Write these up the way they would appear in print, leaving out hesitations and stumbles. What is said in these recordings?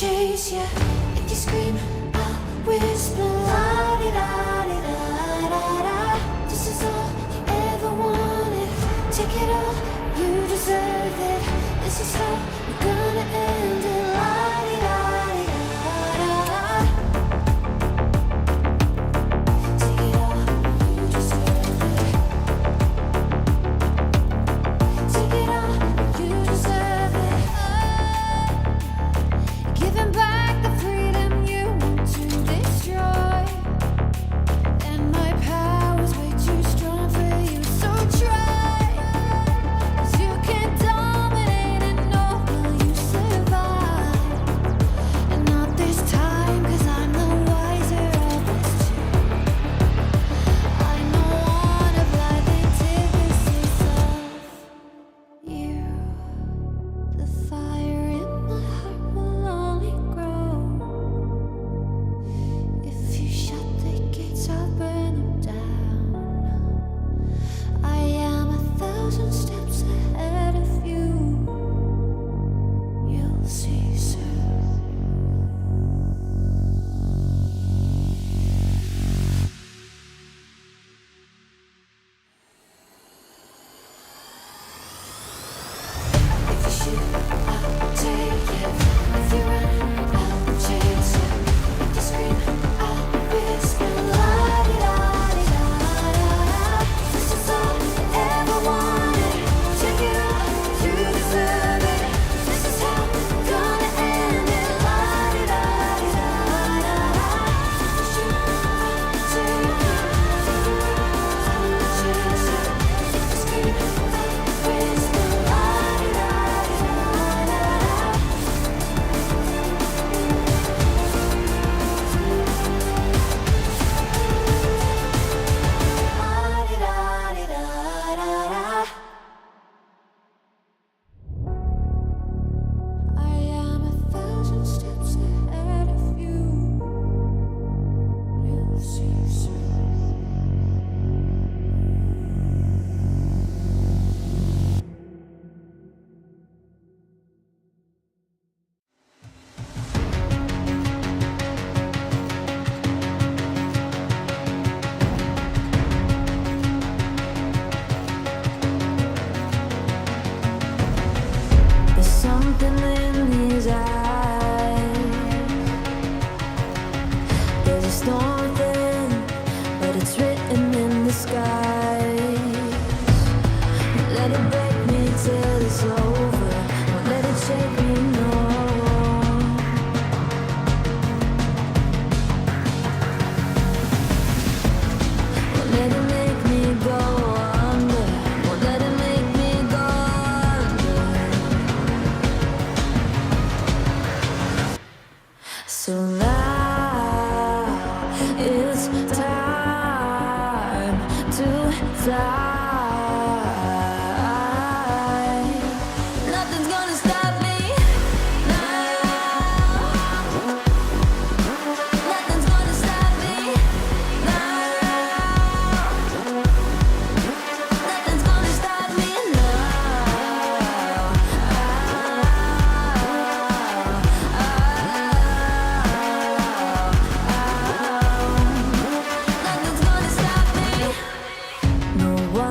chase you. If you scream, I'll whisper. La-di-da-di-da-da-da. This is all you ever wanted. Take it all, you deserve it. This is how we're gonna end it. La-di-da-di-da-da-da. Take it all, you deserve it. Take it all, you deserve it. Giving back the freedom you want to destroy. And my power's way too strong for you, so try. 'Cause you can't dominate and nor will you survive. And not this time, 'cause I'm the wiser of us two. I know one of life antithesis of you. The fire in my heart will only grow. If you shut the gates, I'll burn them down. I am 1,000 steps ahead of you. You'll see soon. If you shoot, I'll take it. If you run, I'll chase you. If you scream, I'll whisper. La-di-da-di-da-da-da. This is all you ever wanted. Take it all, you deserve it. This is how we're gonna end it. La-di-da-di-da-da-da. If you shoot, I'll take it. I'll chase you. If you scream, I'll whisper. La-di-da-di-da-da-da. La-di-da-di-da-da-da. I am 1,000 steps ahead of you. You'll see soon. There's something in his eyes. There's a storm within, but it's written in the skies. Let it break me till it's over. Won't let it shake me, no. Won't let it make me go under. Won't let it make me go under. So now it's time to fly. Nothing's gonna stop me now. Nothing's gonna stop me now. Nothing's gonna stop me now. Nothing's gonna stop me. No one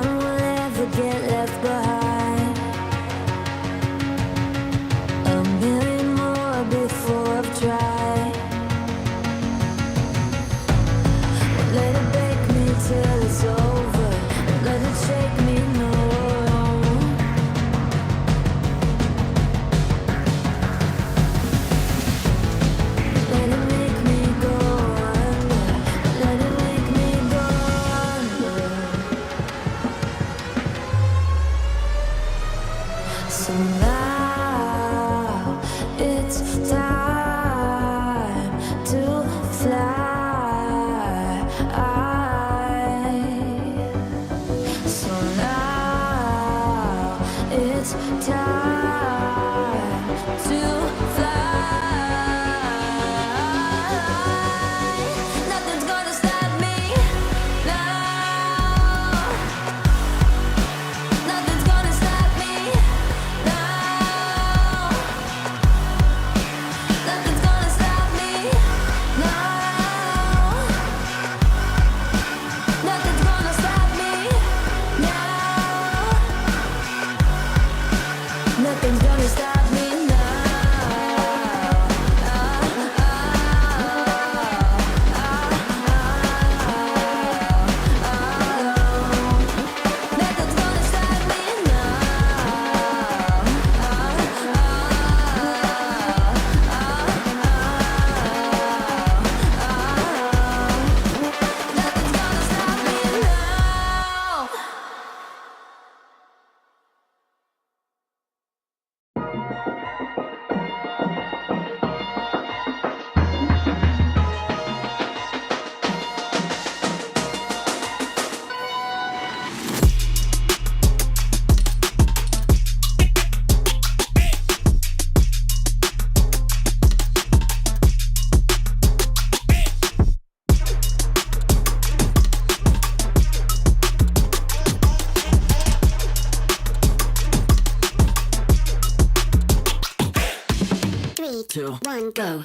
2, 1, go.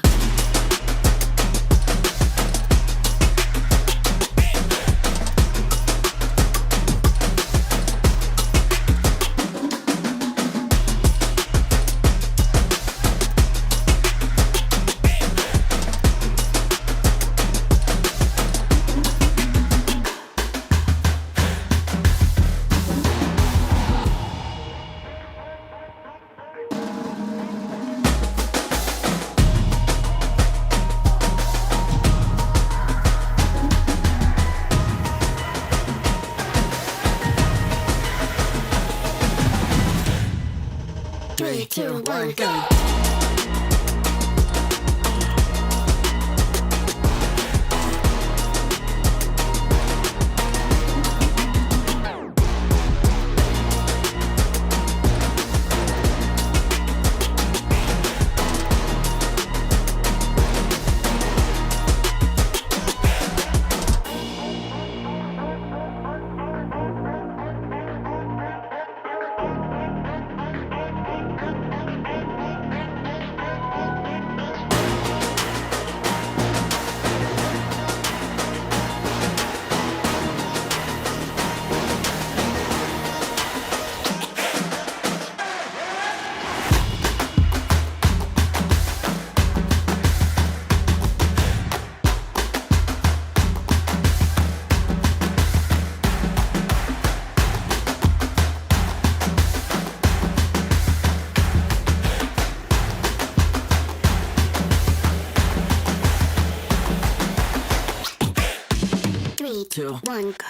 Three, two, one, go. Three, two, one, go.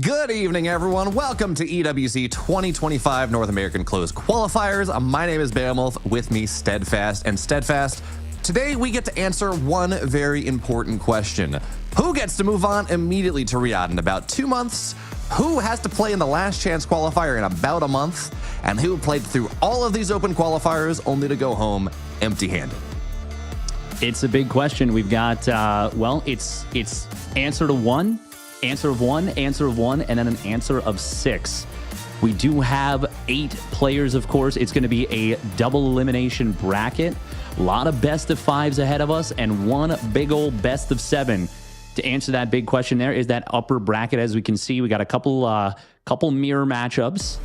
Good evening, everyone. Welcome to EWC 2025 North American Closed Qualifiers. My name is Beowulf, with me Steadfast. And Steadfast, today we get to answer one very important question. Who gets to move on immediately to Riyadh in about 2 months? Who has to play in the last chance qualifier in about a month? And who played through all of these open qualifiers only to go home empty-handed? It's a big question. We've got, it's answer to one, answer of one, answer of one, and then an answer of 6. We do have 8 players, of course. It's going to be a double elimination bracket. A lot of best of 5s ahead of us and one big old best of 7. To answer that big question, there is that upper bracket. As we can see, we got a couple mirror matchups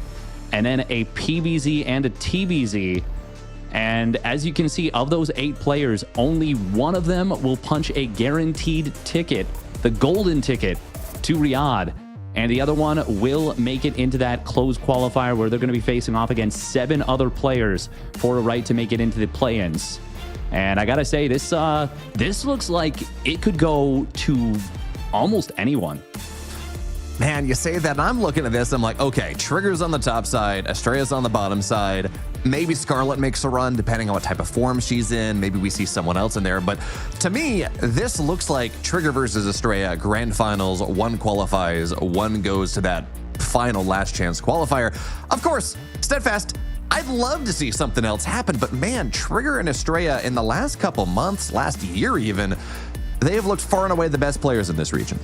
and then a PVZ and a TVZ. And as you can see, of those 8 players, only one of them will punch a guaranteed ticket, the golden ticket, to Riyadh. And the other one will make it into that closed qualifier where they're going to be facing off against 7 other players for a right to make it into the play-ins. And I gotta say, this looks like it could go to almost anyone. Man, you say that, and I'm looking at this, I'm like, okay, Trigger's on the top side, Astrea's on the bottom side. Maybe Scarlett makes a run, depending on what type of form she's in. Maybe we see someone else in there. But to me, this looks like Trigger versus Astrea, grand finals. One qualifies, one goes to that final last chance qualifier. Of course, Steadfast, I'd love to see something else happen, but man, Trigger and Astrea in the last couple months, last year even, they have looked far and away the best players in this region.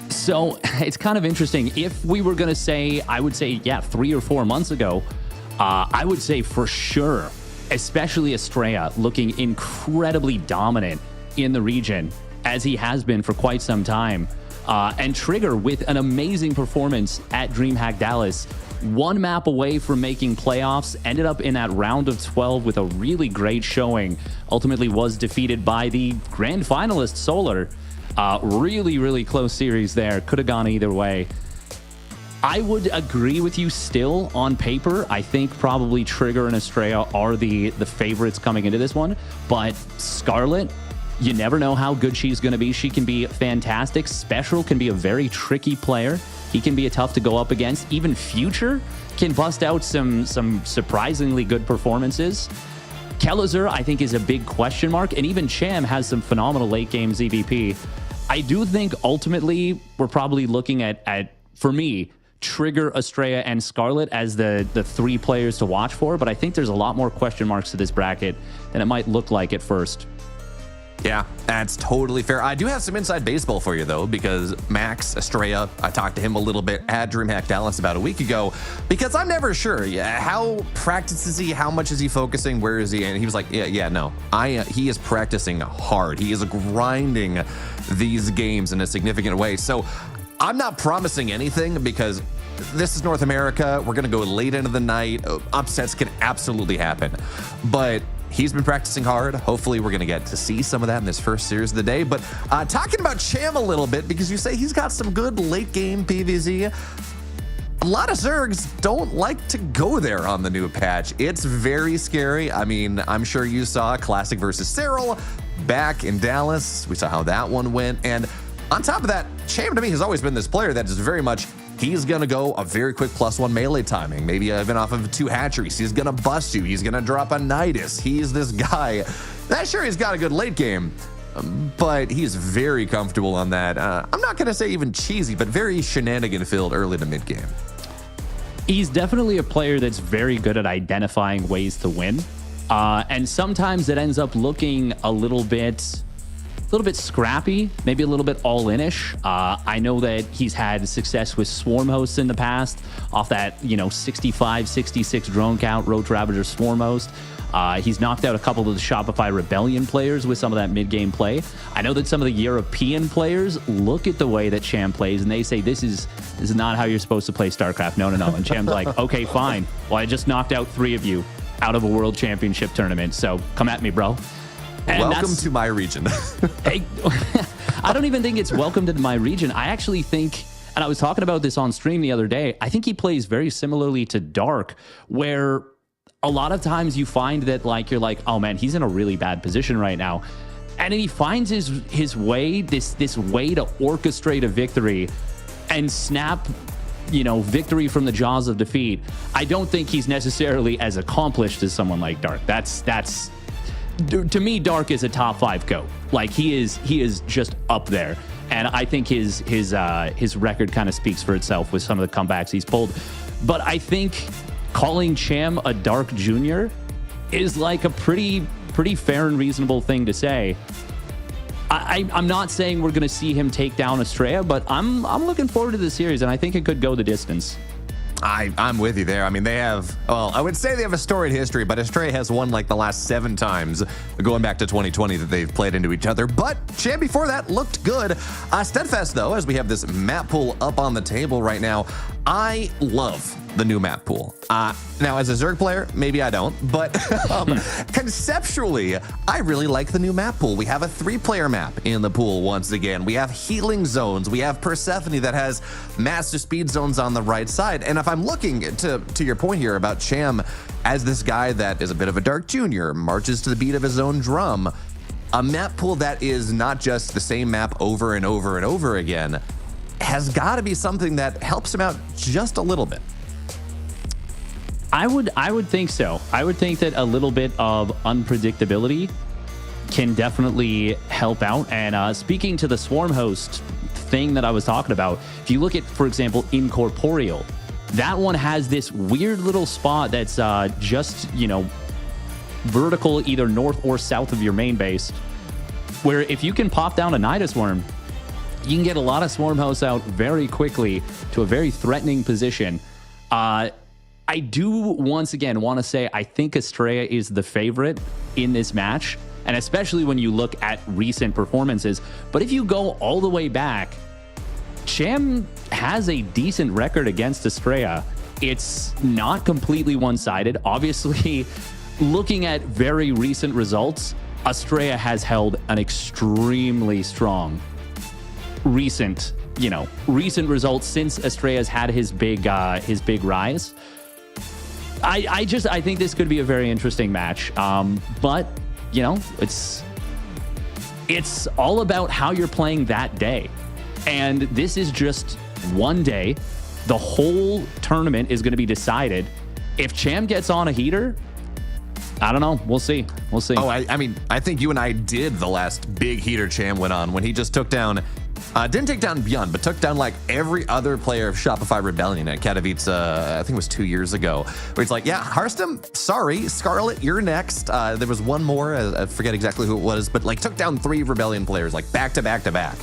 So it's kind of interesting. If we were going to say, I would say, yeah, 3 or 4 months ago, I would say for sure, especially Astrea looking incredibly dominant in the region, as he has been for quite some time. And Trigger with an amazing performance at DreamHack Dallas, one map away from making playoffs, ended up in that round of 12 with a really great showing, ultimately was defeated by the grand finalist Solar. Really, really close series there. Could have gone either way. I would agree with you still on paper. I think probably Trigger and Astrea are the favorites coming into this one. But Scarlett, you never know how good she's going to be. She can be fantastic. Special can be a very tricky player. He can be a tough to go up against. Even Future can bust out some surprisingly good performances. Kellezer, I think, is a big question mark. And even Cham has some phenomenal late game ZVP. I do think ultimately we're probably looking at for me, Trigger, Astrea, and Scarlett as the 3 players to watch for. But I think there's a lot more question marks to this bracket than it might look like at first. Yeah, that's totally fair. I do have some inside baseball for you, though, because Max Astrea, I talked to him a little bit at DreamHack Dallas about a week ago, because I'm never sure. Yeah, how practices he? How much is he focusing? Where is he? And he was like, no. He is practicing hard. He is grinding these games in a significant way. So I'm not promising anything because this is North America. We're going to go late into the night. Upsets can absolutely happen. But he's been practicing hard. Hopefully, we're going to get to see some of that in this first series of the day. But talking about Cham a little bit, because you say he's got some good late game PvZ. A lot of Zergs don't like to go there on the new patch. It's very scary. I mean, I'm sure you saw Classic versus Cyril back in Dallas. We saw how that one went. And on top of that, Cham to me has always been this player that is very much, he's going to go a very quick +1 melee timing, maybe even off of 2 hatcheries. He's going to bust you. He's going to drop a Nidus. He's this guy. That sure, he's got a good late game, but he's very comfortable on that. I'm not going to say even cheesy, but very shenanigan-filled early to mid game. He's definitely a player that's very good at identifying ways to win. And sometimes it ends up looking a little bit scrappy, maybe a little bit all-in-ish. I know that he's had success with Swarm Hosts in the past, off that 65, 66 drone count Roach Ravager Swarm Host. He's knocked out a couple of the Shopify Rebellion players with some of that mid-game play. I know that some of the European players look at the way that Cham plays and they say, this is not how you're supposed to play StarCraft. No. And Cham's like, okay, fine. Well, I just knocked out 3 of you out of a World Championship tournament, so come at me, bro. And welcome to my region. I don't even think it's welcome to my region. I actually think, and I was talking about this on stream the other day, I think he plays very similarly to Dark, where a lot of times you find that you're like, oh man, he's in a really bad position right now. And then he finds his way, this way to orchestrate a victory and snap, victory from the jaws of defeat. I don't think he's necessarily as accomplished as someone like Dark. That's to me, Dark is a top 5 GOAT. He is just up there. And I think his record kind of speaks for itself with some of the comebacks he's pulled. But I think calling Cham a Dark Junior is a pretty fair and reasonable thing to say. I'm not saying we're going to see him take down Astrea, but I'm looking forward to the series, and I think it could go the distance. I'm with you there. I mean, they have, I would say they have a storied history, but Astrea has won the last 7 times going back to 2020 that they've played into each other. But Cham before that looked good. Steadfast, though, as we have this map pool up on the table right now, I love the new map pool. Now, as a Zerg player, maybe I don't, but conceptually, I really like the new map pool. We have a 3-player map in the pool once again. We have healing zones. We have Persephone that has master speed zones on the right side. And if I'm looking to your point here about Cham as this guy that is a bit of a dark junior, marches to the beat of his own drum, a map pool that is not just the same map over and over and over again has got to be something that helps him out just a little bit. I would think so. I would think that a little bit of unpredictability can definitely help out. And speaking to the Swarm host thing that I was talking about, if you look at, for example, Incorporeal, that one has this weird little spot that's just, vertical either north or south of your main base, where if you can pop down a Nidus Worm, you can get a lot of Swarm hosts out very quickly to a very threatening position. I do once again want to say I think Astrea is the favorite in this match, and especially when you look at recent performances. But if you go all the way back, Cham has a decent record against Astrea. It's not completely one-sided. Obviously, looking at very recent results, Astrea has held an extremely strong recent results since Astrea's had his big rise. I think this could be a very interesting match. But it's all about how you're playing that day. And this is just one day. The whole tournament is going to be decided. If Cham gets on a heater, I don't know. We'll see. Oh, I mean, I think you and I did the last big heater Cham went on when he just took down, didn't take down Beyond, but took down like every other player of Shopify Rebellion at Katowice, I think it was 2 years ago, where it's like, yeah, Harstem, sorry, Scarlett, you're next. There was one more, I forget exactly who it was, but like took down 3 Rebellion players, like back to back to back.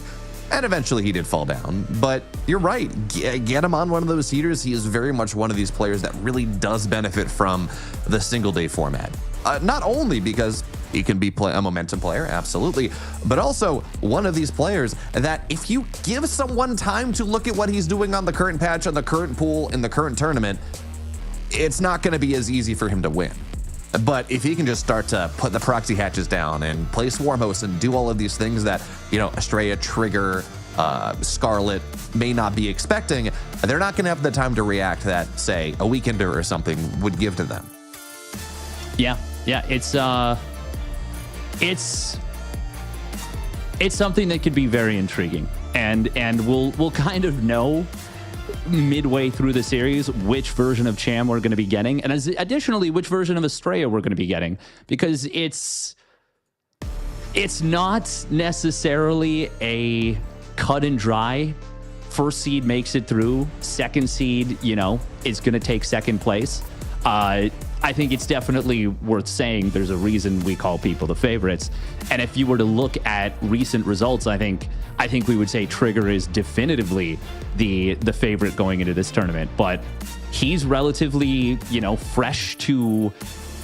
And eventually he did fall down. But you're right. Get him on one of those heaters. He is very much one of these players that really does benefit from the single day format. Not only because he can be a momentum player, absolutely, but also one of these players that if you give someone time to look at what he's doing on the current patch, on the current pool, in the current tournament, it's not going to be as easy for him to win. But if he can just start to put the proxy hatches down and play Swarm hosts and do all of these things that, Astrea, Trigger, Scarlett may not be expecting, they're not going to have the time to react that, say, a Weekender or something would give to them. Yeah, it's something that could be very intriguing, and we'll kind of know midway through the series which version of Cham we're going to be getting, and additionally which version of Astrea we're going to be getting, because it's not necessarily a cut and dry first seed makes it through, second seed is going to take second place. I think it's definitely worth saying there's a reason we call people the favorites. And if you were to look at recent results, I think we would say Trigger is definitively the favorite going into this tournament. But he's relatively, fresh to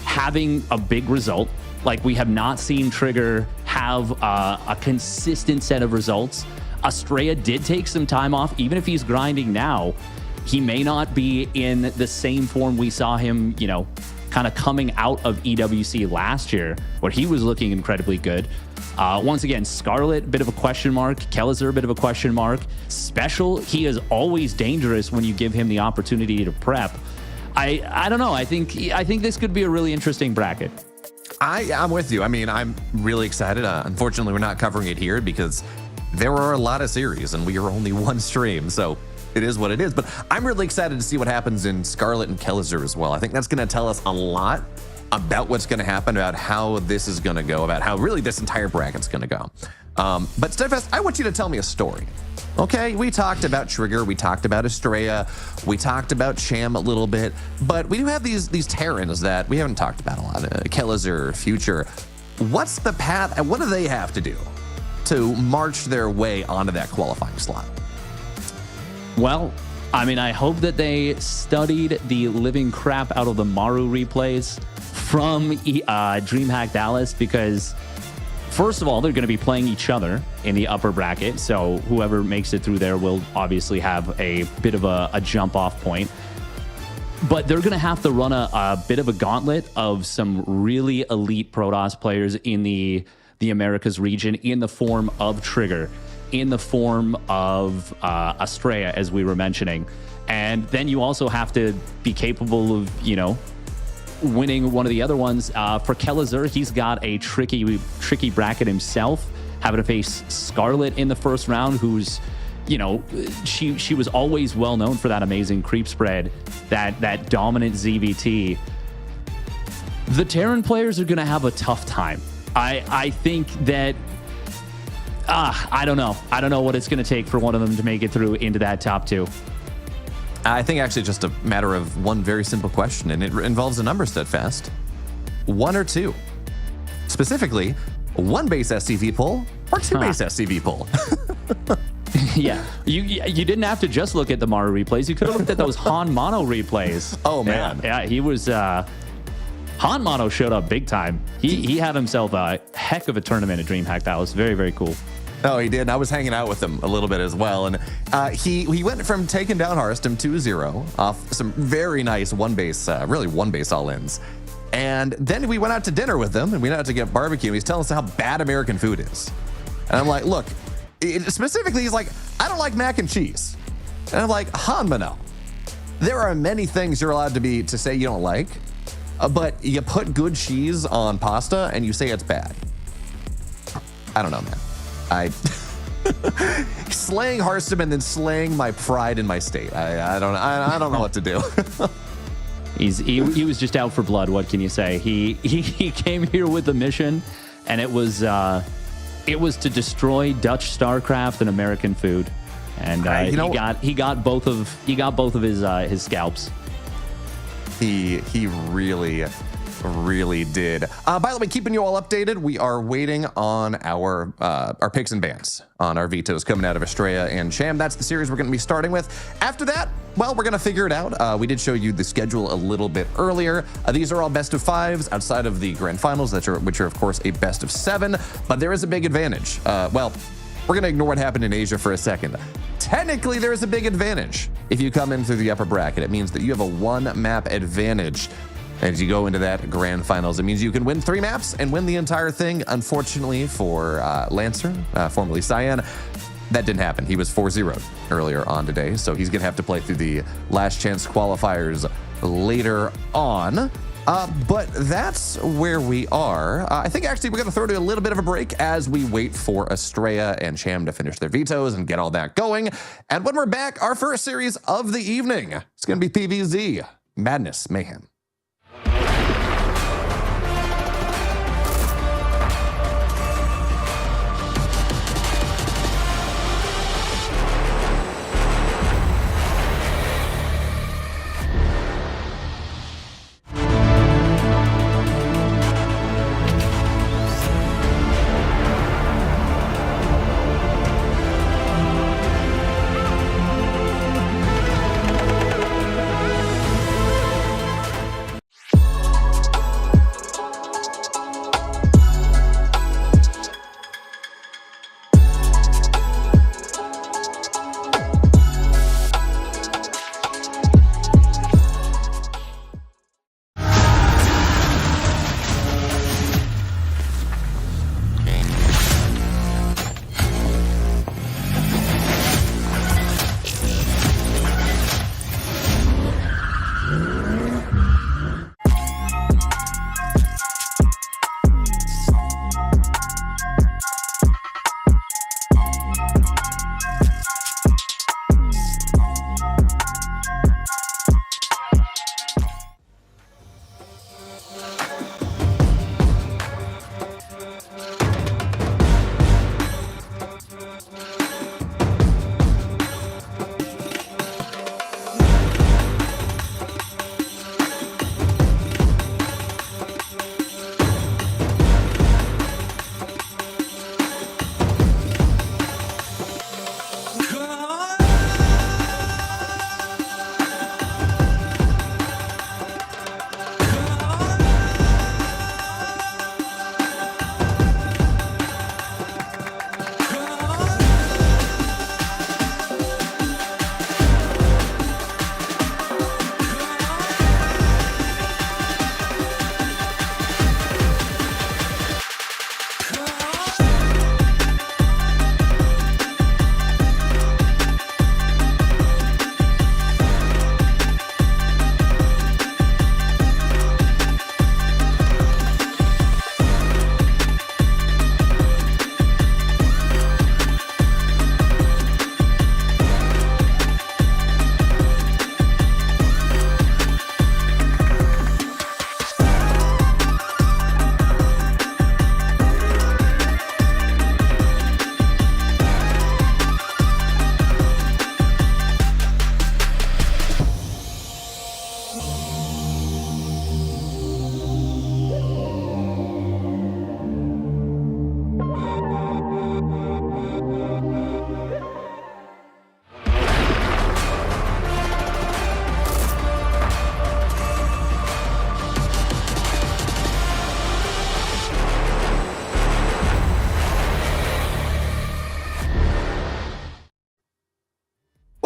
having a big result. Like, we have not seen Trigger have a consistent set of results. Astrea did take some time off. Even if he's grinding now, he may not be in the same form we saw him, kind of coming out of EWC last year, where he was looking incredibly good. Once again, Scarlett, bit of a question mark. Kellizer, a bit of a question mark. Special, he is always dangerous when you give him the opportunity to prep. I don't know. I think this could be a really interesting bracket. I'm with you. I mean, I'm really excited. Unfortunately, we're not covering it here because there are a lot of series and we are only one stream, so it is what it is. But I'm really excited to see what happens in Scarlett and Kellizer as well. I think that's going to tell us a lot about what's going to happen, about how this is going to go, about how really this entire bracket's going to go. But Steadfast, I want you to tell me a story. Okay, we talked about Trigger, we talked about Astrea, we talked about Cham a little bit, but we do have these Terrans that we haven't talked about a lot. Kellizer, Future. What's the path, and what do they have to do to march their way onto that qualifying slot? Well, I mean, I hope that they studied the living crap out of the Maru replays from DreamHack Dallas, because first of all, they're going to be playing each other in the upper bracket, so whoever makes it through there will obviously have a bit of a jump off point. But they're going to have to run a bit of a gauntlet of some really elite Protoss players in the Americas region, in the form of Trigger, in the form of Astrea, as we were mentioning. And then you also have to be capable of, winning one of the other ones. For Kelazur, he's got a tricky bracket himself, having to face Scarlett in the first round, who's, she was always well known for that amazing creep spread, that dominant ZVT. The Terran players are going to have a tough time. I think that I don't know. I don't know what it's going to take for one of them to make it through into that top two. I think actually just a matter of one very simple question, and it involves a number, Steadfast. 1 or 2? Specifically, 1 base SCV pull or 2 base SCV pull? Yeah, you didn't have to just look at the Maru replays. You could have looked at those Han Mono replays. Oh, man. Yeah, he was... Han Mono showed up big time. He had himself a heck of a tournament at DreamHack. That was very, very cool. Oh, he did. I was hanging out with him a little bit as well. And he went from taking down Harstem 2-0 off some very nice one base all-ins. And then we went out to dinner with him, and we went out to get barbecue. And he's telling us how bad American food is. And I'm like, look, specifically, he's like, I don't like mac and cheese. And I'm like, Hanmano, there are many things you're allowed to say you don't like, but you put good cheese on pasta and you say it's bad. I don't know, man. Slaying Harstem and then slaying my pride in my state. I don't know what to do. He was just out for blood. What can you say? He came here with a mission, and it was to destroy Dutch StarCraft and American food, and he got both of his scalps. He really did. By the way, keeping you all updated, we are waiting on our picks and bans on our vetoes coming out of Astrea and Cham. That's the series we're going to be starting with. After that, well, we're going to figure it out. We did show you the schedule a little bit earlier. These are all best of 5s outside of the grand finals, which are of course a best of 7. But there is a big advantage. Well, we're going to ignore what happened in Asia for a second. Technically, there is a big advantage if you come in through the upper bracket. It means that you have a 1-map advantage as you go into that grand finals. It means you can win 3 maps and win the entire thing. Unfortunately for Lancer, formerly Cyan, that didn't happen. He was 4-0 earlier on today, so he's going to have to play through the last chance qualifiers later on. But that's where we are. I think actually we're going to throw to a little bit of a break as we wait for Astrea and Cham to finish their vetoes and get all that going. And when we're back, our first series of the evening, it's going to be PVZ, Madness Mayhem.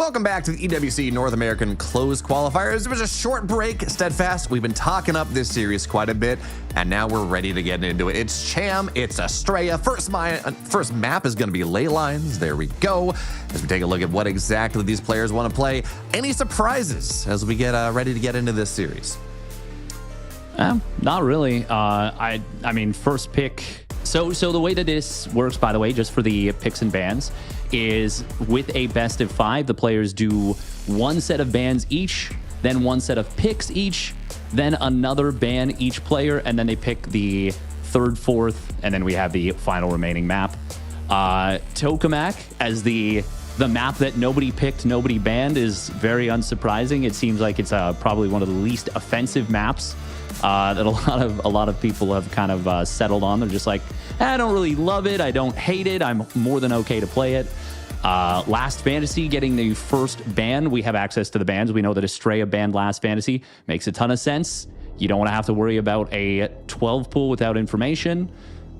Welcome back to the EWC North American Closed Qualifiers. It was a short break, Steadfast. We've been talking up this series quite a bit, and now we're ready to get into it. It's Cham, it's Astrea. First map is going to be ley lines. There we go. As we take a look at what exactly these players want to play. Any surprises as we get ready to get into this series? Not really. I mean, first pick. So the way that this works, by the way, just for the picks and bans, is with a best of 5, the players do one set of bans each, then one set of picks each, then another ban each player, and then they pick the third, fourth, and then we have the final remaining map. Tokamak as the map that nobody picked, nobody banned is very unsurprising. It seems like it's probably one of the least offensive maps that a lot of people have kind of settled on. They're just like, I don't really love it. I don't hate it. I'm more than okay to play it. Last Fantasy getting the first ban. We have access to the bans. We know that Astrea banned Last Fantasy. Makes a ton of sense. You don't want to have to worry about a 12 pool without information.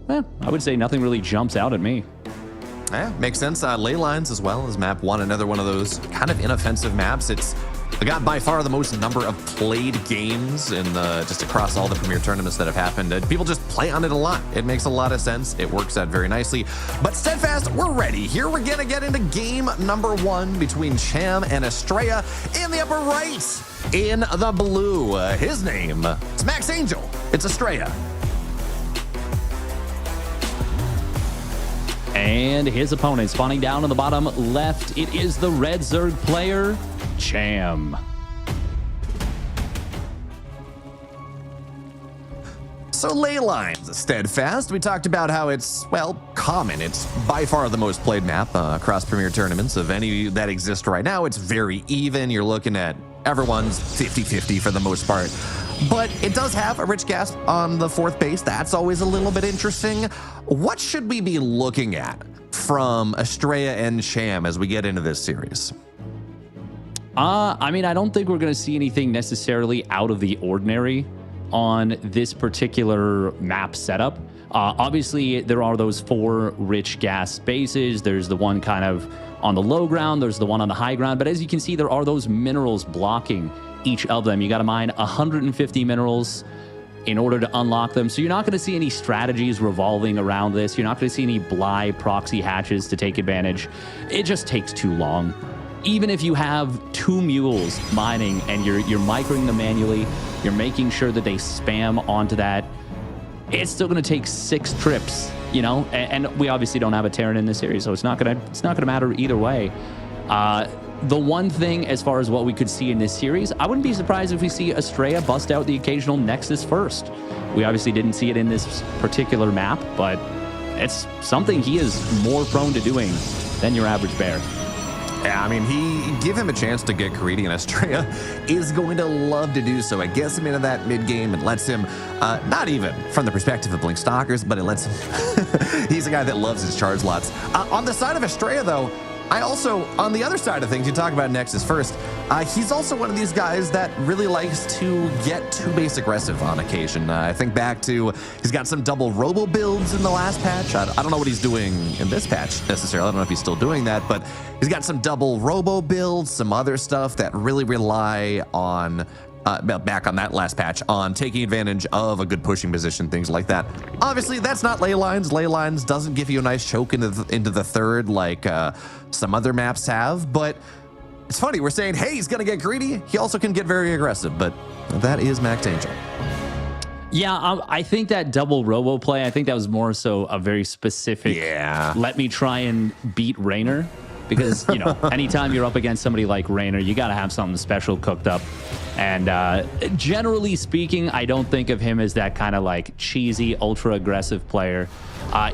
I would say nothing really jumps out at me. Yeah, makes sense. Ley lines as well as map 1, another one of those kind of inoffensive maps. It's got by far the most number of played games in just across all the premier tournaments that have happened. People just play on it a lot. It makes a lot of sense. It works out very nicely. But Steadfast, we're ready. Here we're gonna get into game number 1 between Cham and Astrea in the upper right. In the blue, his name, it's Max Angel. It's Astrea. And his opponent spawning down on the bottom left. It is the red Zerg player, Cham. So ley lines, Steadfast. We talked about how it's, well, common. It's by far the most played map across premier tournaments of any that exist right now. It's very even. You're looking at everyone's 50-50 for the most part. But it does have a rich gasp on the 4th base. That's always a little bit interesting. What should we be looking at from Astrea and Cham as we get into this series? I mean, I don't think we're going to see anything necessarily out of the ordinary on this particular map setup. Obviously, there are those 4 rich gas bases. There's the one kind of on the low ground. There's the one on the high ground. But as you can see, there are those minerals blocking each of them. You got to mine 150 minerals in order to unlock them. So you're not going to see any strategies revolving around this. You're not going to see any Bly proxy hatches to take advantage. It just takes too long. Even if you have 2 mules mining and you're microing them manually, you're making sure that they spam onto that, it's still going to take 6 trips, you know? And we obviously don't have a Terran in this series, so it's not going to matter either way. The one thing, as far as what we could see in this series, I wouldn't be surprised if we see Astrea bust out the occasional Nexus first. We obviously didn't see it in this particular map, but it's something he is more prone to doing than your average bear. Yeah, I mean, give him a chance to get greedy, and Astrea is going to love to do so. It gets him into that mid-game and lets him, not even from the perspective of Blink Stalkers, but it lets him, he's a guy that loves his charge lots. On the side of Astrea, though, I also, on the other side of things, you talk about Nexus first, he's also one of these guys that really likes to get 2 base aggressive on occasion. I think back to, he's got some double robo builds in the last patch. I don't know what he's doing in this patch necessarily. I don't know if he's still doing that, but he's got some double robo builds, some other stuff that really rely on, back on that last patch, on taking advantage of a good pushing position, things like that. Obviously, that's not ley lines. Ley lines doesn't give you a nice choke into the third like some other maps have, but it's funny, we're saying, hey, he's gonna get greedy. He also can get very aggressive, but that is Max Angel. Yeah, I think that double robo play, I think that was more so a very specific, let me try and beat Raynor. Because, you know, anytime you're up against somebody like Raynor, you got to have something special cooked up. And generally speaking, I don't think of him as that kind of like cheesy, ultra aggressive player.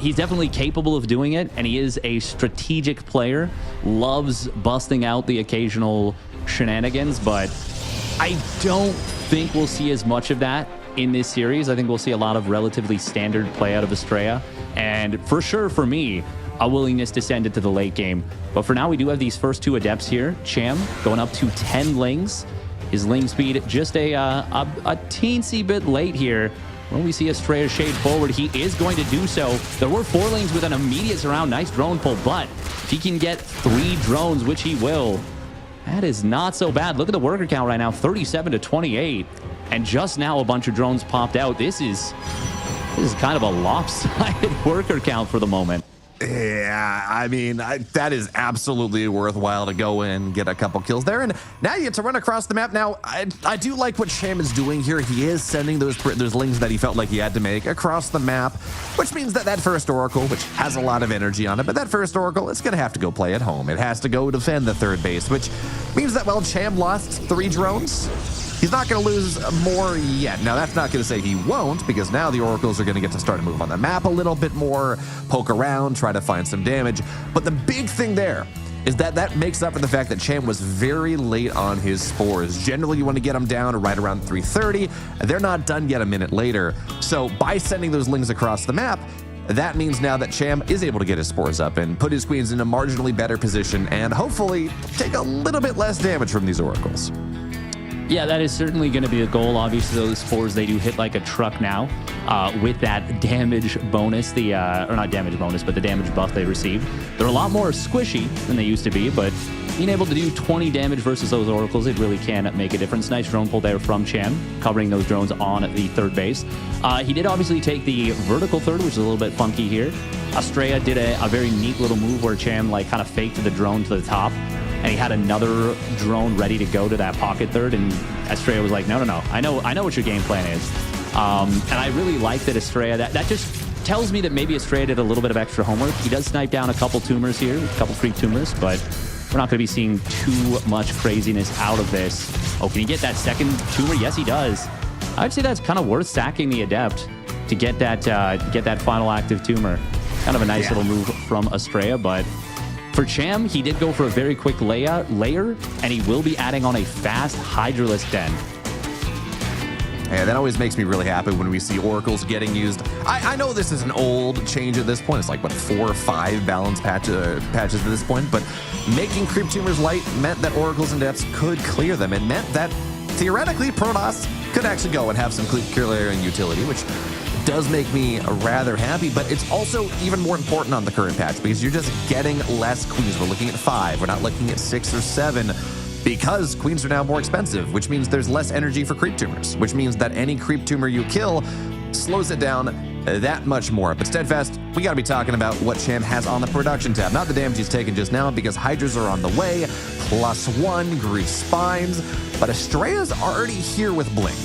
He's definitely capable of doing it, and he is a strategic player, loves busting out the occasional shenanigans, but I don't think we'll see as much of that in this series. I think we'll see a lot of relatively standard play out of Astrea. And for sure, for me, a willingness to send it to the late game. But for now, we do have these first 2 adepts here. Cham going up to 10 lings. His ling speed just a teensy bit late here. When we see Astrea shade forward, he is going to do so. There were 4 lings with an immediate surround. Nice drone pull, but if he can get 3 drones, which he will, That is not so bad. Look at the worker count right now, 37 to 28. And just now a bunch of drones popped out. This is kind of a lopsided worker count for the moment. Yeah, I mean, that is absolutely worthwhile to go in, get a couple kills there, and now you get to run across the map. Now, I do like what Cham is doing here. He is sending those lings that he felt like he had to make across the map, which means that first Oracle, which has a lot of energy on it, but that first Oracle, it's going to have to go play at home. It has to go defend the third base, which means that, well, Cham lost 3 drones. He's not going to lose more yet. Now, that's not going to say he won't, because now the Oracles are going to get to start to move on the map a little bit more, poke around, try to find some damage. But the big thing there is that makes up for the fact that Cham was very late on his spores. Generally, you want to get them down right around 3:30. They're not done yet a minute later. So by sending those lings across the map, that means now that Cham is able to get his spores up and put his queens in a marginally better position and hopefully take a little bit less damage from these Oracles. Yeah, that is certainly going to be the goal. Obviously, those spores, they do hit like a truck now with that damage bonus, or not damage bonus, but the damage buff they received. They're a lot more squishy than they used to be, but being able to do 20 damage versus those Oracles, it really can make a difference. Nice drone pull there from Cham, covering those drones on the third base. He did obviously take the vertical third, which is a little bit funky here. Astrea did a very neat little move where Cham like kind of faked the drone to the top, and he had another drone ready to go to that pocket third, and Astrea was like, no, I know what your game plan is. And I really like that Astrea, that just tells me that maybe Astrea did a little bit of extra homework. He does snipe down a couple tumors here, a couple creep tumors, but we're not going to be seeing too much craziness out of this. Oh, can he get that second tumor? Yes, he does. I'd say that's kind of worth stacking the Adept to get that final active tumor. Kind of a nice little move from Astrea, but for Cham, he did go for a very quick layer, and he will be adding on a fast Hydralisk Den. Yeah, that always makes me really happy when we see Oracles getting used. I know this is an old change at this point. It's like, what, 4 or 5 balance patches at this point, but making creep tumors light meant that Oracles and Depths could clear them. It meant that, theoretically, Protoss could actually go and have some clearing utility, which does make me rather happy, but it's also even more important on the current patch because you're just getting less queens. We're looking at 5. We're not looking at 6 or 7 because queens are now more expensive, which means there's less energy for creep tumors, which means that any creep tumor you kill slows it down that much more. But Steadfast, we got to be talking about what Cham has on the production tab, not the damage he's taken just now, because Hydras are on the way, +1 Grease Spines, but Astrea's already here with Blink.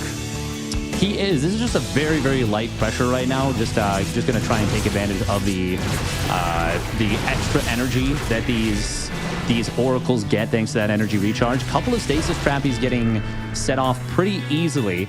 He is. This is just a very, very light pressure right now. Just going to try and take advantage of the extra energy that these Oracles get thanks to that energy recharge. Couple of stasis trappies getting set off pretty easily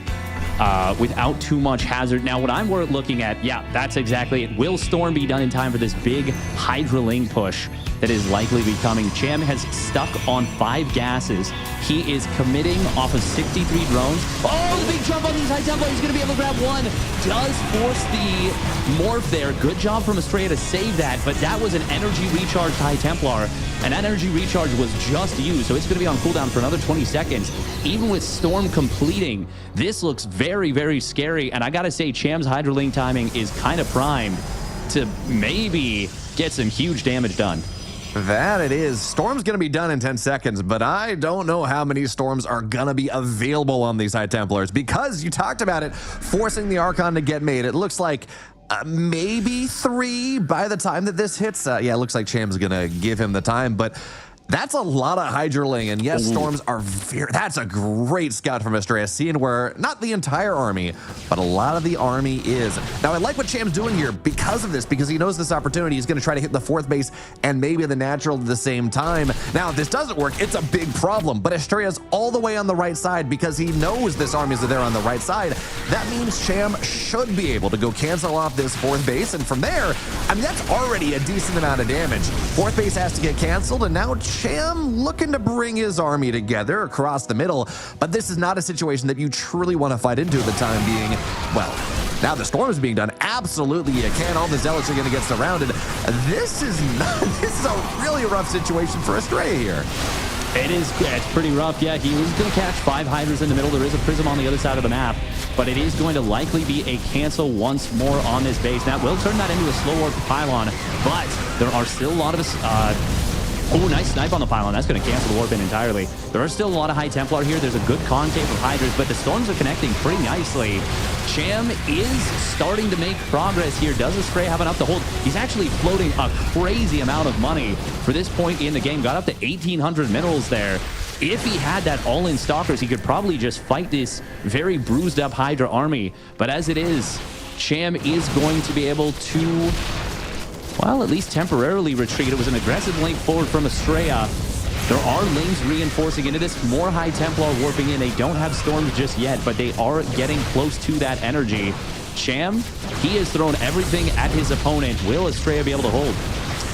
without too much hazard. Now, what I'm looking at, yeah, that's exactly it. Will Storm be done in time for this big Hydraling push that is likely be coming? Cham has stuck on 5 gases. He is committing off of 63 drones. Oh, the big jump on these High Templar. He's going to be able to grab one. Does force the morph there. Good job from Astrea to save that, but that was an energy recharged High Templar, and that energy recharge was just used, so it's going to be on cooldown for another 20 seconds. Even with Storm completing, this looks very, very scary, and I got to say, Cham's Hydraling timing is kind of primed to maybe get some huge damage done. That it is. Storm's going to be done in 10 seconds, but I don't know how many Storms are going to be available on these High Templars because you talked about it, forcing the Archon to get made. It looks like maybe 3 by the time that this hits. Yeah, it looks like Cham's going to give him the time, but that's a lot of Hydraling, and yes, Storms are that's a great scout from Astrea, seeing where not the entire army, but a lot of the army is. Now, I like what Cham's doing here because of this, because he knows this opportunity. He's going to try to hit the 4th base and maybe the natural at the same time. Now, if this doesn't work, it's a big problem, but Astrea's all the way on the right side because he knows this army is there on the right side. That means Cham should be able to go cancel off this 4th base, and from there, I mean, that's already a decent amount of damage. 4th base has to get canceled, and now Cham looking to bring his army together across the middle, but this is not a situation that you truly want to fight into at the time being. Well, now the Storm is being done. Absolutely you can. All the Zealots are going to get surrounded. This is a really rough situation for Astrea here. It's pretty rough. Yeah, he was going to catch 5 Hydras in the middle. There is a Prism on the other side of the map, but it is going to likely be a cancel once more on this base. That will turn that into a slow warp pylon, but there are still a lot of Oh, nice snipe on the pylon. That's going to cancel the warp in entirely. There are still a lot of High Templar here. There's a good concave of Hydras, but the storms are connecting pretty nicely. Cham is starting to make progress here. Does Astrea have enough to hold? He's actually floating a crazy amount of money for this point in the game. Got up to 1,800 minerals there. If he had that all-in Stalkers, he could probably just fight this very bruised-up Hydra army. But as it is, Cham is going to be able to, well, at least temporarily retreat. It was an aggressive link forward from Astrea. There are lanes reinforcing into this. More High Templar warping in. They don't have storms just yet, but they are getting close to that energy. Cham, he has thrown everything at his opponent. Will Astrea be able to hold?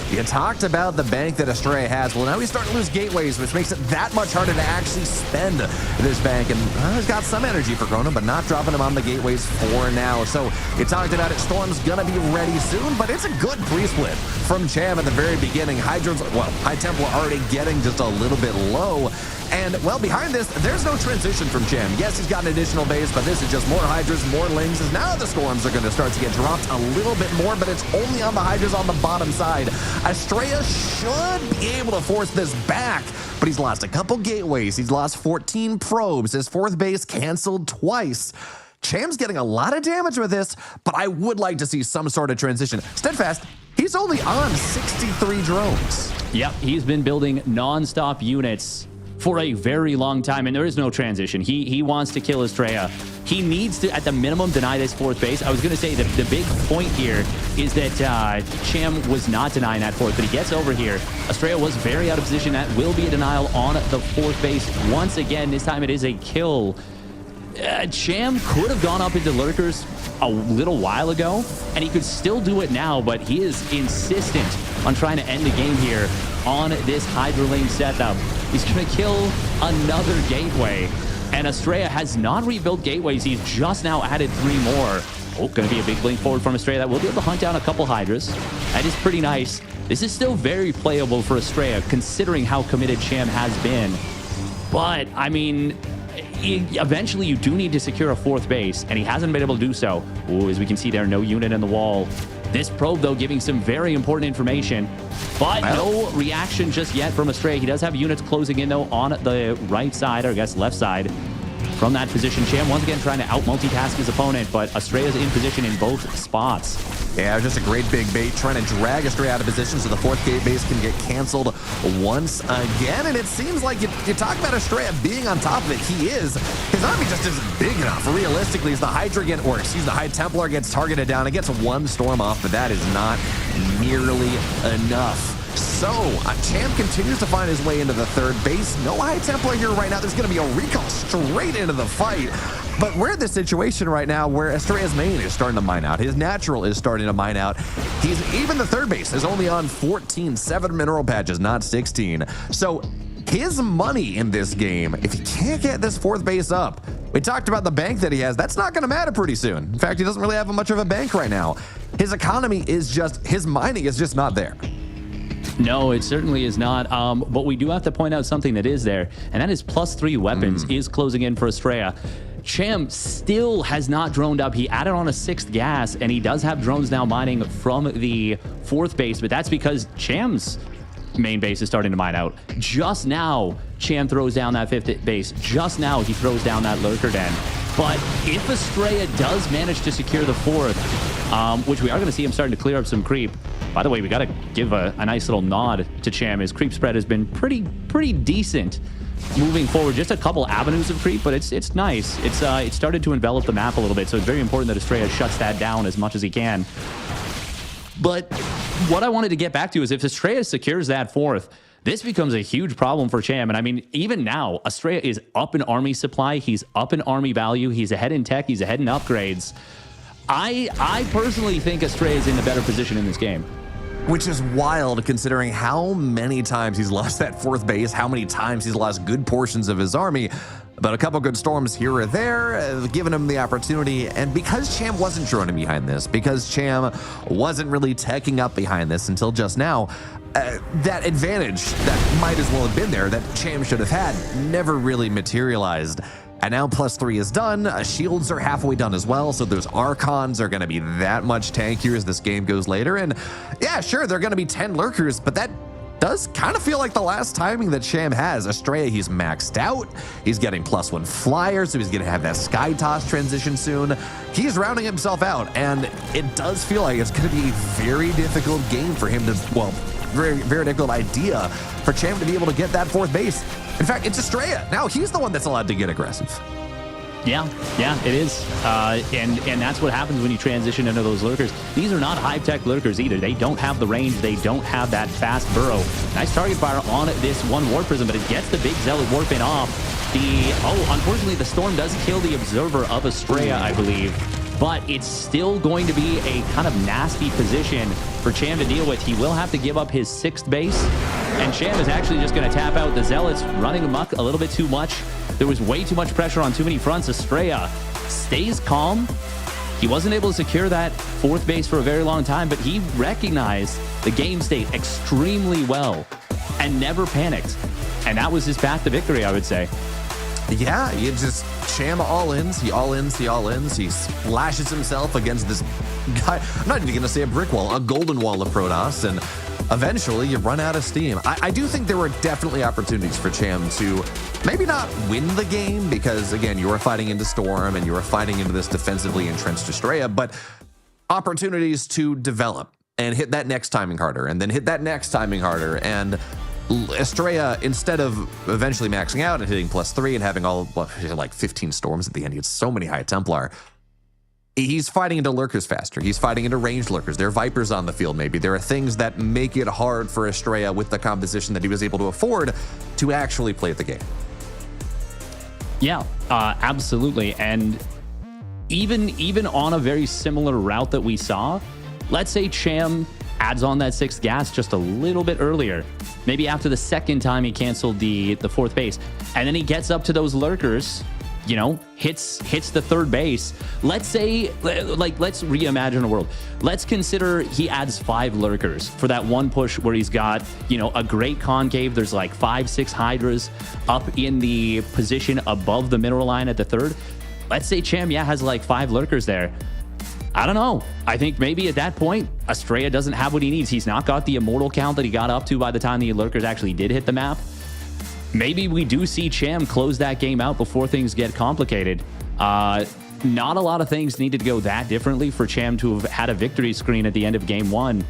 You talked about the bank that Astrea has. Well, now he's starting to lose gateways, which makes it that much harder to actually spend this bank. And he's got some energy for Chrono, but not dropping him on the gateways for now. So you talked about it. Storm's going to be ready soon, but it's a good pre-split from Cham at the very beginning. Hydras, well, High Templar already getting just a little bit low. And, well, behind this, there's no transition from Cham. Yes, he's got an additional base, but this is just more Hydras, more Lings. Now the Storms are going to start to get dropped a little bit more, but it's only on the Hydras on the bottom side. Astrea should be able to force this back, but he's lost a couple gateways. He's lost 14 probes. His fourth base canceled twice. Cham's getting a lot of damage with this, but I would like to see some sort of transition. Steadfast, he's only on 63 drones. Yep, he's been building non-stop units for a very long time, and there is no transition. He wants to kill Astrea. He needs to, at the minimum, deny this fourth base. I was going to say that the big point here is that Cham was not denying that fourth, but he gets over here. Astrea was very out of position. That will be a denial on the fourth base. Once again, this time it is a kill. Cham could have gone up into lurkers a little while ago, and he could still do it now, but he is insistent on trying to end the game here on this Hydra lane setup. He's going to kill another gateway, and Astrea has not rebuilt gateways. He's just now added 3 more. Oh, going to be a big blink forward from Astrea. That will be able to hunt down a couple Hydras. That is pretty nice. This is still very playable for Astrea, considering how committed Cham has been. But, I mean, eventually you do need to secure a fourth base, and he hasn't been able to do so. Ooh, as we can see there, no unit in the wall. This probe, though, giving some very important information, but no reaction just yet from Astrea. He does have units closing in, though, on the right side, or I guess left side. From that position, Cham once again trying to out-multitask his opponent, but Astrea's in position in both spots. Yeah, just a great big bait trying to drag Astrea out of position so the fourth gate base can get canceled once again. And it seems like you talk about Astrea being on top of it. He is. His army just isn't big enough. Realistically, as the Hydra the High Templar gets targeted down, it gets 1 storm off, but that is not nearly enough. So, Cham continues to find his way into the third base. No High Templar here right now. There's going to be a recall straight into the fight. But we're in this situation right now where Astrea's main is starting to mine out. His natural is starting to mine out. Even the third base is only on 7 mineral patches, not 16. So his money in this game, if he can't get this fourth base up, we talked about the bank that he has. That's not going to matter pretty soon. In fact, he doesn't really have much of a bank right now. His economy is his mining is just not there. No, it certainly is not. But we do have to point out something that is there, and that is +3 weapons is closing in for Astrea. Cham still has not droned up. He added on a 6th gas, and he does have drones now mining from the 4th base, but that's because Cham's main base is starting to mine out. Just now, Cham throws down that 5th base. Just now, he throws down that lurker den. But if Astrea does manage to secure the 4th, which we are going to see him starting to clear up some creep. By the way, we got to give a nice little nod to Cham. His creep spread has been pretty decent moving forward. Just a couple avenues of creep, but it's nice. It started to envelop the map a little bit, so it's very important that Astrea shuts that down as much as he can. But what I wanted to get back to is if Astrea secures that 4th, this becomes a huge problem for Cham. And I mean, even now, Astrea is up in army supply. He's up in army value. He's ahead in tech. He's ahead in upgrades. I personally think Astrea is in a better position in this game. Which is wild considering how many times he's lost that 4th base, how many times he's lost good portions of his army. But a couple good storms here or there, giving him the opportunity. And because Cham wasn't droning behind this, because Cham wasn't really teching up behind this until just now, that advantage that might as well have been there, that Cham should have had, never really materialized. And now +3 is done. Shields are halfway done as well, so those Archons are going to be that much tankier as this game goes later. And yeah, sure, they're going to be 10 lurkers, but that does kind of feel like the last timing that Cham has. Astrea, he's maxed out. He's getting +1 flyer, so he's going to have that sky toss transition soon. He's rounding himself out, and it does feel like it's going to be a very difficult game for him to, well, very difficult idea for Cham to be able to get that 4th base. In fact, it's Astrea. Now he's the one that's allowed to get aggressive. Yeah, it is. And that's what happens when you transition into those lurkers. These are not high-tech lurkers either. They don't have the range. They don't have that fast burrow. Nice target fire on this one warp prism, but it gets the big Zealot warp in off. Unfortunately, the storm does kill the observer of Astrea, I believe. But it's still going to be a kind of nasty position for Cham to deal with. He will have to give up his 6th base, and Cham is actually just going to tap out the Zealots, running amok a little bit too much. There was way too much pressure on too many fronts. Astrea stays calm. He wasn't able to secure that 4th base for a very long time, but he recognized the game state extremely well and never panicked. And that was his path to victory, I would say. Yeah, you just Cham all-ins. He all-ins. He splashes himself against this guy. I'm not even going to say a brick wall, a golden wall of Protoss, and eventually you run out of steam. I do think there were definitely opportunities for Cham to maybe not win the game because, again, you were fighting into Storm and you were fighting into this defensively entrenched Astrea, but opportunities to develop and hit that next timing harder and then hit that next timing harder. And Astrea, instead of eventually maxing out and hitting +3 and having like 15 storms at the end, he had so many high Templar. He's fighting into lurkers faster. He's fighting into ranged lurkers. There are Vipers on the field, maybe. There are things that make it hard for Astrea with the composition that he was able to afford to actually play the game. Yeah, absolutely. And even on a very similar route that we saw, let's say Cham adds on that 6th gas just a little bit earlier. Maybe after the 2nd time he canceled the 4th base. And then he gets up to those lurkers, you know, hits the 3rd base. Let's say, let's reimagine a world. Let's consider he adds 5 lurkers for that one push where he's got, you know, a great concave. There's like 5-6 Hydras up in the position above the mineral line at the 3rd. Let's say Cham, has like 5 lurkers there. I don't know. I think maybe at that point, Astrea doesn't have what he needs. He's not got the immortal count that he got up to by the time the lurkers actually did hit the map. Maybe we do see Cham close that game out before things get complicated. Not a lot of things needed to go that differently for Cham to have had a victory screen at the end of game 1.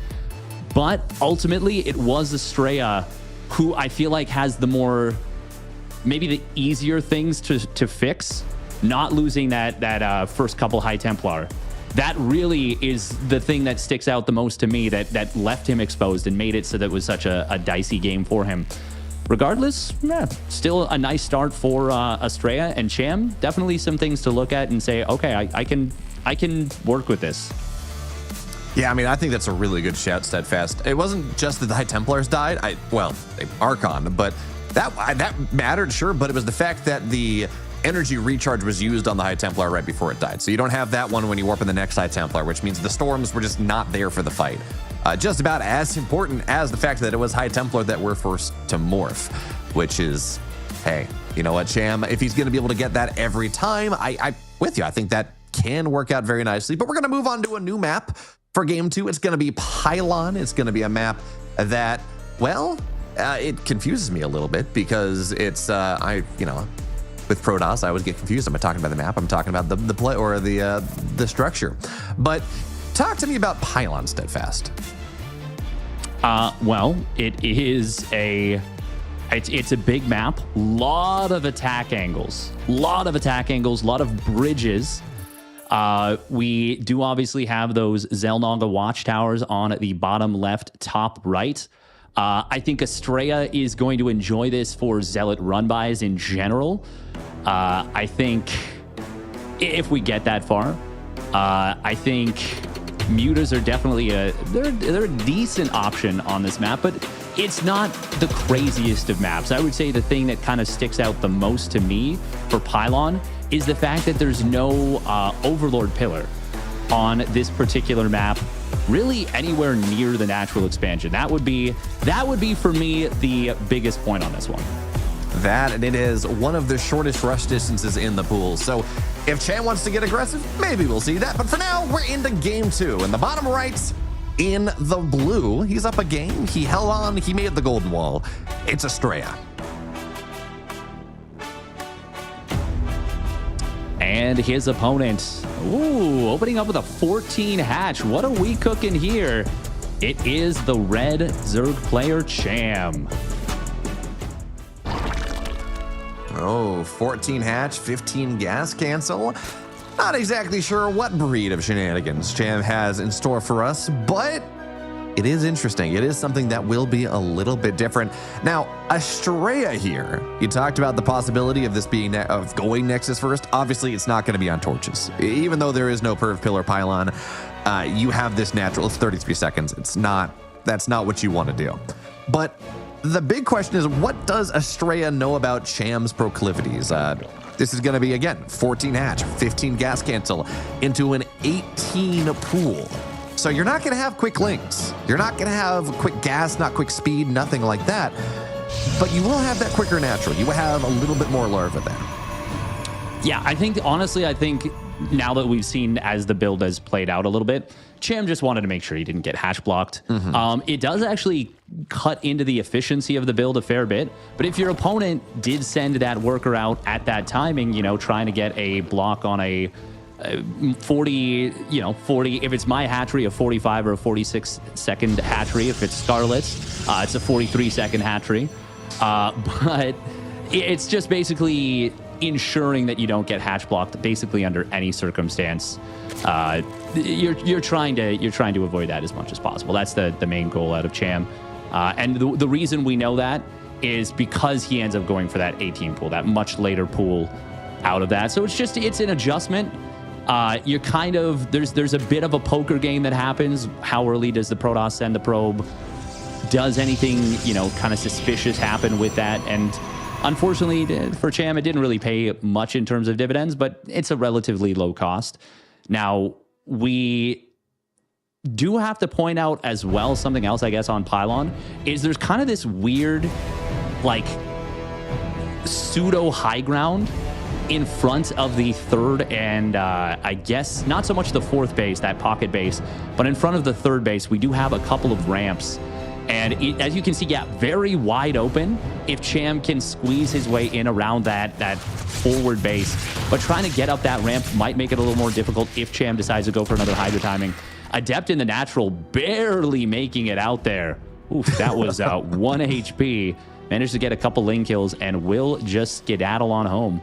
But ultimately, it was Astrea who I feel like has the more, maybe the easier things to fix, not losing that first couple high Templar. That really is the thing that sticks out the most to me, that left him exposed and made it so that it was such a dicey game for him. Regardless, still a nice start for Astrea and Cham. Definitely some things to look at and say, okay, I can work with this. Yeah, I mean, I think that's a really good shout, Steadfast. It wasn't just that the High Templars died. Archon, but that mattered, sure, but it was the fact that the energy recharge was used on the High Templar right before it died. So you don't have that one when you warp in the next High Templar, which means the storms were just not there for the fight. Just about as important as the fact that it was High Templar that were forced to morph, which is, hey, you know what, Cham, if he's going to be able to get that every time, I'm with you. I think that can work out very nicely. But we're going to move on to a new map for game 2. It's going to be Pylon. It's going to be a map that, well, it confuses me a little bit because it's, with Protoss, I always get confused. I'm not talking about the map. I'm talking about the play or the structure. But talk to me about Pylon, Steadfast. Well, it is it's a big map. Lot of attack angles. Lot of bridges. We do obviously have those Zelnaga watchtowers on the bottom left, top right. I think Astrea is going to enjoy this for Zealot run-bys in general. I think if we get that far, I think mutas are definitely they're a decent option on this map, but it's not the craziest of maps. I would say the thing that kind of sticks out the most to me for Pylon is the fact that there's no Overlord pillar on this particular map, really anywhere near the natural expansion. That would be for me the biggest point on this one. That, and it is one of the shortest rush distances in the pool. So if Cham wants to get aggressive, maybe we'll see that. But for now, we're into game 2. In the bottom right, In the blue, he's up a game. He held on. He made the golden wall. It's Astrea. And his opponent, opening up with a 14 hatch. What are we cooking here? It is the red Zerg player, Cham. Oh, 14 hatch, 15 gas cancel. Not exactly sure what breed of shenanigans Cham has in store for us, but it is interesting. It is something that will be a little bit different. Now, Astrea here, you talked about the possibility of this being of going Nexus first. Obviously, it's not going to be on torches. Even though there is no perv pillar pylon, you have this natural. It's 33 seconds. That's not what you want to do. But the big question is, what does Astrea know about Cham's proclivities? This is going to be, again, 14 hatch, 15 gas cancel into an 18 pool. So you're not going to have quick links. You're not going to have quick gas, not quick speed, nothing like that. But you will have that quicker natural. You will have a little bit more larva there. Yeah, I think now that we've seen as the build has played out a little bit, Cham just wanted to make sure he didn't get hash blocked. It does actually cut into the efficiency of the build a fair bit, but if your opponent did send that worker out at that timing, trying to get a block on a 40, 40, if it's my hatchery, a 45 or a 46 second hatchery. If it's Scarlett's, it's a 43 second hatchery. But it's just basically ensuring that you don't get hatch blocked basically under any circumstance. You're trying to avoid that as much as possible. That's the main goal out of Cham. And the reason we know that is because he ends up going for that 18 pool, that much later pool out of that. So it's an adjustment. You're kind of, there's a bit of a poker game that happens. How early does the Protoss send the probe? Does anything, kind of suspicious happen with that? And unfortunately for Cham, it didn't really pay much in terms of dividends, but it's a relatively low cost. Now, we do have to point out as well, something else, I guess, on Pylon, is there's kind of this weird, pseudo high ground in front of the third and I guess not so much the fourth base, that pocket base, but in front of the third base, we do have a couple of ramps. And as you can see, very wide open if Cham can squeeze his way in around that forward base. But trying to get up that ramp might make it a little more difficult if Cham decides to go for another Hydra timing. Adept in the natural, barely making it out there. Oof, that was 1 HP. Managed to get a couple lane kills and will just skedaddle on home.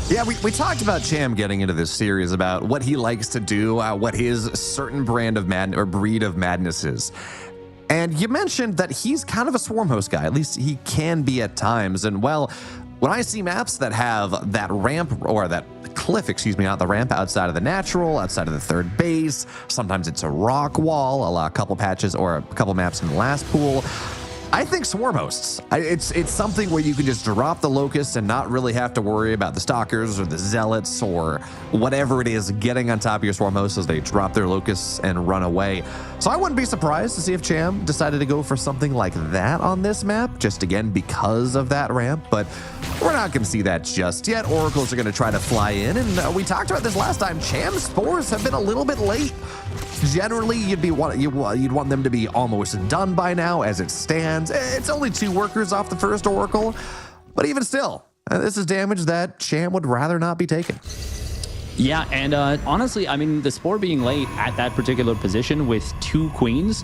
Yeah, we talked about Cham getting into this series about what he likes to do, what his certain brand of breed of madness is. And you mentioned that he's kind of a swarm host guy. At least he can be at times. And well, when I see maps that have that ramp or that cliff, not the ramp, outside of the natural, outside of the third base, sometimes it's a rock wall, a couple patches or a couple maps in the last pool. I think swarm hosts. It's something where you can just drop the locusts and not really have to worry about the stalkers or the zealots or whatever it is getting on top of your swarm hosts as they drop their locusts and run away. So I wouldn't be surprised to see if Cham decided to go for something like that on this map, just again because of that ramp. But we're not going to see that just yet. Oracles are going to try to fly in, and we talked about this last time. Cham's spores have been a little bit late. Generally, you'd want them to be almost done by now as it stands. It's only 2 workers off the first Oracle, but even still, this is damage that Cham would rather not be taking. Yeah, and honestly, I mean, the spore being late at that particular position with 2 queens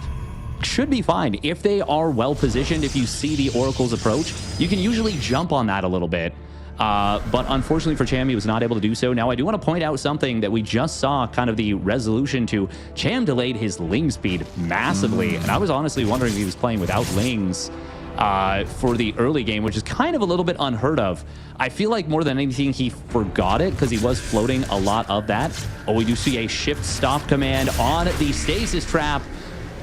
should be fine. If they are well positioned, if you see the Oracle's approach, you can usually jump on that a little bit. But unfortunately for Cham, he was not able to do so. Now, I do want to point out something that we just saw, kind of the resolution to. Cham delayed his ling speed massively, and I was honestly wondering if he was playing without lings for the early game, which is kind of a little bit unheard of. I feel like more than anything, he forgot it because he was floating a lot of that. Oh, we do see a shift stop command on the stasis trap.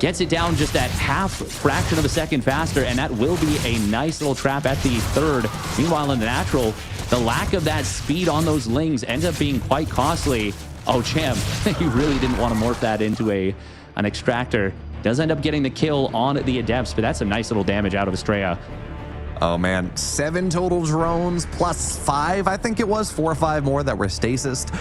Gets it down just that half fraction of a second faster, and that will be a nice little trap at the third. Meanwhile, in the natural, the lack of that speed on those lings ends up being quite costly. Oh, Cham, you really didn't want to morph that into an extractor. Does end up getting the kill on the Adepts, but that's some nice little damage out of Astrea. Oh man, 7 total drones plus 5, I think it was, 4 or 5 more that were stasised.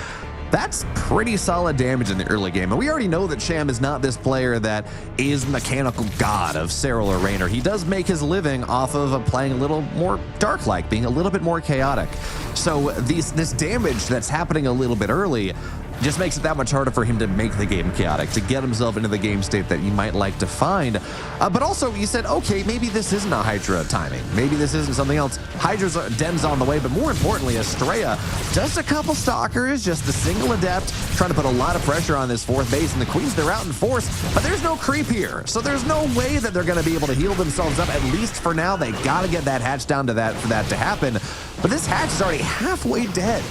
That's pretty solid damage in the early game. And we already know that Cham is not this player that is mechanical god of Cyril or Raynor. He does make his living off of playing a little more dark-like, being a little bit more chaotic. So this damage that's happening a little bit early just makes it that much harder for him to make the game chaotic, to get himself into the game state that you might like to find. But also, you said, okay, maybe this isn't a Hydra timing. Maybe this isn't something else. Hydra's den's on the way, but more importantly, Astrea, just a couple stalkers, just a single adept, trying to put a lot of pressure on this fourth base, and the Queens, they're out in force, but there's no creep here. So there's no way that they're going to be able to heal themselves up, at least for now. They got to get that hatch down to that for that to happen. But this hatch is already halfway dead.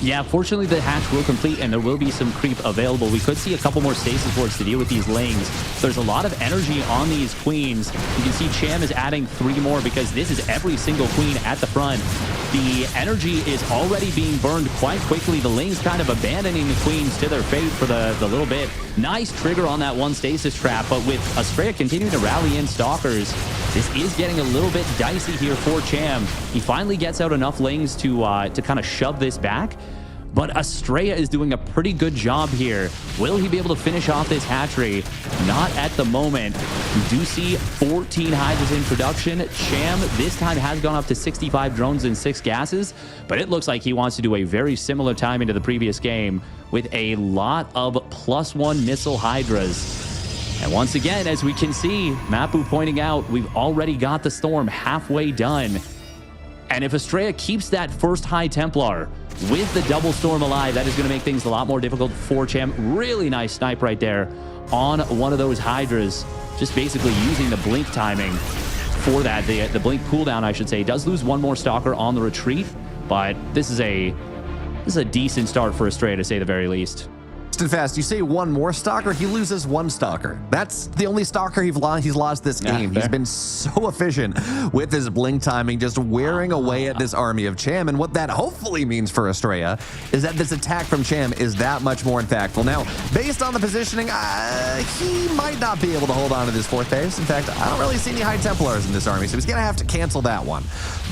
Yeah, fortunately, the hatch will complete, and there will be some creep available. We could see a couple more stasis wards to deal with these lings. There's a lot of energy on these queens. You can see Cham is adding 3 more because this is every single queen at the front. The energy is already being burned quite quickly. The lings kind of abandoning the queens to their fate for the little bit. Nice trigger on that one stasis trap, but with Astrea continuing to rally in stalkers, this is getting a little bit dicey here for Cham. He finally gets out enough lings to kind of shove this back, but Astrea is doing a pretty good job here. Will he be able to finish off this hatchery? Not at the moment. We do see 14 hydras in production. Cham this time has gone up to 65 drones and 6 gases, but it looks like he wants to do a very similar timing to the previous game with a lot of +1 missile hydras. And once again, as we can see, Mapu pointing out, we've already got the storm halfway done. And if Astrea keeps that first High Templar with the double storm alive, that is going to make things a lot more difficult for Cham. Really nice snipe right there on one of those hydras. Just basically using the blink timing for that. The blink cooldown, I should say. Does lose 1 more stalker on the retreat, but this is a decent start for Astrea, to say the very least. Fast, you say 1 more stalker, he loses 1 stalker. That's the only stalker he's lost this game. He's been so efficient with his blink timing, just wearing away at this army of Cham. And what that hopefully means for Astrea is that this attack from Cham is that much more impactful. Now, based on the positioning, he might not be able to hold on to this 4th base. In fact, I don't really see any High Templars in this army, so he's going to have to cancel that one.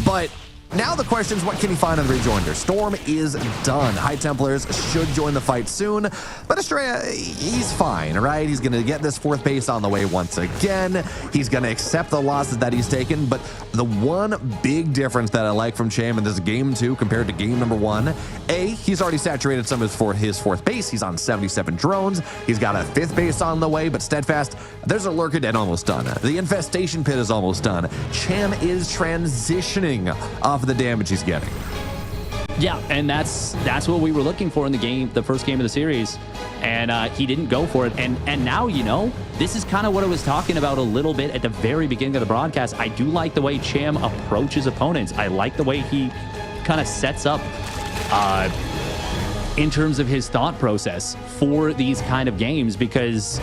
But now the question is, what can he find on the rejoinder? Storm is done. High Templars should join the fight soon, but Astrea, he's fine, right? He's going to get this 4th base on the way once again. He's going to accept the losses that he's taken, but the one big difference that I like from Cham in this game 2 compared to game number 1, he's already saturated some of his 4th base. He's on 77 drones. He's got a 5th base on the way, but Steadfast, there's a Lurker Den almost done. The Infestation Pit is almost done. Cham is transitioning off of the damage he's getting. Yeah, and that's what we were looking for in the first game of the series, and he didn't go for it. And now, you know, this is kind of what I was talking about a little bit at the very beginning of the broadcast. I do like the way Cham approaches opponents. I like the way he kind of sets up in terms of his thought process for these kind of games, because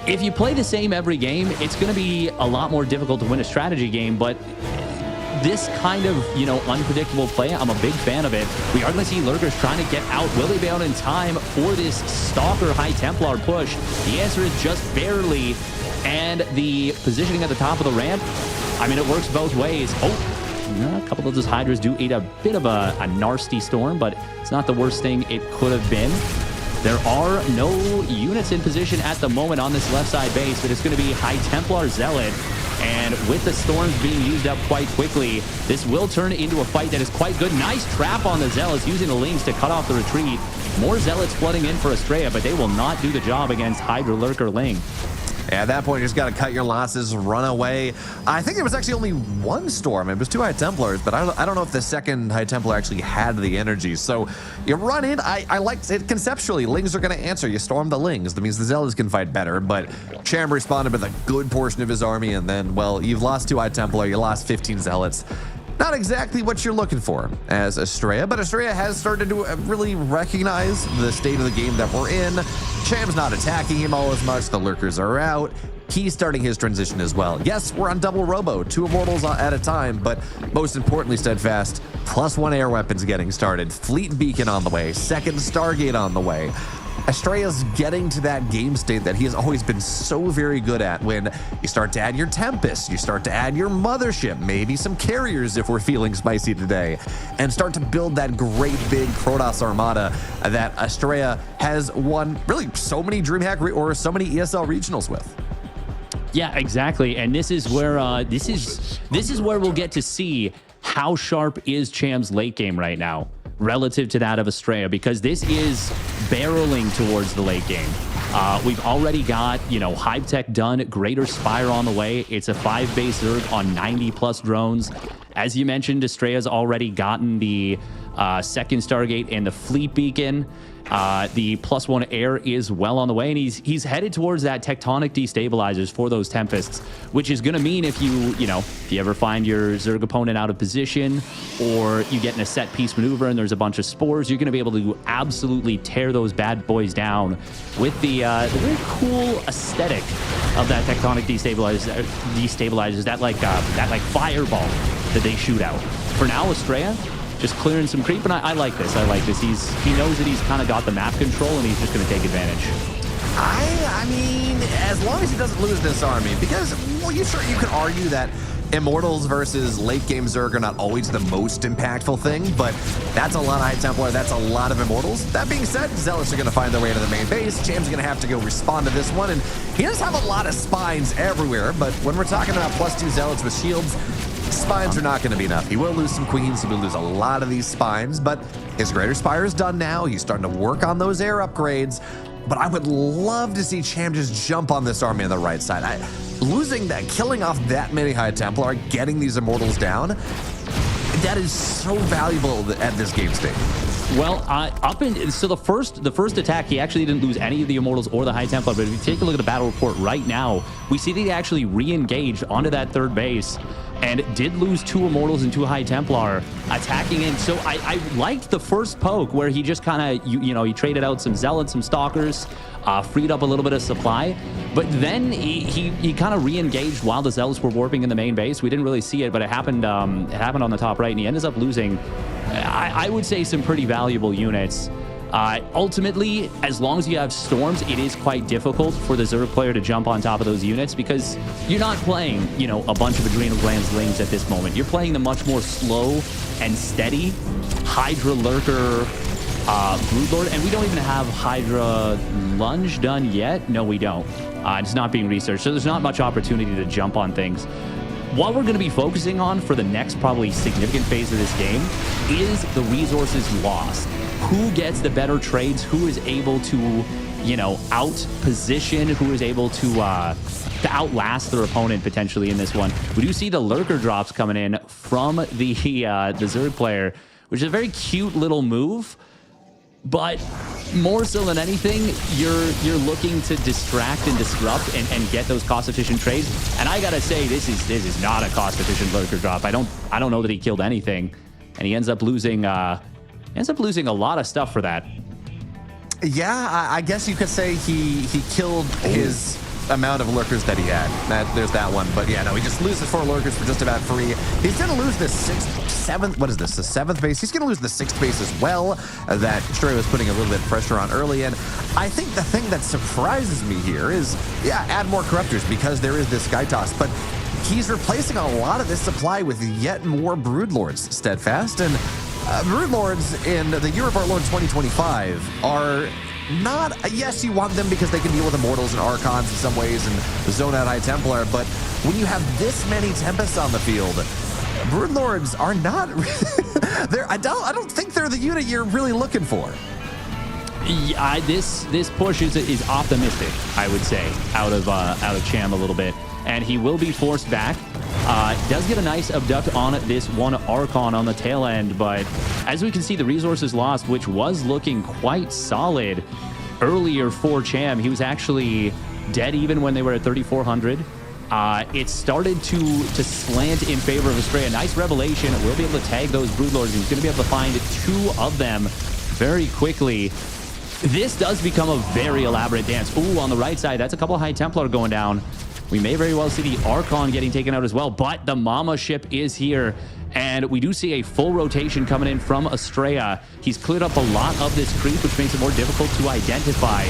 if you play the same every game, it's going to be a lot more difficult to win a strategy game. But this kind of, you know, unpredictable play, I'm a big fan of it. We are going to see Lurkers trying to get out. Will they be out in time for this Stalker High Templar push? The answer is just barely. And the positioning at the top of the ramp, I mean, it works both ways. A couple of those Hydras do eat a bit of a nasty storm, but it's not the worst thing it could have been. There are no units in position at the moment on this left side base, but it's going to be High Templar Zealot. And with the storms being used up quite quickly, this will turn into a fight that is quite good. Nice trap on the Zealots, using the Lings to cut off the retreat. More Zealots flooding in for Astrea, but they will not do the job against Hydra Lurker Ling. At that point, you just got to cut your losses, run away. I think there was actually only 1 storm. It was 2 High Templars, but I don't know if the second High Templar actually had the energy. So you run in. I like it conceptually. Lings are going to answer. You storm the Lings. That means the Zealots can fight better, but Cham responded with a good portion of his army, and then, well, you've lost 2 High Templar. You lost 15 Zealots. Not exactly what you're looking for as Astrea, but Astrea has started to really recognize the state of the game that we're in. Cham's not attacking him all as much. The Lurkers are out. He's starting his transition as well. Yes, we're on double robo, 2 Immortals at a time, but most importantly, Steadfast, +1 air weapons getting started. Fleet Beacon on the way. 2nd Stargate on the way. Astrea's getting to that game state that he has always been so very good at. When you start to add your Tempest, you start to add your Mothership, maybe some carriers if we're feeling spicy today, and start to build that great big Protoss armada that Astrea has won really so many DreamHack or so many ESL regionals with. Yeah, exactly. And this is where this is where we'll get to see how sharp is Cham's late game right now relative to that of Astrea, because this is barreling towards the late game. We've already got, Hive Tech done, Greater Spire on the way. It's a 5-base Zerg on 90+ drones. As you mentioned, Astrea's already gotten the second Stargate and the Fleet Beacon. The +1 air is well on the way, and he's headed towards that tectonic destabilizers for those Tempests, which is going to mean if you ever find your Zerg opponent out of position, or you get in a set piece maneuver and there's a bunch of spores, you're going to be able to absolutely tear those bad boys down with the very cool aesthetic of that tectonic destabilizers, that like fireball that they shoot out. For now, Astrea just clearing some creep, and I like this. He knows that he's kind of got the map control, and he's just going to take advantage. I mean, as long as he doesn't lose this army, because, well, you could argue that Immortals versus late game Zerg are not always the most impactful thing, but that's a lot of High Templar, that's a lot of Immortals. That being said, Zealots are going to find their way to the main base. Cham's going to have to go respond to this one, and he does have a lot of spines everywhere, but when we're talking about +2 Zealots with shields, spines are not going to be enough. He will lose some queens. He will lose a lot of these spines, but his Greater Spire is done now. He's starting to work on those air upgrades, but I would love to see Cham just jump on this army on the right side. Killing off that many High Templar, getting these Immortals down, that is so valuable at this game state. Well, so the first attack, he actually didn't lose any of the Immortals or the High Templar, but if you take a look at the battle report right now, we see that he actually re-engaged onto that third base and did lose 2 Immortals and 2 High Templar attacking in. So I liked the first poke where he just kind of, he traded out some Zealots, some Stalkers, freed up a little bit of supply, but then he kind of re-engaged while the Zealots were warping in the main base. We didn't really see it, but it happened on the top right, and he ends up losing, I would say, some pretty valuable units. Ultimately, as long as you have storms, it is quite difficult for the Zerg player to jump on top of those units, because you're not playing, a bunch of Adrenal Glands Lings at this moment. You're playing the much more slow and steady Hydra Lurker Broodlord, and we don't even have Hydra Lunge done yet. No, we don't. It's not being researched, so there's not much opportunity to jump on things. What we're going to be focusing on for the next probably significant phase of this game is the resources lost. Who gets the better trades? Who is able to, out-position? Who is able to outlast their opponent potentially in this one? We do see the Lurker drops coming in from the Zerg player, which is a very cute little move. But more so than anything, you're looking to distract and disrupt and get those cost-efficient trades. And I gotta say, this is not a cost-efficient Lurker drop. I don't know that he killed anything, and he ends up losing a lot of stuff for that. Yeah, I guess you could say he killed his amount of Lurkers that he had. There's that one. But yeah, no, he just loses 4 Lurkers for just about free. He's going to lose the 7th base. He's going to lose the 6th base as well, that Astrea was putting a little bit of pressure on early. And I think the thing that surprises me here is, yeah, add more Corruptors, because there is this Sky Toss, but he's replacing a lot of this supply with yet more Broodlords, Steadfast. And Broodlords in the Year of Our Lord 2025 are not, yes, you want them because they can deal with Immortals and Archons in some ways and zone out High Templar, but when you have this many Tempests on the field, Broodlords are not I don't think they're the unit you're really looking for. Yeah, this push is optimistic, I would say, out of Cham a little bit, and he will be forced back. Does get a nice abduct on this one Archon on the tail end, but as we can see, the resources lost, which was looking quite solid earlier for Cham. He was actually dead even when they were at 3,400. It started to slant in favor of Astrea. Nice revelation. We'll be able to tag those Broodlords. He's going to be able to find 2 of them very quickly. This does become a very elaborate dance. Ooh, on the right side, that's a couple of High Templar going down. We may very well see the Archon getting taken out as well, but the Mama ship is here. And we do see a full rotation coming in from Astrea. He's cleared up a lot of this creep, which makes it more difficult to identify.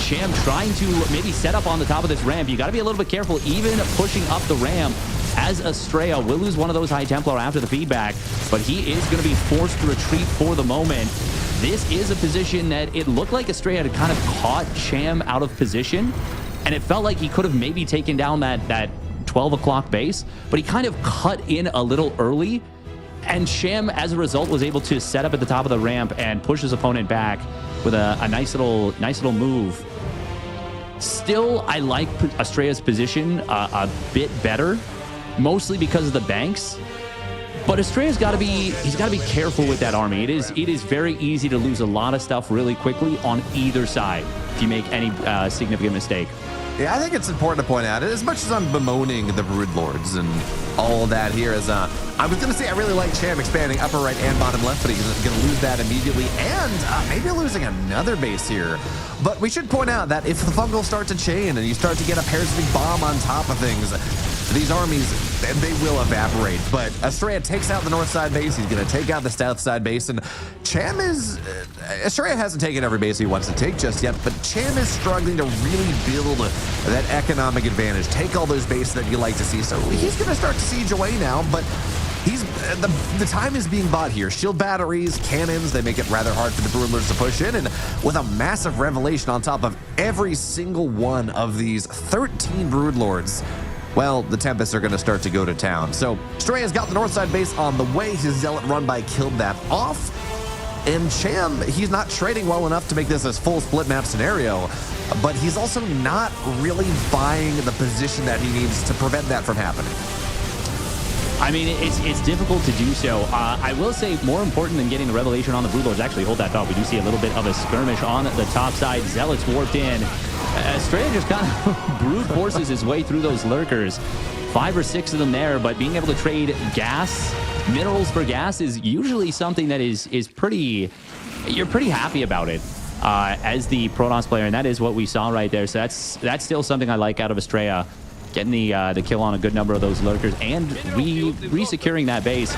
Cham trying to maybe set up on the top of this ramp. You got to be a little bit careful, even pushing up the ramp, as Astrea will lose one of those High Templar after the feedback, but he is going to be forced to retreat for the moment. This is a position that it looked like Astrea had kind of caught Cham out of position, and it felt like he could have maybe taken down that 12 o'clock base, but he kind of cut in a little early, and Cham, as a result, was able to set up at the top of the ramp and push his opponent back with a nice little move. Still, I like Astrea's position a bit better, mostly because of the banks. But Astrea's got to be careful with that army. It is very easy to lose a lot of stuff really quickly on either side if you make any significant mistake. Yeah, I think it's important to point out, as much as I'm bemoaning the Brood Lords and all of that here, I was going to say I really like Cham expanding upper right and bottom left, but he's going to lose that immediately, and maybe losing another base here. But we should point out that if the Fungals start to chain and you start to get a parasitic bomb on top of things, these armies, they will evaporate. But Astrea takes out the north side base. He's going to take out the south side base. And Cham is... Astrea hasn't taken every base he wants to take just yet, but Cham is struggling to really build that economic advantage. Take all those bases that you like to see. So he's going to start to siege away now, but he's the time is being bought here. Shield batteries, cannons, they make it rather hard for the Broodlords to push in, and with a massive revelation on top of every single one of these 13 Broodlords, well, the Tempests are going to start to go to town. So Astrea's got the north side base on the way. His Zealot run by killed that off. And Cham, he's not trading well enough to make this a full split map scenario, but he's also not really buying the position that he needs to prevent that from happening. I mean, it's difficult to do so. I will say more important than getting the revelation on the Broodlords, actually hold that thought. We do see a little bit of a skirmish on the top side. Zealots warped in. Astrea just kind of brute forces his way through those lurkers. 5 or 6 of them there, but being able to trade gas, minerals for gas is usually something that is pretty, you're pretty happy about it as the Protoss player, and that is what we saw right there. So that's still something I like out of Astrea. Getting the kill on a good number of those lurkers and re-securing that base.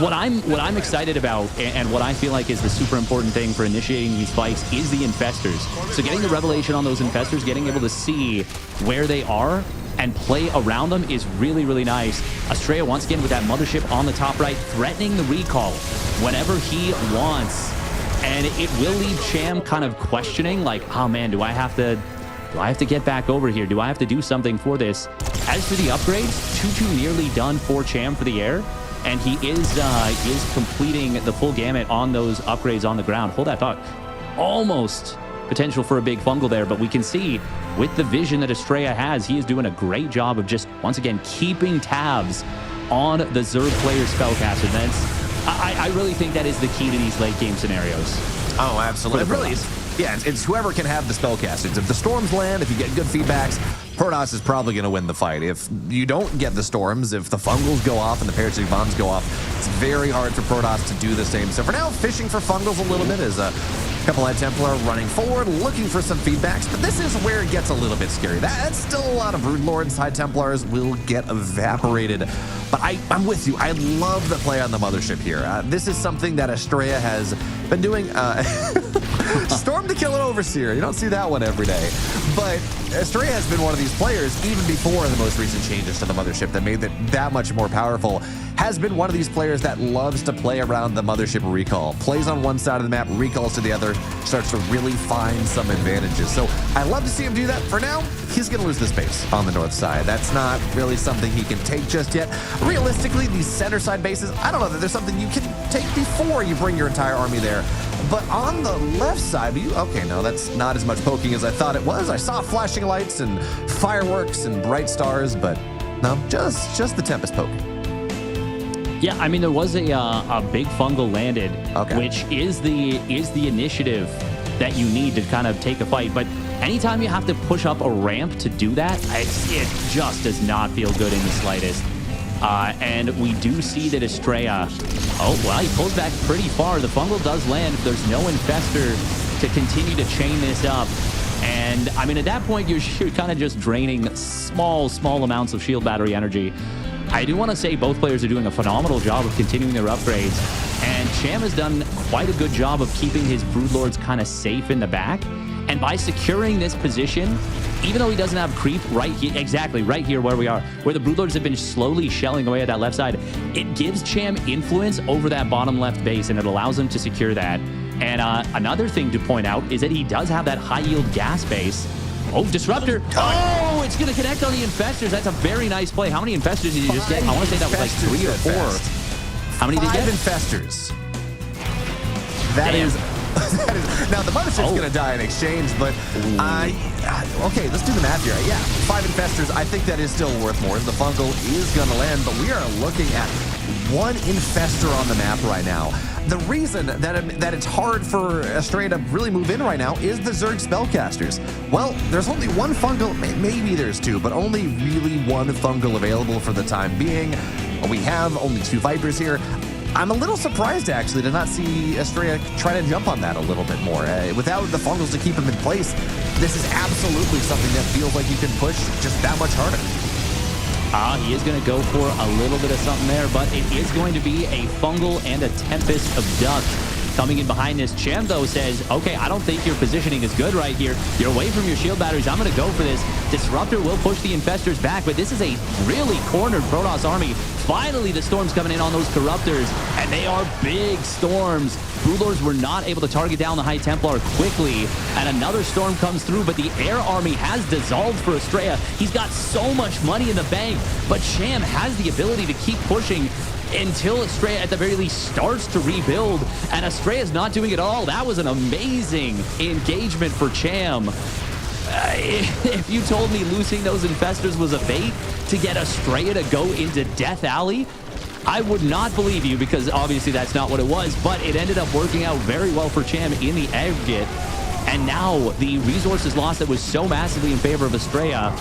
What I'm excited about and what I feel like is the super important thing for initiating these fights is the infestors. So getting the revelation on those infestors, getting able to see where they are and play around them is really, really nice. Astrea once again with that mothership on the top right, threatening the recall whenever he wants. And it will leave Cham kind of questioning, like, oh man, do I have to get back over here? Do I have to do something for this? As for the upgrades, 2-2 nearly done for Cham for the air, and he is completing the full gamut on those upgrades on the ground. Hold that thought. Almost potential for a big fungal there, but we can see with the vision that Astrea has, he is doing a great job of just, once again, keeping tabs on the Zerg player's spellcaster. I really think that is the key to these late game scenarios. Oh, absolutely. It really is. Yeah, it's whoever can have the spellcasters. If the storms land, if you get good feedbacks, Protoss is probably going to win the fight. If you don't get the storms, if the fungals go off and the parasitic bombs go off, it's very hard for Protoss to do the same. So for now, fishing for fungals a little bit as a couple High Templar running forward, looking for some feedbacks, but this is where it gets a little bit scary. That's still a lot of Broodlords. High Templars will get evaporated. But I'm with you. I love the play on the mothership here. This is something that Astrea has been doing. Storm to kill an Overseer. You don't see that one every day. But Astrea has been one of these players, even before the most recent changes to the mothership that made it that much more powerful, has been one of these players that loves to play around the mothership recall. Plays on one side of the map, recalls to the other, starts to really find some advantages. So I love to see him do that. For now, he's going to lose the space on the north side. That's not really something he can take just yet. Realistically, these center side bases, I don't know that there's something you can take before you bring your entire army there. But on the left side, okay, no, that's not as much poking as I thought it was. I saw flashing lights and fireworks and bright stars, but no, just the Tempest poke. Yeah, I mean, there was a big fungal landed, which is the initiative that you need to kind of take a fight. But anytime you have to push up a ramp to do that, it just does not feel good in the slightest. And we do see that Astrea, oh, well, he pulls back pretty far. The fungal does land. There's no infestor to continue to chain this up. And, I mean, at that point, you're kind of just draining small amounts of shield battery energy. I do want to say both players are doing a phenomenal job of continuing their upgrades, and Cham has done quite a good job of keeping his Broodlords kind of safe in the back. And by securing this position, even though he doesn't have creep right here, exactly right here where we are, where the Broodlords have been slowly shelling away at that left side, it gives Cham influence over that bottom left base, and it allows him to secure that. And another thing to point out is that he does have that high yield gas base. Oh, Disruptor. Oh, it's going to connect on the Infestors. That's a very nice play. How many Infestors did he just get? I want to say that was like 3 or 4. How many did he get? 5 Infestors. That is now the mothership's going to die in exchange, but okay, let's do the math here. Yeah, 5 Infestors. I think that is still worth more. The Fungal is going to land, but we are looking at 1 Infestor on the map right now. The reason that it's hard for Astrea to really move in right now is the Zerg spellcasters. Well, there's only 1 Fungal, maybe there's 2, but only really 1 Fungal available for the time being. We have only 2 Vipers here. I'm a little surprised, actually, to not see Astrea try to jump on that a little bit more. Without the Fungals to keep him in place, this is absolutely something that feels like you can push just that much harder. He is going to go for a little bit of something there, but it is going to be a Fungal and a Tempest Abduct coming in behind this. Cham, though, says, okay, I don't think your positioning is good right here. You're away from your shield batteries. I'm going to go for this. Disruptor will push the Infestors back, but this is a really cornered Protoss army. Finally, the storms coming in on those Corruptors, and they are big storms. Broodlords were not able to target down the High Templar quickly, and another storm comes through, but the air army has dissolved for Astrea. He's got so much money in the bank, but Cham has the ability to keep pushing until Astrea at the very least starts to rebuild, and Astrea is not doing it all. That was an amazing engagement for Cham. If you told me losing those Infestors was a bait to get Astrea to go into Death Alley, I would not believe you, because obviously that's not what it was, but it ended up working out very well for Cham in the aggregate. And now the resources lost that was so massively in favor of Astrea,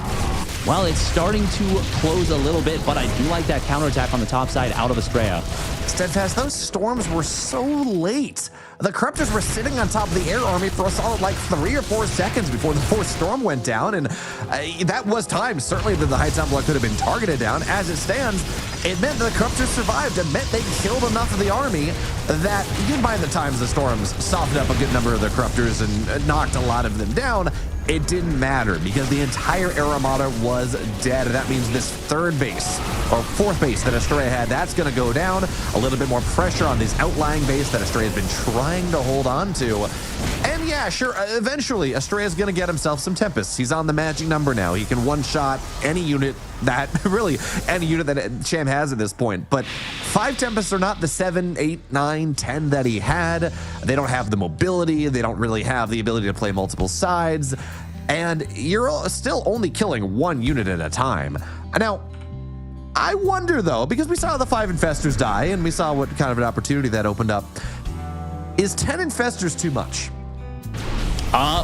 well, it's starting to close a little bit, but I do like that counterattack on the top side out of Astrea. Steadfast, those storms were so late. The Corruptors were sitting on top of the air army for a solid like 3 or 4 seconds before the 4th storm went down, and that was time. Certainly that the High Templar could have been targeted down. As it stands, it meant the Corruptors survived. It meant they killed enough of the army that even by the times the storms softened up a good number of the Corruptors and knocked a lot of them down, it didn't matter because the entire Air Armada was dead. And that means this 3rd base or 4th base that Astrea had, that's going to go down. A little bit more pressure on this outlying base that Astrea has been trying to hold on to. And yeah, sure, eventually Astrea is going to get himself some Tempests. He's on the magic number now. He can one-shot any unit that, really, any unit that Cham has at this point. But 5 Tempests are not the 7, 8, 9, 10 that he had. They don't have the mobility. They don't really have the ability to play multiple sides. And you're still only killing 1 unit at a time. Now, I wonder, though, because we saw the 5 Infestors die, and we saw what kind of an opportunity that opened up. Is 10 Infestors too much?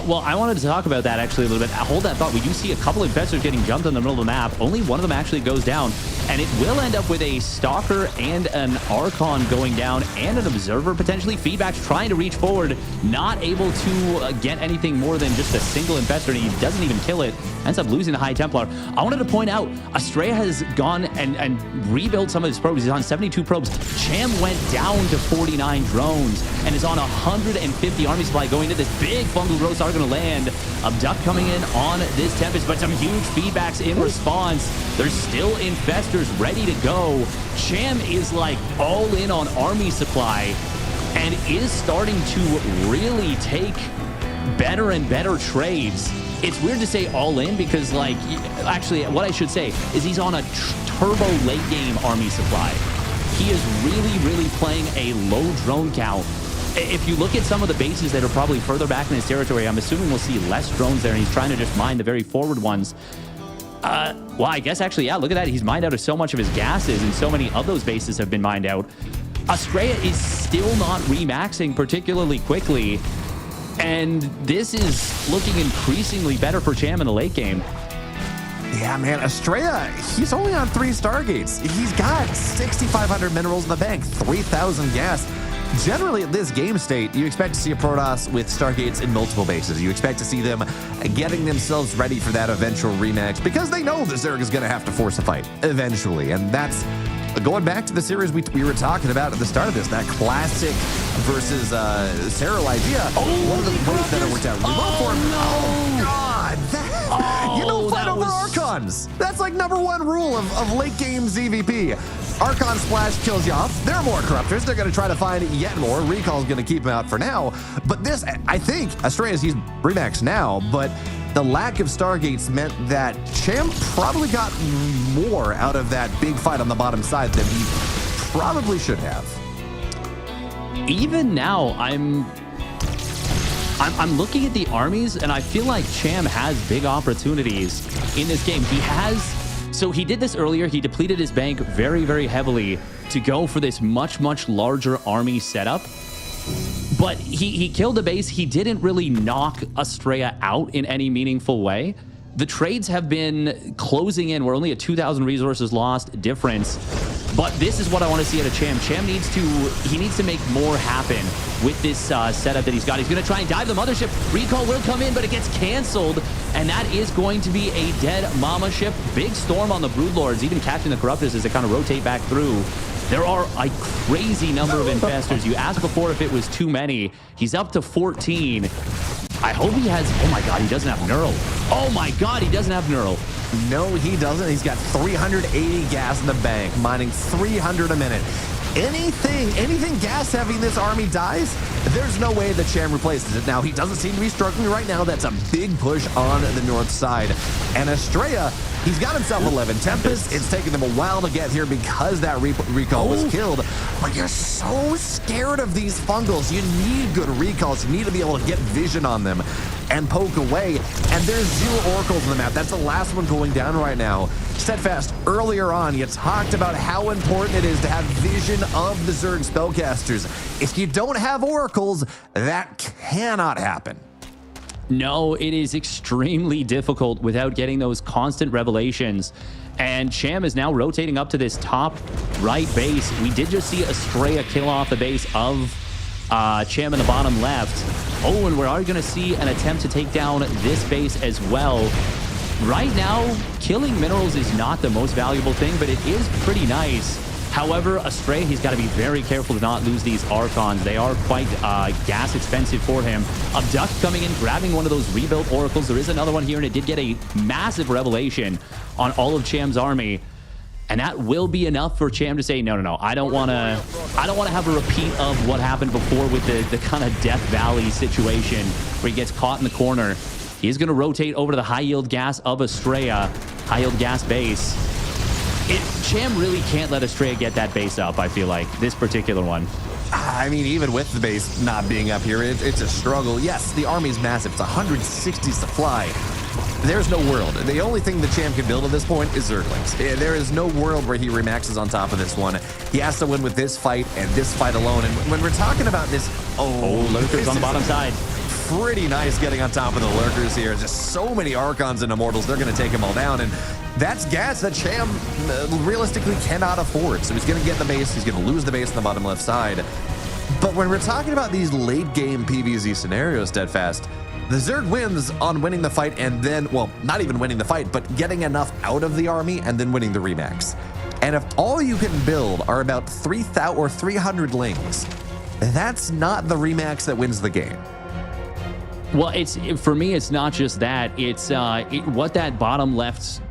Well, I wanted to talk about that actually a little bit. Hold that thought. We do see a couple of Infestors getting jumped in the middle of the map. Only one of them actually goes down, and it will end up with a Stalker and an Archon going down, and an Observer potentially. Feedback's trying to reach forward, not able to get anything more than just a single Infestor, and he doesn't even kill it. Ends up losing the High Templar. I wanted to point out, Astrea has gone and rebuilt some of his probes. He's on 72 probes. Cham went down to 49 drones and is on 150 army supply going into this big fungal growths are going to land. Abduct coming in on this Tempest, but some huge feedbacks in response. There's still Infestors ready to go. Cham is like all in on army supply and is starting to really take better and better trades. It's weird to say all in because, like, actually what I should say is he's on a turbo late game army supply. He is really playing a low drone count. If you look at some of the bases that are probably further back in his territory, I'm assuming we'll see less drones there, and he's trying to just mine the very forward ones. Well, I guess actually, yeah, look at that. He's mined out of so much of his gases, and so many of those bases have been mined out. Astrea is still not remaxing particularly quickly, and this is looking increasingly better for Cham in the late game. Yeah, man, Astrea, he's only on 3 Stargates. He's got 6,500 minerals in the bank, 3,000 gas. generally at this game state, you expect to see a Protoss with Stargates in multiple bases. You expect to see them getting themselves ready for that eventual rematch because they know the Zerg is going to have to force a fight eventually. And that's going back to the series we were talking about at the start of this, that classic versus Cyril idea. One of the ways that it worked out really well for him. Oh, God. You don't fight over Archons. That's like #1 rule of late game ZVP. Archon splash kills you off. There are more corruptors. They're going to try to find yet more. Recall's going to keep him out for now. But this, I think, Astrea he's Remax now, but the lack of Stargates meant that Cham probably got more out of that big fight on the bottom side than he probably should have. Even now, I'm looking at the armies, and I feel like Cham has big opportunities in this game. So he did this earlier. He depleted his bank very, very heavily to go for this much, much larger army setup. But he killed the base. He didn't really knock Astrea out in any meaningful way. The trades have been closing in. We're only at 2,000 resources lost difference. But this is what I want to see out of Cham. Cham needs to make more happen with this setup that he's got. He's going to try and dive the mothership. Recall will come in, but it gets canceled. And that is going to be a dead mama ship. Big storm on the Broodlords, even catching the Corruptors as they kind of rotate back through. There are a crazy number of infestors. You asked before if it was too many. He's up to 14. I hope he has... Oh, my God, he doesn't have Neural. Oh, my God, he doesn't have Neural. No, he doesn't. He's got 380 gas in the bank, mining 300 a minute. Anything gas heavy in this army dies, there's no way that Cham replaces it. Now, he doesn't seem to be struggling right now. That's a big push on the north side. And Astrea, he's got himself 11 Tempest. It's taken them a while to get here because that recall was killed. But you're so scared of these fungals. You need good recalls. You need to be able to get vision on them and poke away. And there's 0 oracles on the map. That's the last one going down right now. Steadfast, earlier on, you talked about how important it is to have vision of the Zerg spellcasters. If you don't have oracles, that cannot happen. No, it is extremely difficult without getting those constant revelations. And Cham is now rotating up to this top right base. We did just see Astrea kill off the base of Cham in the bottom left. Oh, and we're already going to see an attempt to take down this base as well. Right now, killing minerals is not the most valuable thing, but it is pretty nice. However, Astrea, he's got to be very careful to not lose these Archons. They are quite gas expensive for him. Abduct coming in, grabbing one of those rebuilt oracles. There is another one here, and it did get a massive revelation on all of Cham's army. And that will be enough for Cham to say, no, I don't want to have a repeat of what happened before with the kind of Death Valley situation where he gets caught in the corner. He's going to rotate over to the high-yield gas of Astrea, high-yield gas base. Cham really can't let Astrea get that base up, I feel like, this particular one. I mean, even with the base not being up here, it's a struggle. Yes, the army's massive. It's 160 supply. There's no world. The only thing the Cham can build at this point is Zerglings. There is no world where he remaxes on top of this one. He has to win with this fight and this fight alone. And when we're talking about this... Oh, Lurkers on the bottom side. Pretty nice getting on top of the Lurkers here. Just so many Archons and Immortals. They're going to take them all down. And that's gas that Cham realistically cannot afford. So he's going to get the base. He's going to lose the base on the bottom left side. But when we're talking about these late game PvZ scenarios, Steadfast, the Zerg wins on winning the fight and then, well, not even winning the fight, but getting enough out of the army and then winning the remax. And if all you can build are about 3,000 or 300 lings, that's not the remax that wins the game. Well, for me, it's not just that. It's what that bottom left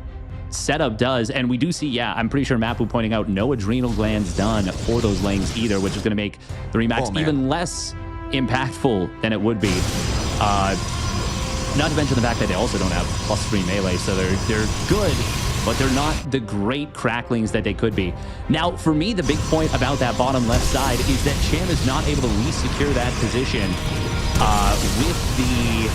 setup does. And we do see, yeah, I'm pretty sure Mapu pointing out no adrenal glands done for those lanes either, which is going to make the remax even less impactful than it would be. Not to mention the fact that they also don't have +3 melee, so they're good, but they're not the great cracklings that they could be. Now, for me, the big point about that bottom left side is that Cham is not able to re-secure that position with the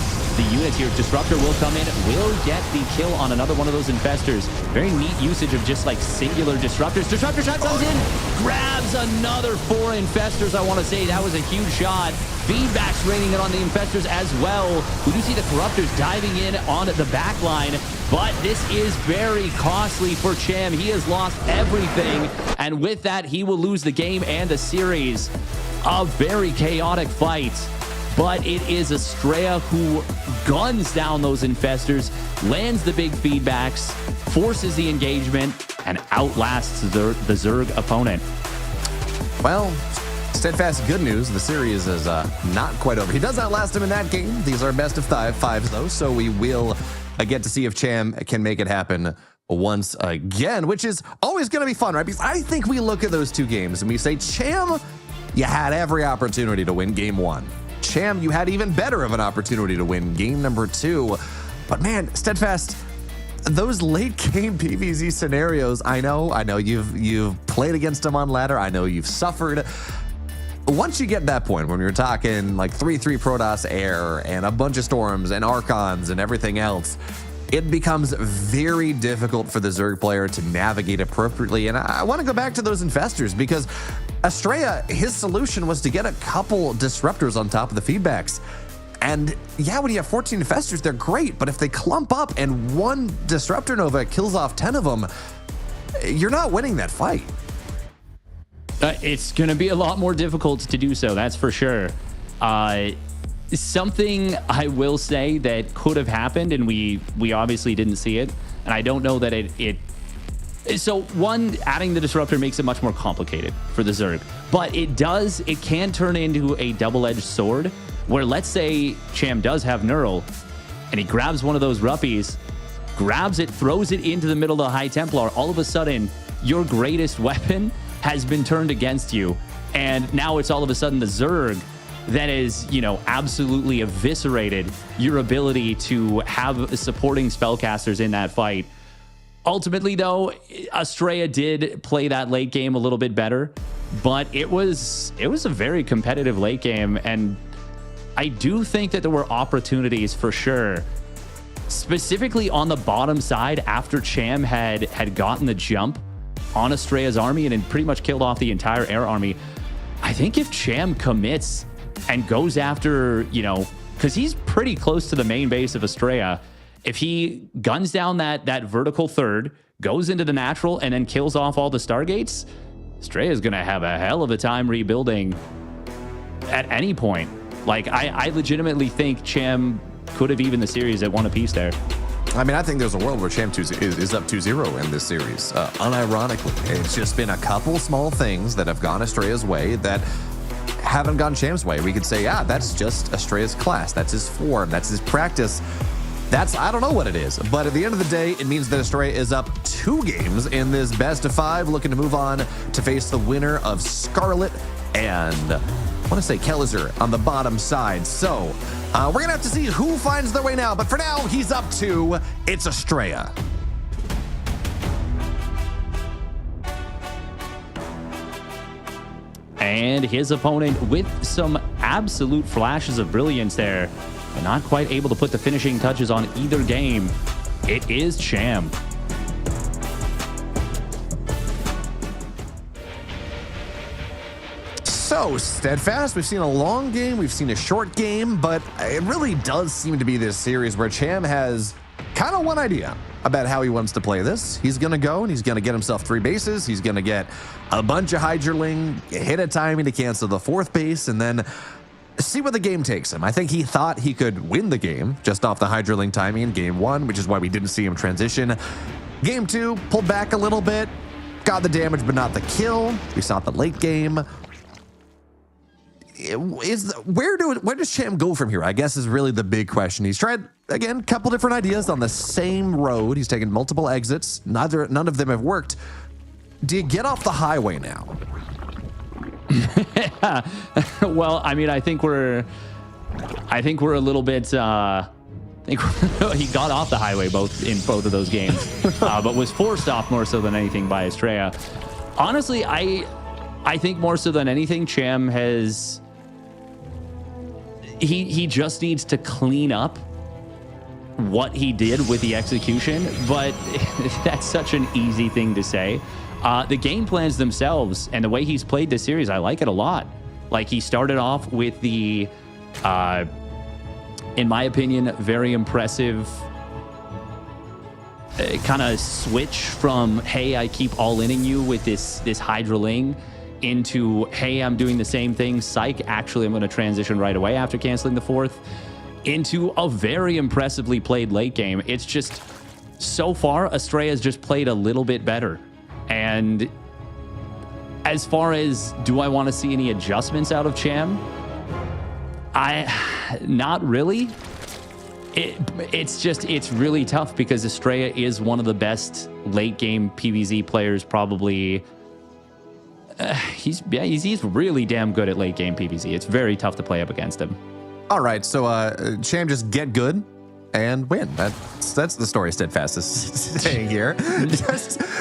units here. Disruptor will come in, will get the kill on another one of those infestors. Very neat usage of just like singular disruptors. Disruptor shot comes in, grabs another 4 infestors. I want to say that was a huge shot. Feedback's raining it on the infestors as well. We do see the corruptors diving in on the back line, but this is very costly for Cham. He has lost everything, and with that, he will lose the game and the series. A very chaotic fight, but it is Astrea who guns down those infestors, lands the big feedbacks, forces the engagement, and outlasts the Zerg opponent. Well, Steadfast, good news. The series is not quite over. He does outlast him in that game. These are best of fives, though, so we will get to see if Cham can make it happen once again, which is always going to be fun, right? Because I think we look at those two games and we say, Cham, you had every opportunity to win game one. Cham, you had even better of an opportunity to win game number two. But man, Steadfast, those late game PvZ scenarios, I know you've played against them on ladder. I know you've suffered. Once you get that point when you're talking like 3-3 Protoss Air and a bunch of Storms and Archons and everything else, it becomes very difficult for the Zerg player to navigate appropriately. And I want to go back to those infestors because Astrea, his solution was to get a couple disruptors on top of the feedbacks. And yeah, when you have 14 infestors, they're great. But if they clump up and one disruptor nova kills off 10 of them, you're not winning that fight. It's going to be a lot more difficult to do so, that's for sure. Something I will say that could have happened, and we obviously didn't see it, and I don't know that it so one, adding the disruptor makes it much more complicated for the Zerg, but it can turn into a double-edged sword where, let's say Cham does have Neural and he grabs one of those Ruppies, grabs it, throws it into the middle of the High Templar. All of a sudden, your greatest weapon has been turned against you, and now it's all of a sudden the Zerg that is, absolutely eviscerated your ability to have supporting spellcasters in that fight. Ultimately, though, Astrea did play that late game a little bit better, but it was a very competitive late game, and I do think that there were opportunities for sure, specifically on the bottom side after Cham had gotten the jump on Astrea's army and had pretty much killed off the entire air army. I think if Cham commits and goes after, because he's pretty close to the main base of Astrea, if he guns down that vertical third, goes into the natural, and then kills off all the Stargates, Astrea is going to have a hell of a time rebuilding at any point. Like, I legitimately think Cham could have evened the series at one apiece there. I mean, I think there's a world where Cham is up 2-0 in this series. Unironically, it's just been a couple small things that have gone Astrea's way that haven't gone Cham's way. We could say, that's just Astrea's class. That's his form. That's his practice. I don't know what it is. But at the end of the day, it means that Astrea is up 2 games in this best of 5, looking to move on to face the winner of Scarlett and I want to say Kellizer on the bottom side. So we're going to have to see who finds their way now. But for now, he's up 2. It's Astrea. And his opponent with some absolute flashes of brilliance there, but not quite able to put the finishing touches on either game. It is Cham. So, Steadfast, we've seen a long game, we've seen a short game, but it really does seem to be this series where Cham has kind of one idea about how he wants to play this. He's going to go and he's going to get himself 3 bases. He's going to get a bunch of Hydraling, hit a timing to cancel the 4th base, and then see where the game takes him. I think he thought he could win the game just off the Hydraling timing in game 1, which is why we didn't see him transition. Game 2, pulled back a little bit, got the damage but not the kill. We saw the late game. Where does Cham go from here, I guess, is really the big question. He's tried, again, a couple different ideas on the same road. He's taken multiple exits. None of them have worked. Do you get off the highway now? Well, I mean, I think we're a little bit. I think he got off the highway in both of those games, but was forced off more so than anything by Astrea. Honestly, I think more so than anything, Cham has. He just needs to clean up what he did with the execution, but that's such an easy thing to say. The game plans themselves and the way he's played this series, I like it a lot. Like, he started off with the, in my opinion, very impressive kind of switch from, hey, I keep all-inning you with this Hydraling, into, hey, I'm doing the same thing. Psych, actually, I'm going to transition right away after canceling the fourth, into a very impressively played late game. It's just, so far, Astrea has just played a little bit better. And as far as, do I want to see any adjustments out of Cham? Not really. It's really tough because Astrea is one of the best late game PvZ players, probably. He's really damn good at late game PvZ. It's very tough to play up against him. All right, so Cham, just get good and win. That's the story Steadfast is saying here.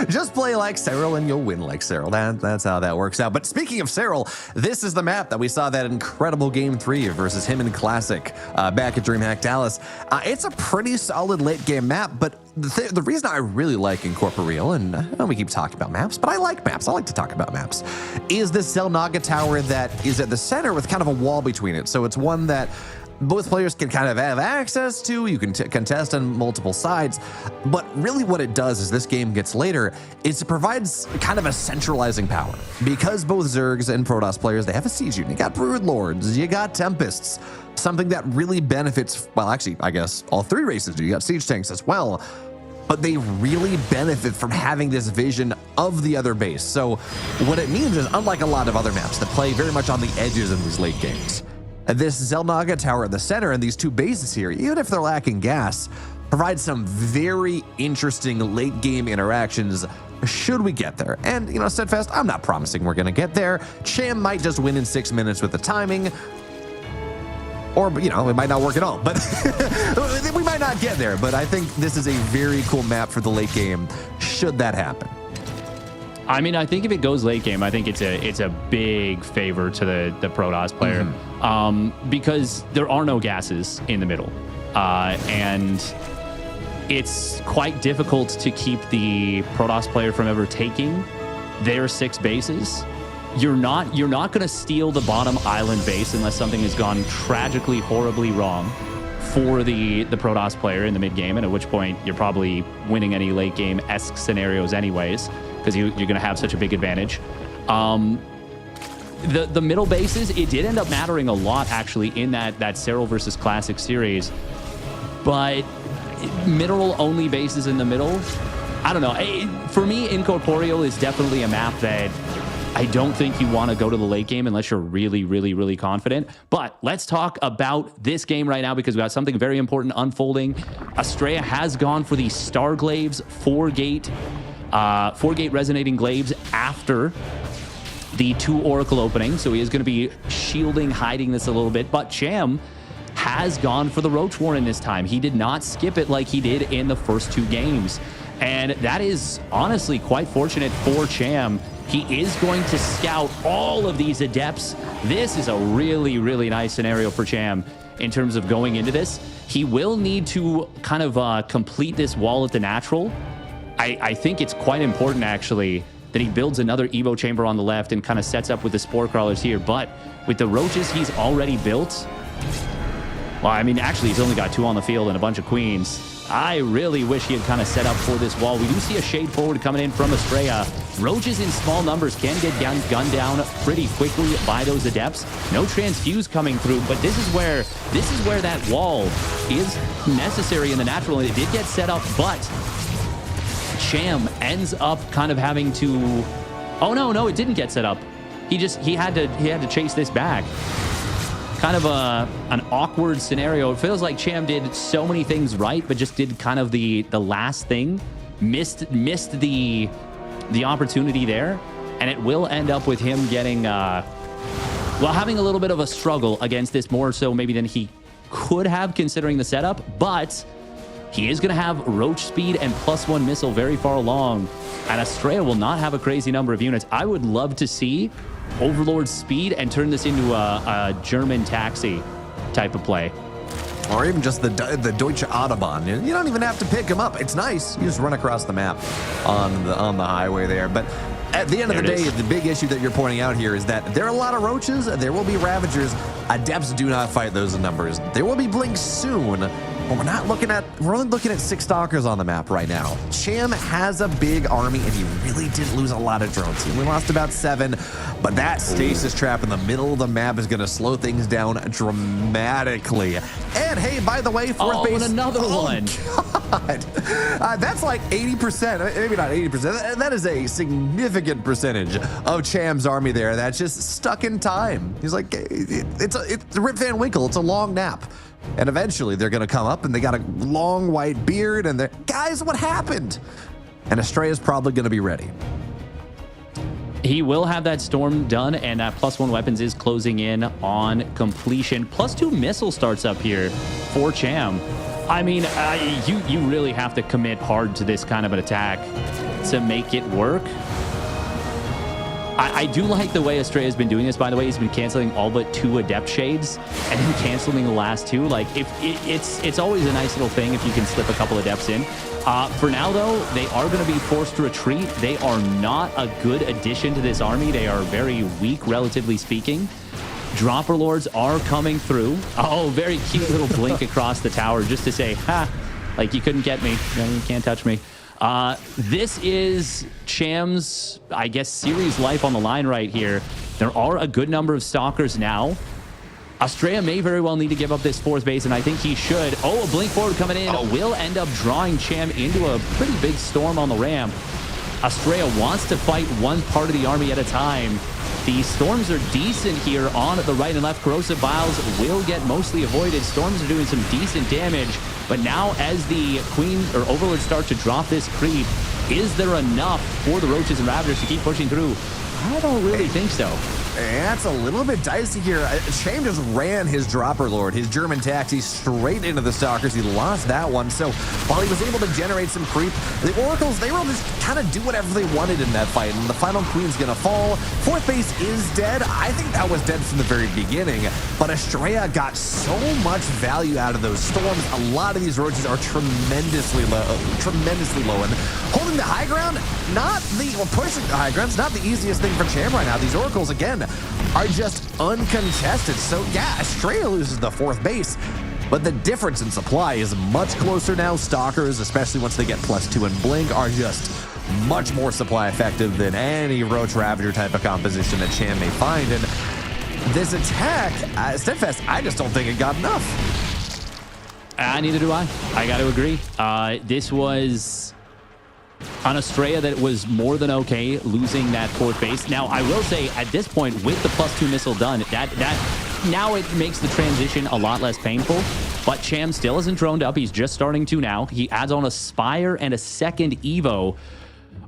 just play like Cyril and you'll win like Cyril. That's how that works out. But speaking of Cyril, this is the map that we saw that incredible Game 3 versus him in Classic back at DreamHack Dallas. It's a pretty solid late game map, but the reason I really like Incorporeal, and I know we keep talking about maps, but I like maps. I like to talk about maps, is this Zelnaga tower that is at the center with kind of a wall between it. So it's one that both players can kind of have access to. You can contest on multiple sides, but really what it does as this game gets later is it provides kind of a centralizing power, because both Zergs and Protoss players, they have a siege unit. You got Brood Lords, you got Tempests, something that really benefits, well, actually, I guess all three races do. You got siege tanks as well, but they really benefit from having this vision of the other base. So what it means is, unlike a lot of other maps that play very much on the edges in these late games, this Zelnaga tower at the center and these two bases here, even if they're lacking gas, provide some very interesting late game interactions should we get there. And, you know, Steadfast, I'm not promising we're going to get there. Cham might just win in 6 minutes with the timing, or, you know, it might not work at all, but we might not get there. But I think this is a very cool map for the late game, should that happen. I mean, I think if it goes late game, I think it's a big favor to the Protoss player, because there are no gases in the middle, and it's quite difficult to keep the Protoss player from ever taking their 6 bases. You're not going to steal the bottom island base unless something has gone tragically, horribly wrong for the Protoss player in the mid game, and at which point you're probably winning any late game-esque scenarios anyways, because you're going to have such a big advantage. The middle bases, it did end up mattering a lot, actually, in that Cyril versus Classic series. But mineral-only bases in the middle, I don't know. For me, Incorporeal is definitely a map that I don't think you want to go to the late game unless you're really, really, really confident. But let's talk about this game right now, because we got something very important unfolding. Astrea has gone for the Star Glaives 4-gate resonating glaives after the 2 Oracle opening. So he is going to be shielding, hiding this a little bit. But Cham has gone for the Roach Warren this time. He did not skip it like he did in the first 2 games. And that is honestly quite fortunate for Cham. He is going to scout all of these Adepts. This is a really, really nice scenario for Cham in terms of going into this. He will need to kind of complete this wall at the natural. I think it's quite important, actually, that he builds another Evo chamber on the left and kind of sets up with the Spore Crawlers here. But with the Roaches he's already built, well, I mean, actually, he's only got 2 on the field and a bunch of Queens. I really wish he had kind of set up for this wall. We do see a shade forward coming in from Astrea. Roaches in small numbers can get gunned down pretty quickly by those Adepts. No transfuse coming through, but this is where that wall is necessary in the natural. And it did get set up, but Cham ends up kind of having to. Oh no, it didn't get set up. He had to chase this back. Kind of an awkward scenario. It feels like Cham did so many things right, but just did kind of the last thing. Missed the opportunity there, and it will end up with him getting having a little bit of a struggle against this, more so maybe than he could have considering the setup. But he is going to have Roach speed and +1 missile very far along, and Astrea will not have a crazy number of units. I would love to see Overlord speed and turn this into a German taxi type of play. Or even just the Deutsche Autobahn. You don't even have to pick him up. It's nice. You just run across the map on the highway there. But at the end of the day, the big issue that you're pointing out here is that there are a lot of Roaches. There will be Ravagers. Adepts do not fight those numbers. There will be Blinks soon, But we're only looking at 6 stalkers on the map right now. Cham has a big army, and he really didn't lose a lot of drones. He only lost about 7, but that stasis trap in the middle of the map is going to slow things down dramatically. And hey, by the way, fourth base. And another one. God. That's like 80%, maybe not 80%. That is a significant percentage of Cham's army there that's just stuck in time. He's like, it's Rip Van Winkle. It's a long nap. And eventually they're going to come up and they got a long white beard and they're, guys, what happened? And Astrea is probably going to be ready. He will have that storm done, and that +1 weapons is closing in on completion. +2 missile starts up here for Cham. I mean, you really have to commit hard to this kind of an attack to make it work. I do like the way Astrea has been doing this, by the way. He's been canceling all but 2 Adept Shades and then canceling the last 2. Like, it's always a nice little thing if you can slip a couple Adepts in. For now, though, they are going to be forced to retreat. They are not a good addition to this army. They are very weak, relatively speaking. Dropper Lords are coming through. Oh, very cute little blink across the tower just to say, ha, like you couldn't get me. You can't touch me. This is Cham's, I guess, series life on the line right here. There are a good number of stalkers now. Astrea may very well need to give up this 4th base, and I think he should. Oh, a blink forward coming in will end up drawing Cham into a pretty big storm on the ramp. Astrea wants to fight one part of the army at a time. The storms are decent here on the right and left. Corrosive Biles will get mostly avoided. Storms are doing some decent damage. But now as the Queen or Overlords start to drop this creep, is there enough for the Roaches and Ravagers to keep pushing through? I don't really think so. That's a little bit dicey here. Cham just ran his Dropper Lord, his German taxi, straight into the Stalkers. He lost that one. So while he was able to generate some creep, the Oracles, they were able to just kind of do whatever they wanted in that fight. And the final Queen's going to fall. 4th base is dead. I think that was dead from the very beginning. But Astrea got so much value out of those storms. A lot of these Roaches are tremendously low. And holding the high ground, pushing the high ground is not the easiest thing for Cham right now. These Oracles, again, are just uncontested. So yeah, Astrea loses the 4th base, but the difference in supply is much closer now. Stalkers, especially once they get +2 and blink, are just much more supply effective than any Roach Ravager type of composition that Cham may find. And this attack, Steadfast, I just don't think it got enough. Neither do I. I got to agree. This was on Astrea that was more than okay losing that 4th base. Now, I will say at this point, with the +2 missile done, that now it makes the transition a lot less painful. But Cham still isn't droned up. He's just starting to now. He adds on a Spire and a 2nd Evo,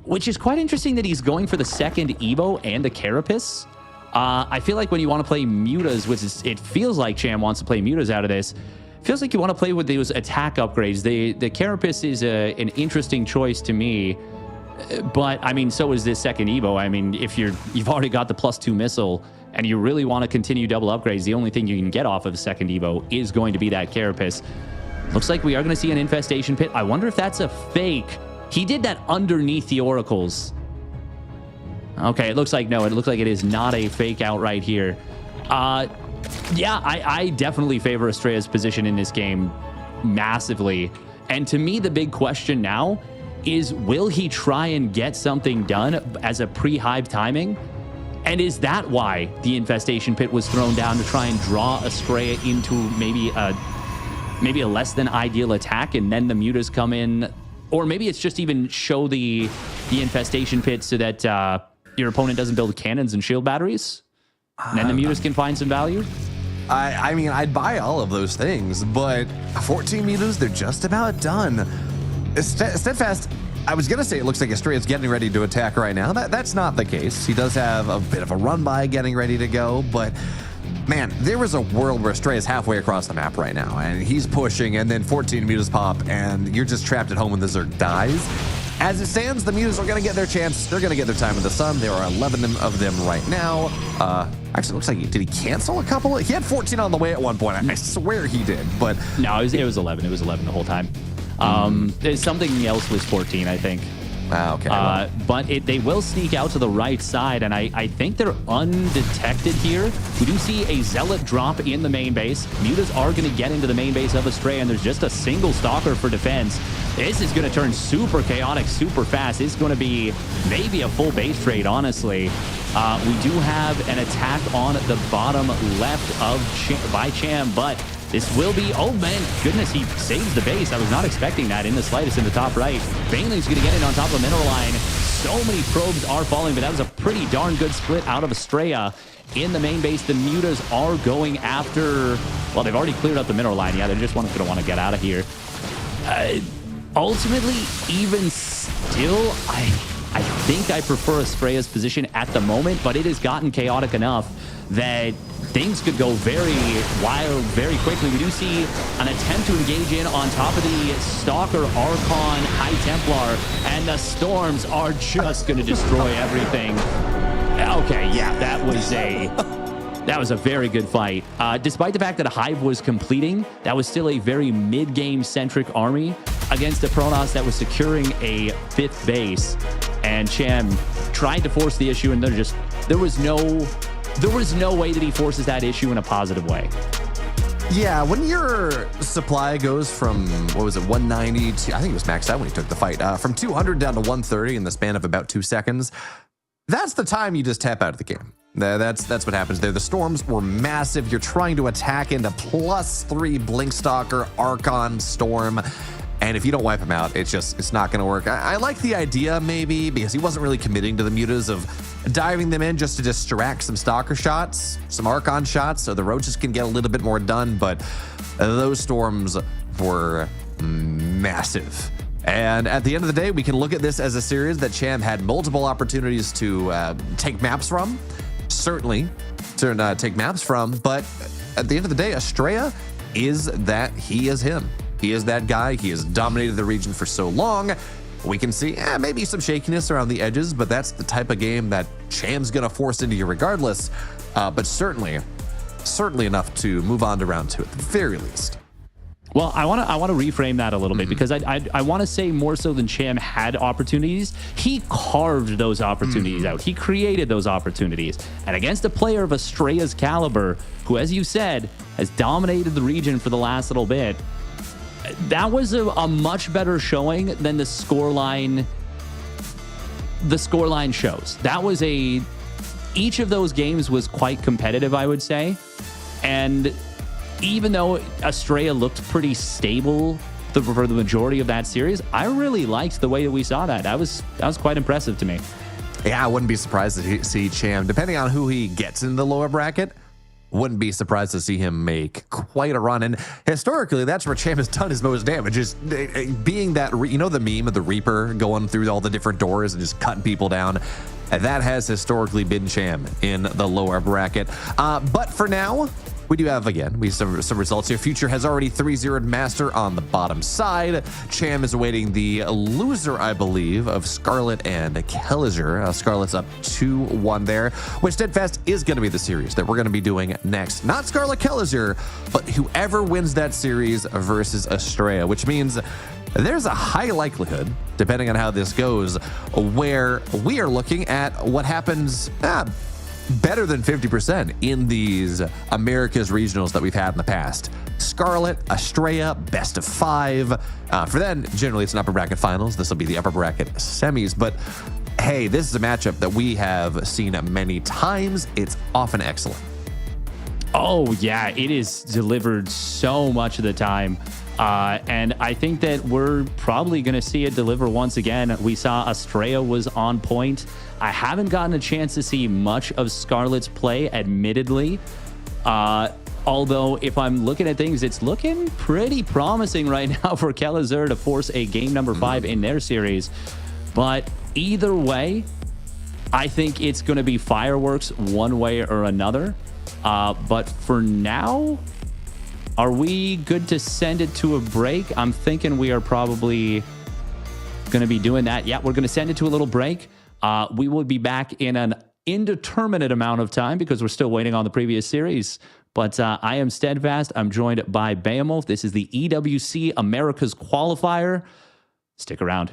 which is quite interesting that he's going for the 2nd Evo and a Carapace. I feel like when you want to play Mutas, which is, it feels like Cham wants to play Mutas out of this, feels like you want to play with those attack upgrades. The Carapace is an interesting choice to me, but I mean, so is this 2nd Evo. I mean, if you've already got the +2 missile and you really want to continue double upgrades, the only thing you can get off of the 2nd Evo is going to be that Carapace. Looks like we are going to see an Infestation Pit. I wonder if that's a fake. He did that underneath the Oracles. Okay, it looks like no. It looks like it is not a fake out right here. Yeah, I definitely favor Astrea's position in this game massively. And to me, the big question now is, will he try and get something done as a pre-hive timing? And is that why the Infestation Pit was thrown down, to try and draw Astrea into maybe a less than ideal attack, and then the Mutas come in? Or maybe it's just even show the Infestation Pit so that your opponent doesn't build cannons and shield batteries? And then the Mutas can find some value? I mean, I'd buy all of those things, but 14 Mutas, they're just about done. Steadfast, I was going to say it looks like Astrea's getting ready to attack right now. That's not the case. He does have a bit of a run-by getting ready to go, but man, there is a world where Astrea is halfway across the map right now, and he's pushing, and then 14 Mutas pop, and you're just trapped at home when the Zerg dies. As it stands, the Mutas are going to get their chance. They're going to get their time in the sun. There are 11 of them right now. Actually, it looks like did he cancel a couple? He had 14 on the way at one point. I swear he did, but no, it was 11. It was 11 the whole time. Something else was 14, I think. Okay. But they will sneak out to the right side, and I think they're undetected here. We do see a Zealot drop in the main base. Mutas are going to get into the main base of Astrea, and there's just a single Stalker for defense. This is going to turn super chaotic super fast. It's going to be maybe a full base trade, honestly. We do have an attack on the bottom left of by Cham, but this will be, oh man, goodness, he saves the base. I was not expecting that in the slightest in the top right. Bailey's going to get in on top of the mineral line. So many probes are falling, but that was a pretty darn good split out of Astrea. In the main base, the Mutas are going after, well, they've already cleared up the mineral line. Yeah, they're just going to want to get out of here. Ultimately, even still, I think I prefer Astrea's position at the moment, but it has gotten chaotic enough that things could go very wild very quickly. We do see an attempt to engage in on top of the Stalker, Archon, High Templar, and the Storms are just going to destroy everything. Okay, yeah, that was a very good fight. Despite the fact that Hive was completing, that was still a very mid-game centric army against a Protoss that was securing a 5th base. And Cham tried to force the issue, and there was no way that he forces that issue in a positive way. Yeah, when your supply goes from, what was it, 190 to, I think it was maxed out when he took the fight, from 200 down to 130 in the span of about 2 seconds, that's the time you just tap out of the game. That's what happens there. The Storms were massive. You're trying to attack into +3 Blinkstalker, Archon, Storm. And if you don't wipe him out, it's not going to work. I like the idea maybe because he wasn't really committing to the Mutas of diving them in just to distract some Stalker shots, some Archon shots, so the Roaches can get a little bit more done. But those Storms were massive. And at the end of the day, we can look at this as a series that Cham had multiple opportunities to take maps from, certainly to take maps from. But at the end of the day, Astrea is that he is him. He is that guy. He has dominated the region for so long. We can see maybe some shakiness around the edges, but that's the type of game that Cham's going to force into you regardless. But certainly enough to move on to round 2 at the very least. Well, I want to reframe that a little bit because I want to say more so than Cham had opportunities. He carved those opportunities out. He created those opportunities. And against a player of Astrea's caliber, who, as you said, has dominated the region for the last little bit, that was a much better showing than the scoreline shows. That was each of those games was quite competitive, I would say. And even though Astrea looked pretty stable for the majority of that series, I really liked the way that we saw that. That was quite impressive to me. Yeah, I wouldn't be surprised to see Cham, depending on who he gets in the lower bracket, wouldn't be surprised to see him make quite a run. And historically, that's where Cham has done his most damage, is being that, the meme of the Reaper going through all the different doors and just cutting people down. And that has historically been Cham in the lower bracket. But for now, we do have, again, some results here. Future has already 3-0'd Master on the bottom side. Cham is awaiting the loser, I believe, of Scarlett and Kelliger. Scarlett's up 2-1 there, which Steadfast is going to be the series that we're going to be doing next. Not Scarlett Kelliger, but whoever wins that series versus Astrea, which means there's a high likelihood, depending on how this goes, where we are looking at what happens better than 50% in these America's regionals that we've had in the past. Scarlett, Astrea, best of 5. For them, generally it's an upper bracket finals. This will be the upper bracket semis. But hey, this is a matchup that we have seen many times. It's often excellent. Oh, yeah, it is delivered so much of the time. And I think that we're probably going to see it deliver once again. We saw Astrea was on point. I haven't gotten a chance to see much of Scarlett's play, admittedly. Although, if I'm looking at things, it's looking pretty promising right now for Kelliger to force a game number 5 in their series. But either way, I think it's going to be fireworks one way or another. But for now, are we good to send it to a break? I'm thinking we are probably going to be doing that. Yeah, we're going to send it to a little break. We will be back in an indeterminate amount of time because we're still waiting on the previous series. But I am Steadfast. I'm joined by Behemoth. This is the EWC America's Qualifier. Stick around.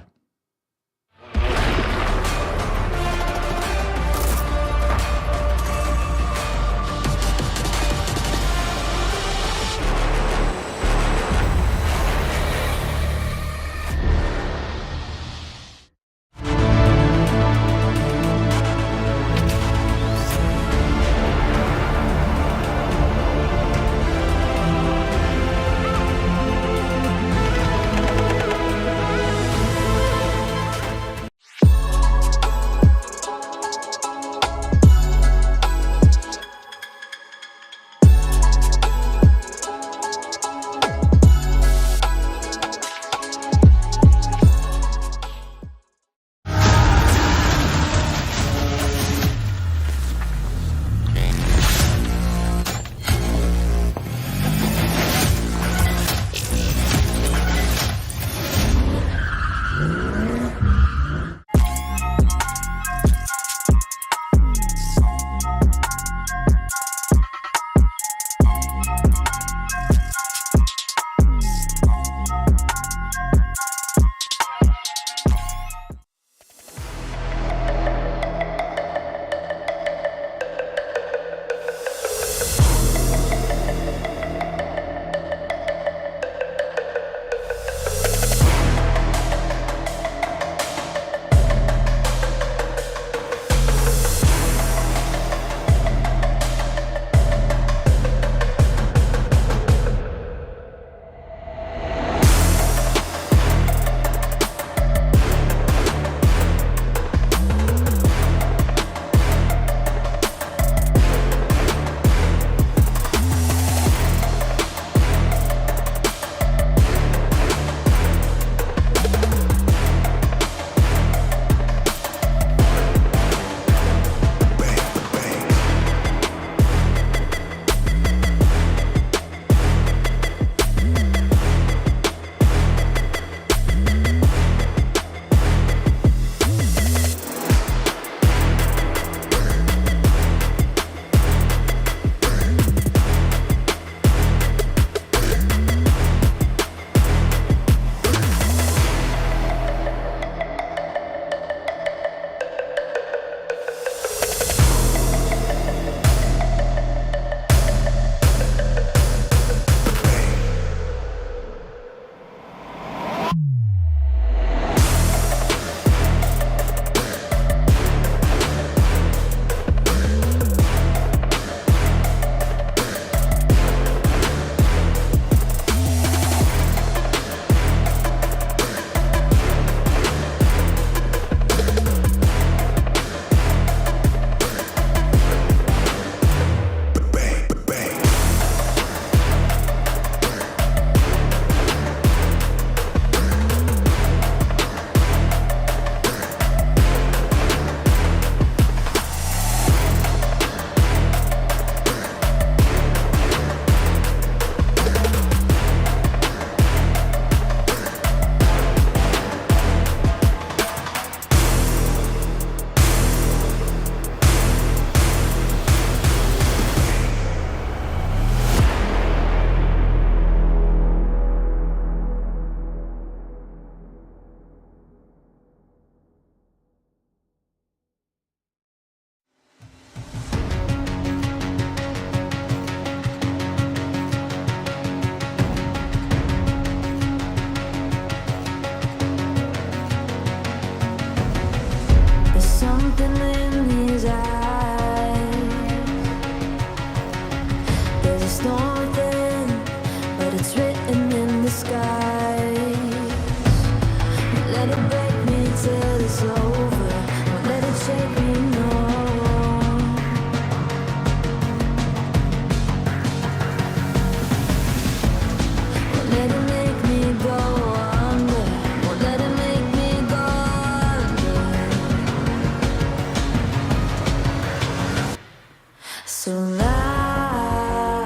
So now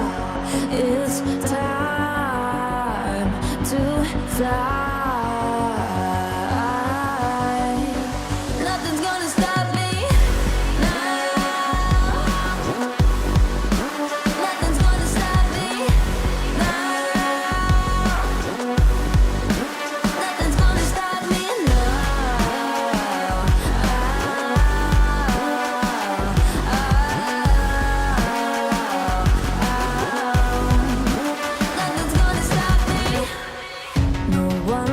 it's time to fly. Nothing's gonna stop me now. Nothing's gonna stop me now. Nothing's gonna stop me now. Nothing's gonna stop me. No one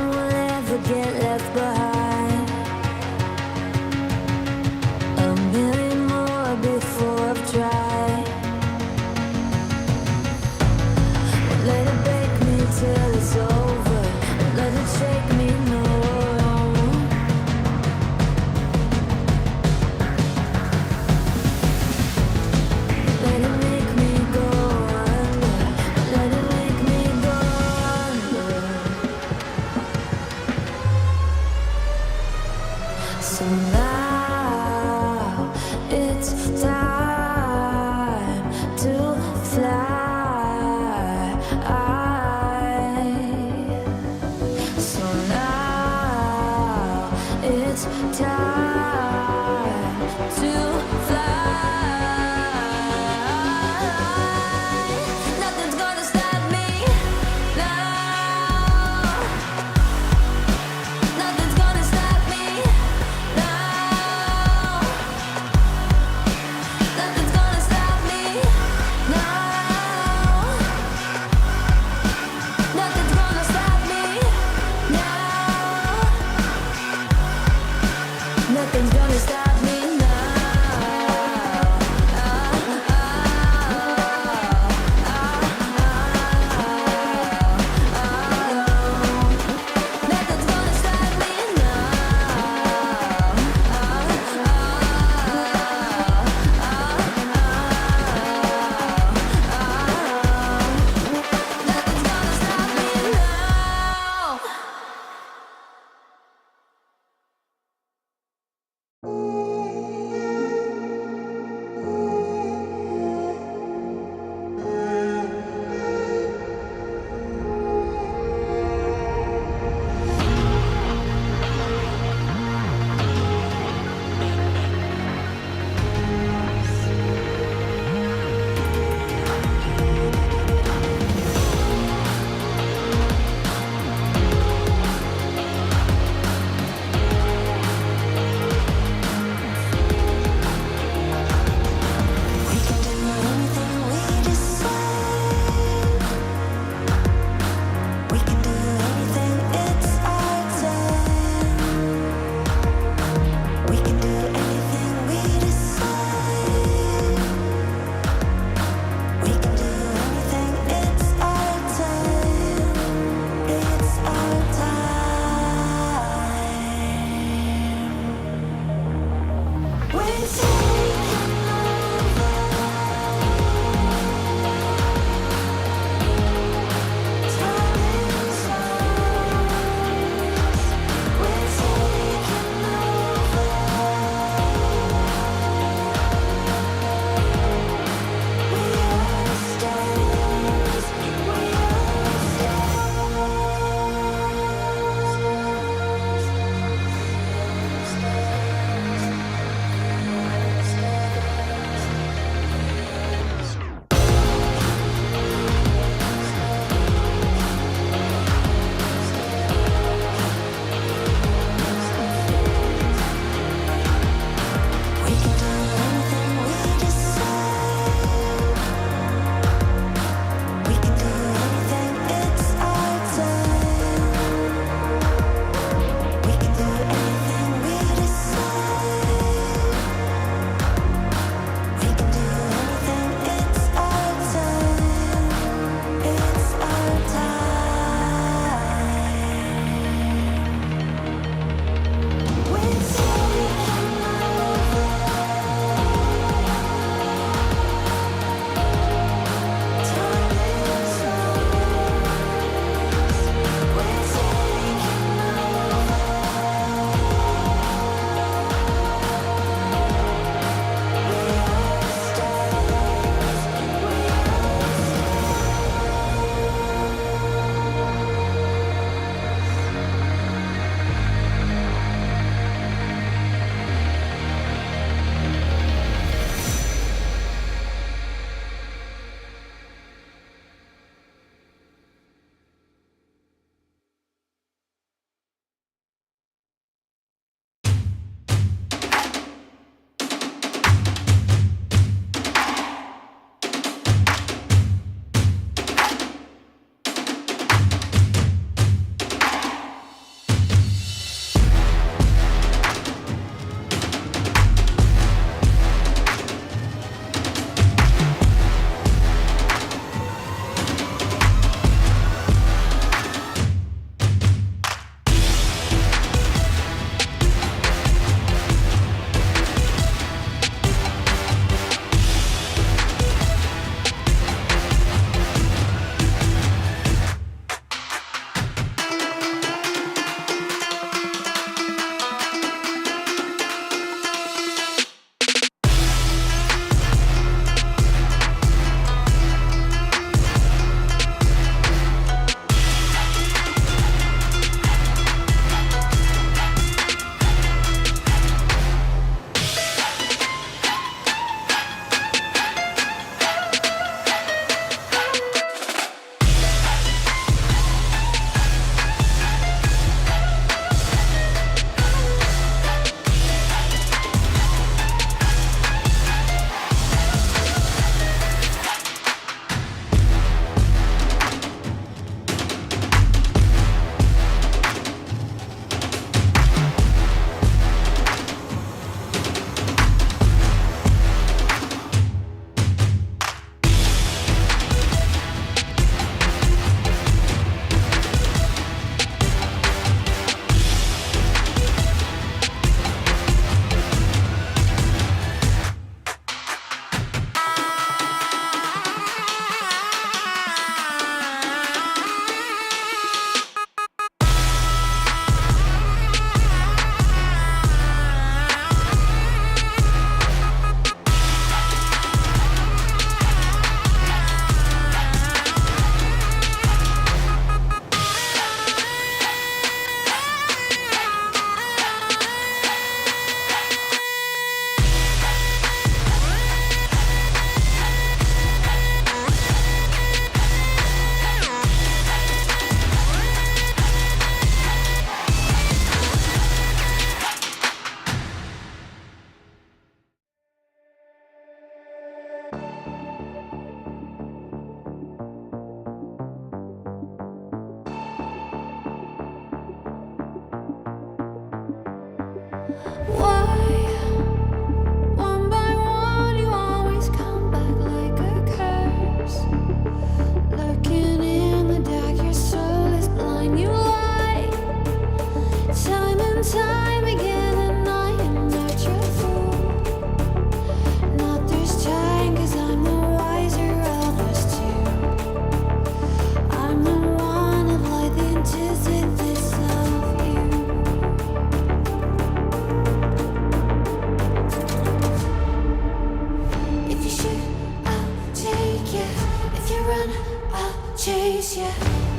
chase you.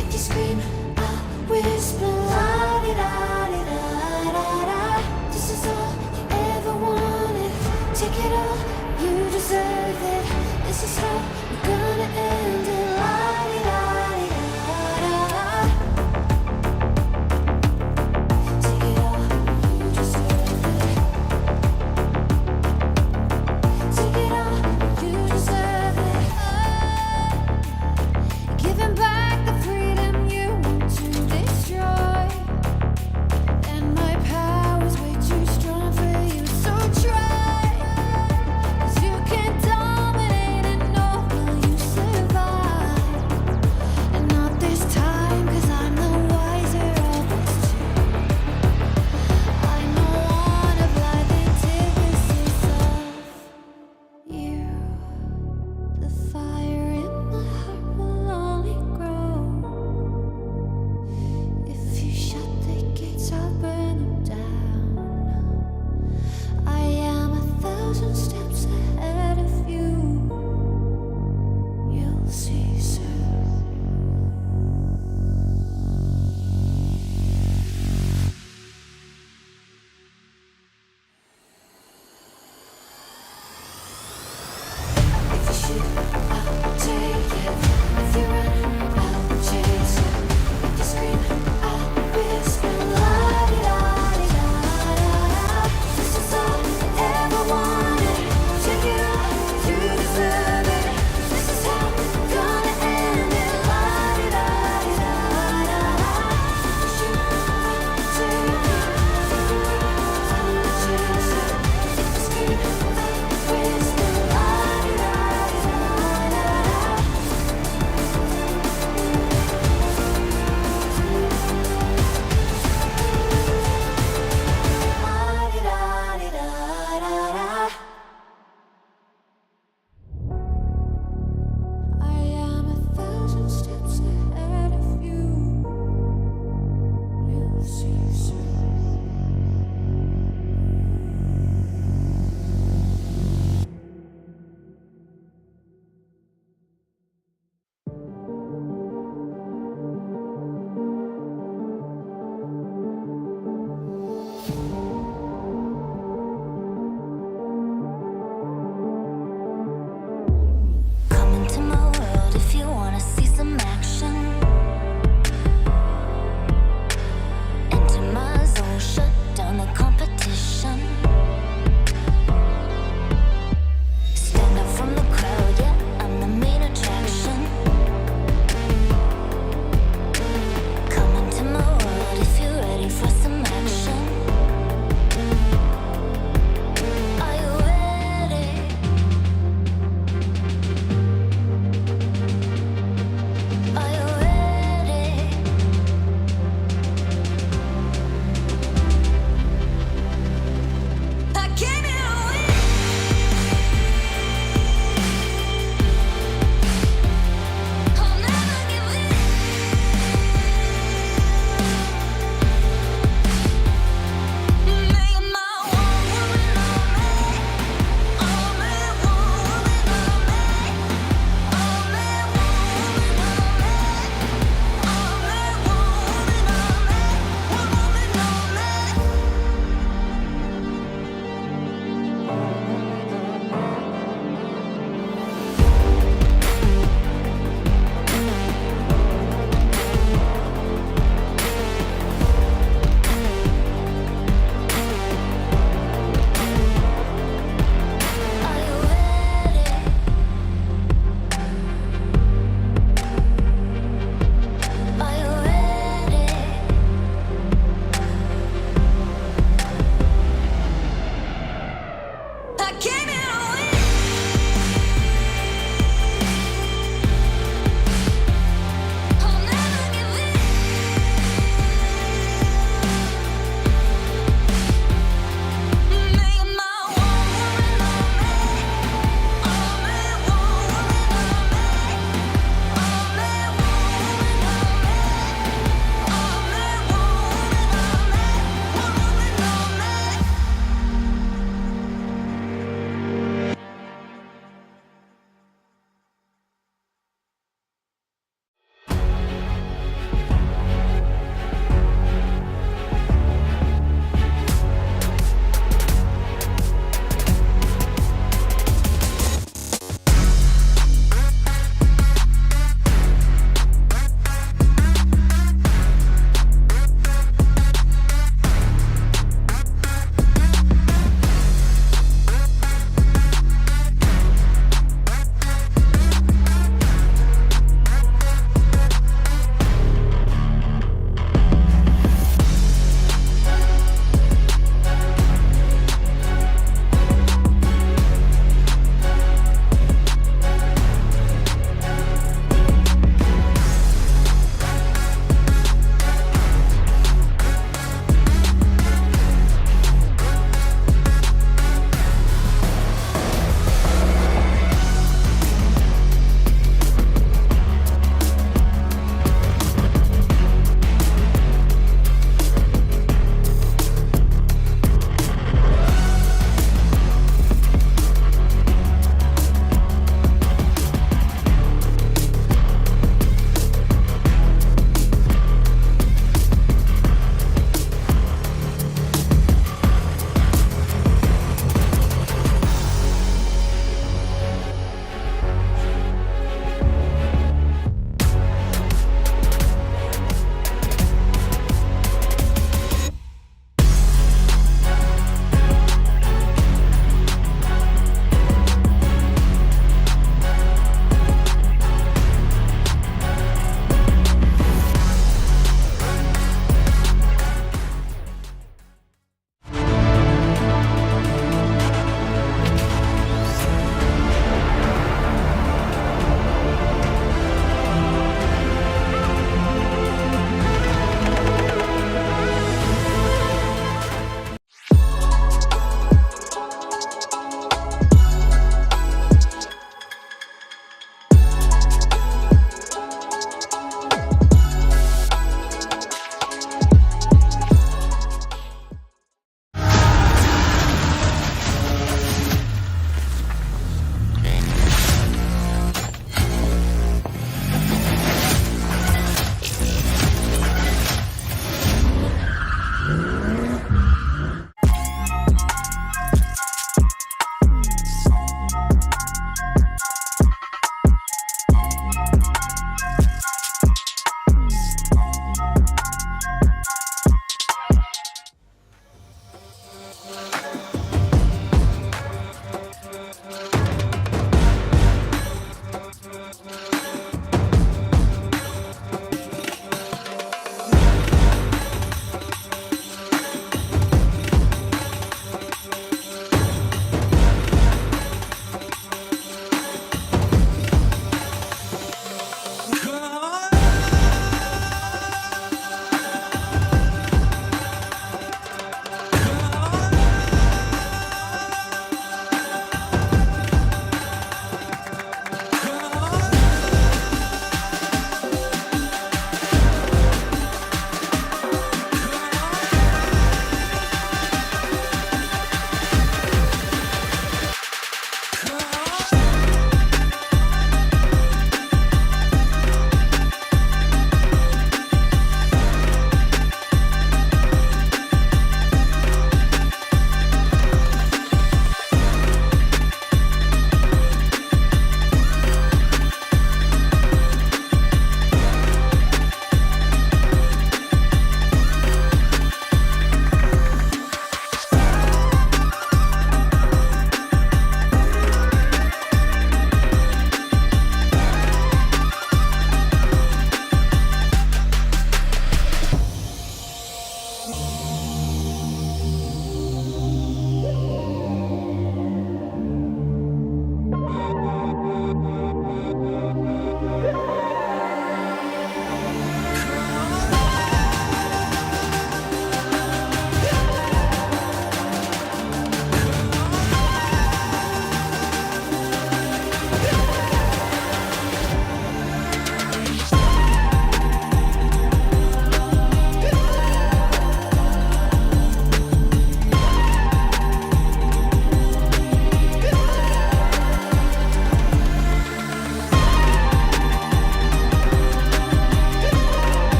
If you scream, I'll whisper. La di da di da da da. This is all you ever wanted. Take it all, you deserve it. This is how we're gonna end it. La di da di da da da. Take it all, you deserve it. Take it all, you deserve it. Giving back the freedom you want to destroy. And my power's way too strong for you, so try. 'Cause you can't dominate and nor will you survive. And not this time, 'cause I'm the wiser of us two. I know one of life antithesis of you. The fire in my heart will only grow. If you shut the gates, I'll burn them down. I am 1,000 steps ahead of you. You'll see soon. If you shoot, I'll take it. If you run, I'll chase you. If you scream, I'll whisper. La di da di da da da. This is all you ever wanted. Take it all, you deserve it. This is how we're gonna end it. La di da di da da da. Shoot, I'll take it. If you run, I'll chase you. If you scream, I'll whisper. La di da di da da.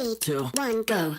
3, 2, 1, go.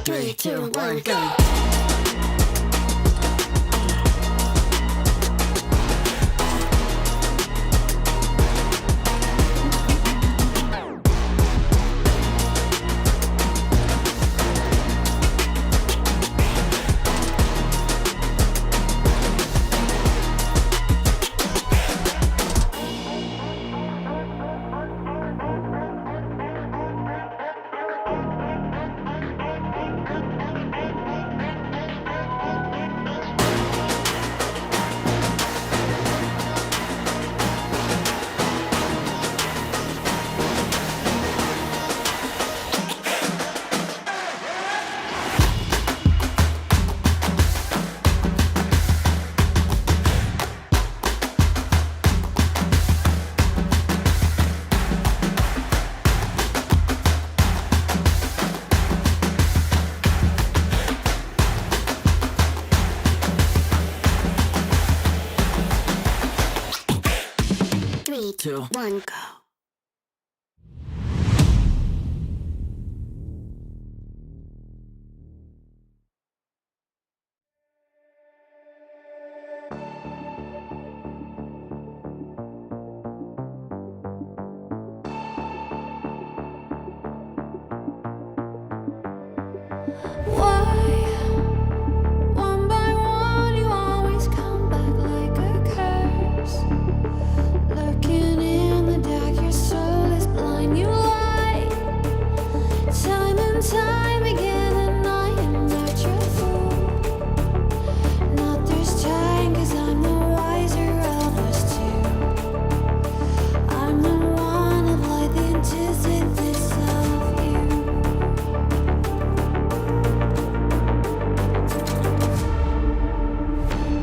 Three, two, one, go. Three, two, one, go. Why, one by one, you always come back like a curse? Lurking in the dark, your soul is blind. You lie, time and time again, and I am not your fool. Not this time, 'cause I'm the wiser of us two. I'm the one of like the anticipates of you.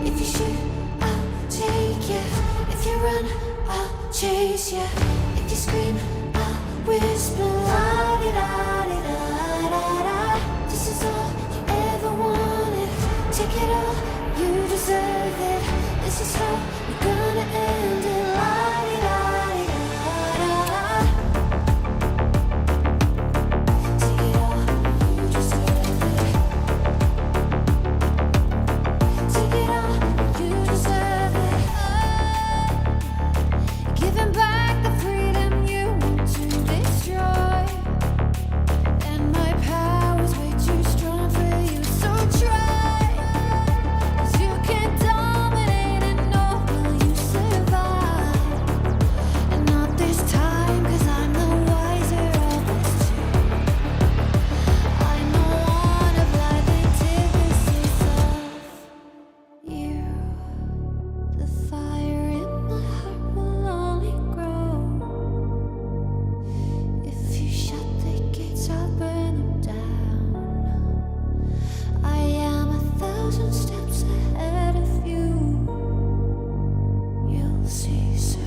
If you shoot, I'll take you. If you run, I'll chase you. If you scream, I'll whisper. La di da di da da da. This is all you ever wanted. Take it all, you deserve it. This is how we're gonna end it. La di da di da da. Take it all, you deserve it. Take it all, you deserve it. Giving back the freedom you want to destroy. And my power's way too strong for you, so try. 'Cause you can't dominate and know will you survive. And not this time, 'cause I'm the wiser of us two. I'm the one of life antithesis of you. The fire in my heart will only grow. If you shut the gates, I'll burn them down. I am 1,000 steps ahead of you. You'll see soon.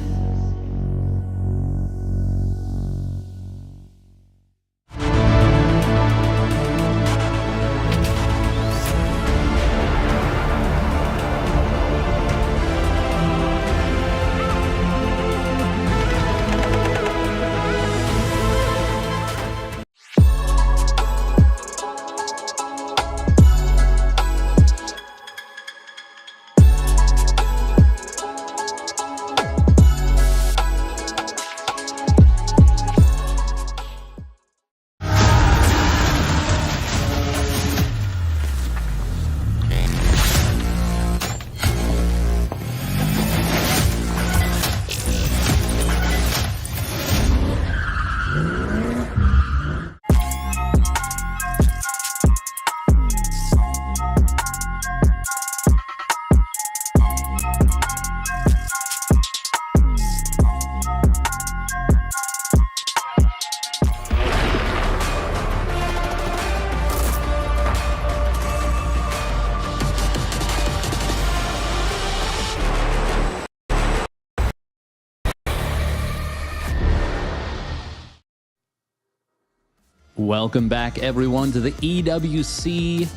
Welcome back, everyone, to the EWC,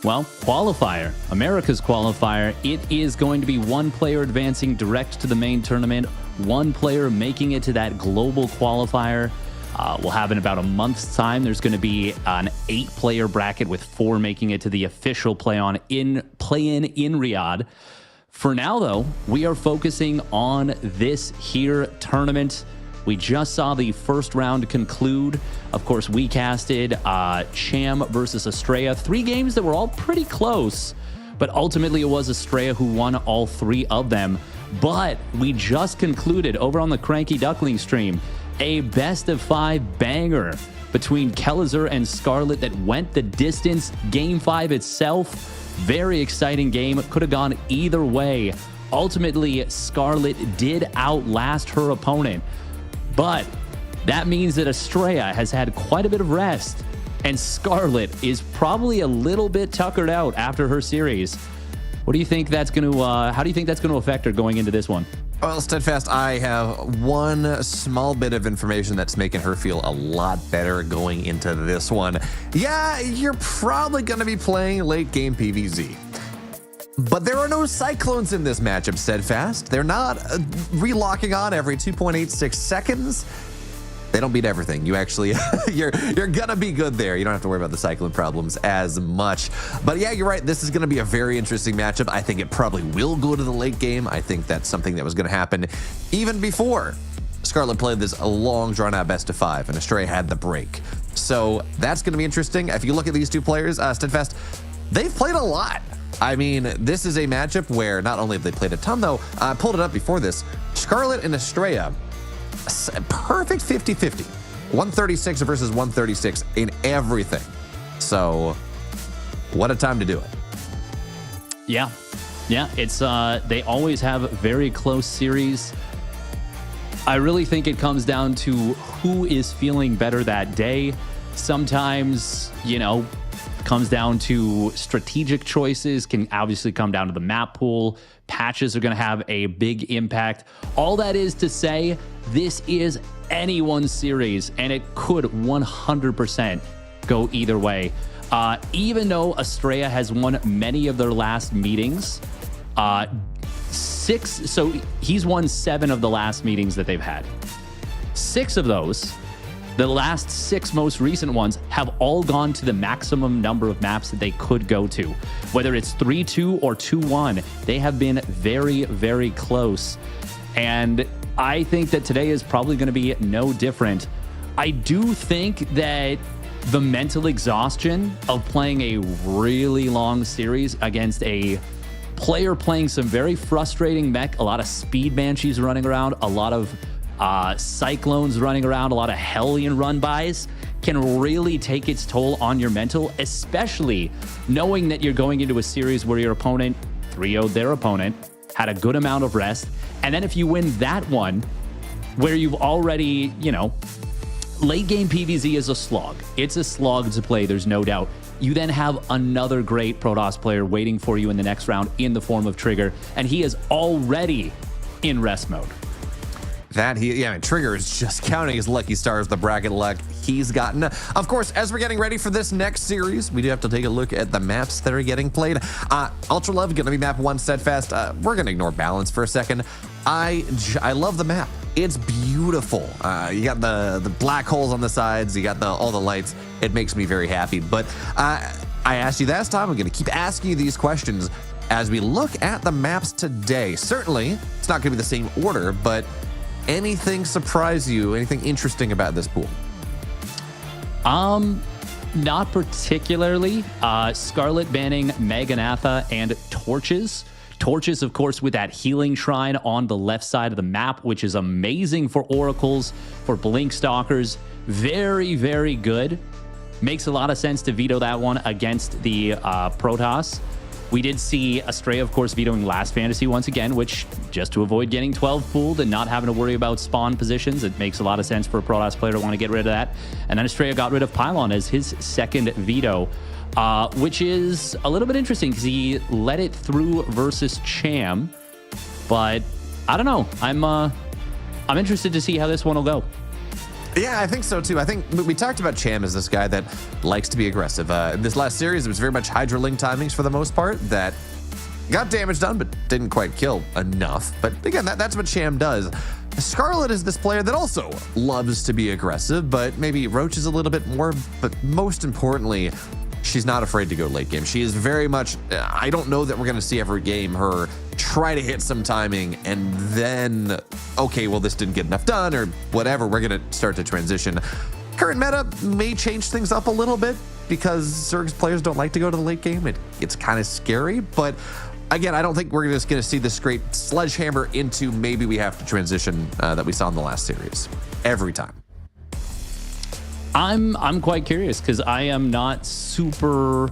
qualifier, America's qualifier. It is going to be one player advancing direct to the main tournament, one player making it to that global qualifier. We'll have in about a month's time. There's going to be an 8-player bracket with 4 making it to the official play-in in Riyadh. For now, though, we are focusing on this here tournament. We just saw the first round conclude. Of course, we casted Cham versus Astrea. 3 games that were all pretty close, but ultimately it was Astrea who won all 3 of them. But we just concluded over on the Cranky Duckling stream a best of 5 banger between Kellizer and Scarlett that went the distance. Game 5 itself, very exciting game. It could have gone either way. Ultimately, Scarlett did outlast her opponent, but that means that Astrea has had quite a bit of rest, and Scarlett is probably a little bit tuckered out after her series. What do you think that's going to? How do you think that's going to affect her going into this one? Well, Steadfast, I have one small bit of information that's making her feel a lot better going into this one. Yeah, you're probably going to be playing late game PvZ. But there are no Cyclones in this matchup, Steadfast. They're not relocking on every 2.86 seconds. They don't beat everything. You actually, you're gonna be good there. You don't have to worry about the Cyclone problems as much. But yeah, you're right. This is gonna be a very interesting matchup. I think it probably will go to the late game. I think that's something that was gonna happen even before Scarlett played this a long drawn out best of 5 and Astrea had the break. So that's gonna be interesting. If you look at these 2 players, Steadfast, they've played a lot. I mean, this is a matchup where not only have they played a ton though, I pulled it up before this, Scarlett and Astrea, perfect 50-50, 136 versus 136 in everything. So what a time to do it. Yeah, it's they always have very close series. I really think it comes down to who is feeling better that day. Sometimes, comes down to strategic choices, can obviously come down to the map pool. Patches are going to have a big impact. All that is to say, this is anyone's series, and it could 100% go either way. Even though Astrea has won many of their last meetings, 6, so he's won 7 of the last meetings that they've had. 6 of those, the last 6 most recent ones, have all gone to the maximum number of maps that they could go to. Whether it's 3-2 or 2-1, they have been very, very close. And I think that today is probably going to be no different. I do think that the mental exhaustion of playing a really long series against a player playing some very frustrating mech, a lot of speed banshees running around, a lot of Cyclones running around, a lot of Hellion run-bys, can really take its toll on your mental, especially knowing that you're going into a series where your opponent 3-0'd their opponent, had a good amount of rest, and then if you win that one, where you've already, late game PvZ is a slog. It's a slog to play, there's no doubt. You then have another great Protoss player waiting for you in the next round in the form of Trigger, and he is already in rest mode. Trigger is just counting his lucky stars, the bracket luck he's gotten. Of course, as we're getting ready for this next series, we do have to take a look at the maps that are getting played. Ultra Love going to be map 1 Steadfast. We're going to ignore balance for a second. I love the map. It's beautiful. You got the black holes on the sides. You got all the lights. It makes me very happy. But I asked you last time. I'm going to keep asking you these questions as we look at the maps today. Certainly, it's not going to be the same order, but anything surprise you? Anything interesting about this pool? Not particularly. Scarlett banning Maganatha and Torches. Torches, of course, with that healing shrine on the left side of the map, which is amazing for oracles, for blink stalkers. Very, very good. Makes a lot of sense to veto that one against the Protoss. We did see Astrea, of course, vetoing Last Fantasy once again, which, just to avoid getting 12 pooled and not having to worry about spawn positions, it makes a lot of sense for a Protoss player to want to get rid of that. And then Astrea got rid of Pylon as his second veto, which is a little bit interesting because he let it through versus Cham. But I don't know. I'm interested to see how this one will go. Yeah, I think so too. I think we talked about Cham as this guy that likes to be aggressive. In this last series, it was very much Hydra Link timings for the most part that got damage done, but didn't quite kill enough. But again, that's what Cham does. Scarlett is this player that also loves to be aggressive, but maybe Roach is a little bit more. But most importantly, she's not afraid to go late game. She is very much, I don't know that we're going to see every game her try to hit some timing and then, okay, well, this didn't get enough done or whatever. We're going to start to transition. Current meta may change things up a little bit because Zerg's players don't like to go to the late game. It's kind of scary, but again, I don't think we're just going to see this great sledgehammer into maybe we have to transition that we saw in the last series every time. I'm quite curious because I am not super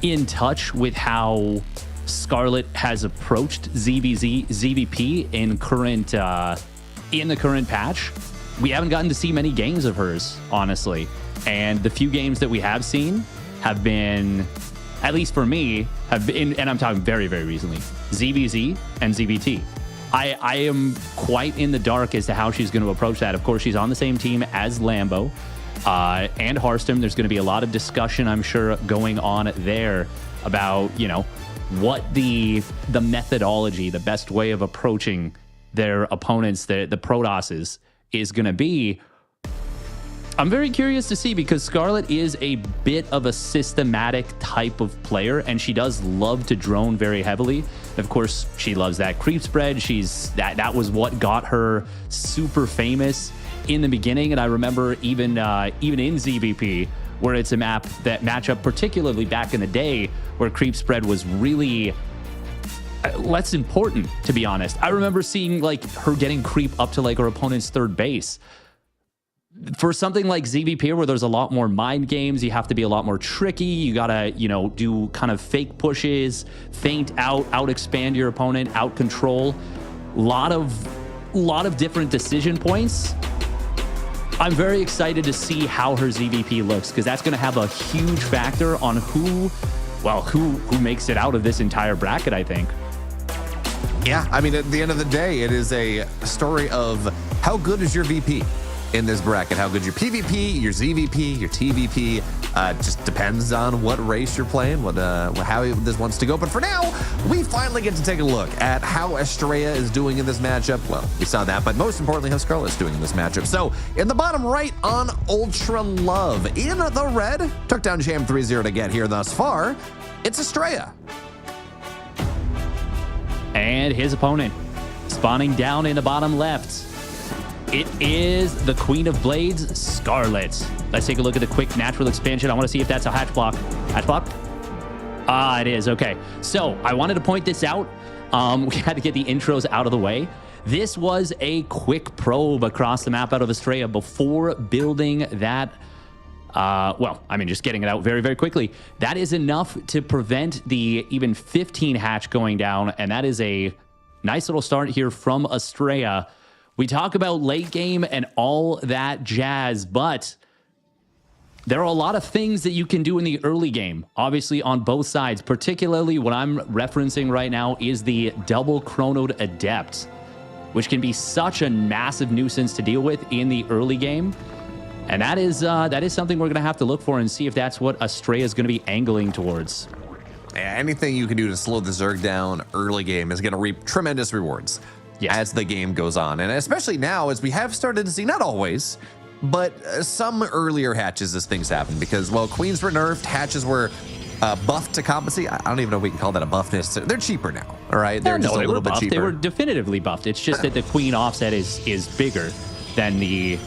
in touch with how Scarlett has approached ZVP in the current patch. We haven't gotten to see many games of hers, honestly, and the few games that we have seen have been, at least for me, have been, and I'm talking very, very recently, ZVZ and ZVT. I am quite in the dark as to how she's going to approach that. Of course, she's on the same team as Lambo and Hearthstone. There's going to be a lot of discussion, I'm sure, going on there about, what the methodology, the best way of approaching their opponents, the Protosses, is going to be. I'm very curious to see because Scarlett is a bit of a systematic type of player, and she does love to drone very heavily. Of course, she loves that creep spread. That was what got her super famous in the beginning, and I remember even in ZVP, where it's a map that matchup, particularly back in the day, where creep spread was really less important, to be honest. I remember seeing her getting creep up to her opponent's third base. For something like ZVP, where there's a lot more mind games, you have to be a lot more tricky. You gotta, do kind of fake pushes, feint out expand your opponent, out control. Lot of different decision points. I'm very excited to see how her ZVP looks because that's going to have a huge factor on who makes it out of this entire bracket, I think. Yeah, I mean, at the end of the day, it is a story of how good is your VP in this bracket, how good your PvP, your ZVP, your TVP. Just depends on what race you're playing, how this wants to go. But for now, we finally get to take a look at how Astrea is doing in this matchup. Well, we saw that, but most importantly, how Scarlett is doing in this matchup. So in the bottom right on Ultra Love, in the red, took down Cham 3-0 to get here thus far. It's Astrea. And his opponent spawning down in the bottom left. It is the Queen of Blades, Scarlett. Let's take a look at the quick natural expansion. I want to see if that's a hatch block. Hatch block? Ah, it is. Okay. So I wanted to point this out. We had to get the intros out of the way. This was a quick probe across the map out of Astrea before building that. Just getting it out very, very quickly. That is enough to prevent the even 15 hatch going down. And that is a nice little start here from Astrea. We talk about late game and all that jazz, but there are a lot of things that you can do in the early game, obviously on both sides. Particularly what I'm referencing right now is the double chronoed Adept, which can be such a massive nuisance to deal with in the early game. And that is something we're going to have to look for and see if that's what Astrea is going to be angling towards. Anything you can do to slow the Zerg down early game is going to reap tremendous rewards. Yes. As the game goes on. And especially now, as we have started to see, not always, but some earlier hatches as things happen. Because, queens were nerfed, hatches were buffed to compensate. I don't even know if we can call that a buff necessarily. They're cheaper now, all right? They're just a little bit cheaper. They were definitively buffed. It's just that the queen offset is bigger than the...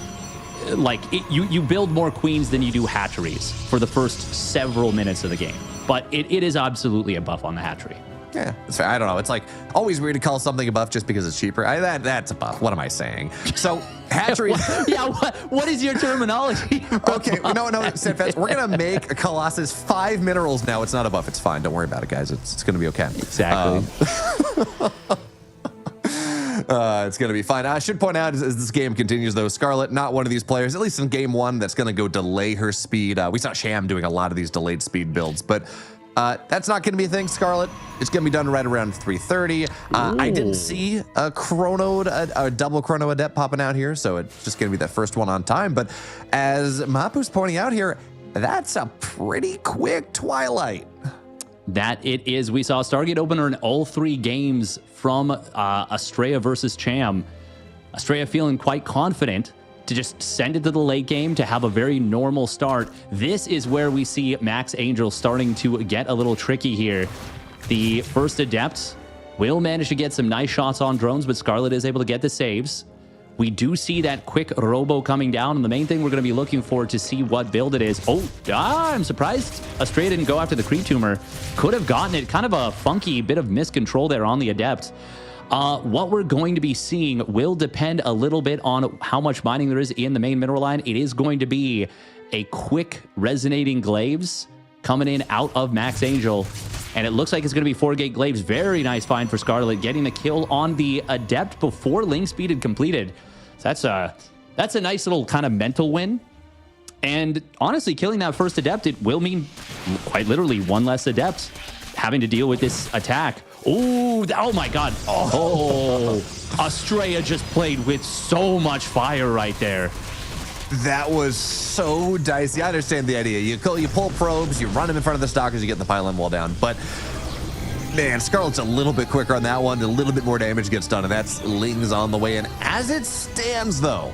you build more queens than you do hatcheries for the first several minutes of the game. But it is absolutely a buff on the hatchery. Yeah, that's fair. I don't know. It's always weird to call something a buff just because it's cheaper. That's a buff. What am I saying? So hatchery. What is your terminology? Okay, no, Steadfast. We're gonna make a Colossus 5 minerals now. It's not a buff. It's fine. Don't worry about it, guys. It's gonna be okay. Exactly. It's going to be fine. I should point out as this game continues, though, Scarlett, not one of these players, at least in game one, that's going to go delay her speed. We saw Cham doing a lot of these delayed speed builds, but that's not going to be a thing. Scarlett It's going to be done right around 3:30. I didn't see a double chrono adept popping out here, so it's just going to be that first one on time. But as Mapu's pointing out here, that's a pretty quick Twilight. That it is. We saw Stargate opener in all 3 games from Astrea versus Cham. Astrea feeling quite confident to just send it to the late game to have a very normal start. This is where we see Max Angel starting to get a little tricky here. The first adept will manage to get some nice shots on drones, but Scarlett is able to get the saves. We do see that quick robo coming down, and the main thing we're going to be looking for to see what build it is. I'm surprised Astrea didn't go after the creep tumor. Could have gotten it. Kind of a funky bit of miscontrol there on the adept. What we're going to be seeing will depend a little bit on how much mining there is in the main mineral line. It is going to be a quick resonating glaives coming in out of Max Angel. And it looks like it's going to be 4-gate glaives. Very nice find for Scarlett, getting the kill on the adept before Ling Speed had completed. So that's a nice little kind of mental win. And honestly, killing that first adept, it will mean quite literally one less adept having to deal with this attack. Oh my God. Astrea just played with so much fire right there. That was so dicey. I understand the idea. You pull probes, you run them in front of the stalkers, you get the pylon wall down. But man, Scarlett's a little bit quicker on that one. A little bit more damage gets done, and that's Ling's on the way in. As it stands, though,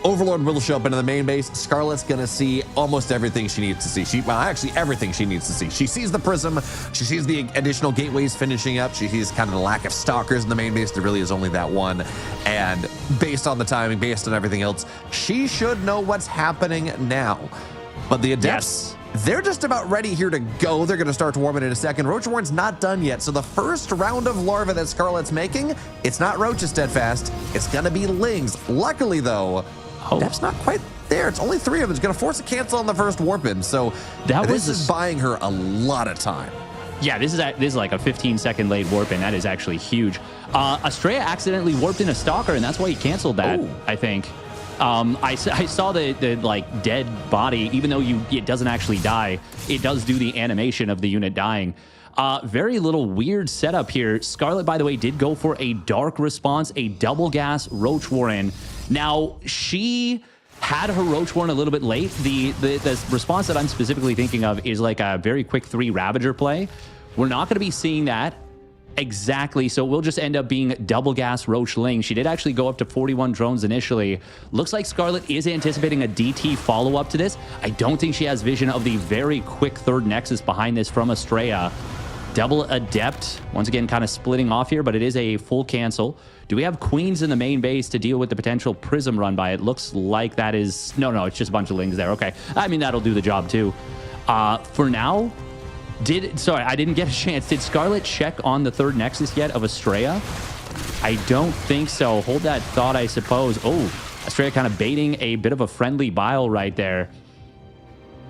Overlord will show up into the main base. Scarlett's going to see almost everything she needs to see. Actually, everything she needs to see. She sees the prism. She sees the additional gateways finishing up. She sees kind of the lack of stalkers in the main base. There really is only that one. And based on the timing, based on everything else, she should know what's happening now. But the adepts, they're just about ready here to go. They're going to start to warm it in a second. Roach Warren's not done yet. So the first round of larvae that Scarlett's making, it's not Roach's steadfast. It's going to be Ling's. Luckily, though, that's not quite there. It's only 3 of them. It's going to force a cancel on the first warp-in. So this is buying her a lot of time. Yeah, this is like a 15-second late warp-in. That is actually huge. Astrea accidentally warped in a stalker, and that's why he canceled that, I think. I saw the like dead body, even though it doesn't actually die. It does do the animation of the unit dying. Very little weird setup here. Scarlett, by the way, did go for a dark response, a double gas Roach Warren. Now, she had her Roach Warren a little bit late. The response that I'm specifically thinking of is like a very quick 3 Ravager play. We're not going to be seeing that exactly, so it will just end up being double gas Roach Ling. She did actually go up to 41 drones initially. Looks like Scarlett is anticipating a DT follow-up to this. I don't think she has vision of the very quick 3rd Nexus behind this from Astrea. Double adept, once again, kind of splitting off here, but it is a full cancel. Do we have queens in the main base to deal with the potential prism run by? It looks like that is... No, it's just a bunch of Lings there. Okay. I mean, that'll do the job too. For now, sorry, I didn't get a chance. Did Scarlett check on the 3rd Nexus yet of Astrea? I don't think so. Hold that thought, I suppose. Astrea kind of baiting a bit of a friendly bile right there.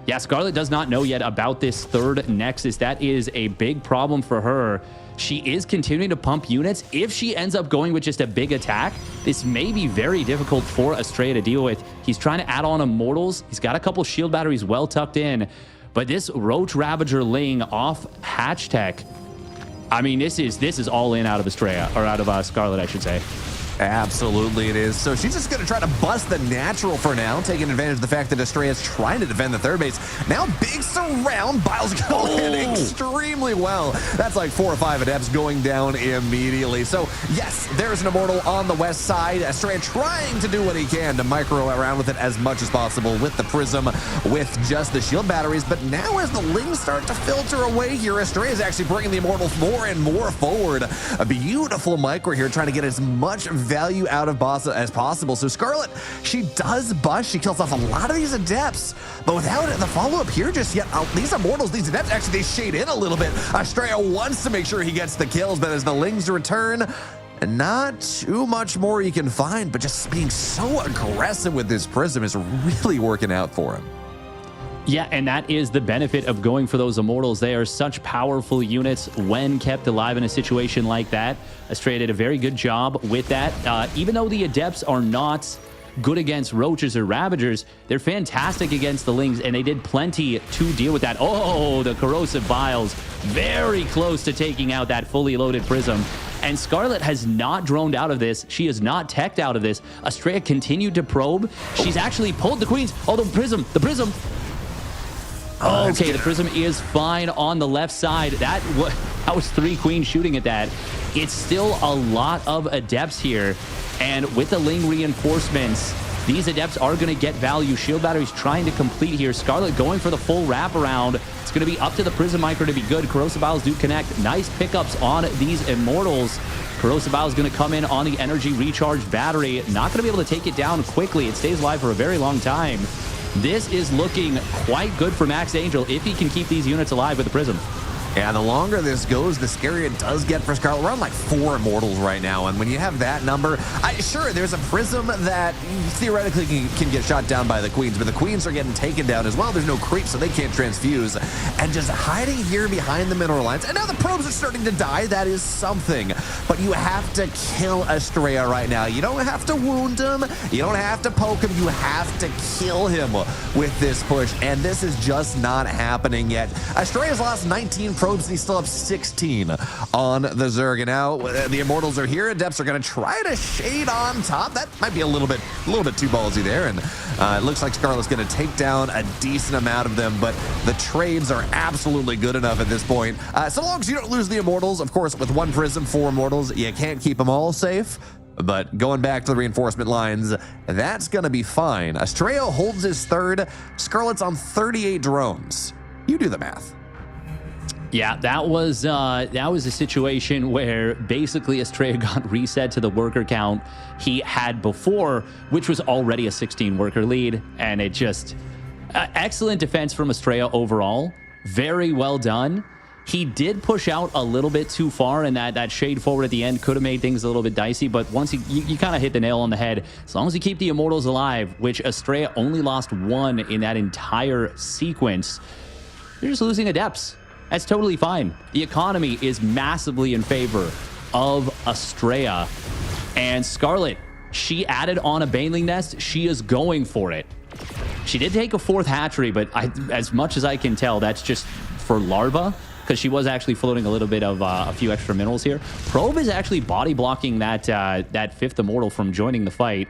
Yeah, Scarlett does not know yet about this 3rd Nexus. That is a big problem for her. She is continuing to pump units. If she ends up going with just a big attack, this may be very difficult for Astrea to deal with. He's trying to add on Immortals. He's got a couple shield batteries well tucked in. But this Roach Ravager Ling off Hatch Tech, I mean, this is all in out of Astrea, or out of Scarlett, I should say. Absolutely it is. So she's just going to try to bust the natural for now, taking advantage of the fact that Astrea is trying to defend the 3rd base. Now big surround. Bile's going extremely well. That's like 4 or 5 adepts going down immediately. So yes, there's an Immortal on the west side. Astrea trying to do what he can to micro around with it as much as possible with the Prism, with just the shield batteries. But now as the Lings start to filter away here, Astrea is actually bringing the Immortal more and more forward. A beautiful micro here, trying to get as much value out of boss as possible. So Scarlett, she does bust. She kills off a lot of these adepts, but without the follow-up here just yet. These Immortals, these adepts, actually, they shade in a little bit. Astrea wants to make sure he gets the kills, but as the Lings return, not too much more you can find, but just being so aggressive with this Prism is really working out for him. Yeah, and that is the benefit of going for those Immortals. They are such powerful units when kept alive in a situation like that. Astrea did a very good job with that. Even though the Adepts are not good against roaches or ravagers. They're fantastic against the lings, and they did plenty to deal with that. Oh, the corrosive vials, very close to taking out that fully loaded prism. And Scarlett has not droned out of this. She is not teched out of this. Astrea continued to probe. She's actually pulled the queens. Oh, the prism. Okay, the prism is fine on the left side. That was 3 queens shooting at that. It's still a lot of adepts here. And with the Ling reinforcements, these adepts are going to get value. Shield batteries trying to complete here. Scarlett going for the full wraparound. It's going to be up to the prism micro to be good. Corrosive Vials do connect. Nice pickups on these Immortals. Corrosive Vials going to come in on the energy recharged battery. Not going to be able to take it down quickly. It stays alive for a very long time. This is looking quite good for Max Angel if he can keep these units alive with the prism. Yeah, the longer this goes, the scarier it does get for Scarlett. We're on like 4 Immortals right now, and when you have that number, sure, there's a prism that theoretically can get shot down by the queens, but the queens are getting taken down as well. There's no creep, so they can't transfuse. And just hiding here behind the mineral lines, and now the probes are starting to die. That is something. But you have to kill Astrea right now. You don't have to wound him. You don't have to poke him. You have to kill him with this push, and this is just not happening yet. Astrea's lost 19 probes, and he's still up 16 on the Zerg. And now the Immortals are here. Adepts are going to try to shade on top. That might be a little bit too ballsy there. And it looks like Scarlett's going to take down a decent amount of them, but the trades are absolutely good enough at this point. So long as you don't lose the Immortals, of course, with 1 prism, 4 Immortals, you can't keep them all safe. But going back to the reinforcement lines, that's going to be fine. Astrea holds his 3rd. Scarlett's on 38 drones. You do the math. Yeah, that was a situation where basically Astrea got reset to the worker count he had before, which was already a 16 worker lead, and it just excellent defense from Astrea overall. Very well done. He did push out a little bit too far, and that shade forward at the end could have made things a little bit dicey, but once you kind of hit the nail on the head. As long as you keep the Immortals alive, which Astrea only lost 1 in that entire sequence, you're just losing adepts. That's totally fine. The economy is massively in favor of Astrea. And Scarlett, she added on a Baneling Nest. She is going for it. She did take a 4th hatchery, but as much as I can tell, that's just for larva, because she was actually floating a little bit of a few extra minerals here. Probe is actually body blocking that 5th Immortal from joining the fight.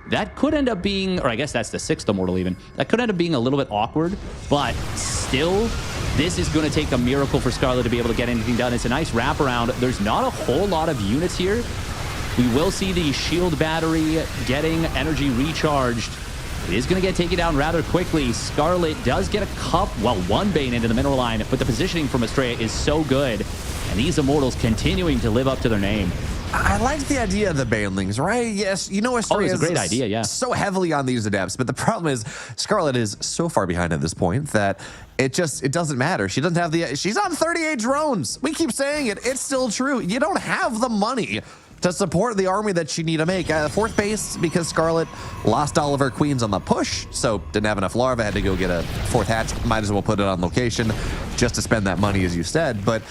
That could end up being, or I guess that's the 6th Immortal even. That could end up being a little bit awkward, but still, this is going to take a miracle for Scarlett to be able to get anything done. It's a nice wraparound. There's not a whole lot of units here. We will see the shield battery getting energy recharged. It is going to get taken down rather quickly. Scarlett does get a 1 Bane into the mineral line, but the positioning from Astrea is so good. And these Immortals continuing to live up to their name. I like the idea of the Banelings, right? Yes, you know, Astrea it's a great idea, yeah. So heavily on these adepts, but the problem is Scarlett is so far behind at this point that it doesn't matter. She doesn't have she's on 38 drones. We keep saying it. It's still true. You don't have the money to support the army that you need to make. 4th base, because Scarlett lost all of her queens on the push, so didn't have enough larvae, had to go get a 4th hatch. Might as well put it on location just to spend that money, as you said. But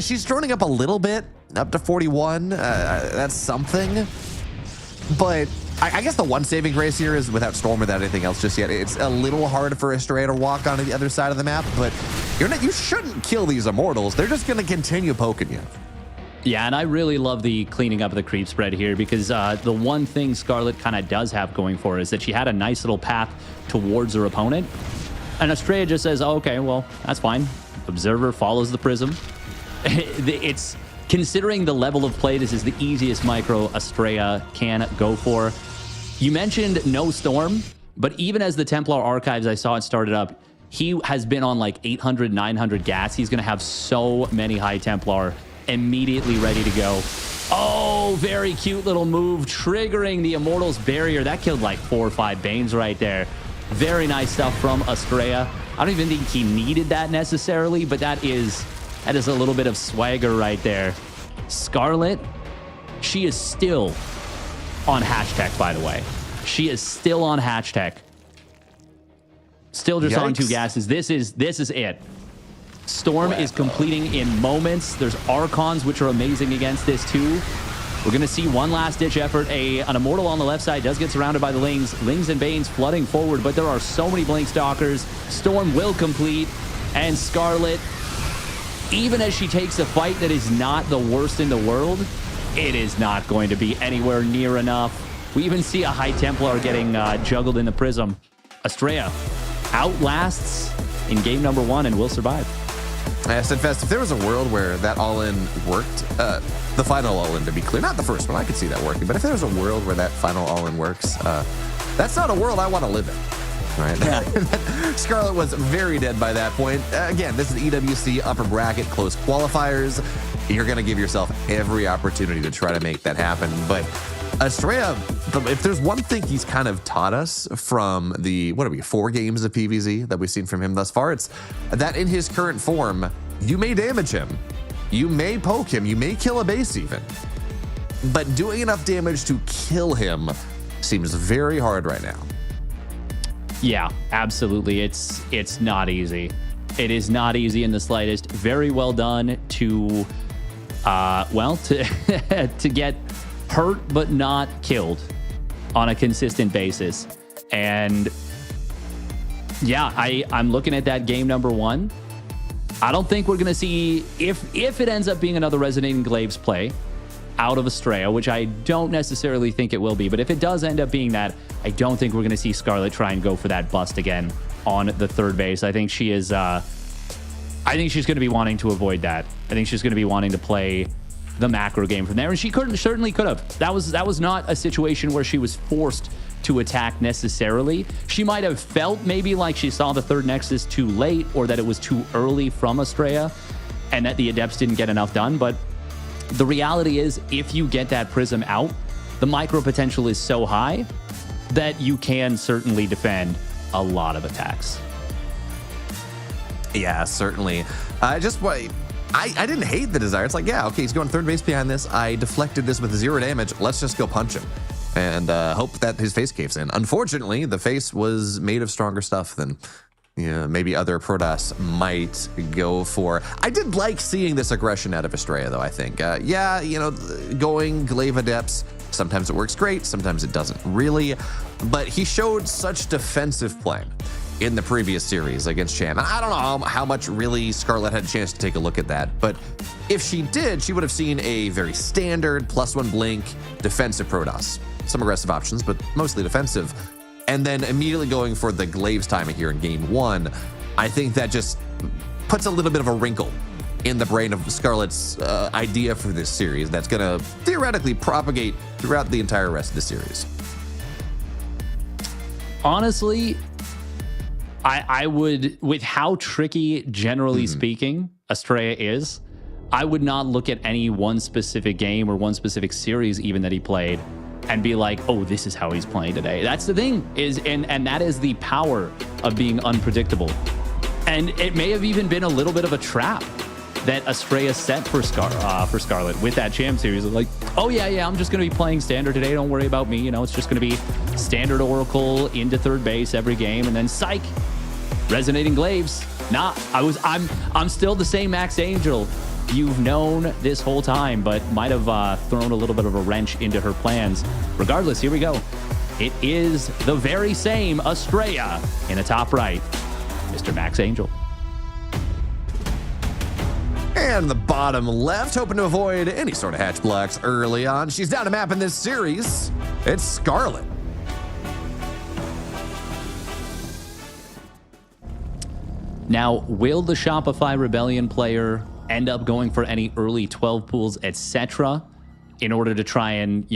she's droning up a little bit, up to 41. That's something. But I guess the one saving grace here is without Storm, without anything else just yet. It's a little hard for Astrea to walk onto the other side of the map, but you shouldn't kill these Immortals. They're just going to continue poking you. Yeah, and I really love the cleaning up of the creep spread here, because the one thing Scarlett kind of does have going for her is that she had a nice little path towards her opponent. And Astrea just says, oh, okay, well, that's fine. Observer follows the prism. It's considering the level of play, this is the easiest micro Astrea can go for. You mentioned no Storm, but even as the Templar Archives, I saw it started up, he has been on like 800, 900 gas. He's going to have so many High Templar immediately ready to go. Oh, very cute little move, triggering the Immortals barrier. That killed like 4 or 5 Banes right there. Very nice stuff from Astrea. I don't even think he needed that necessarily, but that is a little bit of swagger right there. Scarlett, she is still on hashtag, by the way. She is still on hashtag. Still just on 2 gases. This is it. Storm is completing in moments. There's Archons, which are amazing against this too. We're going to see one last-ditch effort. An Immortal on the left side does get surrounded by the Lings. Lings and Banes flooding forward, but there are so many Blink Stalkers. Storm will complete, and Scarlett, even as she takes a fight that is not the worst in the world, it is not going to be anywhere near enough. We even see a High Templar getting juggled in the Prism. Astrea outlasts in game number 1 and will survive. Steadfast, if there was a world where that all-in worked, the final all-in, to be clear, not the first one, I could see that working, but if there was a world where that final all-in works, that's not a world I want to live in. Right? Yeah. Scarlett was very dead by that point. Again, this is EWC upper bracket close qualifiers. You're going to give yourself every opportunity to try to make that happen. But Astrea, if there's one thing he's kind of taught us from the, 4 games of PvZ that we've seen from him thus far, it's that in his current form, you may damage him, you may poke him, you may kill a base even, but doing enough damage to kill him seems very hard right now. Yeah, absolutely. It's not easy. It is not easy in the slightest. Very well done to, to get hurt but not killed on a consistent basis. And yeah, I'm looking at that game number 1. I don't think we're going to see, if it ends up being another Resonating Glaives play out of Astrea, which I don't necessarily think it will be, but if it does end up being that, I don't think we're going to see Scarlett try and go for that bust again on the third base. I think she is, I think she's going to be wanting to avoid that. I think she's going to be wanting to play the macro game from there, and she certainly could have. That was not a situation where she was forced to attack necessarily. She might have felt maybe like she saw the third Nexus too late, or that it was too early from Astrea, and that the Adepts didn't get enough done. But the reality is, if you get that Prism out, the micro potential is so high that you can certainly defend a lot of attacks. Yeah, certainly. I didn't hate the desire. It's like, yeah, okay, he's going third base behind this. I deflected this with 0 damage. Let's just go punch him and hope that his face caves in. Unfortunately, the face was made of stronger stuff than maybe other Protoss might go for. I did like seeing this aggression out of Astrea, though, I think. Going Glaive Adepts, sometimes it works great, sometimes it doesn't really. But he showed such defensive play in the previous series against Cham. I don't know how much really Scarlett had a chance to take a look at that, but if she did, she would have seen a very standard +1 blink defensive Protoss. Some aggressive options, but mostly defensive. And then immediately going for the Glaives timing here in game 1, I think that just puts a little bit of a wrinkle in the brain of Scarlett's idea for this series that's going to theoretically propagate throughout the entire rest of the series. Honestly, I would, with how tricky, generally speaking, Astrea is, I would not look at any one specific game or one specific series even that he played and be like, oh, this is how he's playing today. That's the thing, and that is the power of being unpredictable. And it may have even been a little bit of a trap that Astrea set for Scarlett with that Cham series of like, oh yeah, I'm just going to be playing standard today. Don't worry about me. It's just going to be standard Oracle into third base every game, and then psych, Resonating Glaives. Nah, I'm still the same Max Angel you've known this whole time, but might have thrown a little bit of a wrench into her plans. Regardless, here we go. It is the very same Astrea in the top right, Mr. Max Angel. And the bottom left, hoping to avoid any sort of hatch blocks early on. She's down a map in this series. It's Scarlett. Now, will the Shopify Rebellion player end up going for any early 12 pools, etc., in order to try and,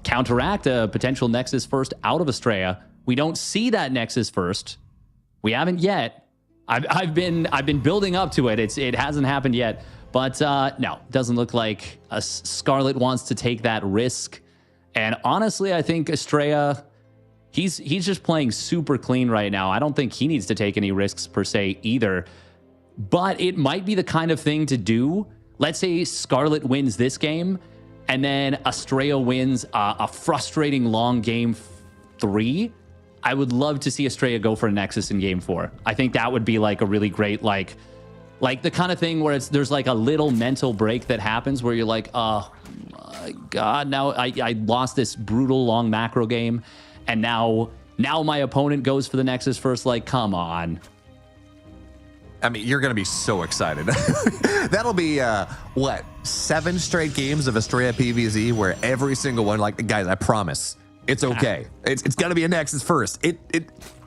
counteract a potential Nexus first out of Astrea? We don't see that Nexus first. We haven't yet. I've been building up to it. It hasn't happened yet. But no, doesn't look like Scarlett wants to take that risk. And honestly, I think Astrea, he's just playing super clean right now. I don't think he needs to take any risks per se either. But it might be the kind of thing to do. Let's say Scarlett wins this game, and then Astrea wins a frustrating long game 3. I would love to see Astrea go for a Nexus in game 4. I think that would be like a really great, like the kind of thing where there's like a little mental break that happens where you're like, God, now I lost this brutal long macro game, and now my opponent goes for the Nexus first. Like, come on. I mean, you're going to be so excited. That'll be, 7 straight games of Astrea PVZ where every single one, like, guys, I promise, it's okay. It's going to be a Nexus first.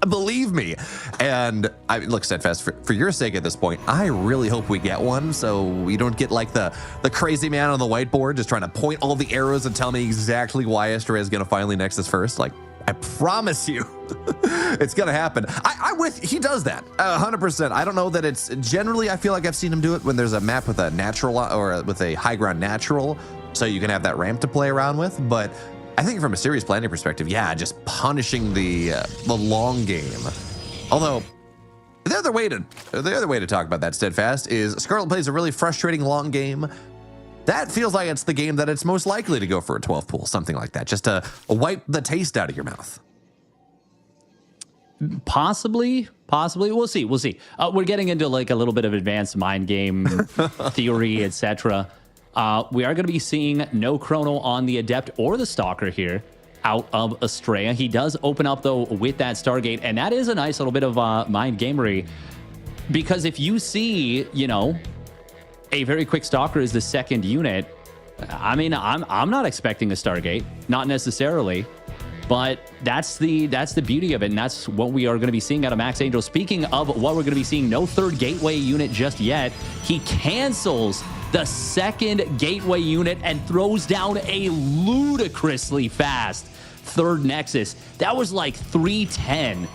Believe me. And I mean, look, Steadfast, for your sake at this point, I really hope we get one so we don't get like the crazy man on the whiteboard just trying to point all the arrows and tell me exactly why Astrea is going to finally Nexus first. Like, I promise you, it's going to happen. He does that 100%. I don't know that it's generally, I feel like I've seen him do it when there's a map with a natural or with a high ground natural, so you can have that ramp to play around with. But I think from a series planning perspective, yeah, just punishing the long game. Although the other way to talk about that, Steadfast, is Scarlett plays a really frustrating long game. That feels like it's the game that it's most likely to go for a 12 pool, something like that, just to wipe the taste out of your mouth. Possibly. We'll see. We're getting into like a little bit of advanced mind game theory, etc. We are going to be seeing no chrono on the Adept or the Stalker here out of Astrea. He does open up, though, with that Stargate, and that is a nice little bit of mind gamery, because if you see, a very quick Stalker is the second unit, I mean, I'm not expecting a Stargate, not necessarily, but that's the beauty of it, and that's what we are going to be seeing out of Max Angel. Speaking of what we're going to be seeing, no third gateway unit just yet. He cancels the second gateway unit and throws down a ludicrously fast third Nexus. That was like 310.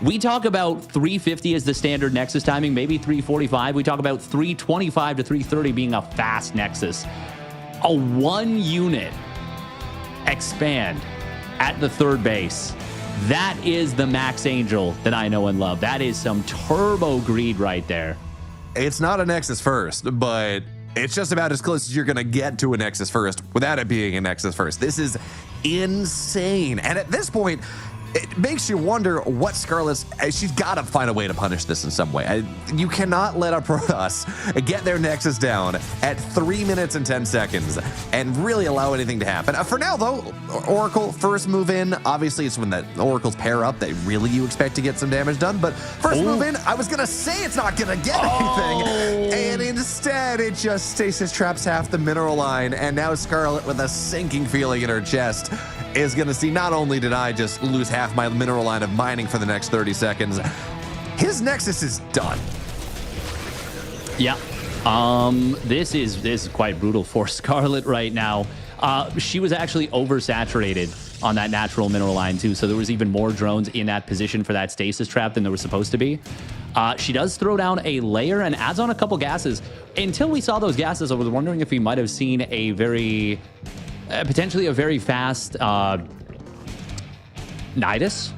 We talk about 350 as the standard Nexus timing, maybe 345. We talk about 325 to 330 being a fast Nexus. A 1 unit expand at the third base. That is the Max Angel that I know and love. That is some turbo greed right there. It's not a Nexus first, but it's just about as close as you're going to get to a Nexus first without it being a Nexus first. This is insane. And at this point, it makes you wonder what Scarlett's... She's got to find a way to punish this in some way. You cannot let a Protoss get their Nexus down at 3 minutes and 10 seconds and really allow anything to happen. For now, though, Oracle first move in. Obviously, it's when the Oracles pair up that really you expect to get some damage done. But first move in, I was going to say it's not going to get anything. And instead, it just stasis traps half the mineral line. And now Scarlett, with a sinking feeling in her chest, is going to see, not only did I just lose half my mineral line of mining for the next 30 seconds, his Nexus is done. Yeah. This is quite brutal for Scarlett right now. She was actually oversaturated on that natural mineral line too, so there was even more drones in that position for that stasis trap than there was supposed to be. She does throw down a layer and adds on a couple gases. Until we saw those gases, I was wondering if we might have seen a very... potentially a very fast Nidus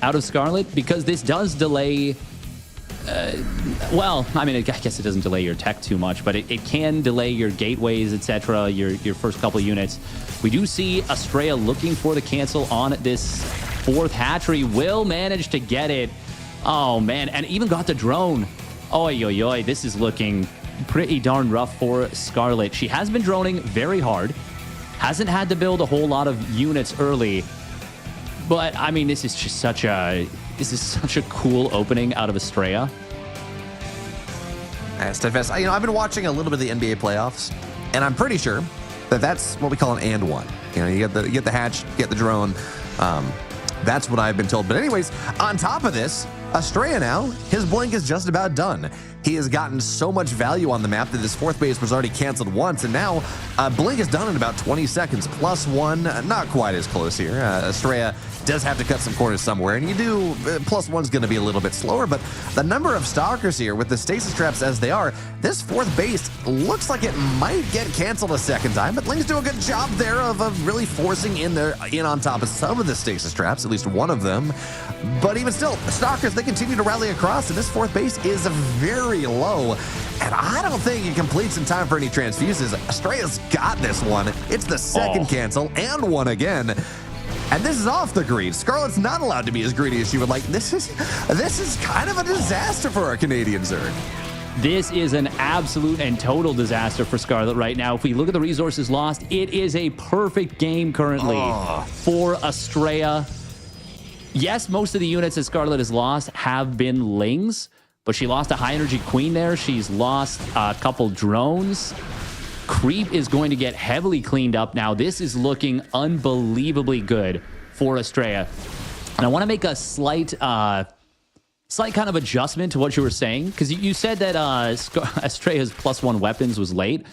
out of Scarlett, because this does delay... well, I mean, I guess it doesn't delay your tech too much, but it can delay your gateways, etc., your first couple units. We do see Astrea looking for the cancel on this fourth hatchery. Will manage to get it. Oh, man, and even got the drone. Oy, oy, oy, this is looking pretty darn rough for Scarlett. She has been droning very hard. Hasn't had to build a whole lot of units early, but I mean, this is such a cool opening out of Astrea. Steadfast, I've been watching a little bit of the NBA playoffs, and I'm pretty sure that that's what we call an and one. You get the hatch, get the drone. That's what I've been told. But anyways, on top of this, Astrea now, his blink is just about done. He has gotten so much value on the map that his fourth base was already canceled once, and now blink is done in about 20 seconds. +1, not quite as close here. Astrea does have to cut some corners somewhere, and you do, +1's going to be a little bit slower, but the number of stalkers here with the stasis traps as they are, this fourth base looks like it might get canceled a second time, but Link's do a good job there of really forcing in on top of some of the stasis traps, at least one of them. But even still, stalkers, they continue to rally across, and this fourth base is very low, and I don't think it completes in time for any transfuses. Astrea's got this one. It's the second cancel and one again. And this is off the greed. Scarlett's not allowed to be as greedy as she would like. This is kind of a disaster for our Canadian Zerg. This is an absolute and total disaster for Scarlett right now. If we look at the resources lost, it is a perfect game currently for Astrea. Yes, most of the units that Scarlett has lost have been Lings, but she lost a high-energy Queen there. She's lost a couple drones. Creep is going to get heavily cleaned up now. This is looking unbelievably good for Astrea. And I want to make a slight kind of adjustment to what you were saying, because you said that Astrea's +1 weapons was late.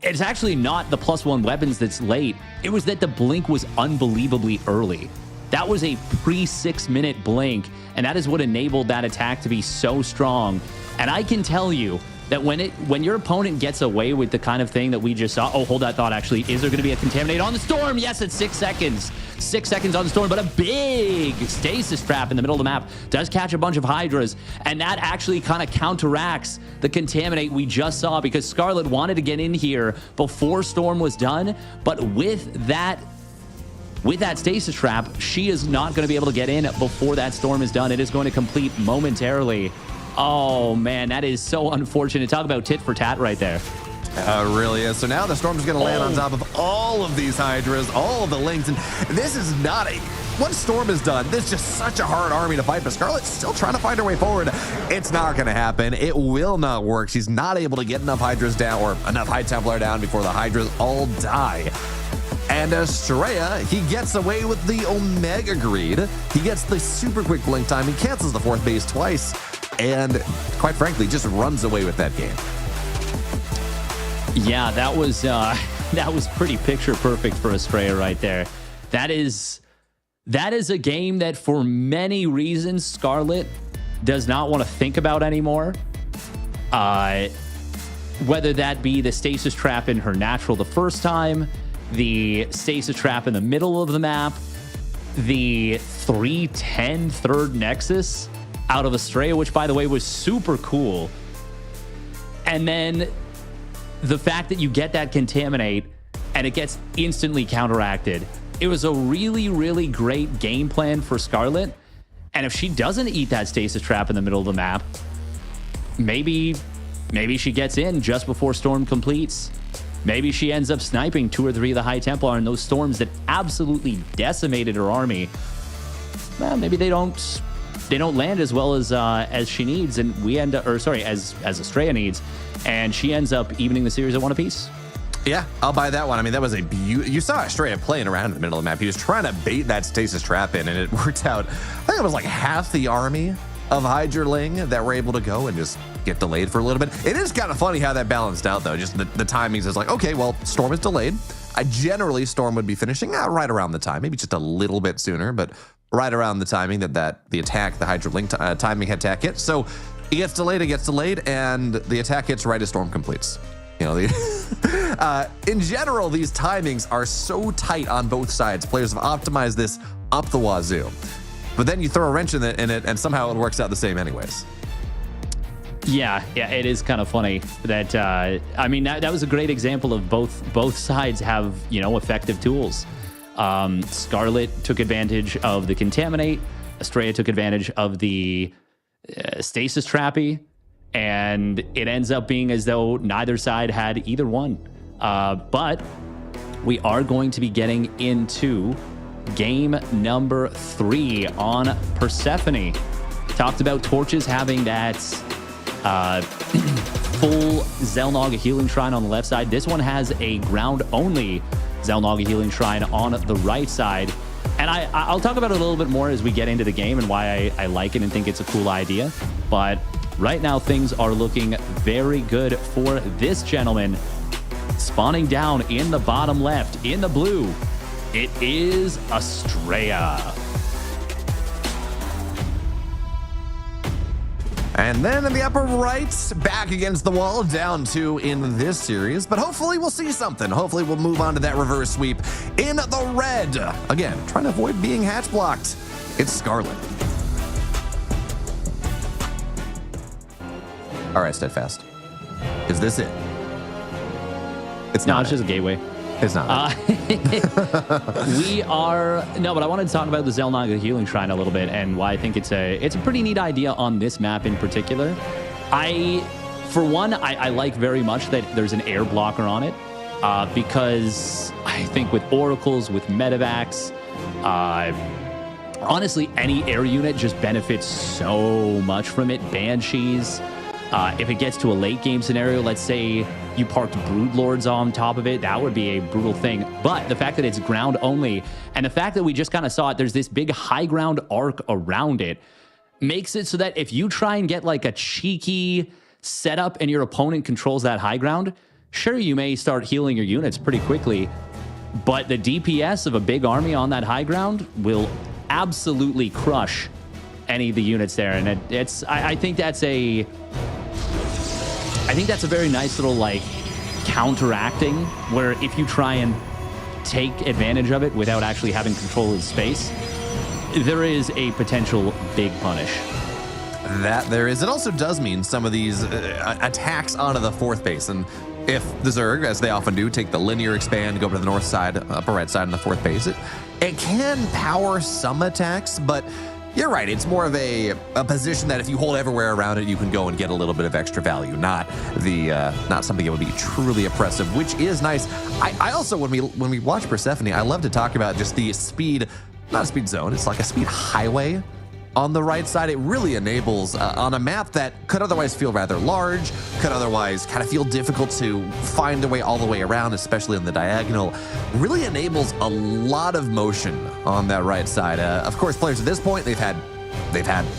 It's actually not the +1 weapons that's late. It was that the blink was unbelievably early. That was a pre-6-minute blink, and that is what enabled that attack to be so strong. And I can tell you that when your opponent gets away with the kind of thing that we just saw, oh, hold that thought, actually. Is there going to be a Contaminate on the Storm? Yes, it's 6 seconds. 6 seconds on the Storm, but a big stasis trap in the middle of the map does catch a bunch of Hydras, and that actually kind of counteracts the Contaminate we just saw, because Scarlett wanted to get in here before Storm was done, but with that stasis trap, she is not going to be able to get in before that Storm is done. It is going to complete momentarily. Oh, man, that is so unfortunate. Talk about tit for tat right there. It really is. So now the Storm's going to land on top of all of these Hydras, all of the Lings, and this is not a... Once Storm is done, this is just such a hard army to fight, but Scarlett's still trying to find her way forward. It's not going to happen. It will not work. She's not able to get enough Hydras down, or enough High Templar down before the Hydras all die. And Astrea, he gets away with the Omega Greed. He gets the super quick blink time. He cancels the 4th base twice, and quite frankly, just runs away with that game. Yeah, that was pretty picture perfect for Astrea right there. That is a game that for many reasons Scarlett does not want to think about anymore. Whether that be the stasis trap in her natural the first time, the stasis trap in the middle of the map, the 310 third Nexus out of Astrea, which by the way was super cool. And then the fact that you get that Contaminate and it gets instantly counteracted. It was a really, really great game plan for Scarlett. And if she doesn't eat that stasis trap in the middle of the map, maybe she gets in just before Storm completes. Maybe she ends up sniping 2 or 3 of the High Templar in those Storms that absolutely decimated her army. Well, maybe they don't land as well as she needs, and we end up, or sorry, as Astrea needs, and she ends up evening the series at 1 apiece. Yeah, I'll buy that one. I mean, that was a you saw Astrea playing around in the middle of the map. He was trying to bait that stasis trap in, and it worked out. I think it was like half the army of Hydra Ling that were able to go and just get delayed for a little bit. It is kind of funny how that balanced out, though. Just the timings is like, okay, well, Storm is delayed. Generally, Storm would be finishing right around the time, maybe just a little bit sooner, but right around the timing that the attack, the Hydra Ling timing attack hits. So it gets delayed, and the attack hits right as Storm completes. You know, in general, these timings are so tight on both sides. Players have optimized this up the wazoo. But then you throw a wrench in it, and somehow it works out the same anyways. Yeah, it is kind of funny that, I mean, that was a great example of both sides have, effective tools. Scarlett took advantage of the Contaminate. Astrea took advantage of the Stasis Trappy. And it ends up being as though neither side had either one. But we are going to be getting into game number 3 on Persephone. Talked about Torches having that full Xel'Naga Healing Shrine on the left side. This one has a ground-only Xel'Naga Healing Shrine on the right side. And I'll talk about it a little bit more as we get into the game and why I like it and think it's a cool idea. But right now, things are looking very good for this gentleman. Spawning down in the bottom left, in the blue, it is Astrea. And then in the upper right, back against the wall, down 2 in this series. But hopefully we'll see something. Hopefully we'll move on to that reverse sweep in the red. Again, trying to avoid being hatch blocked. It's Scarlett. All right, Steadfast. Is this it? It's not. No, it's just a gateway. It's not. But I wanted to talk about the Xel'Naga Healing Shrine a little bit and why I think it's a pretty neat idea on this map in particular. For one, I like very much that there's an air blocker on it because I think with oracles, with medevacs, honestly, any air unit just benefits so much from it. Banshees, if it gets to a late game scenario, let's say you parked Broodlords on top of it, that would be a brutal thing. But the fact that it's ground only, and the fact that we just kind of saw it, there's this big high ground arc around it, makes it so that if you try and get like a cheeky setup and your opponent controls that high ground, sure, you may start healing your units pretty quickly, but the DPS of a big army on that high ground will absolutely crush any of the units there. And I think that's a very nice little like counteracting, where if you try and take advantage of it without actually having control of the space, there is a potential big punish. That there is. It also does mean some of these attacks onto the fourth base. And if the Zerg, as they often do, take the linear expand, go to the north side, upper right side, and the fourth base, it can power some attacks, but you're right. It's more of a position that if you hold everywhere around it, you can go and get a little bit of extra value, not something that would be truly oppressive, which is nice. I also, when we watch Persephone, I love to talk about just the speed, not a speed zone, it's like a speed highway on the right side. It really enables on a map that could otherwise feel rather large, could otherwise kind of feel difficult to find a way all the way around, especially in the diagonal, really enables a lot of motion on that right side. Of course, players at this point, they've had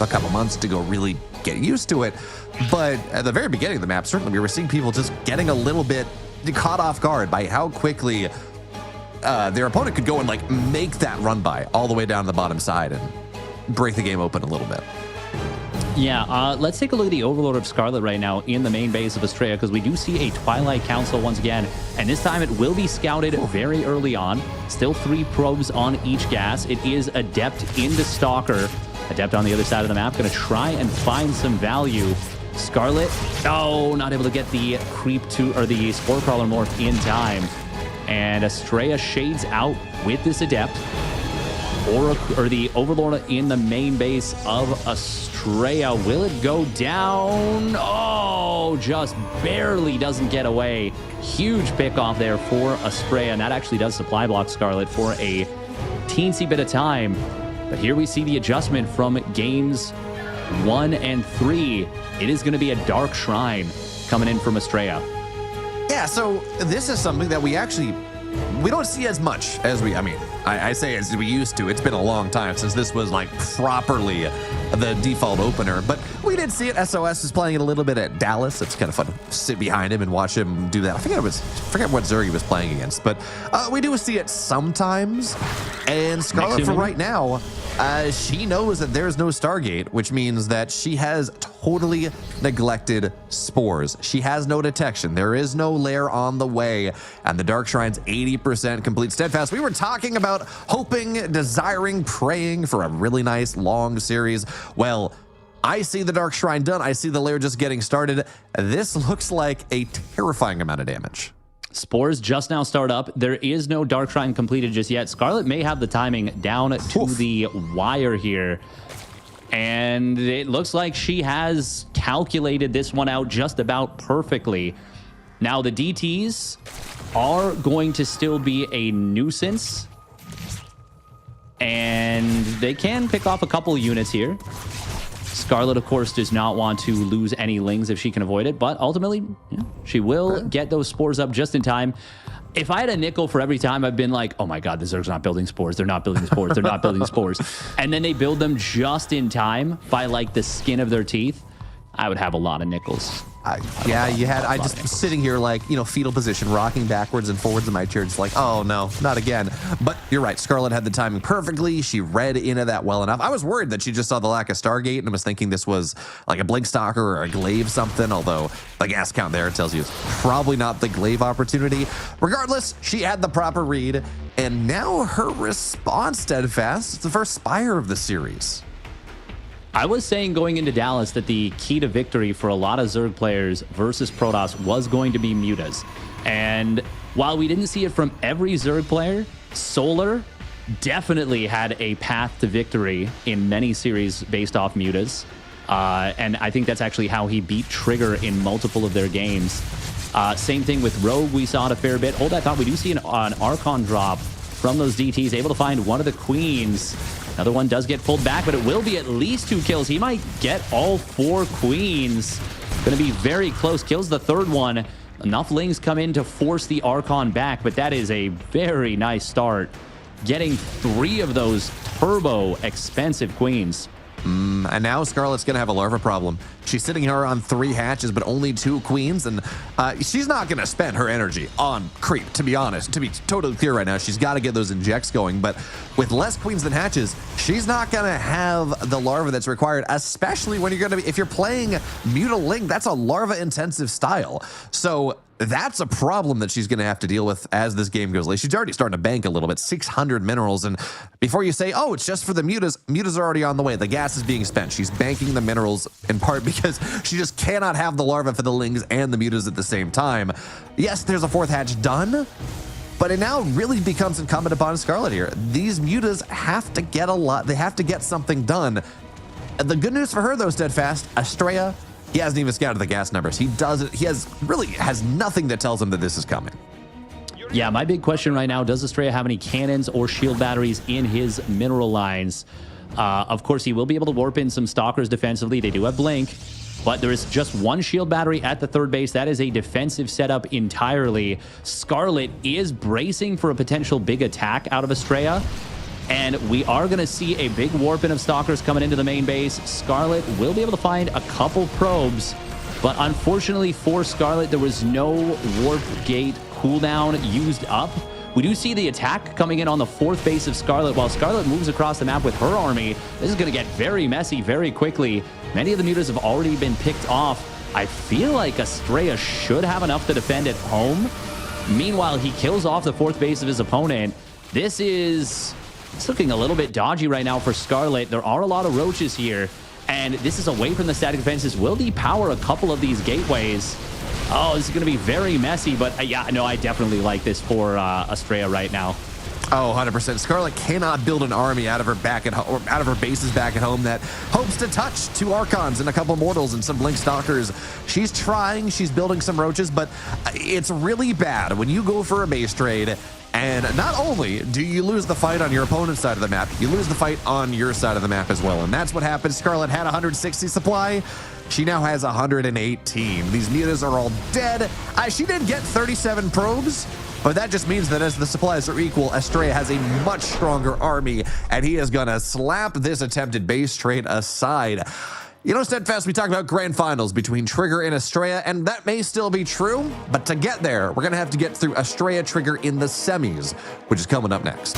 a couple months to go really get used to it, but at the very beginning of the map, certainly we were seeing people just getting a little bit caught off guard by how quickly their opponent could go and like make that run by all the way down to the bottom side and break the game open a little bit. Yeah, let's take a look at the Overlord of Scarlett right now in the main base of Astrea, because we do see a Twilight Council once again, and this time it will be scouted very early on. Still 3 probes on each gas. It is Adept into Stalker. Adept on the other side of the map, going to try and find some value. Scarlett, not able to get the creep to, or the Spore Crawler morph in time. And Astrea shades out with this Adept. Or the Overlord in the main base of Astrea. Will it go down? Oh, just barely doesn't get away. Huge pick off there for Astrea, and that actually does supply block Scarlett for a teensy bit of time. But here we see the adjustment from games 1 and 3. It is going to be a Dark Shrine coming in from Astrea. Yeah, so this is something that we don't see as much as I say as we used to. It's been a long time since this was like properly the default opener, but we did see it. SOS is playing it a little bit at Dallas. It's kind of fun to sit behind him and watch him do that. I forget what Zerg he was playing against, but we do see it sometimes. And Scarlett, for right now, she knows that there's no Stargate, which means that she has totally neglected spores. She has no detection. There is no lair on the way, and the Dark Shrine's 80% complete. Steadfast, we were talking about hoping, desiring, praying for a really nice long series. Well, I see the Dark Shrine done. I see the lair just getting started. This looks like a terrifying amount of damage. Spores just now start up. There is no Dark Shrine completed just yet. Scarlett may have the timing down to the wire here. And it looks like she has calculated this one out just about perfectly. Now, the DTs are going to still be a nuisance. And they can pick off a couple units here. Scarlett, of course, does not want to lose any lings if she can avoid it, but ultimately, she will get those spores up just in time. If I had a nickel for every time I've been like, oh my God, the Zerg's not building spores, they're not building spores, they're not building spores, and then they build them just in time by like the skin of their teeth, I would have a lot of nickels. I just sitting here like, fetal position, rocking backwards and forwards in my chair, just like, oh no, not again. But you're right, Scarlett had the timing perfectly. She read into that well enough. I was worried that she just saw the lack of Stargate and was thinking this was like a Blink Stalker or a Glaive something, although the gas count there tells you it's probably not the Glaive opportunity. Regardless, she had the proper read, and now her response, Steadfast, it's the first Spire of the series. I was saying going into Dallas that the key to victory for a lot of Zerg players versus Protoss was going to be mutas. And while we didn't see it from every Zerg player, Solar definitely had a path to victory in many series based off mutas. And I think that's actually how he beat Trigger in multiple of their games. Same thing with Rogue. We saw it a fair bit. Hold that thought. We do see an Archon drop from those DTs, able to find one of the Queens. Another one does get pulled back, but it will be at least 2 kills. He might get all 4 Queens. Going to be very close. Kills the third one. Enough Lings come in to force the Archon back, but that is a very nice start. Getting 3 of those turbo expensive Queens. And now Scarlett's going to have a larva problem. She's sitting here on 3 hatches, but only 2 queens, and she's not going to spend her energy on creep, to be honest. To be totally clear right now, she's got to get those injects going, but with less queens than hatches, she's not going to have the larva that's required, especially when you're going to be, if you're playing Mutaling, that's a larva-intensive style. So that's a problem that she's going to have to deal with as this game goes late. She's already starting to bank a little bit, 600 minerals. And before you say, oh, it's just for the mutas are already on the way. The gas is being spent. She's banking the minerals in part because she just cannot have the larva for the lings and the mutas at the same time. Yes, there's a 4th hatch done, but it now really becomes incumbent upon Scarlett here. These mutas have to get a lot. They have to get something done. The good news for her, though, Steadfast, Astrea, he hasn't even scouted the gas numbers. He doesn't. He has nothing that tells him that this is coming. Yeah, my big question right now, does Astrea have any cannons or shield batteries in his mineral lines? Of course, he will be able to warp in some stalkers defensively. They do have blink, but there is just 1 shield battery at the 3rd base. That is a defensive setup entirely. Scarlett is bracing for a potential big attack out of Astrea. And we are going to see a big warp-in of stalkers coming into the main base. Scarlett will be able to find a couple probes, but unfortunately for Scarlett, there was no warp gate cooldown used up. We do see the attack coming in on the 4th base of Scarlett. While Scarlett moves across the map with her army, this is going to get very messy very quickly. Many of the mutas have already been picked off. I feel like Astrea should have enough to defend at home. Meanwhile, he kills off the 4th base of his opponent. This is... It's looking a little bit dodgy right now for Scarlett. There are a lot of roaches here, and this is away from the static defenses. Will depower a couple of these gateways. Oh, this is going to be very messy, but yeah, no, I definitely like this for Astrea right now. Oh, 100%. Scarlett cannot build an army out of her out of her bases back at home that hopes to touch 2 Archons and a couple Mortals and some Blink Stalkers. She's trying, she's building some roaches, but it's really bad when you go for a base trade. And not only do you lose the fight on your opponent's side of the map, you lose the fight on your side of the map as well. And that's what happened. Scarlett had 160 supply. She now has 118. These mutas are all dead. She did get 37 probes, but that just means that as the supplies are equal, Astrea has a much stronger army, and he is going to slap this attempted base trade aside. You know, Steadfast, we talked about grand finals between Trigger and Astrea, and that may still be true, but to get there, we're going to have to get through Astrea Trigger in the semis, which is coming up next.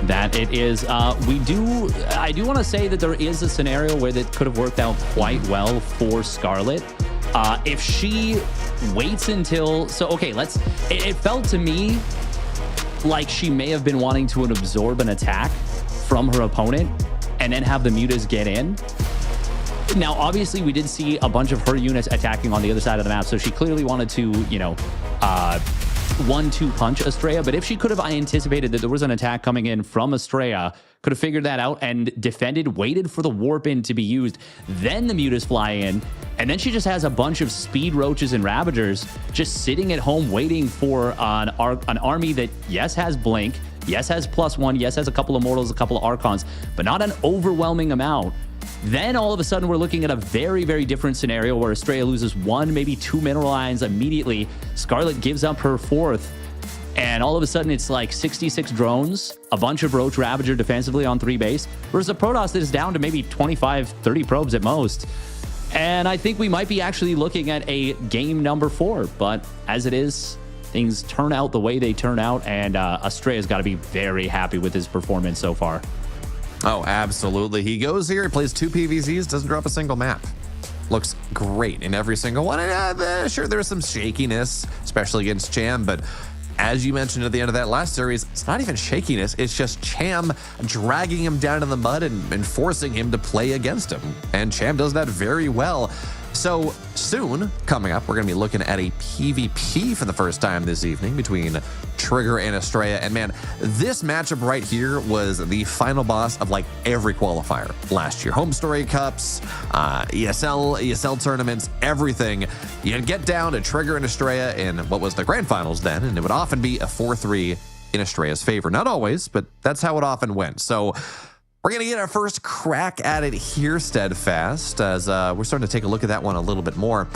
That it is. I do want to say that there is a scenario where that could have worked out quite well for Scarlett. If she waits until... So, okay, it felt to me like she may have been wanting to absorb an attack from her opponent and then have the mutas get in. Now, obviously, we did see a bunch of her units attacking on the other side of the map, so she clearly wanted to, you know, 1-2 punch Astrea. But if she could have anticipated that there was an attack coming in from Astrea, could have figured that out and defended, waited for the warp in to be used, then the mutas fly in, and then she just has a bunch of speed roaches and ravagers just sitting at home waiting for an army that, yes, has blink, yes, has +1, yes, has a couple of mortals, a couple of archons, but not an overwhelming amount. Then all of a sudden we're looking at a very, very different scenario where Astrea loses 1, maybe 2 mineral lines immediately. Scarlett gives up her 4th, and all of a sudden it's like 66 drones, a bunch of roach ravager defensively on 3 base, versus a Protoss that is down to maybe 25, 30 probes at most. And I think we might be actually looking at a game number 4, but as it is, things turn out the way they turn out, and Astrea's got to be very happy with his performance so far. Oh, absolutely. He goes here, plays 2 PVZs, doesn't drop a single map. Looks great in every single one. And sure, there's some shakiness, especially against Cham, but as you mentioned at the end of that last series, it's not even shakiness, it's just Cham dragging him down in the mud and forcing him to play against him. And Cham does that very well. So soon, coming up, we're going to be looking at a PvP for the first time this evening between Trigger and Astrea. And man, this matchup right here was the final boss of like every qualifier last year. Home Story Cups, ESL tournaments, everything. You'd get down to Trigger and Astrea in what was the grand finals then, and it would often be a 4-3 in Astrea's favor. Not always, but that's how it often went. So we're going to get our first crack at it here, Steadfast, as we're starting to take a look at that one a little bit more.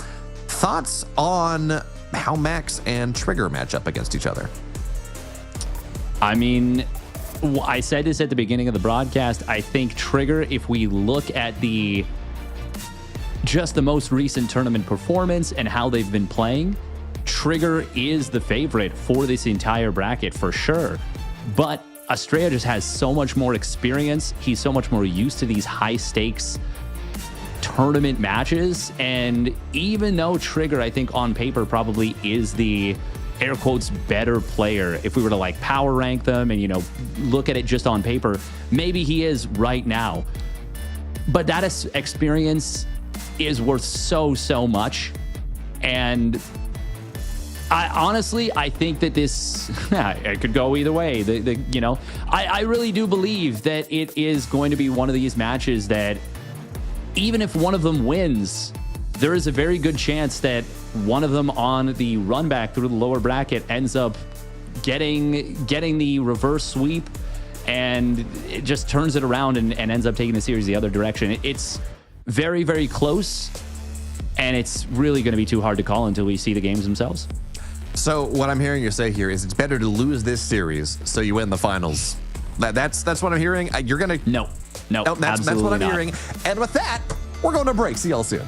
Thoughts on how Max and Trigger match up against each other? I mean, I said this at the beginning of the broadcast. I think Trigger, if we look at just the most recent tournament performance and how they've been playing, Trigger is the favorite for this entire bracket for sure. But Astrea just has so much more experience. He's so much more used to these high stakes tournament matches. And even though Trigger, I think on paper probably is the air quotes better player, if we were to like power rank them and, you know, look at it just on paper, maybe he is right now. But that experience is worth so much. And I think that this it could go either way. I really do believe that it is going to be one of these matches that even if one of them wins, there is a very good chance that one of them on the run back through the lower bracket ends up getting the reverse sweep, and it just turns it around and ends up taking the series the other direction. It's very, very close, and it's really going to be too hard to call until we see the games themselves. So what I'm hearing you say here is it's better to lose this series so you win the finals. That's what I'm hearing. You're gonna no, that's what I'm not. hearing. And with that, we're going to break. See y'all soon.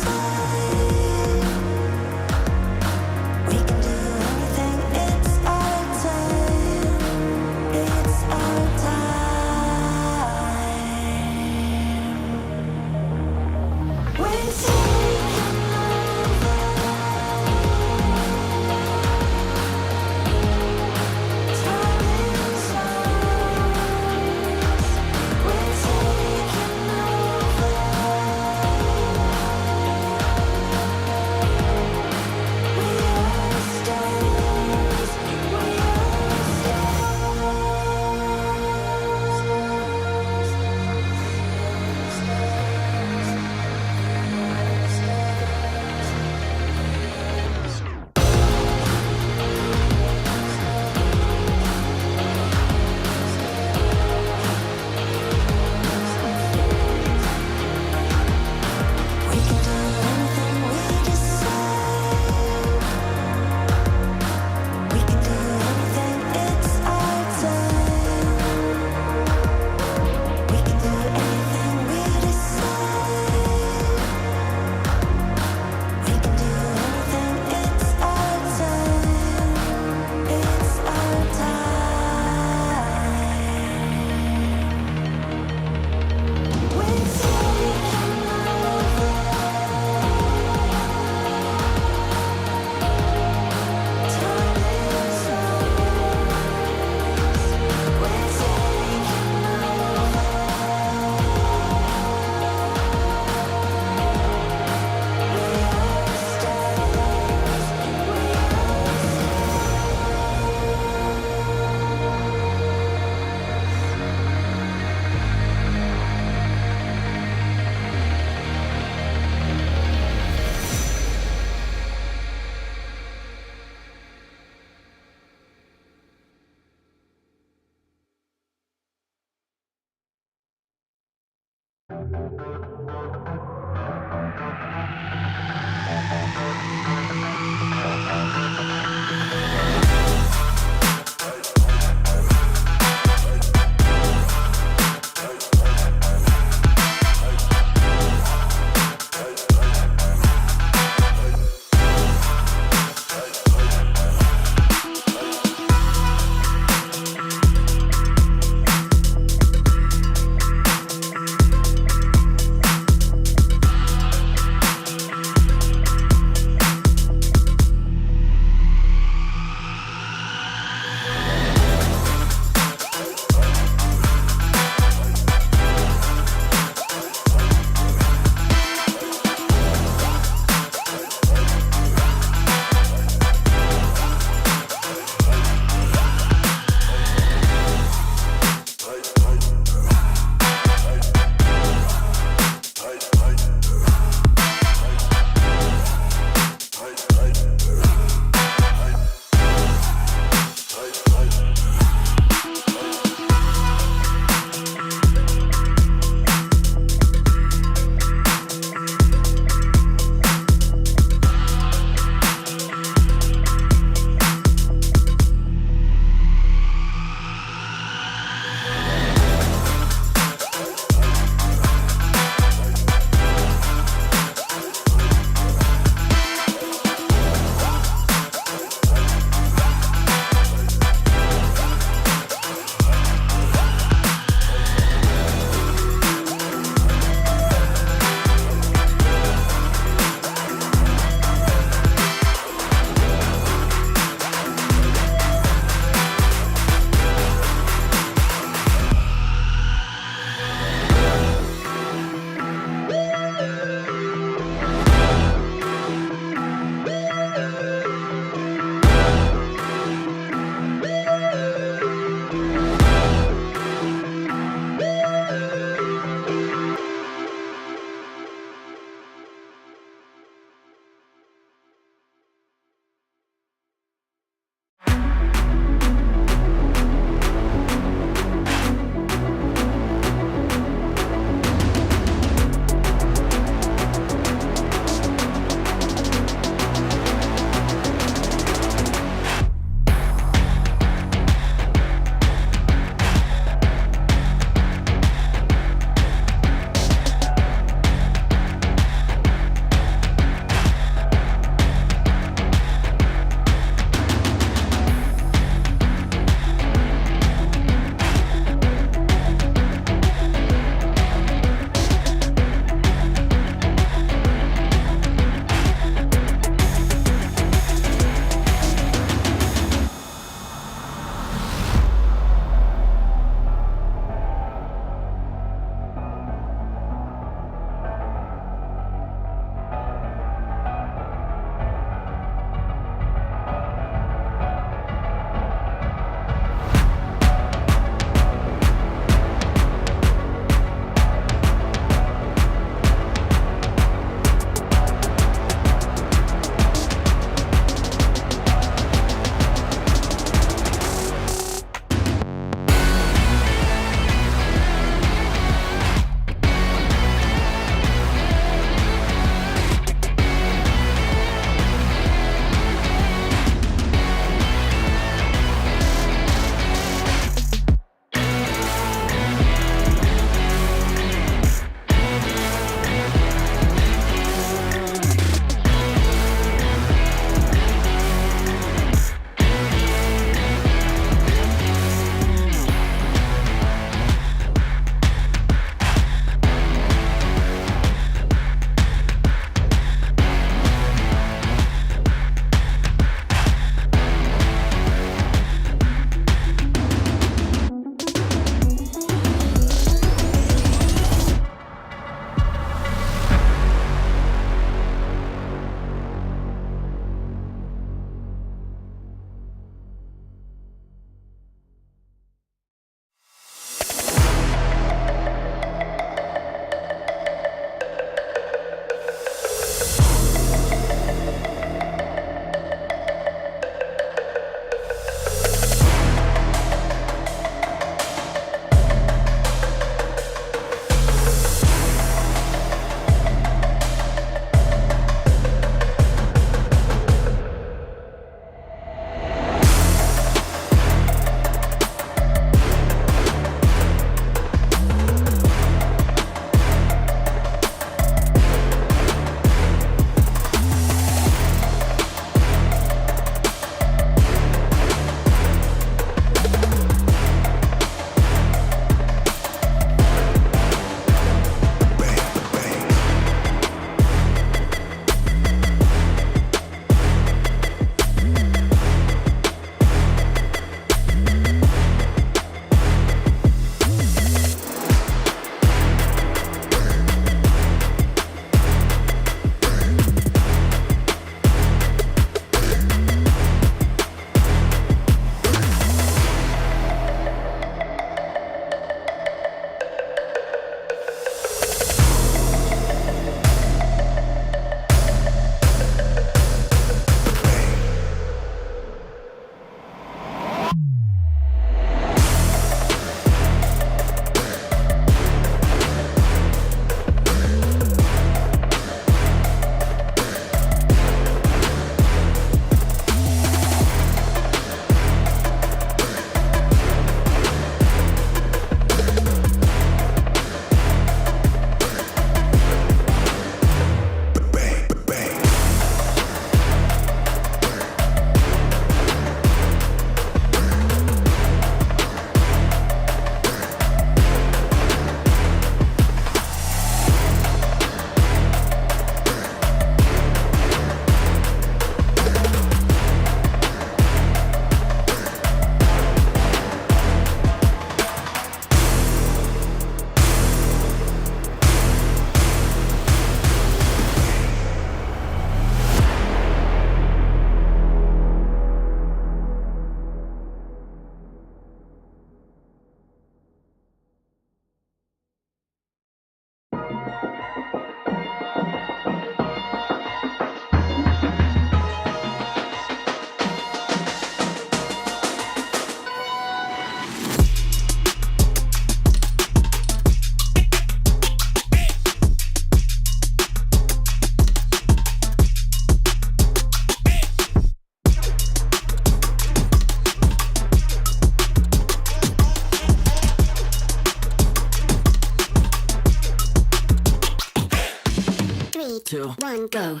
2, 1, go.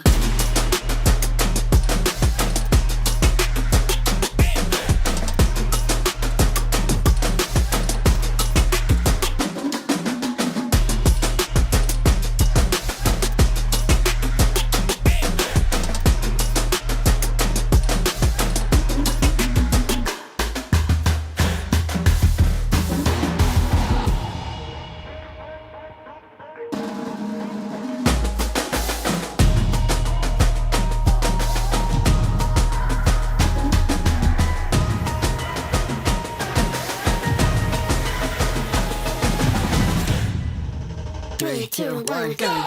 3, 2, 1, go.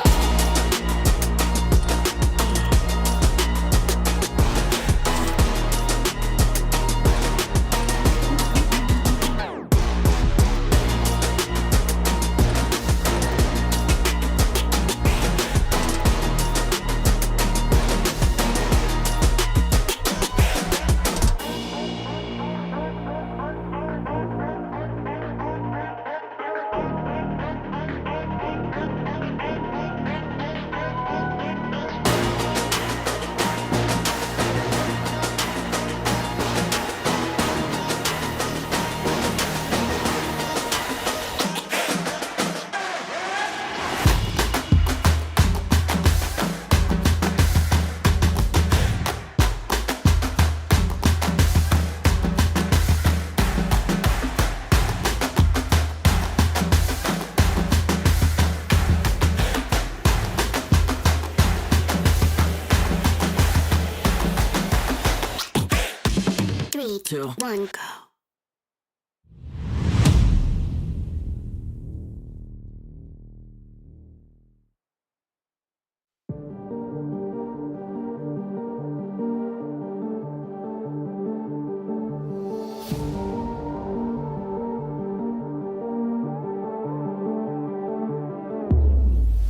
Three, two, one, go.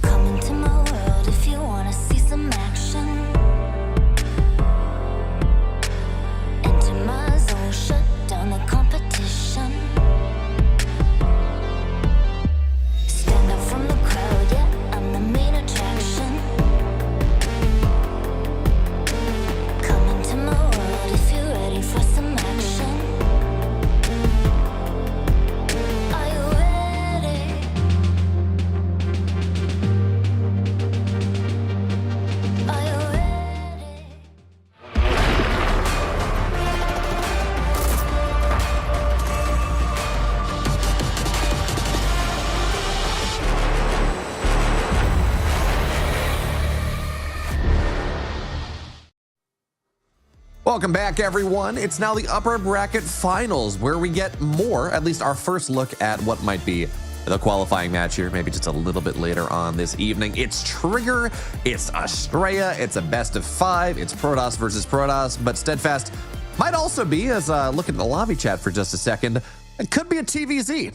Come into my world if you wanna see some action. Enter my zone, shut down the competition. Stand out from the crowd, yeah, I'm the main attraction. Come into my world if you're ready for some action. Are you ready? Are you ready? Welcome back, everyone. It's now the upper bracket finals where we get more, at least our first look at what might be the qualifying match here, maybe just a little bit later on this evening. It's Trigger, it's Astrea, it's a best of 5, it's Protoss versus Protoss, but Steadfast might also be, as look at the lobby chat for just a second, it could be a TVZ.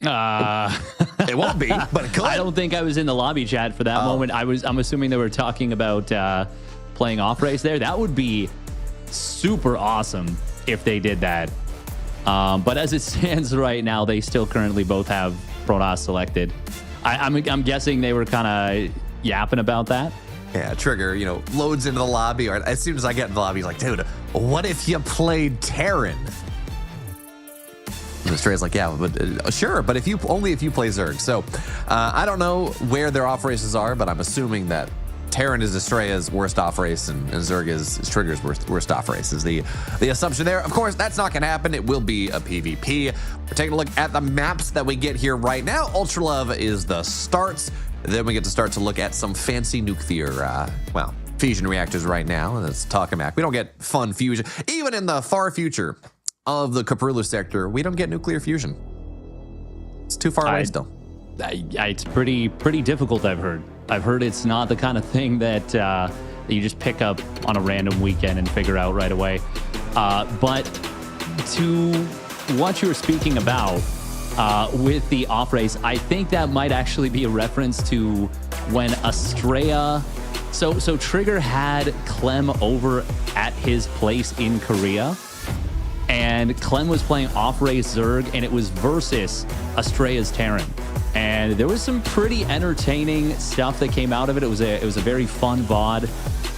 It won't be, but it could. I don't think I was in the lobby chat for that moment. I'm assuming they were talking about playing off race there. That would be super awesome if they did that. But as it stands right now, they still currently both have Protoss selected. I'm guessing they were kind of yapping about that. Yeah, Trigger, you know, loads into the lobby, or as soon as I get in the lobby, he's like, dude, what if you played Terran? And Astrea's like, yeah, but sure, but if you only if you play Zerg. So I don't know where their off races are, but I'm assuming that Terran is Astrea's worst off race and Zerg is Trigger's worst off race is the assumption there. Of course, that's not going to happen. It will be a PvP. We're taking a look at the maps that we get here right now. Ultra Love is the starts. Then we get to start to look at some fancy nuclear, fusion reactors right now. That's tokamak. We don't get fun fusion. Even in the far future of the Kaprulu sector, we don't get nuclear fusion. It's too far away still. It's pretty difficult, I've heard. I've heard it's not the kind of thing that you just pick up on a random weekend and figure out right away. But to what you were speaking about with the off race, I think that might actually be a reference to when Astrea. So Trigger had Clem over at his place in Korea, and Clem was playing off race Zerg, and it was versus Astrea's Terran. And there was some pretty entertaining stuff that came out of it. It was a very fun VOD.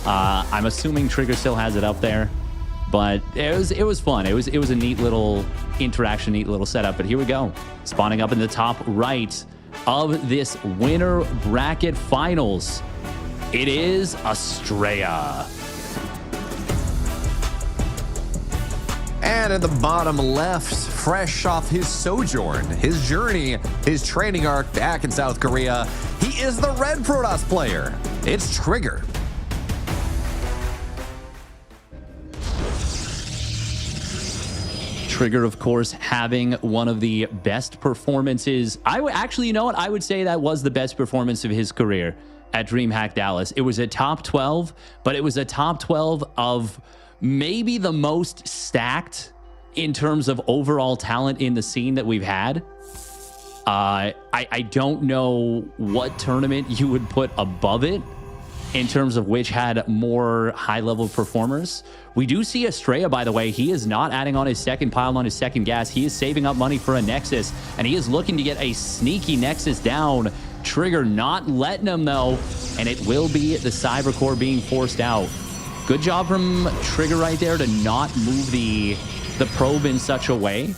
I'm assuming Trigger still has it up there, but it was fun. It was a neat little interaction, neat little setup. But here we go, spawning up in the top right of this winner bracket finals. It is Astrea. And at the bottom left, fresh off his sojourn, his journey, his training arc back in South Korea, he is the red Protoss player. It's Trigger. Trigger, of course, having one of the best performances. Actually, you know what? I would say that was the best performance of his career at DreamHack Dallas. It was a top 12, but it was a top 12 of maybe the most stacked in terms of overall talent in the scene that we've had. I don't know what tournament you would put above it in terms of which had more high-level performers. We do see Astrea, by the way. He is not adding on his second pile on his second gas. He is saving up money for a Nexus, and he is looking to get a sneaky Nexus down. Trigger not letting him, though, and it will be the Cyber Core being forced out. Good job from Trigger right there to not move the probe in such a way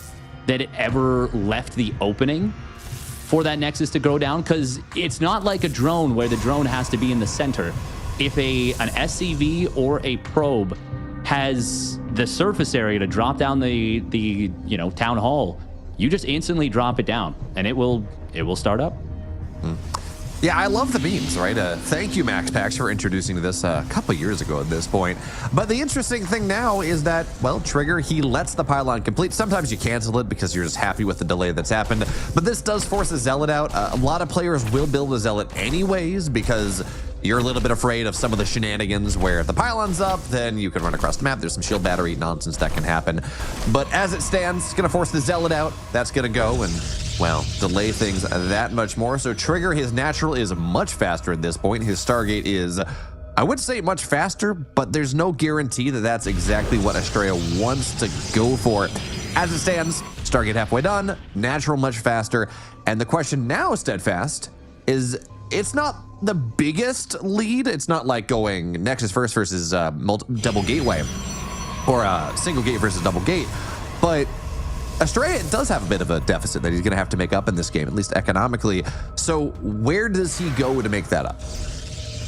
that it ever left the opening for that Nexus to go down, because it's not like a drone where the drone has to be in the center. If an SCV or a probe has the surface area to drop down the town hall, you just instantly drop it down and it will start up. Yeah, I love the beams, right? Thank you, Max Pax, for introducing this a couple years ago at this point. But the interesting thing now is that, well, Trigger, he lets the pylon complete. Sometimes you cancel it because you're just happy with the delay that's happened. But this does force a Zealot out. A lot of players will build a Zealot anyways because you're a little bit afraid of some of the shenanigans where if the pylon's up, then you can run across the map. There's some shield battery nonsense that can happen. But as it stands, it's going to force the Zealot out. That's going to go and, well, delay things that much more. So Trigger, his natural is much faster at this point. His Stargate is, I would say, much faster, but there's no guarantee that that's exactly what Astrea wants to go for. As it stands, Stargate halfway done, natural much faster. And the question now, Steadfast, is it's not the biggest lead. It's not like going Nexus first versus double gateway or single gate versus double gate. But Astrea does have a bit of a deficit that he's going to have to make up in this game, at least economically. So where does he go to make that up?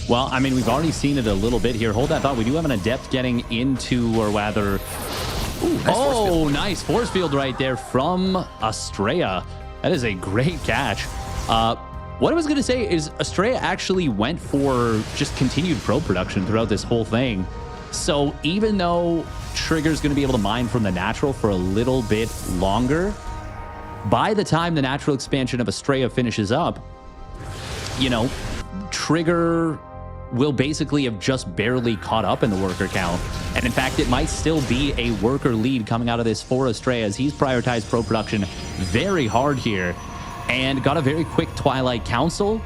Well, I mean, we've already seen it a little bit here. Hold that thought. We do have an Adept getting into, or rather... Ooh, nice force field right there from Astrea. That is a great catch. What I was going to say is Astrea actually went for just continued probe production throughout this whole thing. So even though Trigger's going to be able to mine from the natural for a little bit longer, by the time the natural expansion of Astrea finishes up, you know, Trigger will basically have just barely caught up in the worker count. And in fact, it might still be a worker lead coming out of this for Astrea, as he's prioritized probe production very hard here and got a very quick Twilight Council.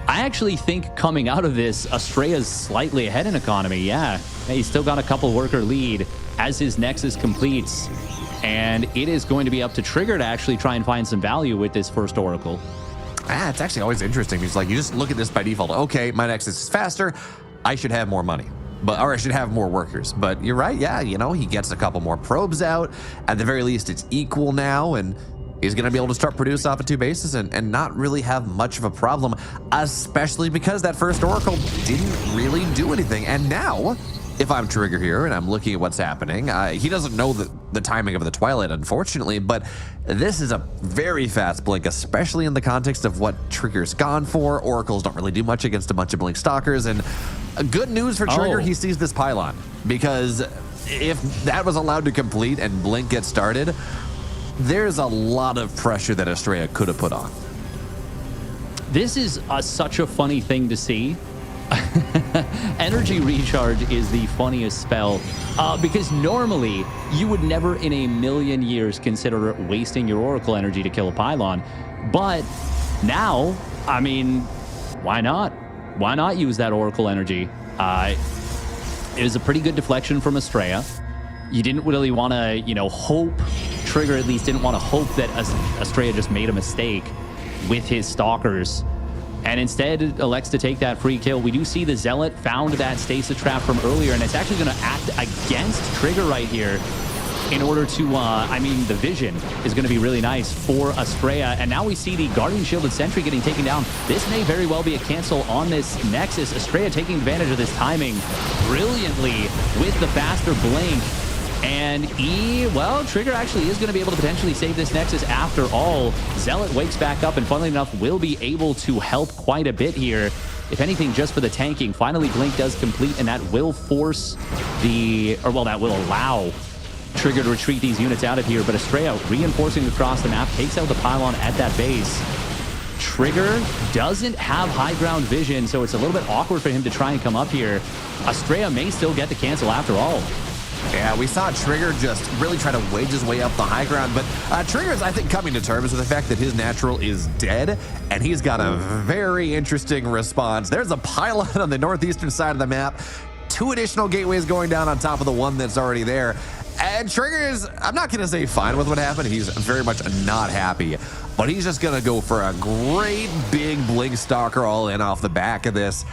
I actually think coming out of this, Astrea's slightly ahead in economy. Yeah, he's still got a couple worker lead as his Nexus completes. And it is going to be up to Trigger to actually try and find some value with this first Oracle. It's actually always interesting. It's like you just look at this by default. Okay, my Nexus is faster. I should have more money. Or I should have more workers. But you're right. Yeah, you know, he gets a couple more probes out. At the very least, it's equal now. And he's going to be able to start produce off of two bases and not really have much of a problem, especially because that first Oracle didn't really do anything. And now, if I'm Trigger here and I'm looking at what's happening, he doesn't know the timing of the Twilight, unfortunately, but this is a very fast blink, especially in the context of what Trigger's gone for. Oracles don't really do much against a bunch of Blink Stalkers, and good news for Trigger, he sees this pylon, because if that was allowed to complete and Blink gets started, there's a lot of pressure that Astrea could have put on. This is such a funny thing to see. Energy recharge is the funniest spell because normally you would never in a million years consider wasting your Oracle energy to kill a pylon. But now, I mean, why not? Why not use that Oracle energy? It was a pretty good deflection from Astrea. You didn't really want to, hope. Trigger at least didn't want to hope that Astrea just made a mistake with his stalkers, and instead elects to take that free kill. We do see the Zealot found that stasis trap from earlier, and it's actually going to act against Trigger right here in order to, I mean, the vision is going to be really nice for Astrea. And now we see the Guardian Shielded Sentry getting taken down. This may very well be a cancel on this Nexus. Astrea taking advantage of this timing brilliantly with the faster blink. And well, Trigger actually is going to be able to potentially save this Nexus after all. Zealot wakes back up and funnily enough will be able to help quite a bit here. If anything, just for the tanking. Finally, Blink does complete, and that will force that will allow Trigger to retreat these units out of here. But Astrea reinforcing across the map, takes out the pylon at that base. Trigger doesn't have high ground vision, so it's a little bit awkward for him to try and come up here. Astrea may still get the cancel after all. Yeah, we saw Trigger just really try to wedge his way up the high ground, but Trigger is, I think, coming to terms with the fact that his natural is dead, and he's got a very interesting response. There's a pylon on the northeastern side of the map, 2 additional gateways going down on top of the one that's already there. And Trigger is, I'm not going to say fine with what happened. He's very much not happy, but he's just going to go for a great big Blink Stalker all in off the back of this.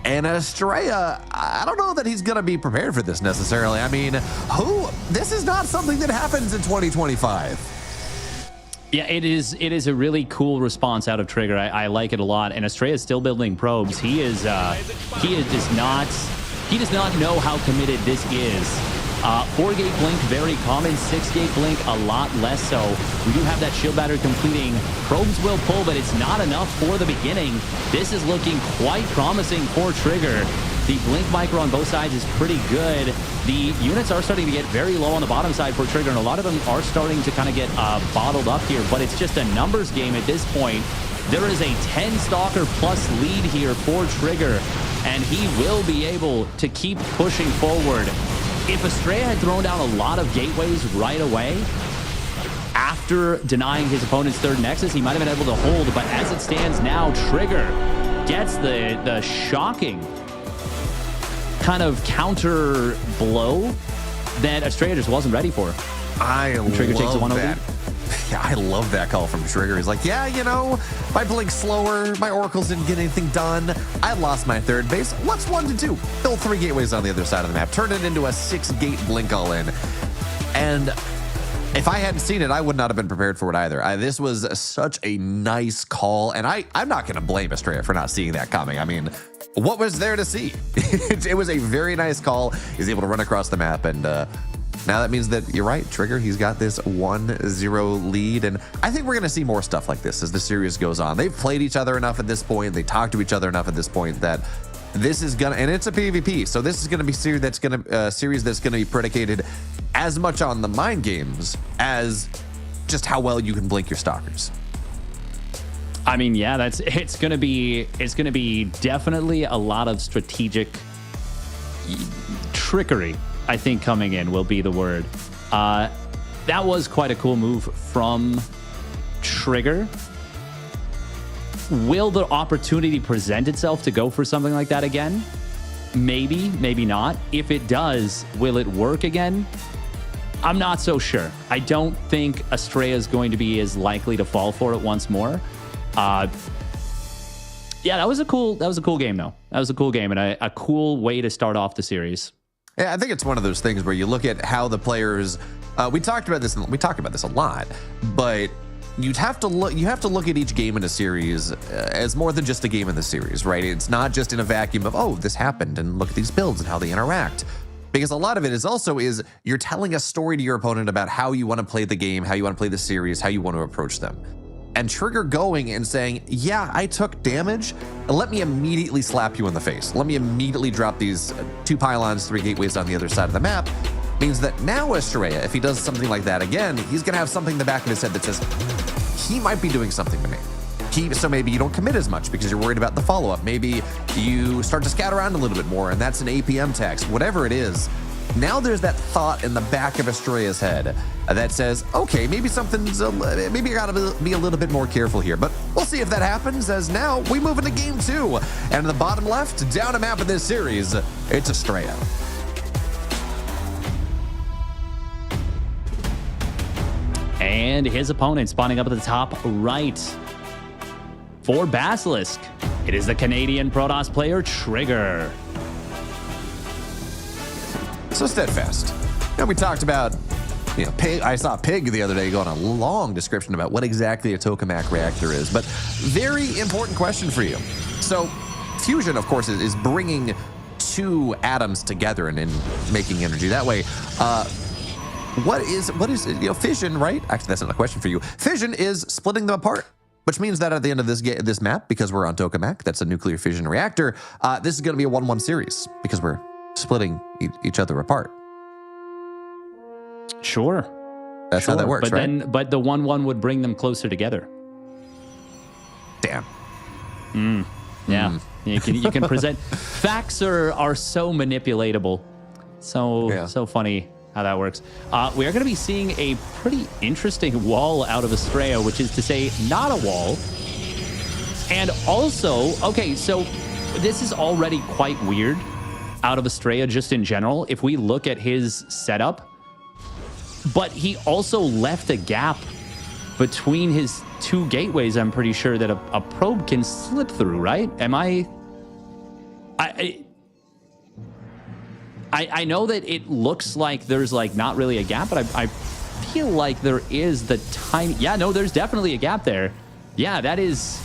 And Astrea, I don't know that he's going to be prepared for this necessarily. I mean, this is not something that happens in 2025. Yeah, it is a really cool response out of Trigger. I like it a lot. And Astrea is still building probes. He does not know how committed this is. 4-gate blink, very common. 6-gate blink, a lot less so. We do have that shield battery completing. Probes will pull, but it's not enough for the beginning. This is looking quite promising for Trigger. The blink micro on both sides is pretty good. The units are starting to get very low on the bottom side for Trigger, and a lot of them are starting to kind of get bottled up here, but it's just a numbers game at this point. There is a 10 Stalker plus lead here for Trigger, and he will be able to keep pushing forward. If Astrea had thrown down a lot of gateways right away, after denying his opponent's third Nexus, he might have been able to hold, but as it stands now, Trigger gets the shocking kind of counter blow that Astrea just wasn't ready for. Trigger takes a 1-0 lead. Yeah, I love that call from Trigger. He's like, yeah, you know, my blink's slower, my oracles didn't get anything done, I lost my third base. What's 1 to 2? Build 3 gateways on the other side of the map. Turn it into a 6-gate blink all in. And if I hadn't seen it, I would not have been prepared for it either. This was such a nice call, and I'm not going to blame Astrea for not seeing that coming. I mean, what was there to see? It was a very nice call. He's able to run across the map, and now that means that you're right, Trigger. He's got this 1-0 lead, and I think we're going to see more stuff like this as the series goes on. They've played each other enough at this point. They talk to each other enough at this point that this is gonna, and it's a PvP, so this is going to be series that's going to be predicated as much on the mind games as just how well you can blink your stalkers. I mean, yeah, it's going to be definitely a lot of strategic trickery. I think coming in will be the word. That was quite a cool move from Trigger. Will the opportunity present itself to go for something like that again? Maybe, maybe not. If it does, will it work again? I'm not so sure. I don't think Astrea is going to be as likely to fall for it once more. Yeah, that was a cool game though. That was a cool game and a cool way to start off the series. Yeah, I think it's one of those things where you look at how the players. We talked about this a lot, but you have to look at each game in a series as more than just a game in the series, right? It's not just in a vacuum of, oh, this happened and look at these builds and how they interact. Because a lot of it is you're telling a story to your opponent about how you want to play the game, how you want to play the series, how you want to approach them. And Trigger going and saying, yeah, I took damage, let me immediately slap you in the face. Let me immediately drop these 2 pylons, 3 gateways on the other side of the map, means that now Astrea, if he does something like that again, he's going to have something in the back of his head that says, he might be doing something to me. So maybe you don't commit as much because you're worried about the follow-up. Maybe you start to scout around a little bit more, and that's an APM text, whatever it is. Now there's that thought in the back of Astrea's head that says, okay, maybe maybe I gotta be a little bit more careful here. But we'll see if that happens, as now we move into game 2. And in the bottom left, down a map of this series, it's Astrea. And his opponent spawning up at the top right. For Basilisk, it is the Canadian Protoss player Trigger. So Steadfast. We talked about, Pig. I saw Pig the other day go on a long description about what exactly a tokamak reactor is, but very important question for you. So fusion, of course, is bringing two atoms together and making energy that way. What is fission, right? Actually, that's not a question for you. Fission is splitting them apart, which means that at the end of this map, because we're on tokamak, that's a nuclear fission reactor, this is going to be a 1-1 series because we're splitting each other apart. Sure. That's how that works, right? But the 1-1 would bring them closer together. Damn. Yeah. You can present facts are so manipulatable. So funny how that works. We are going to be seeing a pretty interesting wall out of Astrea, which is to say not a wall. And also, okay, so this is already quite weird out of Astrea just in general. If we look at his setup, but he also left a gap between his two gateways, I'm pretty sure, that a probe can slip through, right? I know that it looks like there's like not really a gap, but I feel like there is the tiny... Yeah, no, there's definitely a gap there. Yeah, that is...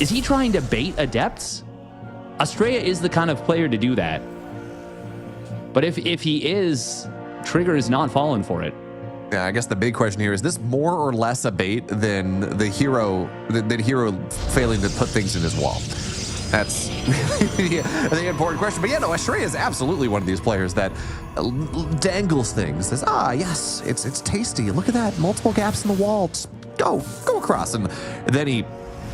is he trying to bait adepts? Astrea is the kind of player to do that. But if he is, Trigger is not falling for it. Yeah, I guess the big question here is this more or less a bait than the hero failing to put things in his wall? That's really the important question. But yeah, no, Astrea is absolutely one of these players that dangles things. Says, yes, it's tasty. Look at that, multiple gaps in the wall. Just go across, and then he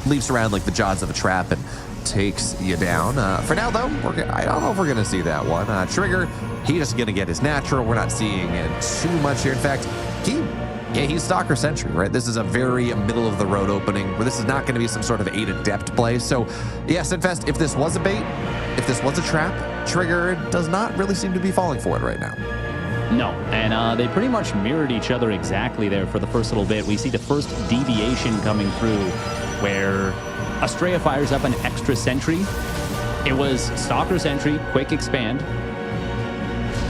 leaps around like the jaws of a trap and takes you down. For now, though, I don't know if we're going to see that one. Trigger, he's just going to get his natural. We're not seeing it too much here. In fact, he's Stalker Sentry, right? This is a very middle-of-the-road opening where this is not going to be some sort of 8 adept play. So, yeah, Steadfast, if this was a bait, if this was a trap, Trigger does not really seem to be falling for it right now. No, and they pretty much mirrored each other exactly there for the first little bit. We see the first deviation coming through where Astrea fires up an extra sentry. It was Stalker Sentry, quick expand.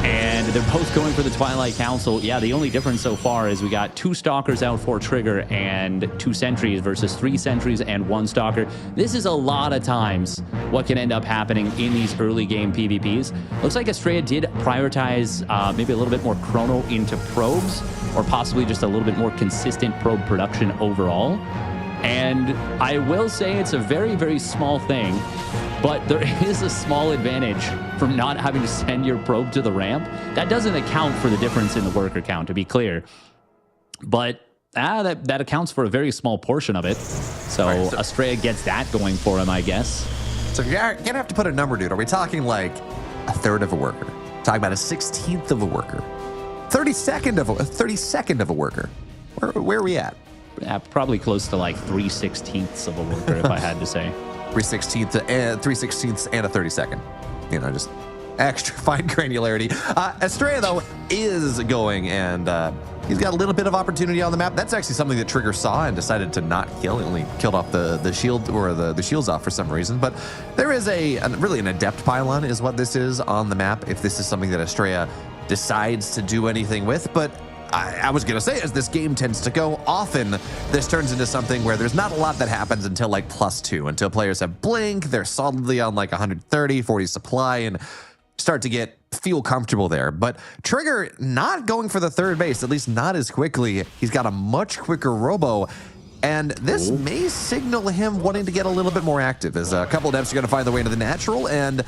And they're both going for the Twilight Council. Yeah, the only difference so far is we got 2 Stalkers out for Trigger and 2 sentries versus 3 sentries and 1 Stalker. This is a lot of times what can end up happening in these early game PvPs. Looks like Astrea did prioritize maybe a little bit more chrono into probes, or possibly just a little bit more consistent probe production overall. And I will say it's a very, very small thing, but there is a small advantage from not having to send your probe to the ramp. That doesn't account for the difference in the worker count, to be clear. But that accounts for a very small portion of it. So, right, Astrea gets that going for him, I guess. So you're going to have to put a number, dude. Are we talking like a third of a worker? Talking about a 16th of a worker? 32nd of a worker? Where are we at? Yeah, probably close to like 3/16 of a worker, if I had to say. 3/16 and a 32nd. Just extra fine granularity. Astrea, though, is going, and he's got a little bit of opportunity on the map. That's actually something that Trigger saw and decided to not kill. He only killed off the shield, or the shields off for some reason. But there is really an adept pylon is what this is on the map, if this is something that Astrea decides to do anything with. But I was going to say, as this game tends to go, often this turns into something where there's not a lot that happens until like +2, until players have blink, they're solidly on like 130, 40 supply, and start to feel comfortable there. But Trigger not going for the third base, at least not as quickly. He's got a much quicker robo, and this may signal him wanting to get a little bit more active, as a couple of depths are going to find their way into the natural, and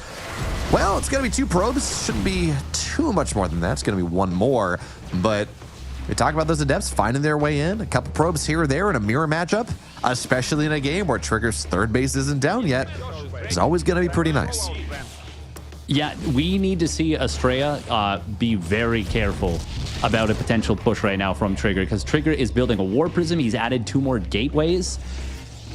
well, it's going to be 2 probes. Shouldn't be too much more than that. It's going to be 1 more, but we talk about those adepts finding their way in. A couple probes here or there in a mirror matchup, especially in a game where Trigger's third base isn't down yet, is always going to be pretty nice. Yeah, we need to see Astrea be very careful about a potential push right now from Trigger, because Trigger is building a War Prism. He's added 2 more gateways,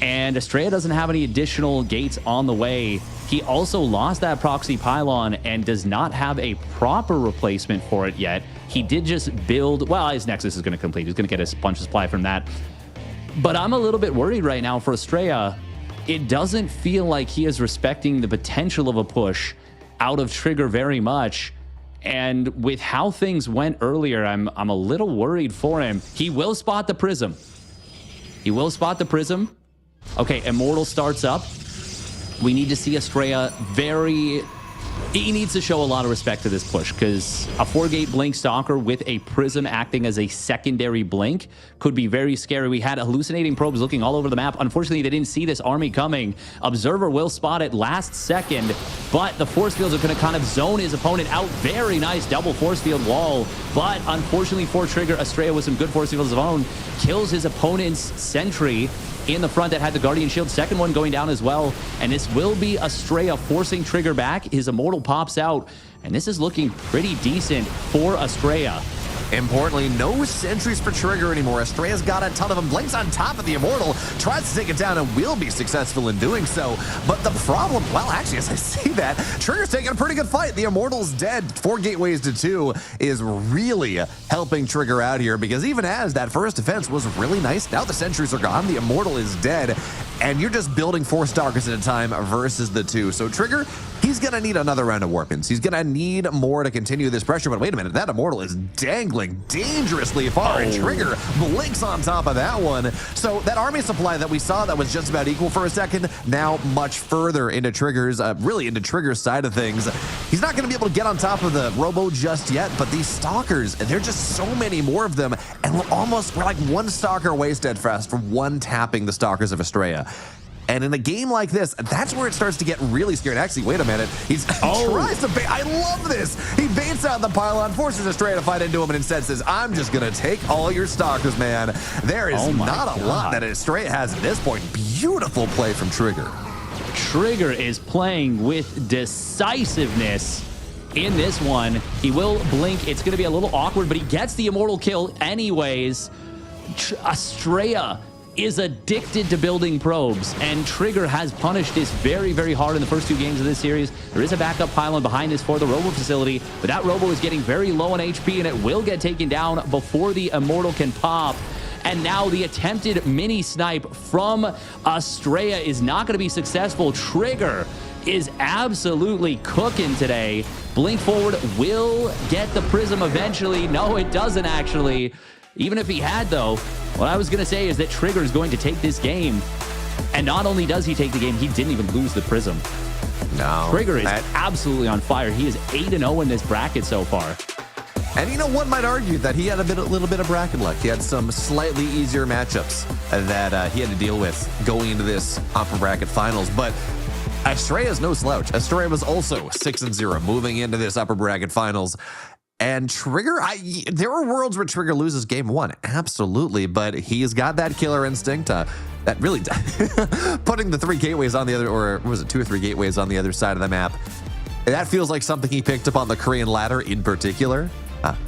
and Astrea doesn't have any additional gates on the way. He also lost that proxy pylon and does not have a proper replacement for it yet. He did just build, well, his Nexus is going to complete. He's going to get a bunch of supply from that. But I'm a little bit worried right now for Astrea. It doesn't feel like he is respecting the potential of a push out of Trigger very much. And with how things went earlier, I'm a little worried for him. He will spot the Prism. He will spot the Prism. Okay, Immortal starts up. We need to see Astrea very... He needs to show a lot of respect to this push, because a 4-gate Blink Stalker with a Prism acting as a secondary Blink could be very scary. We had hallucinating probes looking all over the map. Unfortunately, they didn't see this army coming. Observer will spot it last second, but the force fields are going to kind of zone his opponent out. Very nice double force field wall, but unfortunately for Trigger, Astrea with some good force fields of his own kills his opponent's sentry in the front that had the Guardian Shield. Second one going down as well. And this will be Astrea forcing Trigger back. His Immortal pops out. And this is looking pretty decent for Astrea. Importantly, no sentries for Trigger anymore. Astrea's got a ton of them. Blinks on top of the Immortal, tries to take it down and will be successful in doing so. But the problem, well, actually, as I say that, Trigger's taking a pretty good fight. The Immortal's dead. 4 gateways to 2 is really helping Trigger out here, because even as that first defense was really nice, now the sentries are gone. The Immortal is dead, and you're just building 4 Stalkers at a time versus the 2. So Trigger, he's going to need another round of Warpins. He's going to need more to continue this pressure. But wait a minute, that Immortal is dangling dangerously far, and Trigger blinks on top of that one. So that army supply that we saw that was just about equal for a second, now much further into Trigger's, really into Trigger's side of things. He's not going to be able to get on top of the Robo just yet, but these Stalkers, there are just so many more of them, and we're like 1 Stalker away, Steadfast, from one tapping the Stalkers of Astrea. And in a game like this, that's where it starts to get really scary. Actually, wait a minute. He tries to bait. I love this. He baits out the pylon, forces Astrea to fight into him, and instead says, I'm just going to take all your Stalkers, man. There is not a lot that Astrea has at this point. Beautiful play from Trigger. Trigger is playing with decisiveness in this one. He will blink. It's going to be a little awkward, but he gets the Immortal kill anyways. Astrea is addicted to building probes, and Trigger has punished this very, very hard in the first 2 games of this series. There is a backup pylon behind this for the Robo facility, but that Robo is getting very low on HP, and it will get taken down before the Immortal can pop. And now the attempted mini snipe from Astrea is not going to be successful. Trigger is absolutely cooking today. Blink forward will get the Prism eventually. No, it doesn't actually. Even if he had, though, what I was going to say is that Trigger is going to take this game. And not only does he take the game, he didn't even lose the Prism. No. Trigger is absolutely on fire. He is 8-0 in this bracket so far. And you know, one might argue that he had a little bit of bracket luck. He had some slightly easier matchups that he had to deal with going into this upper bracket finals. But Astrea is no slouch. Astrea was also 6-0 moving into this upper bracket finals. And Trigger, there are worlds where Trigger loses game 1, absolutely, but he's got that killer instinct that really putting the 3 gateways on the other, or was it 2 or 3 gateways on the other side of the map? That feels like something he picked up on the Korean ladder in particular.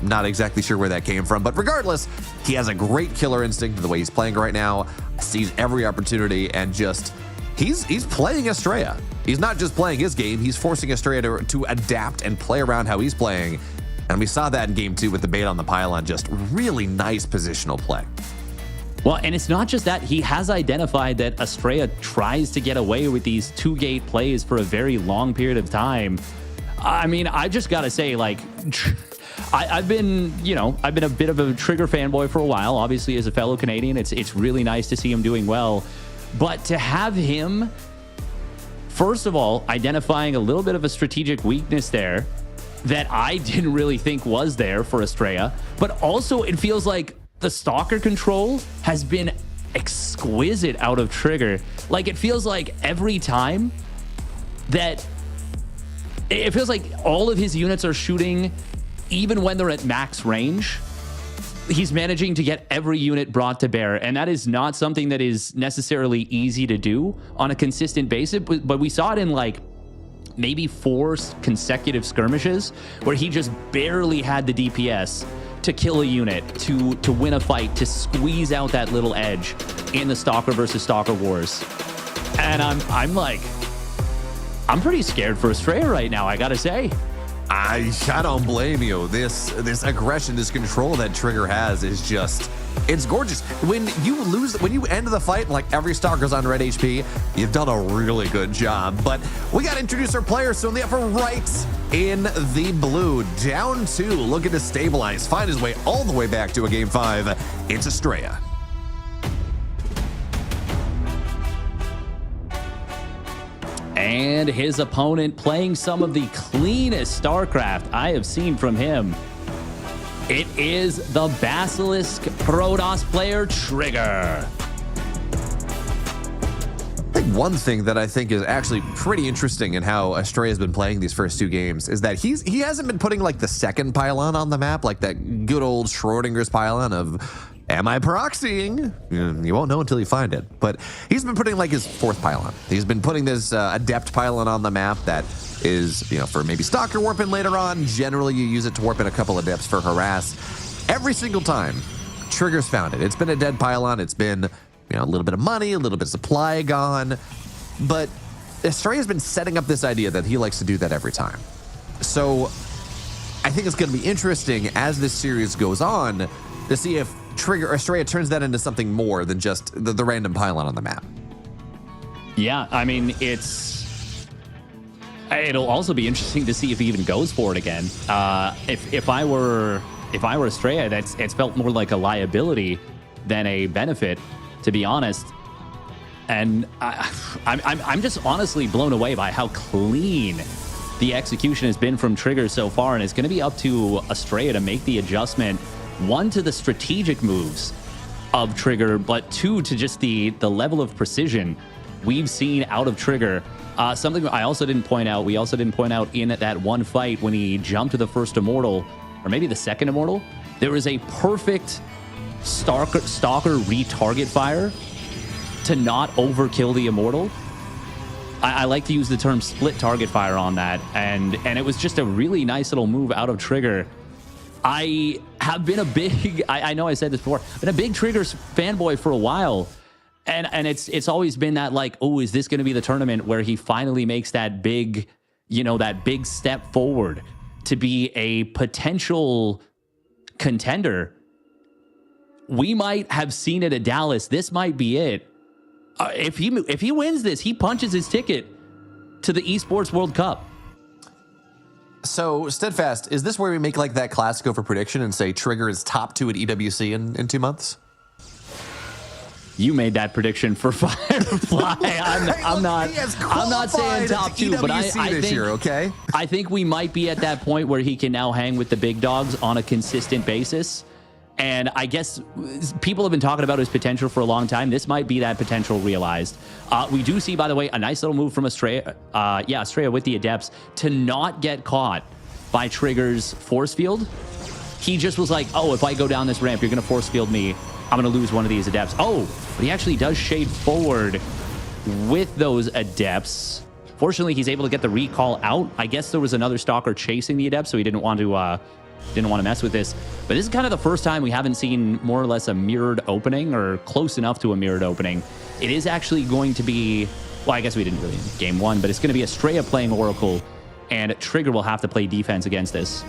Not exactly sure where that came from, but regardless, he has a great killer instinct in the way he's playing right now, sees every opportunity, and just, he's playing Astrea. He's not just playing his game, he's forcing Astrea to adapt and play around how he's playing. And we saw that in game 2 with the bait on the pylon. Just really nice positional play. Well, and it's not just that. He has identified that Astrea tries to get away with these 2-gate plays for a very long period of time. I mean, I just got to say, like, I've been a bit of a Trigger fanboy for a while. Obviously, as a fellow Canadian, it's really nice to see him doing well. But to have him, first of all, identifying a little bit of a strategic weakness there, that I didn't really think was there for Astrea, but also it feels like the Stalker control has been exquisite out of Trigger. Like, it feels like every time that it feels like all of his units are shooting, even when they're at max range, he's managing to get every unit brought to bear. And that is not something that is necessarily easy to do on a consistent basis, but we saw it in like maybe 4 consecutive skirmishes where he just barely had the DPS to kill a unit, to win a fight, to squeeze out that little edge in the Stalker versus Stalker wars. And I'm like, I'm pretty scared for Astrea right now, I gotta say. I don't blame you. This aggression, this control that Trigger has is just It's gorgeous. When you end the fight, like every stalker's on red HP, you've done a really good job. But we got to introduce our players. So in the upper right, in the blue, down 2, looking to stabilize, find his way all the way back to a game 5. It's Astrea. And his opponent playing some of the cleanest StarCraft I have seen from him. It is the Basilisk Protoss player, Trigger. I think one thing that I think is actually pretty interesting in how Astrea has been playing these first 2 games is that he hasn't been putting like the second pylon on the map, like that good old Schrodinger's pylon of, am I proxying? You won't know until you find it. But he's been putting like his 4th pylon. He's been putting this adept pylon on the map that is, for maybe stalker warping later on. Generally, you use it to warp in a couple of adepts for harass. Every single time, Trigger's found it. It's been a dead pylon. It's been, a little bit of money, a little bit of supply gone. But Astrea's been setting up this idea that he likes to do that every time. So I think it's going to be interesting as this series goes on to see if Astrea turns that into something more than just the random pylon on the map. Yeah, I mean, it'll also be interesting to see if he even goes for it again. If I were Astrea, it's felt more like a liability than a benefit, to be honest. And I'm just honestly blown away by how clean the execution has been from Trigger so far, and it's going to be up to Astrea to make the adjustment. 1, to the strategic moves of Trigger, but 2, to just the level of precision we've seen out of Trigger. Something we also didn't point out in that one fight when he jumped to the first Immortal, or maybe the second Immortal, there was a perfect stalker retarget fire to not overkill the Immortal. I like to use the term split target fire on that, and it was just a really nice little move out of Trigger. I have been I know I said this before, been a big Trigger fanboy for a while. And it's always been that like, oh, is this going to be the tournament where he finally makes that big, that big step forward to be a potential contender? We might have seen it at Dallas. This might be it. If he wins this, he punches his ticket to the Esports World Cup. So, Steadfast, is this where we make like that classic for prediction and say Trigger is top 2 at EWC in 2 months? You made that prediction for Firefly. I'm not saying top 2, but I think this year, okay? I think we might be at that point where he can now hang with the big dogs on a consistent basis. And I guess people have been talking about his potential for a long time. This might be that potential realized. We do see, by the way, a nice little move from Astrea. Astrea with the Adepts to not get caught by Trigger's force field. He just was like, oh, if I go down this ramp, you're going to force field me. I'm going to lose one of these Adepts. Oh, but he actually does shade forward with those Adepts. Fortunately, he's able to get the recall out. I guess there was another Stalker chasing the Adepts, so he didn't want to mess with this. But this is kind of the first time we haven't seen more or less a mirrored opening, or close enough to a mirrored opening. It is actually going to be, well, I guess we didn't really in game 1, but it's going to be Astrea playing Oracle, and Trigger will have to play defense against this.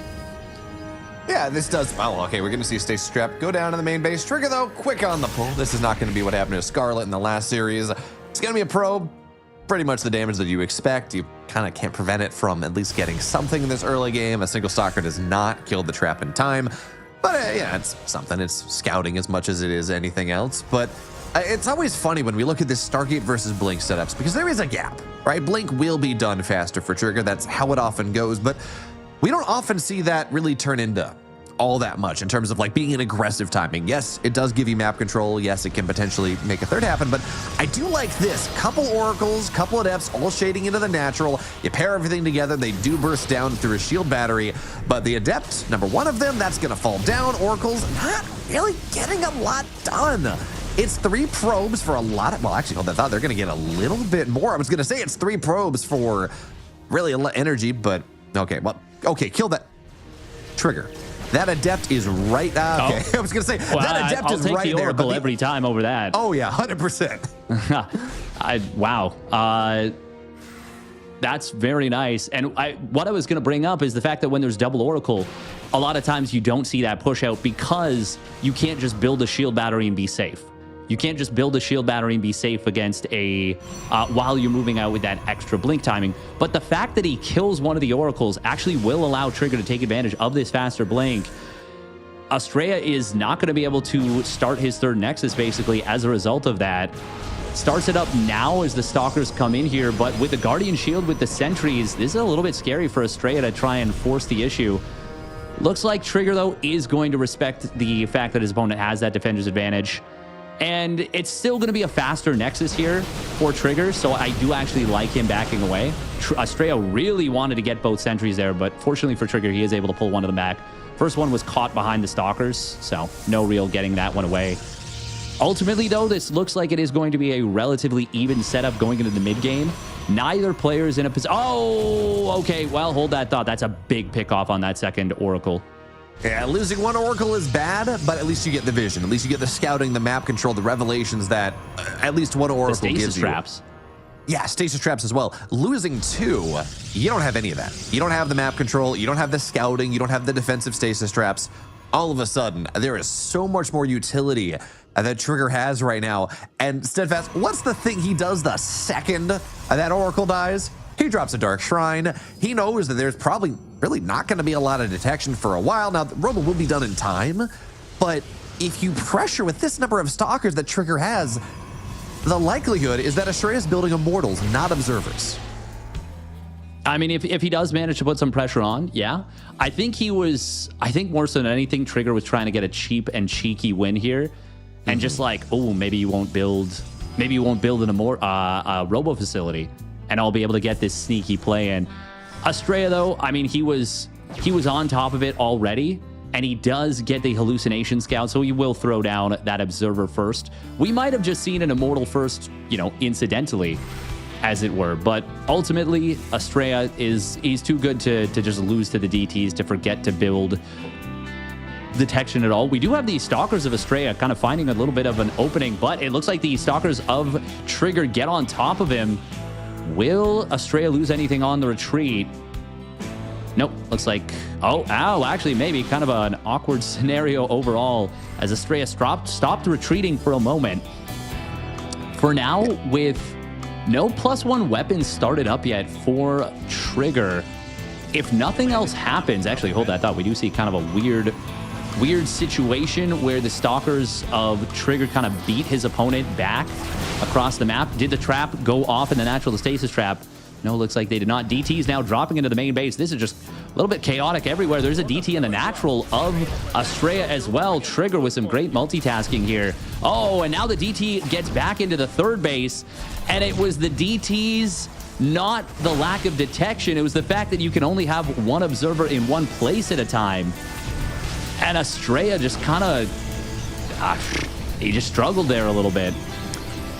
Yeah, this does. Well, okay, we're going to see Stay Strapped go down to the main base. Trigger, though, quick on the pull. This is not going to be what happened to Scarlett in the last series. It's going to be a probe. Pretty much the damage that you expect. You kind of can't prevent it from at least getting something in this early game. A single stalker does not kill the trap in time. But yeah, it's something. It's scouting as much as it is anything else. But it's always funny when we look at this Stargate versus Blink setups, because there is a gap, right? Blink will be done faster for Trigger. That's how it often goes. But we don't often see that really turn into all that much in terms of like being an aggressive timing. Yes, it does give you map control. Yes, it can potentially make a third happen, but I do like this. Couple Oracles, couple Adepts, all shading into the natural. You pair everything together, they do burst down through a shield battery, but the Adept, number 1 of them, that's gonna fall down. Oracles, not really getting a lot done. It's 3 probes for a lot of, well, actually, hold that thought, they're gonna get a little bit more. I was gonna say it's 3 probes for really a lot of energy, but okay, well, okay, kill that Trigger. That Adept is right. Okay, I was gonna say well, that Adept I'll is take right the there. Oracle every time over that. Oh yeah, 100%. Wow. That's very nice. And what I was going to bring up is the fact that when there's double Oracle, a lot of times you don't see that push out because you can't just build a shield battery and be safe. You can't just build a shield battery and be safe against a while you're moving out with that extra blink timing. But the fact that he kills one of the oracles actually will allow Trigger to take advantage of this faster blink. Astrea is not going to be able to start his third Nexus basically as a result of that. Starts it up now as the Stalkers come in here, but with the Guardian Shield, with the Sentries, this is a little bit scary for Astrea to try and force the issue. Looks like Trigger, though, is going to respect the fact that his opponent has that defender's advantage. And it's still going to be a faster Nexus here for Trigger, so I do actually like him backing away. Astrea really wanted to get both Sentries there, but fortunately for Trigger, he is able to pull one of them back. First one was caught behind the Stalkers, so no real getting that one away. Ultimately, though, this looks like it is going to be a relatively even setup going into the mid game. Neither player is in a position. Oh, okay. Well, hold that thought. That's a big pick off on that second Oracle. Yeah, losing one Oracle is bad, but at least you get the vision. At least you get the scouting, the map control, the revelations that at least one Oracle gives you. The stasis traps. Yeah, stasis traps as well. Losing two, you don't have any of that. You don't have the map control. You don't have the scouting. You don't have the defensive stasis traps. All of a sudden, there is so much more utility that Trigger has right now. And Steadfast, what's the thing he does the second that Oracle dies? He drops a Dark Shrine. He knows that there's probably really not going to be a lot of detection for a while. Now, the Robo will be done in time, but if you pressure with this number of Stalkers that Trigger has, the likelihood is that Astrea is building Immortals, not Observers. I mean, if he does manage to put some pressure on, yeah. I think more so than anything, Trigger was trying to get a cheap and cheeky win here. And just like, oh, maybe you won't build a Robo facility, and I'll be able to get this sneaky play in. Astrea, though, I mean, he was on top of it already, and he does get the hallucination scout, so he will throw down that Observer first. We might have just seen an Immortal first, incidentally, as it were, but ultimately, Astrea he's too good to just lose to the DTs, to forget to build detection at all. We do have the Stalkers of Astrea kind of finding a little bit of an opening, but it looks like the Stalkers of Trigger get on top of him. Will Astrea lose anything on the retreat? Nope. Looks like, actually maybe kind of an awkward scenario overall as Astrea stopped retreating for a moment. For now, with no +1 weapons started up yet for Trigger, if nothing else happens, actually hold that thought, we do see kind of a weird situation where the Stalkers of Trigger kind of beat his opponent back across the map. Did the trap go off in the natural stasis trap? No, looks like they did not. DT's now dropping into the main base. This is just a little bit chaotic everywhere. There's a DT in the natural of Astrea as well. Trigger with some great multitasking here. Oh, and now the DT gets back into the third base, and it was the DT's, not the lack of detection. It was the fact that you can only have one Observer in one place at a time. And Astrea just kind of, he just struggled there a little bit.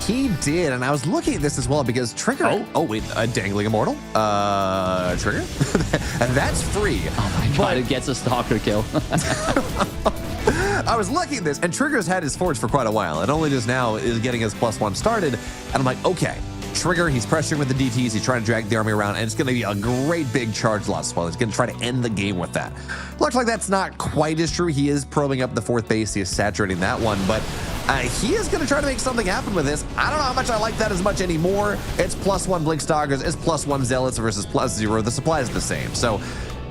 He did, and I was looking at this as well because Trigger. Oh wait, a dangling Immortal. Trigger, and that's free. Oh my god, it gets a Stalker kill. I was looking at this, and Trigger's had his forge for quite a while, and only just now is getting his +1 started. And I'm like, okay, Trigger, he's pressuring with the DTs, he's trying to drag the army around, and it's going to be a great big charge loss. Well, he's going to try to end the game with that. Looks like that's not quite as true. He is probing up the fourth base, he is saturating that one, but he is going to try to make something happen with this. I don't know how much I like that as much anymore. It's +1 Blink Stalkers, it's +1 Zealots versus +0. The supply is the same, so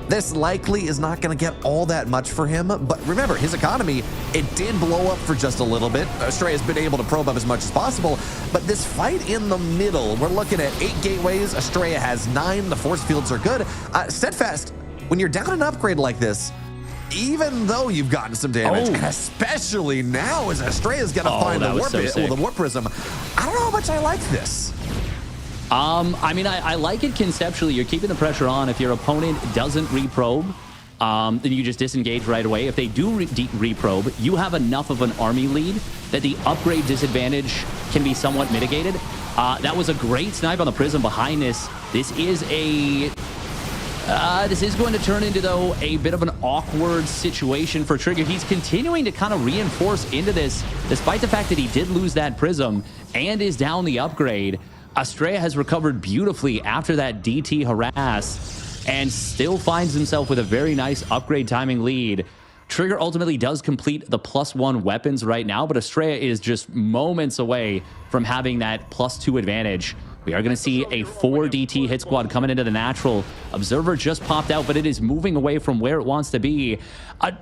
this likely is not going to get all that much for him, but remember, his economy, it did blow up for just a little bit. Astrea has been able to probe up as much as possible, but this fight in the middle, we're looking at 8 gateways. Astrea has 9. The force fields are good. Steadfast, when you're down an upgrade like this, even though you've gotten some damage, and especially now as Astrea's going to find the warp prism, I don't know how much I like this. I mean, I like it conceptually. You're keeping the pressure on. If your opponent doesn't reprobe, then you just disengage right away. If they do reprobe, you have enough of an army lead that the upgrade disadvantage can be somewhat mitigated. That was a great snipe on the prism behind this. This is going to turn into, though, a bit of an awkward situation for Trigger. He's continuing to kind of reinforce into this, despite the fact that he did lose that prism and is down the upgrade. Astrea has recovered beautifully after that DT harass. and still finds himself with a very nice upgrade timing lead. Trigger ultimately does complete the +1 weapons right now, but Astrea is just moments away from having that +2 advantage. We are going to see a 4 DT hit squad coming into the natural. Observer just popped out, but it is moving away from where it wants to be.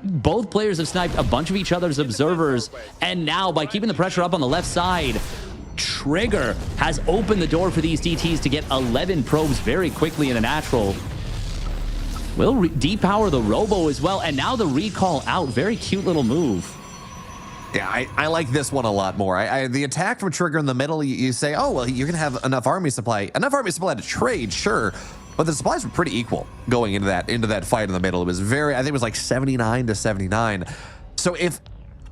Both players have sniped a bunch of each other's observers, and now by keeping the pressure up on the left side, Trigger has opened the door for these DTs to get 11 probes very quickly in the natural. Will depower the Robo as well, and now the recall out. Very cute little move. Yeah, I like this one a lot more. The attack from Trigger in the middle, you say, oh, well, you're going to have enough army supply. Enough army supply to trade, sure. But the supplies were pretty equal going into that fight in the middle. It was I think it was like 79 to 79. So if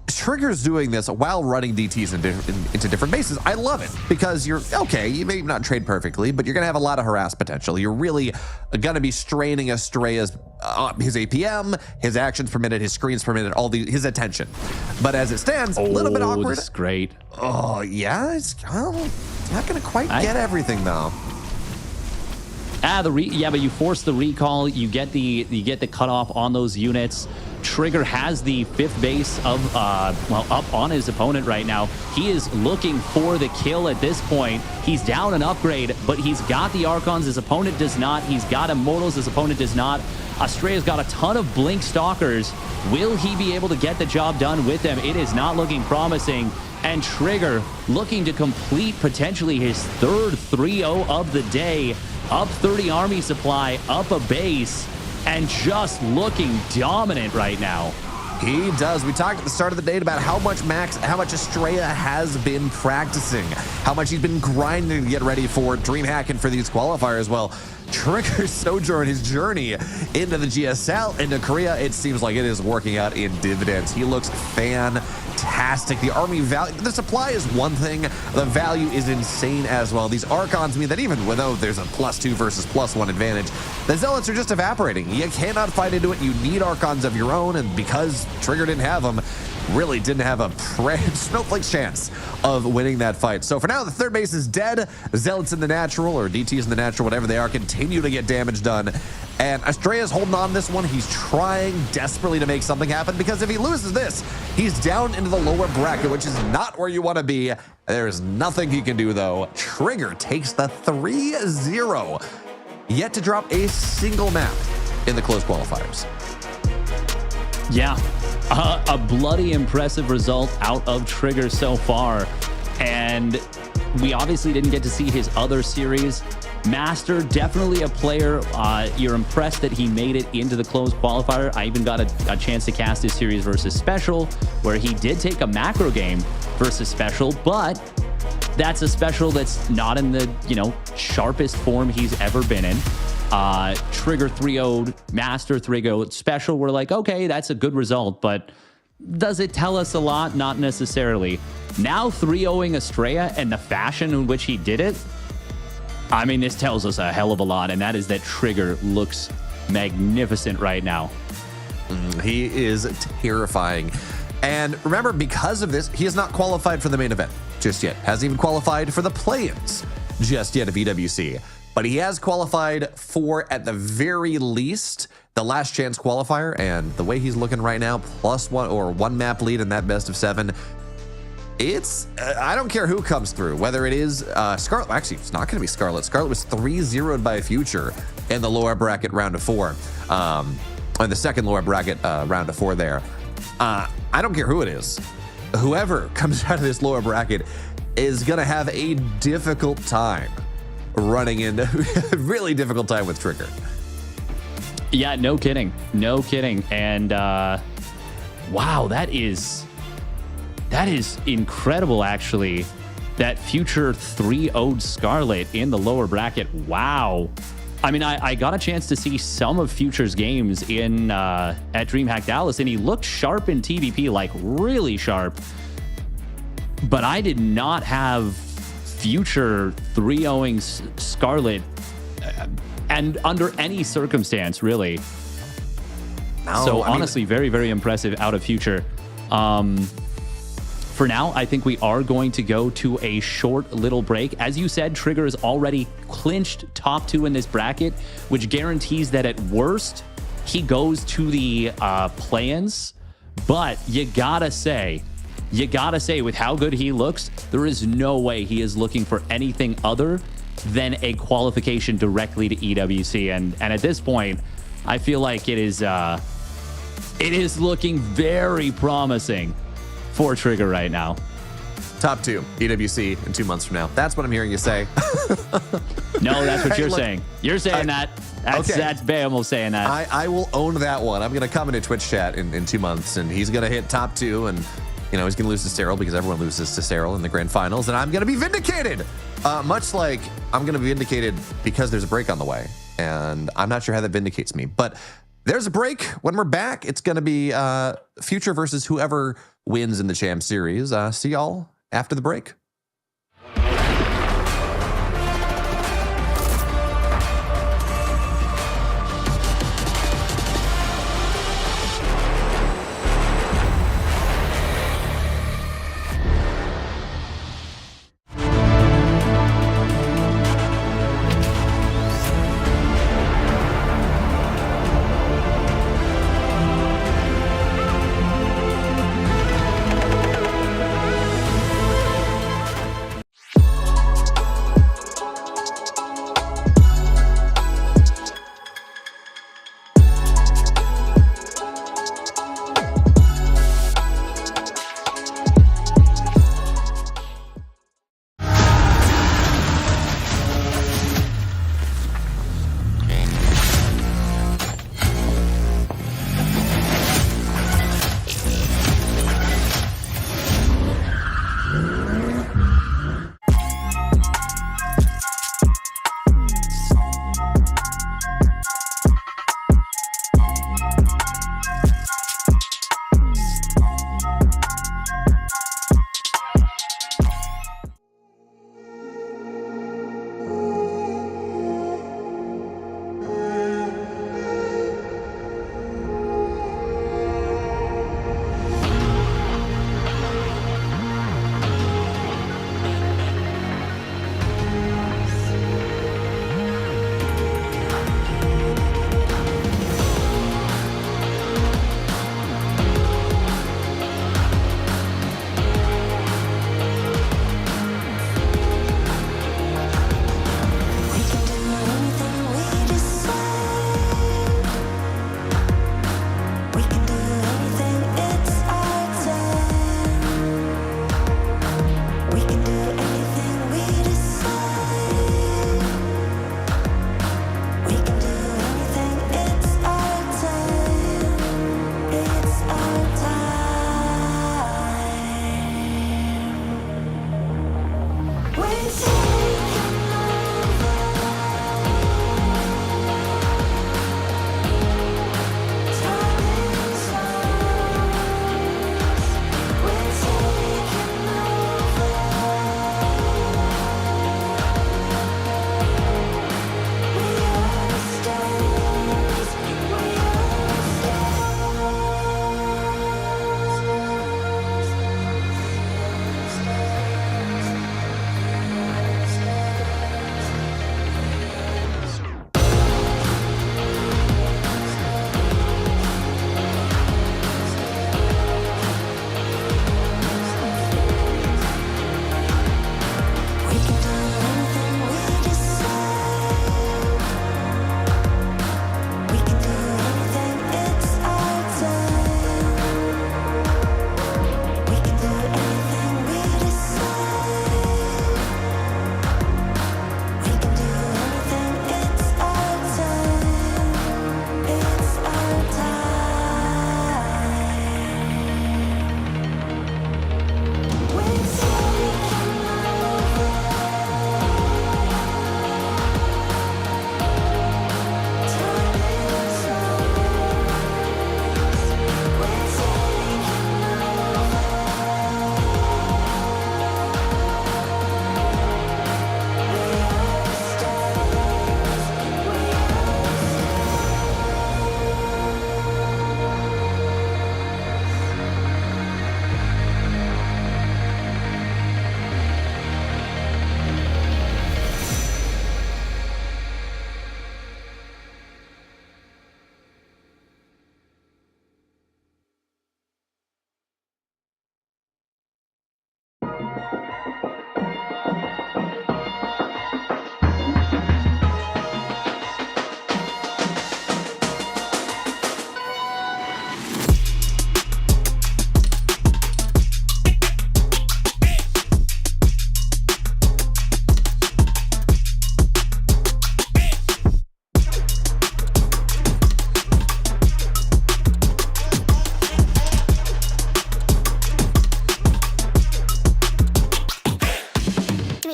Trigger's doing this while running DTs into different bases, I love it, because you're okay. You may not trade perfectly, but you're going to have a lot of harass potential. You're really going to be straining Astrea's his APM, his actions per minute, his screens per minute, his attention. But as it stands, a little bit awkward. This is great. Oh yeah, it's not going to quite get everything though. Yeah, but you force the recall. You get the cutoff on those units. Trigger has the 5th base of up on his opponent right now. He is looking for the kill at this point. He's down an upgrade, but he's got the Archons. His opponent does not. He's got Immortals. His opponent does not. Astrea's got a ton of Blink Stalkers. Will he be able to get the job done with them? It is not looking promising. And Trigger looking to complete potentially his 3rd 3-0 of the day. Up 30 army supply, up a base, and just looking dominant right now. He does. We talked at the start of the day about how much Astrea has been practicing, how much he's been grinding to get ready for DreamHack and for these qualifiers. Well, Trigger's sojourn, his journey into the GSL, into Korea, it seems like it is working out in dividends. He looks fantastic. The army value, the supply is one thing, the value is insane as well. These Archons mean that even though there's a +2 versus +1 advantage, the Zealots are just evaporating. You cannot fight into it. You need Archons of your own, and because Trigger didn't have them, really didn't have a snowflake chance of winning that fight. So for now, the 3rd base is dead. Zealots in the natural, or DTs in the natural, whatever they are, continue to get damage done. And Astrea's holding on this one. He's trying desperately to make something happen, because if he loses this, he's down into the lower bracket, which is not where you want to be. There's nothing he can do, though. Trigger takes the 3-0, yet to drop a single map in the closed qualifiers. Yeah, a bloody impressive result out of Trigger so far. And we obviously didn't get to see his other series. Master, definitely a player. You're impressed that he made it into the closed qualifier. I even got a chance to cast his series versus Special, where he did take a macro game versus Special, but that's a Special that's not in the, sharpest form he's ever been in. Trigger 3-0'd, Master 3-0'd, Special. We're like, okay, that's a good result, but does it tell us a lot? Not necessarily. Now 3-0ing Astrea and the fashion in which he did it, I mean, this tells us a hell of a lot, and that is that Trigger looks magnificent right now. He is terrifying. And remember, because of this, he has not qualified for the main event just yet. Hasn't even qualified for the play-ins just yet of EWC. But he has qualified for, at the very least, the last chance qualifier. And the way he's looking right now, +1 or 1 map lead in that best of 7. It's, I don't care who comes through, whether it is Scarlett. Actually, it's not going to be Scarlett. Scarlett was 3-0'd by Future in the lower bracket round of 4. In the second lower bracket round of 4 there. I don't care who it is. Whoever comes out of this lower bracket is going to have a difficult time running into really difficult time with Trigger. Yeah, no kidding. No kidding. And wow, that is incredible, actually. That Future 3-0'd Scarlett in the lower bracket. Wow. I mean, I got a chance to see some of Future's games in at DreamHack Dallas, and he looked sharp in TVP, like really sharp. But I did not have Future 3-0ing Scarlett and under any circumstance, really. So honestly, very, very impressive out of Future. for now, I think we are going to go to a short little break. As you said, Trigger is already clinched top 2 in this bracket, which guarantees that at worst, he goes to the play-ins. But you gotta say, with how good he looks, there is no way he is looking for anything other than a qualification directly to EWC. And at this point, I feel like it is looking very promising for Trigger right now. Top 2, EWC in 2 months from now. That's what I'm hearing you say. No, that's what you're saying. You're saying that. That's Bamel saying that. I will own that one. I'm going to come into Twitch chat in 2 months, and he's going to hit top 2, and he's going to lose to Cyril because everyone loses to Cyril in the grand finals, and I'm going to be vindicated. Much like I'm going to be vindicated because there's a break on the way, and I'm not sure how that vindicates me. But there's a break. When we're back, it's going to be Future versus whoever wins in the Cham series. See y'all after the break.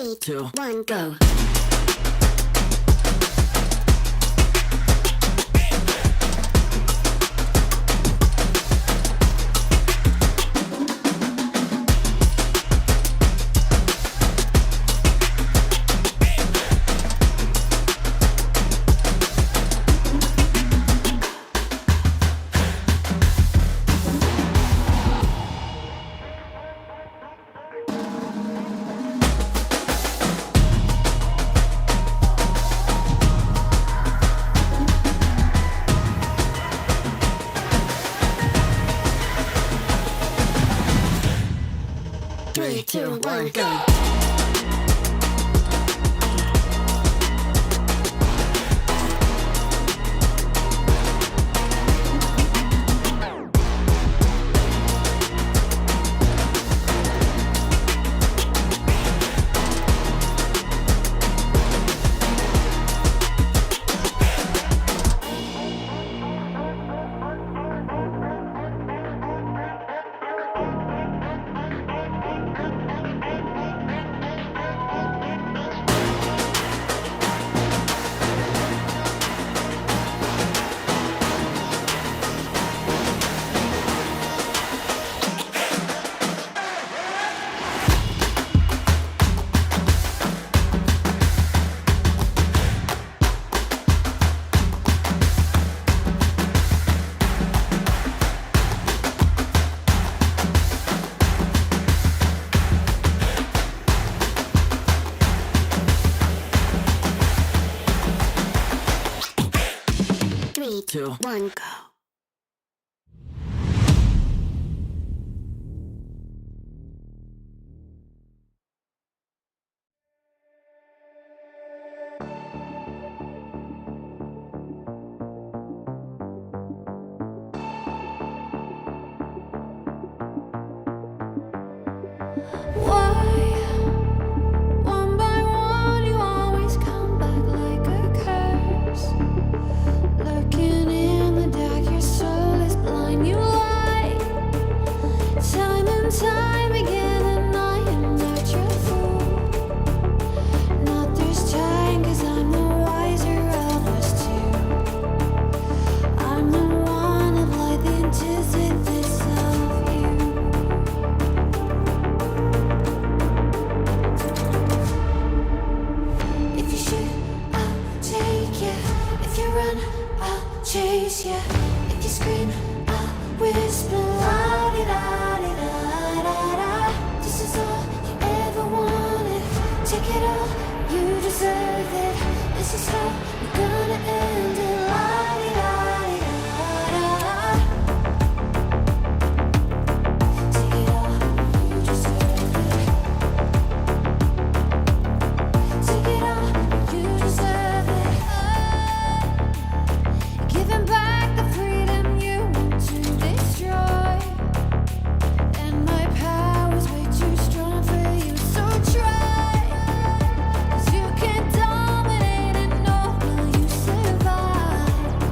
3, 2, 1, go. 3, 2, 1, go. Three, two, one, go. One by one, you always come back like a curse. Looking in the dark, your soul is blind. You lie, time and time again, and I am not your fool. Not this time, 'cause I'm the wiser of us two. I'm the one of light, the antithesis of you. If you shoot, I'll take you. If you run, I'll chase you. If you scream, I'll whisper. La-di-da-di-da-da-da. This is all you ever wanted. Take it all, you deserve it. This is how we're gonna end it. La-di-da-di-da-da. Take it all, you deserve it. Take it all, you deserve it. Giving back the freedom you want to destroy. And my power's way too strong for you, so try. 'Cause you can't dominate and know will you survive.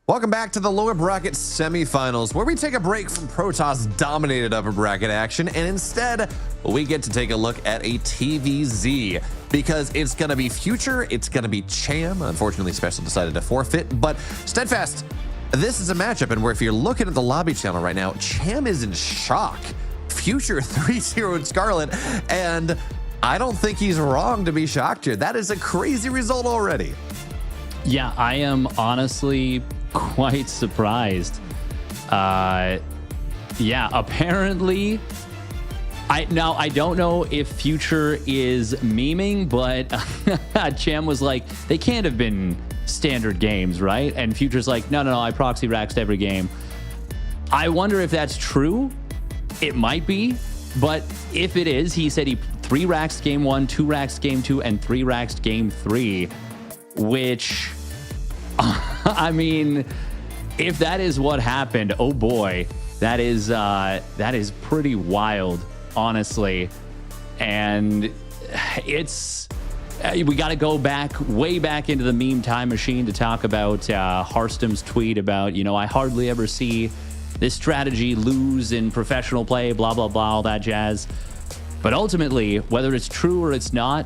Welcome back to the lower bracket semifinals, where we take a break from Protoss dominated upper bracket action, and instead we get to take a look at a TVZ, because it's going to be Future, it's going to be Cham. Unfortunately, Special decided to forfeit, but Steadfast, this is a matchup, and where if you're looking at the lobby channel right now, Cham is in shock. Future 3-0 Scarlett, and I don't think he's wrong to be shocked here. That is a crazy result already. Yeah, I am honestly quite surprised. Yeah, apparently, I don't know if Future is memeing, but Cham was like, they can't have been standard games, right? And Future's like, no, I proxy raxed every game. I wonder if that's true. It might be, but if it is, he said he 3 raxed game 1, 2 raxed game 2, and 3 raxed game 3, which, I mean, if that is what happened, oh boy, that is pretty wild, honestly. And it's, we got to go way back into the meme time machine to talk about Harstom's tweet about, I hardly ever see this strategy lose in professional play, blah, blah, blah, all that jazz. But ultimately, whether it's true or it's not,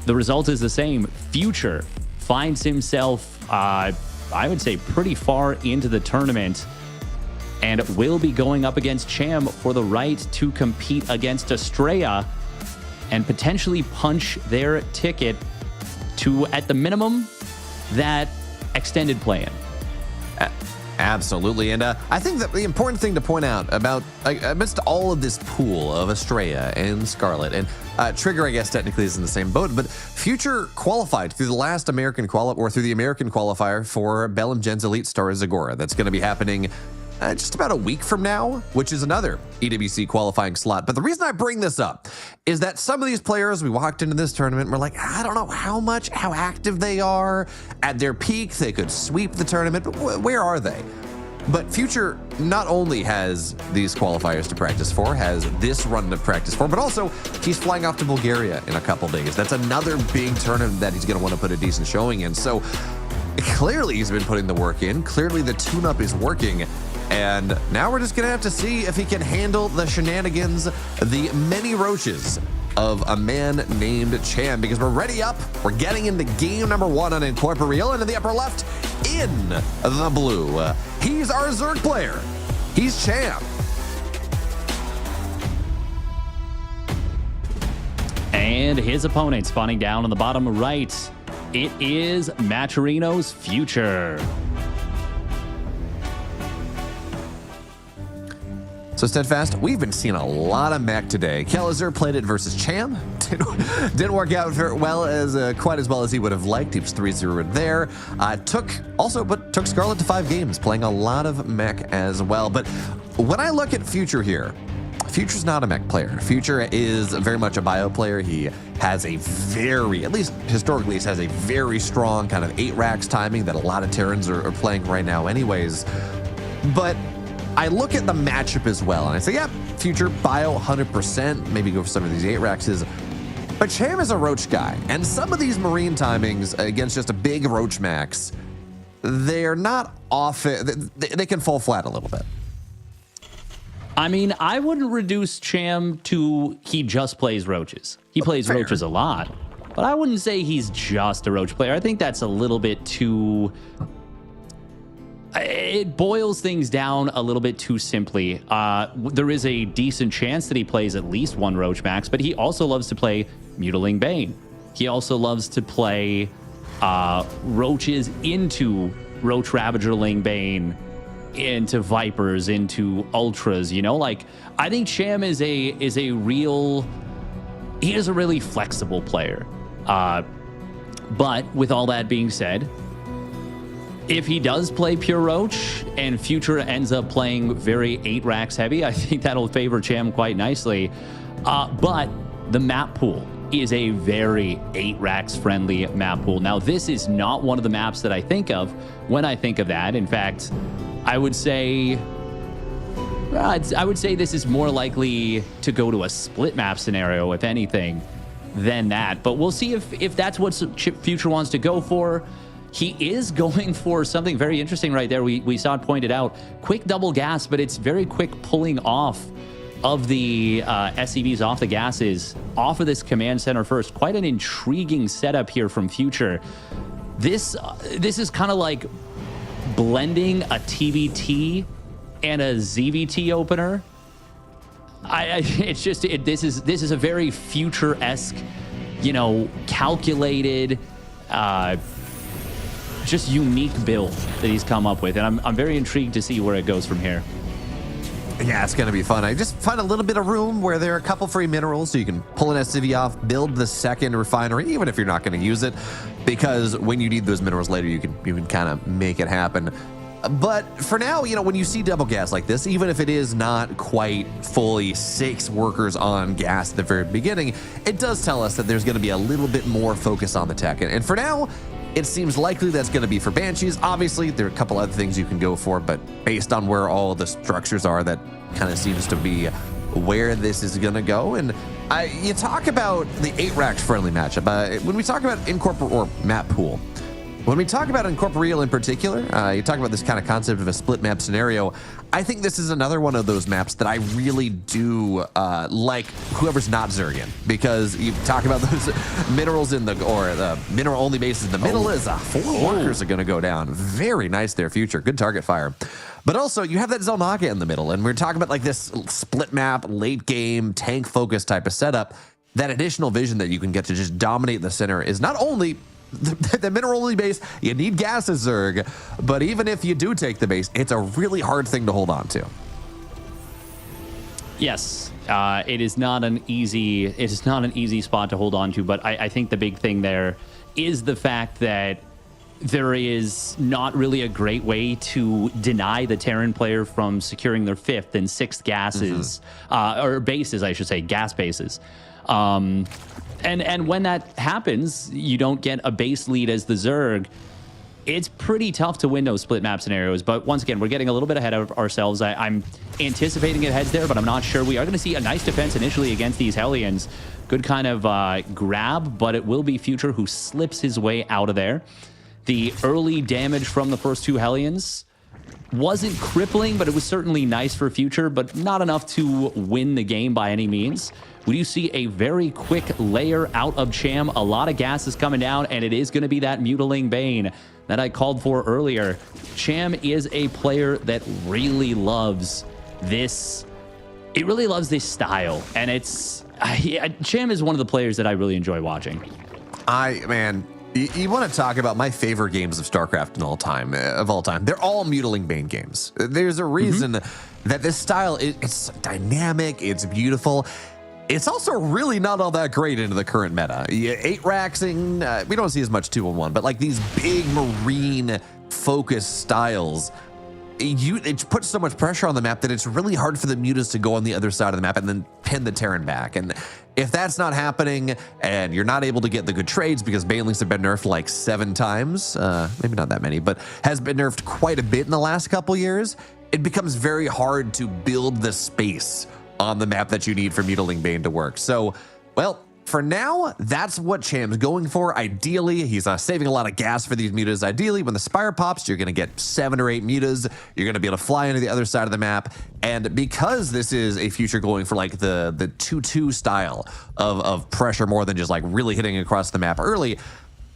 the result is the same. Future finds himself, I would say, pretty far into the tournament, and will be going up against Cham for the right to compete against Astrea and potentially punch their ticket to, at the minimum, that extended play-in. Absolutely, and I think that the important thing to point out about amidst all of this pool of Astrea and Scarlett, and Trigger, I guess technically is in the same boat, but Future qualified through the last American through the American qualifier for Bellum Gen's Elite Star Zagora. That's going to be happening just about a week from now, which is another EWC qualifying slot. But the reason I bring this up is that some of these players, we walked into this tournament and we're like, I don't know how active they are. At their peak, they could sweep the tournament, but where are they? But Future not only has these qualifiers to practice for, has this run to practice for, but also he's flying off to Bulgaria in a couple days. That's another big tournament that he's going to want to put a decent showing in. So clearly he's been putting the work in. Clearly the tune-up is working. And now we're just going to have to see if he can handle the shenanigans, the many roaches of a man named Cham, because we're ready up. We're getting into game number 1 on Incorporeal, and in the upper left, in the blue, he's our Zerg player. He's Cham. And his opponent spawning down on the bottom right. It is Maturino's Future. So Steadfast, we've been seeing a lot of mech today. Kellizer played it versus Cham. Didn't work out quite as well as he would have liked. He was 3-0 there. Took Scarlett to 5 games, playing a lot of mech as well. But when I look at Future here, Future's not a mech player. Future is very much a bio player. He has a very, at least historically, he has a very strong kind of 8 racks timing that a lot of Terrans are playing right now anyways. But I look at the matchup as well, and I say, yeah, Future bio 100%, maybe go for some of these 8 racks. But Cham is a roach guy, and some of these marine timings against just a big roach max, they're not often, they can fall flat a little bit. I mean, I wouldn't reduce Cham to he just plays roaches. He plays fair. roaches a lot, but I wouldn't say he's just a roach player. I think that's a little bit too... It boils things down a little bit too simply. There is a decent chance that he plays at least 1 roach max, but he also loves to play Mutiling Bane. He also loves to play roaches into Roach Ravagerling Bane, into Vipers, into Ultras, like, I think Cham is a really flexible player. But with all that being said, if he does play pure roach and Future ends up playing very 8 racks heavy, I think that'll favor Cham quite nicely. But the map pool is a very 8 racks friendly map pool. Now, this is not one of the maps that I think of when I think of that. In fact, I would say this is more likely to go to a split map scenario, if anything, than that. But we'll see if that's what Future wants to go for. he is going for something very interesting right there. We saw it pointed out. Quick double gas, but it's very quick pulling off of the SCVs off the gases, off of this command center first. Quite an intriguing setup here from Future. This is kind of like blending a TVT and a ZVT opener. This is a very Future-esque, calculated, just unique build that he's come up with, and I'm very intrigued to see where it goes from here. Yeah, it's going to be fun. I just find a little bit of room where there are a couple free minerals so you can pull an SCV off, build the second refinery, even if you're not going to use it, because when you need those minerals later, you can kind of make it happen. But for now, when you see double gas like this, even if it is not quite fully 6 workers on gas at the very beginning, it does tell us that there's going to be a little bit more focus on the tech. And for now, it seems likely that's going to be for Banshees. Obviously, there are a couple other things you can go for, but based on where all the structures are, that kind of seems to be where this is going to go. And you talk about the 8-rack friendly matchup. When we talk about incorporate or map pool, when we talk about Incorporeal in particular, you talk about this kind of concept of a split map scenario. I think this is another one of those maps that I really do like whoever's not Zergian, because you talk about those minerals the mineral only bases in the middle is 4 workers are going to go down. Very nice there, Future. Good target fire. But also, you have that Zelnaga in the middle, and we're talking about like this split map, late game, tank focus type of setup. That additional vision that you can get to just dominate the center is not only the mineral only base, you need gas as Zerg, but even if you do take the base, it's a really hard thing to hold on to. Yes, it is not an easy spot to hold on to, but I think the big thing there is the fact that there is not really a great way to deny the Terran player from securing their 5th and 6th gases, or bases, I should say, gas bases. And when that happens, you don't get a base lead as the Zerg. It's pretty tough to win those split map scenarios. But once again, we're getting a little bit ahead of ourselves. I'm anticipating it heads there, but I'm not sure. We are going to see a nice defense initially against these Hellions. Good kind of grab, but it will be Future who slips his way out of there. The early damage from the first 2 Hellions wasn't crippling, but it was certainly nice for Future, but not enough to win the game by any means. We do see a very quick layer out of Cham. A lot of gas is coming down, and it is going to be that Mutiling Bane that I called for earlier. Cham is a player that really loves this. It really loves this style, and Cham is one of the players that I really enjoy watching. You want to talk about my favorite games of StarCraft of all time. They're all Mutiling Bane games. There's a reason that this style, it's dynamic, it's beautiful. It's also really not all that great into the current meta. 8-racksing, we don't see as much 2-on-1, but like these big marine focus styles, it puts so much pressure on the map that it's really hard for the mutas to go on the other side of the map and then pin the Terran back. And if that's not happening and you're not able to get the good trades because Banelings have been nerfed like 7 times, maybe not that many, but has been nerfed quite a bit in the last couple years, it becomes very hard to build the space on the map that you need for Mutiling Bane to work. So, well, for now, that's what Cham's going for. Ideally, he's saving a lot of gas for these mutas. Ideally, when the Spire pops, you're going to get 7 or 8 mutas. You're going to be able to fly into the other side of the map. And because this is a Future going for like the 2-2 style of pressure more than just like really hitting across the map early,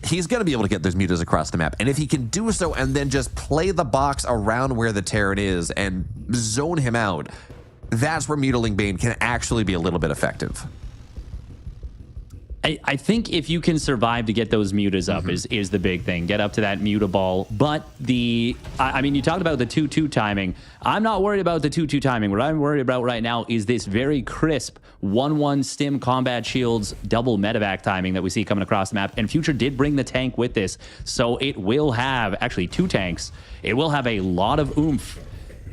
he's going to be able to get those mutas across the map. And if he can do so and then just play the box around where the Terran is and zone him out, that's where Mutiling Bane can actually be a little bit effective. I think if you can survive to get those mutas up is the big thing. Get up to that muta ball. But I mean, you talked about the 2-2 timing. I'm not worried about the 2-2 timing. What I'm worried about right now is this very crisp 1-1 stim combat shields double medevac timing that we see coming across the map. And Future did bring the tank with this. So it will have, actually 2 tanks. It will have a lot of oomph.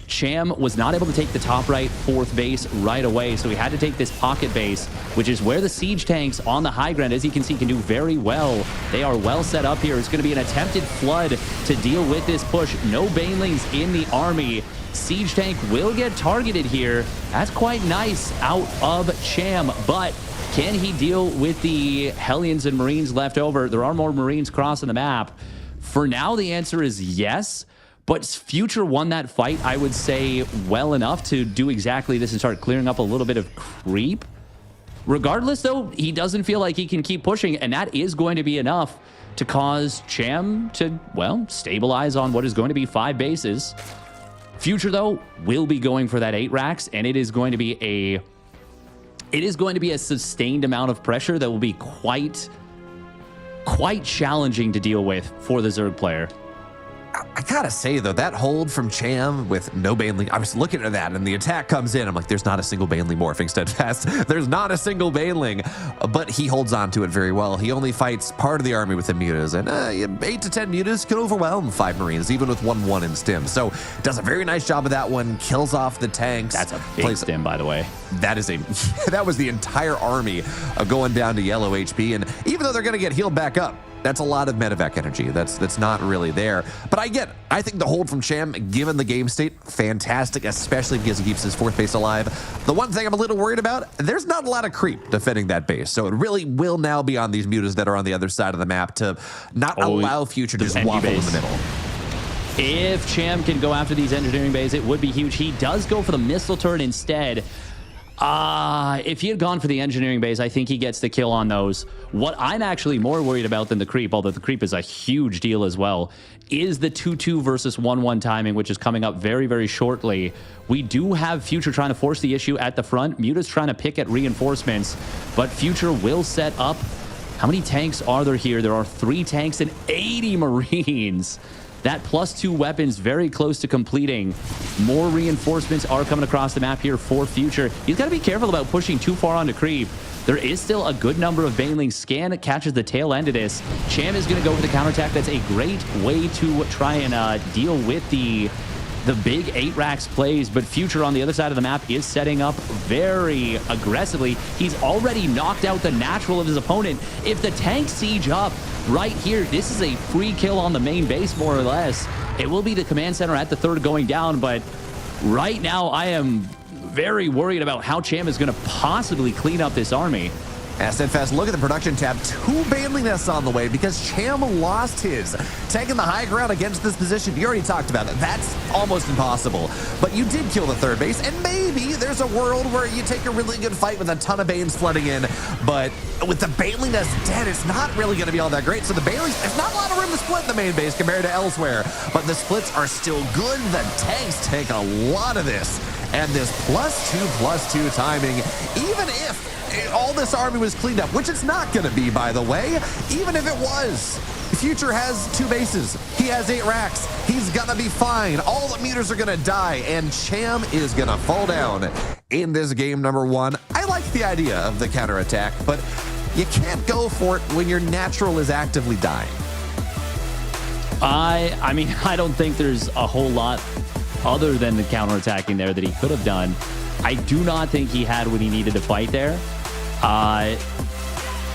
Cham was not able to take the top right 4th base right away, so he had to take this pocket base, which is where the siege tanks on the high ground, as you can see, can do very well. They are well set up here. It's going to be an attempted flood to deal with this push. No Banelings in the army. Siege tank will get targeted here. That's quite nice out of Cham, but can he deal with the Hellions and Marines left over? There are more Marines crossing the map. For now, the answer is yes. But Future won that fight, I would say, well enough to do exactly this and start clearing up a little bit of creep. Regardless, though, he doesn't feel like he can keep pushing, and that is going to be enough to cause Cham to, well, stabilize on what is going to be 5 bases. Future, though, will be going for that 8 racks, and it is going to be a sustained amount of pressure that will be quite challenging to deal with for the Zerg player. I gotta say, though, that hold from Cham with no Baneling, I was looking at that, and the attack comes in. I'm like, there's not a single Baneling morphing Steadfast. There's not a single Baneling, but he holds on to it very well. He only fights part of the army with the mutas, and 8 to 10 mutas can overwhelm 5 Marines, even with 1-1 in stim. So does a very nice job of that one, kills off the tanks. That's a big stim, by the way. That was the entire army going down to yellow HP, and even though they're gonna get healed back up, that's a lot of medevac energy. That's not really there. But I think the hold from Cham, given the game state, fantastic, especially because he keeps his 4th base alive. The one thing I'm a little worried about, there's not a lot of creep defending that base. So it really will now be on these mutas that are on the other side of the map to not allow Future to just waffle in the middle. If Cham can go after these engineering bays, it would be huge. He does go for the missile turret instead. If he had gone for the engineering base, I think he gets the kill on those. What I'm actually more worried about than the creep, although the creep is a huge deal as well, is the 2-2 versus 1-1 timing, which is coming up very, very shortly. We do have Future trying to force the issue at the front. Muta's trying to pick at reinforcements, but Future will set up. How many tanks are there here? There are 3 tanks and 80 Marines. That +2 weapons very close to completing. More reinforcements are coming across the map here for Future. He's got to be careful about pushing too far onto creep. There is still a good number of Banelings. Scan catches the tail end of this. Cham is going to go for the counterattack. That's a great way to try and deal with the big 8 racks plays, but Future on the other side of the map is setting up very aggressively. He's already knocked out the natural of his opponent. If the tank siege up right here, this is a free kill on the main base, more or less. It will be the command center at the 3rd going down, but right now I am very worried about how Cham is going to possibly clean up this army. Steadfast, look at the production tab. 2 Baneling nests on the way because Cham lost his. Taking the high ground against this position, you already talked about it. That's almost impossible. But you did kill the 3rd base, and maybe there's a world where you take a really good fight with a ton of Banes flooding in, but with the Baneling nest dead, it's not really going to be all that great. So the Banelings, there's not a lot of room to split in the main base compared to elsewhere, but the splits are still good. The tanks take a lot of this, and this +2/+2 timing, even if all this army was cleaned up, which it's not going to be, by the way. Even if it was, Future has 2 bases. He has 8 racks. He's going to be fine. All the mutas are going to die, and Cham is going to fall down in this game number 1. I like the idea of the counterattack, but you can't go for it when your natural is actively dying. I mean, I don't think there's a whole lot other than the counterattacking there that he could have done. I do not think he had what he needed to fight there.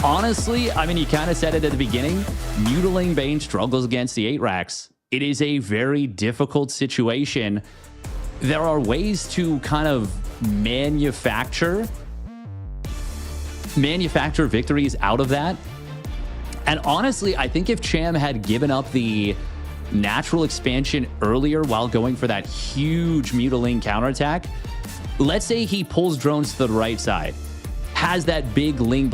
Honestly, I mean, you kind of said it at the beginning. Mutiling Bane struggles against the 8 racks. It is a very difficult situation. There are ways to kind of manufacture victories out of that. And honestly, I think if Cham had given up the natural expansion earlier while going for that huge Mutiling counterattack, let's say he pulls drones to the right side, has that big Ling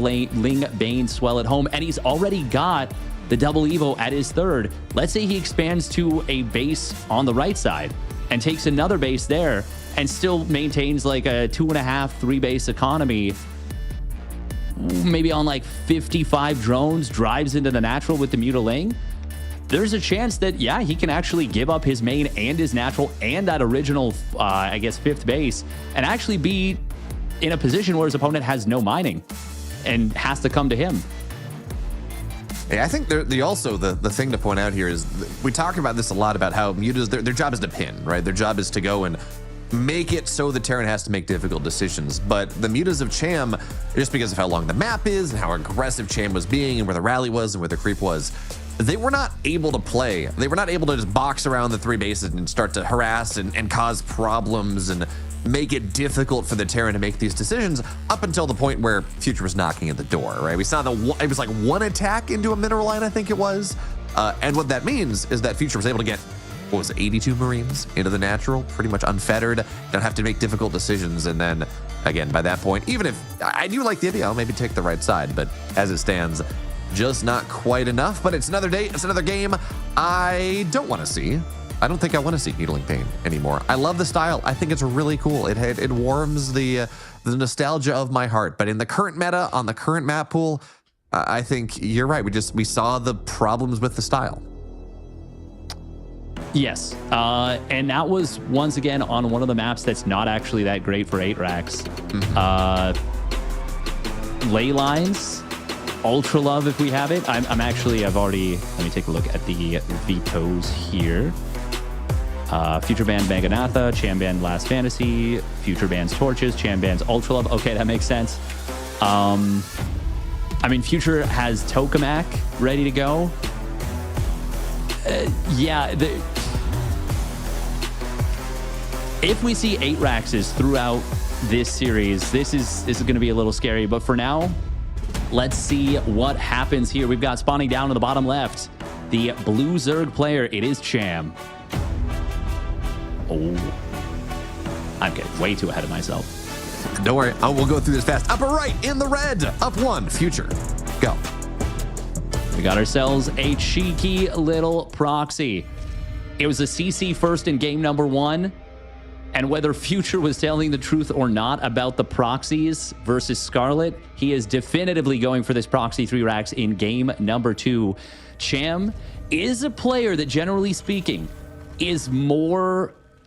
Bane swell at home, and he's already got the double Evo at his 3rd. Let's say he expands to a base on the right side and takes another base there and still maintains like a 2.5, 3 base economy, maybe on like 55 drones, drives into the natural with the Mutiling. There's a chance that, yeah, he can actually give up his main and his natural and that original, I guess, 5th base and actually be in a position where his opponent has no mining and has to come to him. Yeah, I think the thing to point out here is we talk about this a lot about how mutas, their job is to pin, right? Their job is to go and make it so the Terran has to make difficult decisions. But the mutas of Cham, just because of how long the map is and how aggressive Cham was being and where the rally was and where the creep was, they were not able to play. They were not able to just box around the 3 bases and start to harass and cause problems and make it difficult for the Terran to make these decisions up until the point where Future was knocking at the door, right? We saw it was like 1 attack into a mineral line, I think it was. And what that means is that Future was able to get, what was it, 82 Marines into the natural, pretty much unfettered, don't have to make difficult decisions. And then, again, by that point, even if I do like the idea, I'll maybe take the right side, but as it stands, just not quite enough. But it's another day, it's another game I don't want to see. I don't think I want to see Needling Pain anymore. I love the style. I think it's really cool. It warms the nostalgia of my heart. But in the current meta, on the current map pool, I think you're right. We saw the problems with the style. Yes, and that was once again on one of the maps that's not actually that great for 8 racks. Ley lines, Ultra Love if we have it. I've already, let me take a look at the vetoes here. Future Band Maganatha, Cham Band Last Fantasy, Future Band's Torches, Cham Band's Ultra Love. Okay, that makes sense. I mean, Future has Tokamak ready to go. If we see 8 Raxes throughout this series, this is going to be a little scary. But for now, let's see what happens here. We've got spawning down to the bottom left, the blue Zerg player. It is Cham. Oh, I'm getting way too ahead of myself. Don't worry, we'll go through this fast. Upper right in the red, up 1, Future, go. We got ourselves a cheeky little proxy. It was a CC first in game number 1. And whether Future was telling the truth or not about the proxies versus Scarlett, he is definitively going for this proxy 3 racks in game number 2. Cham is a player that, generally speaking,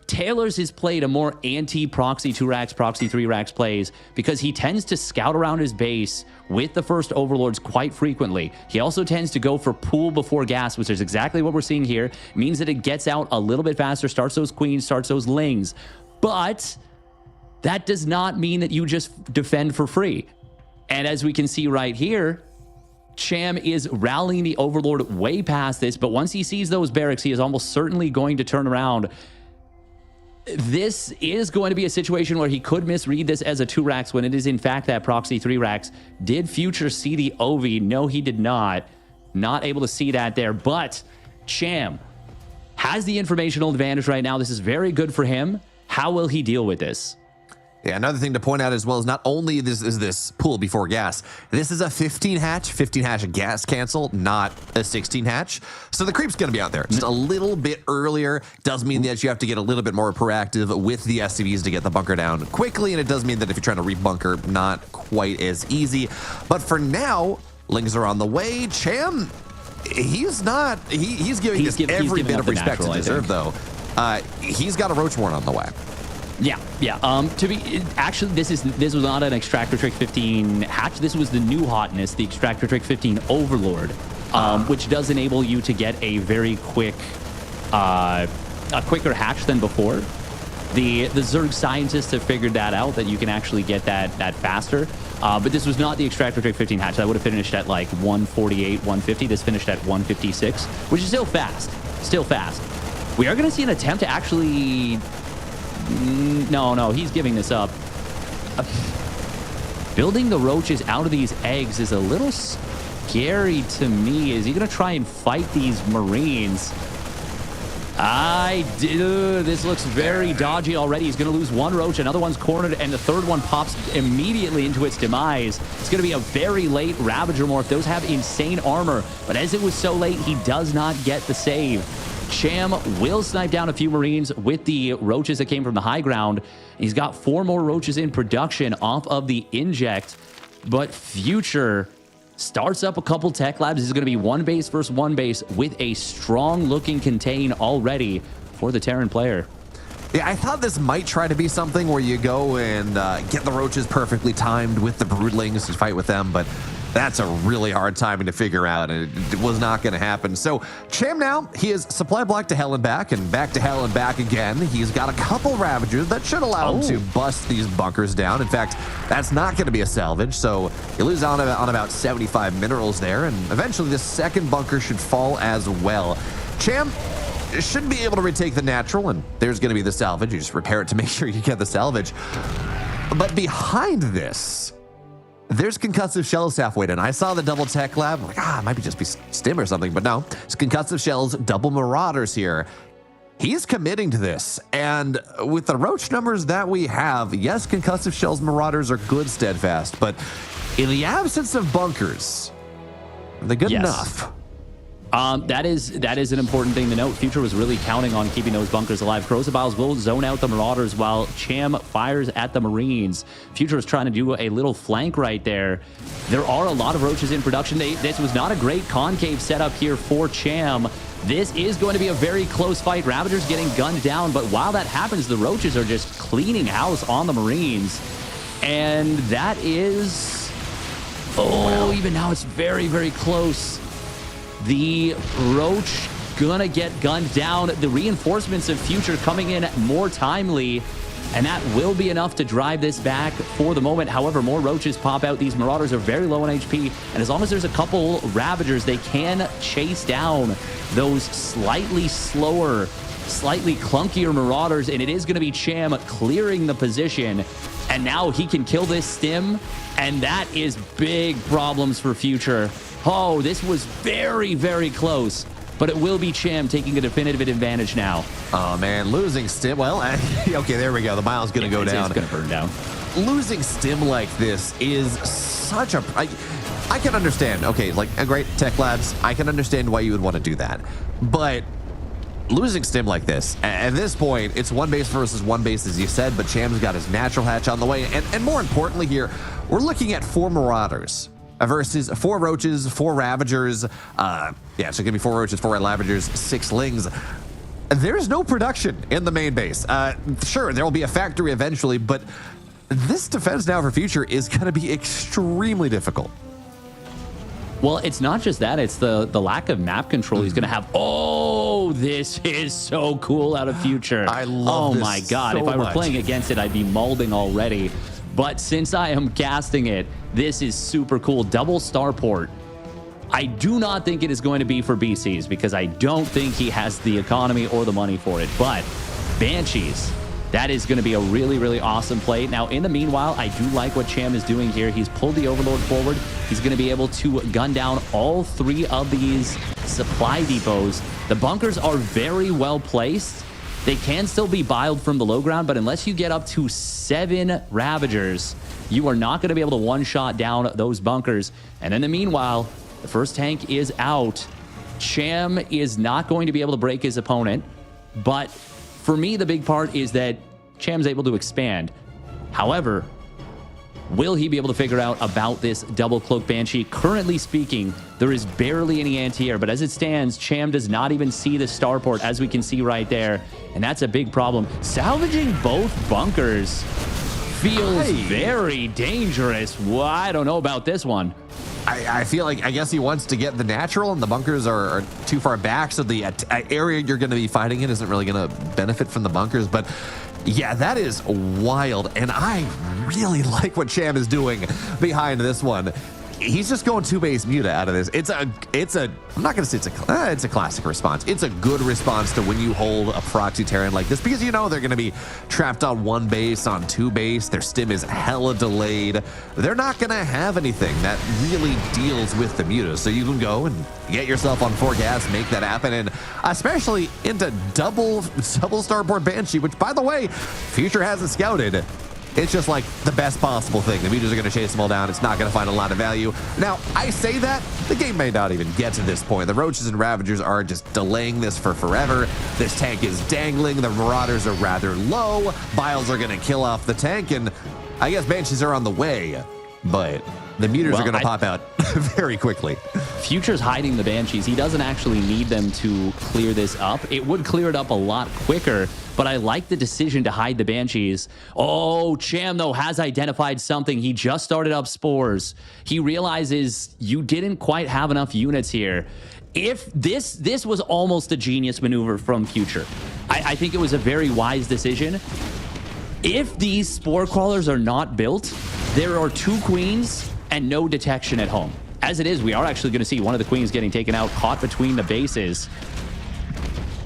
tailors his play to more anti-proxy 2 racks, proxy 3 racks plays, because he tends to scout around his base with the first overlords quite frequently. He also tends to go for pool before gas, which is exactly what we're seeing here. It means that it gets out a little bit faster, starts those queens, starts those lings. But that does not mean that you just defend for free. And as we can see right here, Cham is rallying the overlord way past this, but once he sees those barracks, he is almost certainly going to turn around. This is going to be a situation where he could misread this as a 2 racks when it is in fact that proxy 3 racks. Did Future see the OV? No, he did not. Not able to see that there, but Cham has the informational advantage right now. This is very good for him. How will he deal with this? Yeah, another thing to point out as well is not only is this pool before gas, this is a 15 hatch gas cancel, not a 16 hatch. So the creep's going to be out there just a little bit earlier. Does mean that you have to get a little bit more proactive with the SCVs to get the bunker down quickly. And it does mean that if you're trying to rebunker, not quite as easy. But for now, lings are on the way. Cham, he's giving every bit of respect to deserve, though. He's got a Roach Warren on the way. Yeah. Actually, this was not an Extractor Trick 15 hatch. This was the new hotness, the Extractor Trick 15 Overlord, which does enable you to get a very quick, a quicker hatch than before. The Zerg scientists have figured that out, that you can actually get that faster. But this was not the Extractor Trick 15 hatch. That would have finished at like 148, 150. This finished at 156, which is still fast. We are going to see an attempt to actually... No, he's giving this up. Building the roaches out of these eggs is a little scary to me. Is he going to try and fight these Marines? This looks very dodgy already. He's going to lose 1 roach, another one's cornered, and the 3rd one pops immediately into its demise. It's going to be a very late Ravager morph. Those have insane armor, but as it was so late, he does not get the save. Cham will snipe down a few Marines with the roaches that came from the high ground. He's got 4 more roaches in production off of the inject, but Future starts up a couple tech labs. This is going to be 1 base versus 1 base with a strong-looking contain already for the Terran player. Yeah, I thought this might try to be something where you go and get the roaches perfectly timed with the broodlings to fight with them, but that's a really hard timing to figure out, and it was not going to happen. So Cham now, he is supply block to hell and back to hell and back again. He's got a couple Ravagers that should allow him to bust these bunkers down. In fact, that's not going to be a salvage, so you lose on about 75 minerals there, and eventually the second bunker should fall as well. Cham should be able to retake the natural, and there's going to be the salvage. You just repair it to make sure you get the salvage. But behind this, there's concussive shells halfway down. I saw the double tech lab. I'm like, it might be just be stim or something, but no, it's concussive shells, double marauders here. He's committing to this. And with the roach numbers that we have, yes, concussive shells, marauders are good, Steadfast, but in the absence of bunkers, are they good enough? That is an important thing to note. Future was really counting on keeping those bunkers alive. Crozabiles will zone out the Marauders while Cham fires at the Marines. Future is trying to do a little flank right there. There are a lot of roaches in production. This was not a great concave setup here for Cham. This is going to be a very close fight. Ravagers getting gunned down, but while that happens, the roaches are just cleaning house on the Marines. And that is... Oh, even now it's very, very close. The roach gonna get gunned down. The reinforcements of Future coming in more timely, and that will be enough to drive this back for the moment. However, more roaches pop out. These Marauders are very low on HP, and as long as there's a couple Ravagers, they can chase down those slightly slower, slightly clunkier Marauders, and it is gonna be Cham clearing the position, and now he can kill this stim, and that is big problems for Future. Oh, this was very, very close, but it will be Cham taking a definitive advantage now. Oh, man, losing stim. Well, okay, there we go. The mile's going to go down. It's going to burn down. Losing stim like this is such a... I can understand. Okay, like a great tech labs, I can understand why you would want to do that. But losing stim like this, at this point, it's one base versus one base, as you said, but Cham's got his natural hatch on the way. And more importantly here, we're looking at 4 Marauders versus 4 roaches, 4 ravagers. So it's gonna be 4 roaches, 4 ravagers, 6 lings. There's no production in the main base. Sure, there will be a factory eventually, but this defense now for Future is gonna be extremely difficult. Well, it's not just that, it's the lack of map control he's going to have. Oh, this is so cool out of Future. I love this. Oh my God, so if I were much. playing against it, I'd be molding already. But since I am casting it, this is super cool. Double starport. I do not think it is going to be for BCs because I don't think he has the economy or the money for it. But Banshees, that is going to be a really, really awesome play. Now, in the meanwhile, I do like what Cham is doing here. He's pulled the Overlord forward. He's going to be able to gun down all 3 of these supply depots. The bunkers are very well placed. They can still be biled from the low ground, but unless you get up to 7 Ravagers, you are not going to be able to one-shot down those bunkers. And in the meanwhile, the first tank is out. Cham is not going to be able to break his opponent, but for me, the big part is that Cham's able to expand. However, will he be able to figure out about this double cloak Banshee? Currently speaking, there is barely any anti-air, but as it stands, Cham does not even see the starport, as we can see right there, and that's a big problem. Salvaging both bunkers feels very dangerous. Well, I don't know about this one. I feel like, I guess he wants to get the natural, and the bunkers are too far back, so the area you're going to be fighting in isn't really going to benefit from the bunkers. But yeah, that is wild, and I really like what Cham is doing behind this one. He's just going 2-base Muta out of this. It's a I'm not going to say it's a classic response. It's a good response to when you hold a proxy Terran like this, because you know they're going to be trapped on 1 base, on 2 base. Their stim is hella delayed. They're not going to have anything that really deals with the Muta. So you can go and get yourself on 4 gas, make that happen, and especially into double starboard Banshee, which, by the way, Future hasn't scouted. It's just like the best possible thing. The Mutas are going to chase them all down. It's not going to find a lot of value. Now, I say that, the game may not even get to this point. The Roaches and Ravagers are just delaying this for forever. This tank is dangling. The Marauders are rather low. Biles are going to kill off the tank, and I guess Banshees are on the way. But the Mutas are going to pop out very quickly. Future's hiding the Banshees. He doesn't actually need them to clear this up. It would clear it up a lot quicker, but I like the decision to hide the Banshees. Oh, Cham, though, has identified something. He just started up spores. He realizes you didn't quite have enough units here. If this was almost a genius maneuver from Future. I think it was a very wise decision. If these spore crawlers are not built, there are 2 queens and no detection at home. As it is, we are actually going to see one of the queens getting taken out, caught between the bases.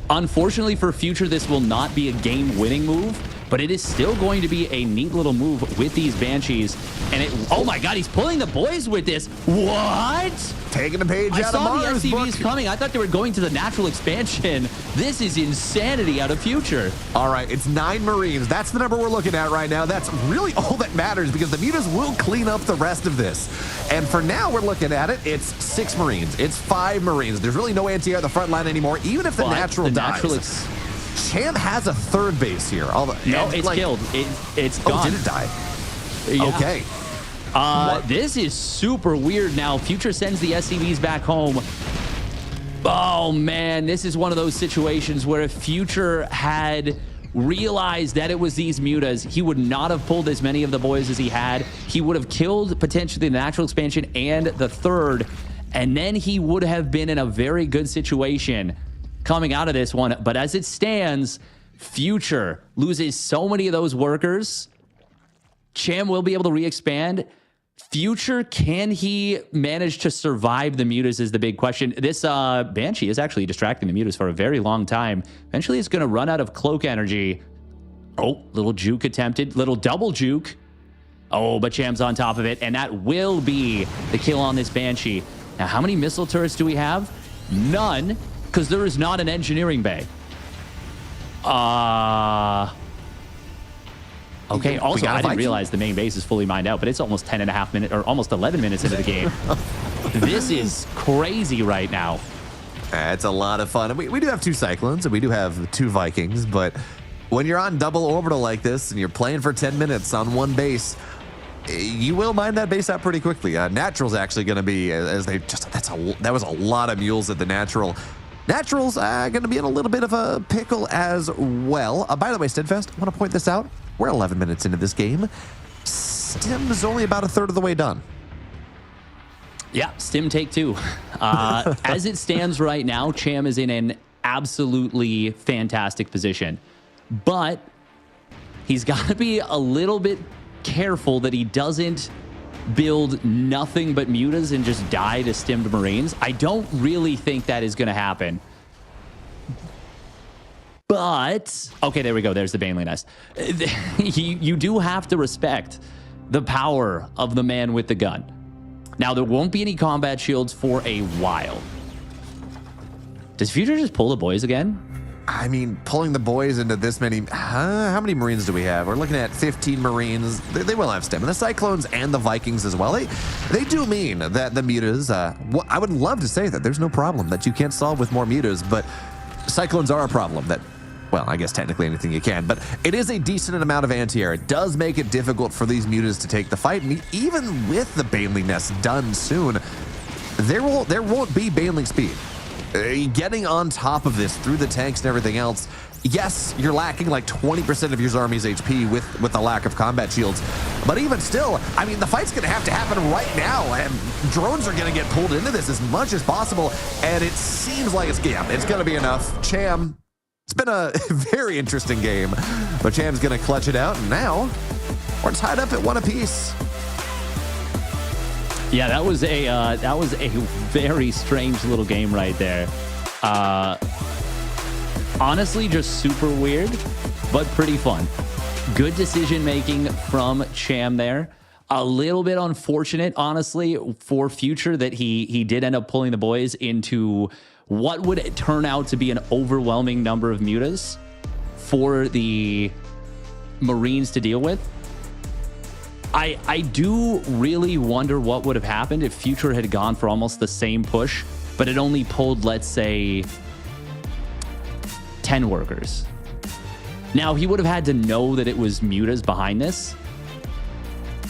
Unfortunately for Future, this will not be a game-winning move, but it is still going to be a neat little move with these Banshees. And oh my God, he's pulling the boys with this. What? Taking a page I out of saw the Mars SCVs book. coming. I thought they were going to the natural expansion. This is insanity out of Future. All right, it's 9 Marines. That's the number we're looking at right now. That's really all that matters because the mutas will clean up the rest of this. And for now, we're looking at it. It's 6 Marines. It's 5 Marines. There's really no anti-air at the front line anymore, even if the natural dies. Cham has a third base here. No, it's killed. It's gone. Oh, did it die? Yeah. Okay. This is super weird now. Future sends the SCVs back home. Oh, man, this is one of those situations where if Future had realized that it was these mutas, he would not have pulled as many of the boys as he had. He would have killed potentially the natural expansion and the third, and then he would have been in a very good situation coming out of this one. But as it stands, Future loses so many of those workers. Cham will be able to re-expand. Future, can he manage to survive the mutas is the big question. This Banshee is actually distracting the mutas for a very long time. Eventually, it's going to run out of cloak energy. Oh, little juke attempted. Little double juke. Oh, but Cham's on top of it, and that will be the kill on this Banshee. Now, how many missile turrets do we have? None, because there is not an engineering bay. Okay, also, I didn't realize the main base is fully mined out, but it's almost 10.5 minutes, or almost 11 minutes into the game. This is crazy right now. It's a lot of fun. We do have 2 Cyclones, and we do have 2 Vikings, but when you're on double orbital like this, and you're playing for 10 minutes on one base, you will mine that base out pretty quickly. Natural's actually going to be, as they just, that was a lot of mules at the Natural. Natural's going to be in a little bit of a pickle as well. By the way, Steadfast, I want to point this out. We're 11 minutes into this game. Stim is only about a third of the way done. Yeah, Stim take 2. As it stands right now, Cham is in an absolutely fantastic position. But he's got to be a little bit careful that he doesn't build nothing but mutas and just die to stimmed Marines. I don't really think that is going to happen. But, okay, there we go. There's the Baneley nest. You do have to respect the power of the man with the gun. Now, there won't be any combat shields for a while. Does Future just pull the boys again? I mean, pulling the boys into this many... how many Marines do we have? We're looking at 15 Marines. They will have stim. And the Cyclones and the Vikings as well. They do mean that the mutas... I would love to say that there's no problem that you can't solve with more mutas, but Cyclones are a problem that... Well, I guess technically anything you can, but it is a decent amount of anti-air. It does make it difficult for these mutas to take the fight. And even with the Baneley nest done soon, there won't be Baneley speed. Getting on top of this through the tanks and everything else, yes, you're lacking like 20% of your army's HP with the lack of combat shields. But even still, I mean, the fight's going to have to happen right now, and drones are going to get pulled into this as much as possible. And it seems like it's going to be enough. Cham, it's been a very interesting game, but Cham's going to clutch it out, and now we're tied up at 1 apiece. Yeah, that was a very strange little game right there. Honestly, just super weird, but pretty fun. Good decision making from Cham there. A little bit unfortunate, honestly, for Future that he did end up pulling the boys into what would turn out to be an overwhelming number of mutas for the Marines to deal with. I do really wonder what would have happened if Future had gone for almost the same push, but it only pulled, let's say, 10 workers. Now, he would have had to know that it was mutas behind this.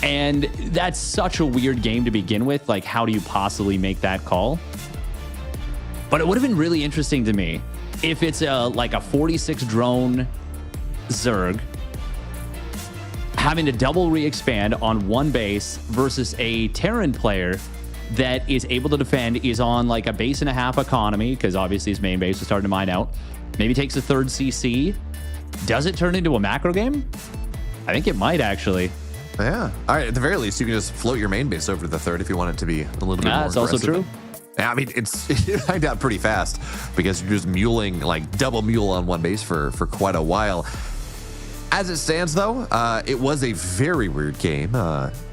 And that's such a weird game to begin with. Like, how do you possibly make that call? But it would have been really interesting to me if it's like a 46 drone Zerg having to double re-expand on one base versus a Terran player that is able to defend, is on like a base and a half economy, because obviously his main base is starting to mine out. Maybe takes a third CC. Does it turn into a macro game? I think it might, actually. Yeah. All right. At the very least, you can just float your main base over to the third if you want it to be a little bit more That's also true. Yeah, I mean, you find out pretty fast because you're just muling, like double mule on one base for quite a while. As it stands, though, it was a very weird game.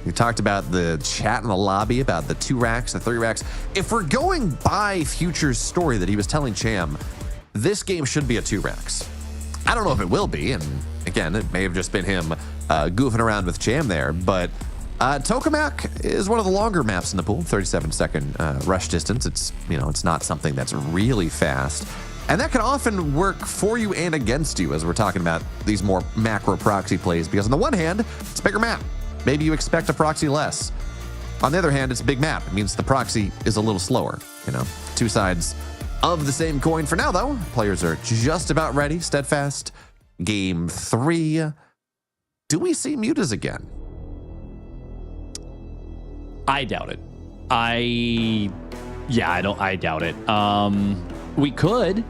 You talked about the chat in the lobby about the 2 racks, the 3 racks. If we're going by Future's story that he was telling Cham, this game should be a 2 racks. I don't know if it will be, and again, it may have just been him goofing around with Cham there, but Tokamak is one of the longer maps in the pool, 37-second rush distance. It's not something that's really fast. And that can often work for you and against you as we're talking about these more macro proxy plays, because on the one hand, it's a bigger map. Maybe you expect a proxy less. On the other hand, it's a big map. It means the proxy is a little slower. 2 sides of the same coin. For now, though, players are just about ready. Steadfast, game 3. Do we see mutas again? I doubt it. I doubt it. We could,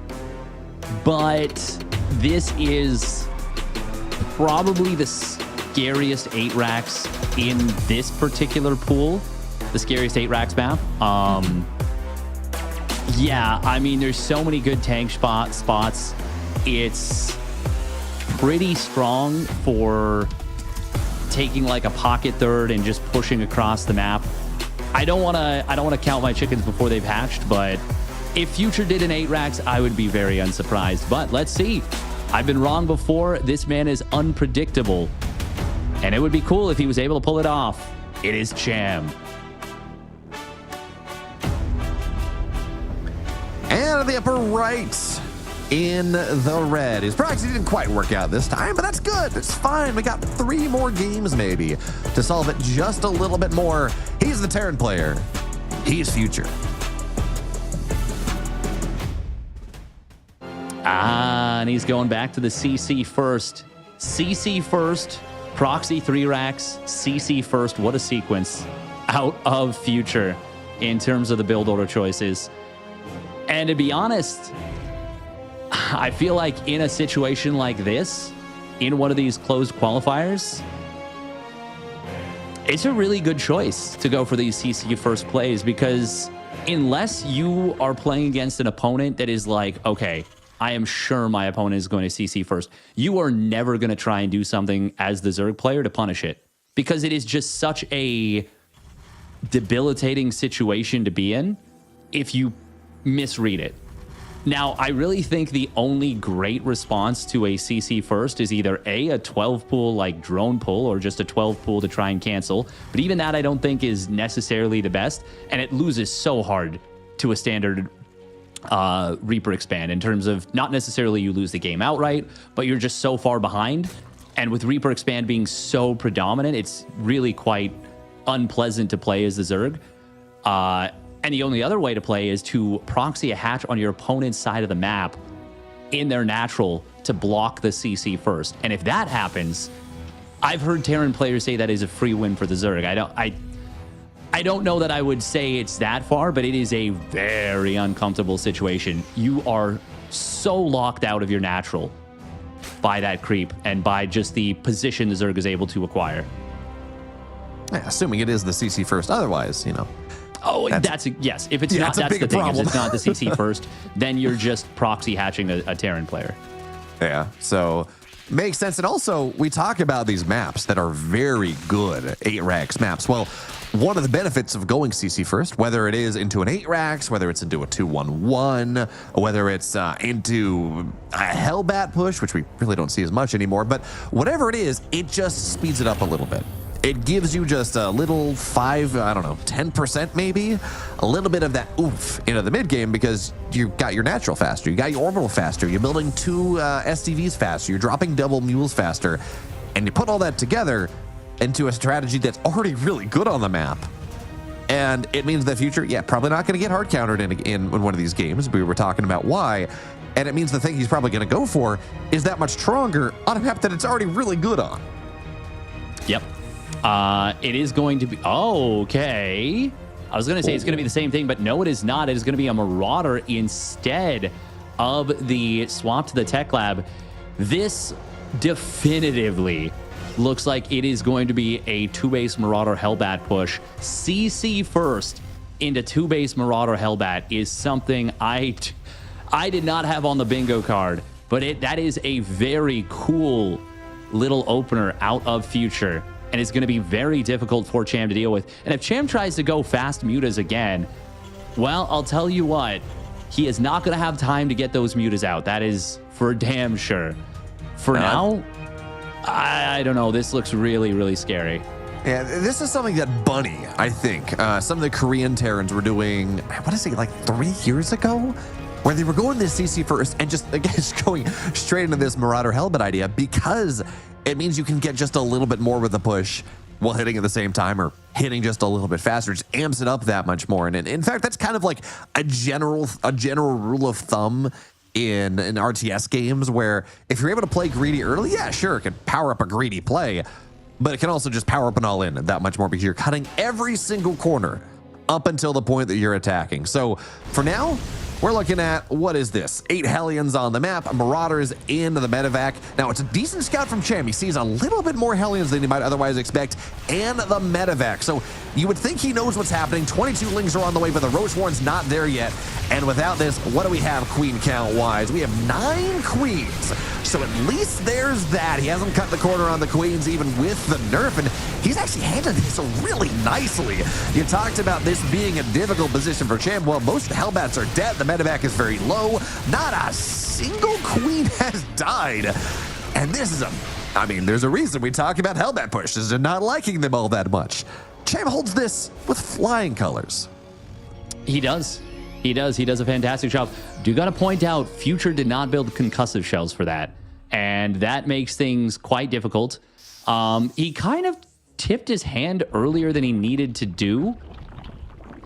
but this is probably the scariest 8 racks in this particular pool. The scariest 8 racks map. Yeah, I mean, there's so many good tank spots. It's pretty strong for taking like a pocket third and just pushing across the map. I don't want to count my chickens before they've hatched, but if Future did an 8 racks, I would be very unsurprised. But let's see. I've been wrong before. This man is unpredictable, and it would be cool if he was able to pull it off. It is Cham. And the upper right in the red. His proxy didn't quite work out this time, but that's good. It's fine. We got 3 more games maybe to solve it just a little bit more. He's the Terran player. He's Future. And he's going back to the CC first. CC first, proxy 3 racks, CC first. What a sequence out of Future in terms of the build order choices. And to be honest, I feel like in a situation like this, in one of these closed qualifiers, it's a really good choice to go for these CC first plays, because unless you are playing against an opponent that is like, okay, I am sure my opponent is going to CC first, you are never going to try and do something as the Zerg player to punish it, because it is just such a debilitating situation to be in if you misread it. Now, I really think the only great response to a CC first is either a 12 pool like drone pull, or just a 12 pool to try and cancel. But even that I don't think is necessarily the best, and it loses so hard to a standard Reaper expand, in terms of not necessarily you lose the game outright, but you're just so far behind. And with Reaper expand being so predominant, it's really quite unpleasant to play as the Zerg. And the only other way to play is to proxy a hatch on your opponent's side of the map in their natural to block the CC first. And if that happens, I've heard Terran players say that is a free win for the Zerg. I don't know that I would say it's that far, but it is a very uncomfortable situation. You are so locked out of your natural by that creep and by just the position the Zerg is able to acquire. Yeah, assuming it is the CC first. Otherwise, Oh, yes. If it's not, that's the thing. If it's not the CC first, then you're just proxy hatching a Terran player. Yeah, so makes sense. And also, we talk about these maps that are very good 8 racks maps. Well, one of the benefits of going CC first, whether it is into an 8 racks, whether it's into a 2-1-1, whether it's into a Hellbat push, which we really don't see as much anymore, but whatever it is, it just speeds it up a little bit. It gives you just a little 10% maybe, a little bit of that oomph into the mid game, because you got your natural faster, you got your orbital faster, you're building 2 SCVs faster, you're dropping double mules faster, and you put all that together into a strategy that's already really good on the map. And it means the Future, probably not going to get hard countered in one of these games. We were talking about why. And it means the thing he's probably going to go for is that much stronger on a map that it's already really good on. Yep. It is going to be... okay. I was going to say it's going to be the same thing, but no, it is not. It is going to be a Marauder instead of the swap to the Tech Lab. This definitively looks like it is going to be a 2-base Marauder Hellbat push. CC first into 2-base Marauder Hellbat is something I did not have on the bingo card, but that is a very cool little opener out of Future, and it's going to be very difficult for Cham to deal with. And if Cham tries to go fast mutas again, well, I'll tell you what, he is not going to have time to get those mutas out. That is for damn sure. For now, I don't know. This looks really, really scary. Yeah, this is something that Bunny, I think, some of the Korean Terrans were doing, what is it, like 3 years ago? Where they were going this CC first and just, again, just going straight into this Marauder Hellbat idea because it means you can get just a little bit more with the push while hitting at the same time or hitting just a little bit faster. It just amps it up that much more. And in fact, that's kind of like a general rule of thumb in RTS games where if you're able to play greedy early, yeah, sure, it can power up a greedy play, but it can also just power up an all-in that much more because you're cutting every single corner up until the point that you're attacking. So for now, we're looking at, what is this? 8 Hellions on the map, Marauders in the medevac. Now, it's a decent scout from Cham. He sees a little bit more Hellions than he might otherwise expect, and the medevac. So you would think he knows what's happening. 22 Lings are on the way, but the Roach Warren's not there yet. And without this, what do we have queen count-wise? We have 9 queens. So at least there's that. He hasn't cut the corner on the queens even with the nerf, and he's actually handled this really nicely. You talked about this being a difficult position for Cham. Well, most Hellbats are dead. The medevac is very low. Not a single queen has died. And this is there's a reason we talk about Hellbat pushes and not liking them all that much. Cham holds this with flying colors. He does. He does a fantastic job. Do got to point out, Future did not build concussive shells for that, and that makes things quite difficult. He kind of tipped his hand earlier than he needed to do.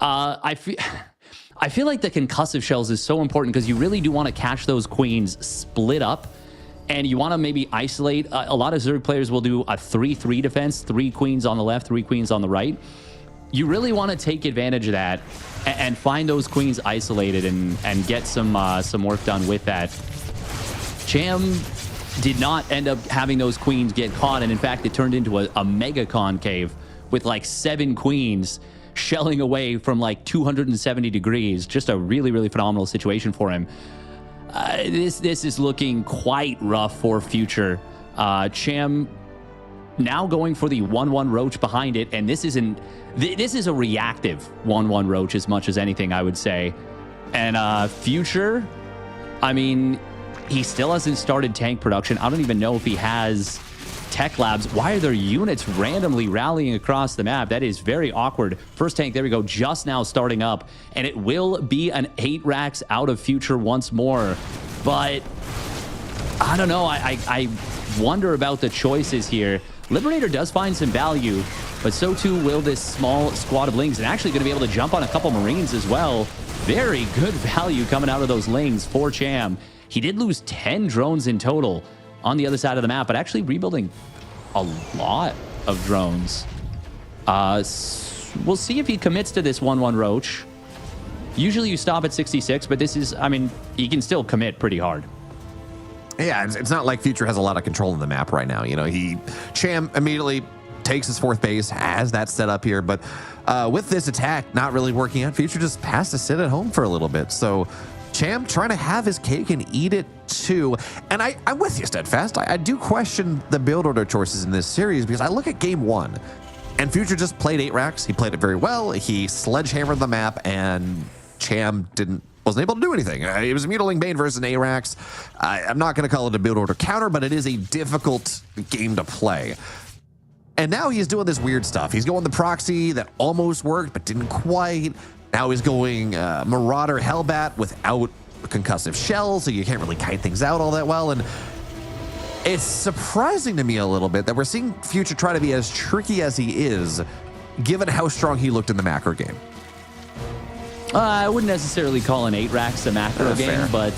I feel like the concussive shells is so important because you really do want to catch those queens split up, and you want to maybe isolate. A lot of Zerg players will do a 3-3 defense, 3 queens on the left, 3 queens on the right. You really want to take advantage of that and find those queens isolated and get some work done with that. Cham did not end up having those queens get caught, and in fact, it turned into a mega concave with like 7 queens shelling away from like 270 degrees. Just a really, really phenomenal situation for him. This is looking quite rough for Future. Cham now going for the 1-1 Roach behind it, and this is a reactive 1-1 Roach as much as anything, I would say. And Future, I mean, he still hasn't started tank production. I don't even know if he has tech labs. Why are there units randomly rallying across the map? That is very awkward. First tank, there we go, just now starting up, and it will be an 8 racks out of Future once more. But I don't know. I wonder about the choices here. Liberator does find some value, but so too will this small squad of Lings, and actually going to be able to jump on a couple Marines as well. Very good value coming out of those Lings for Cham. He did lose 10 drones in total on the other side of the map, but actually rebuilding a lot of drones. We'll see if he commits to this 1-1 Roach. Usually you stop at 66, but this is, I mean, he can still commit pretty hard. Yeah, it's not like Future has a lot of control of the map right now. You know, Cham immediately takes his 4th base, has that set up here, but with this attack not really working out, Future just has to sit at home for a little bit. So Cham trying to have his cake and eat it too. And I'm with you, Steadfast. I do question the build order choices in this series because I look at game 1 and Future just played 8 racks. He played it very well. He sledgehammered the map and Cham wasn't able to do anything. It was a Mutiling Bane versus an A-Rax. I'm not going to call it a build order counter, but it is a difficult game to play. And now he's doing this weird stuff. He's going the proxy that almost worked, but didn't quite. Now he's going Marauder Hellbat without concussive shells, so you can't really kite things out all that well. And it's surprising to me a little bit that we're seeing Future try to be as tricky as he is, given how strong he looked in the macro game. I wouldn't necessarily call an 8 racks a macro game, but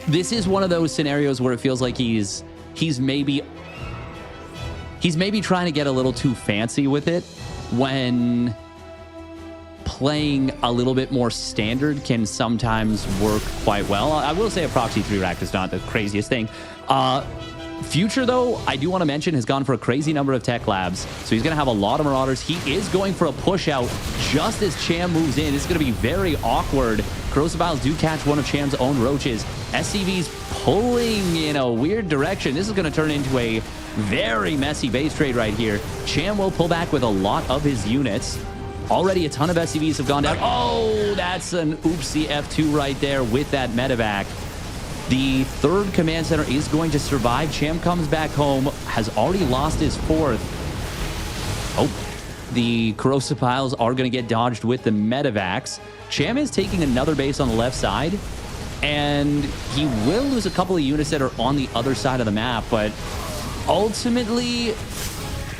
this is one of those scenarios where it feels like he's maybe trying to get a little too fancy with it when playing a little bit more standard can sometimes work quite well. I will say a proxy 3 rack is not the craziest thing. Future, though, I do want to mention, has gone for a crazy number of tech labs, so he's going to have a lot of Marauders. He is going for a push out just as Cham moves in. It's going to be very awkward. Crucibles do catch one of Cham's own roaches. SCV's pulling in a weird direction. This is going to turn into a very messy base trade right here. Cham will pull back with a lot of his units. Already a ton of SCVs have gone down. Oh, that's an oopsie F2 right there with that medevac. The third command center is going to survive. Cham comes back home, has already lost his fourth. Oh, the corrosive piles are going to get dodged with the medevacs. Cham is taking another base on the left side, and he will lose a couple of units that are on the other side of the map, but ultimately,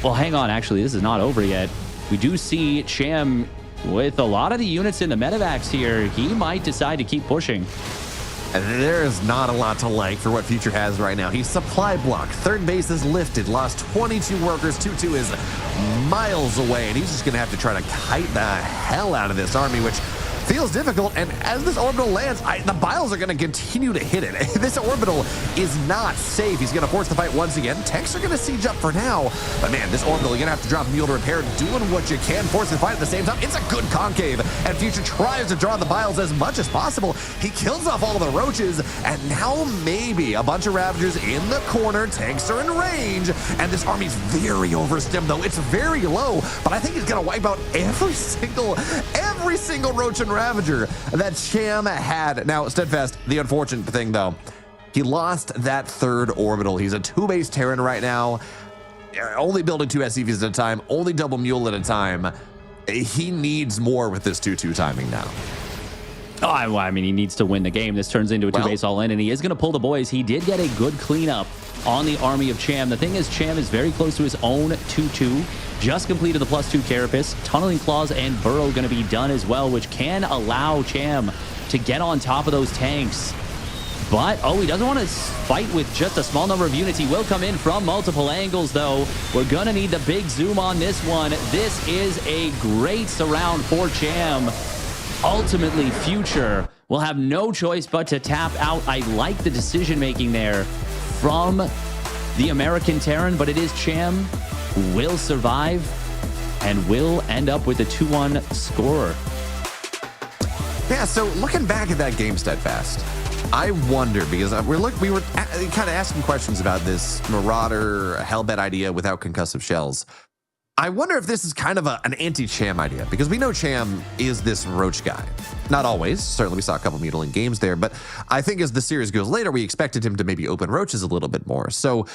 well, hang on, actually, this is not over yet. We do see Cham with a lot of the units in the medevacs here. He might decide to keep pushing. There's not a lot to like for what Future has right now. He's supply blocked. Third base is lifted. Lost 22 workers. 2-2 is miles away, and he's just going to have to try to kite the hell out of this army, which feels difficult. And as this orbital lands, the Biles are going to continue to hit it. This orbital is not safe. He's going to force the fight once again. Tanks are going to siege up for now. But man, this orbital, you're going to have to drop Mule to repair, doing what you can, force the fight at the same time. It's a good concave, and Future tries to draw the Biles as much as possible. He kills off all of the roaches, and now maybe a bunch of Ravagers in the corner. Tanks are in range, and this army's very overstimmed, though. It's very low, but I think he's going to wipe out every single roach and Ravager that Cham had. Now, Steadfast, the unfortunate thing, though, he lost that third orbital. He's a 2-base Terran right now, only building 2 SCVs at a time, only double Mule at a time. He needs more with this 2-2 timing now. Oh, I mean, he needs to win the game. This turns into a 2-base all-in, and he is going to pull the boys. He did get a good cleanup on the army of Cham. The thing is, Cham is very close to his own 2-2. Just completed the +2 Carapace. Tunneling Claws and Burrow going to be done as well, which can allow Cham to get on top of those tanks. But, oh, he doesn't want to fight with just a small number of units. He will come in from multiple angles, though. We're going to need the big zoom on this one. This is a great surround for Cham. Ultimately, Future will have no choice but to tap out. I like the decision-making there from the American Terran, but it is Cham who will survive and will end up with a 2-1 score. Yeah, so looking back at that game, Steadfast, I wonder, because we were kind of asking questions about this Marauder Hellbet idea without concussive shells. I wonder if this is kind of an anti-Cham idea, because we know Cham is this roach guy. Not always. Certainly we saw a couple mutilating games there, but I think as the series goes later, we expected him to maybe open roaches a little bit more. So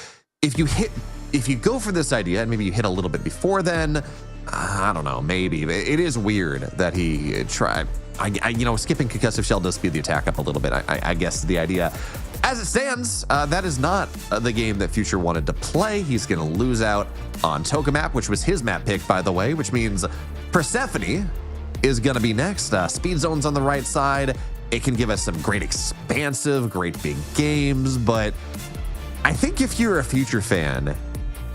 if you go for this idea and maybe you hit a little bit before then, I don't know, maybe. It is weird that he tried. Skipping concussive shell does speed the attack up a little bit, I guess, the idea. As it stands, that is not the game that Future wanted to play. He's going to lose out on Tokamap, which was his map pick, by the way, which means Persephone is going to be next. Speed zone's on the right side. It can give us some great expansive, great big games, but I think if you're a Future fan,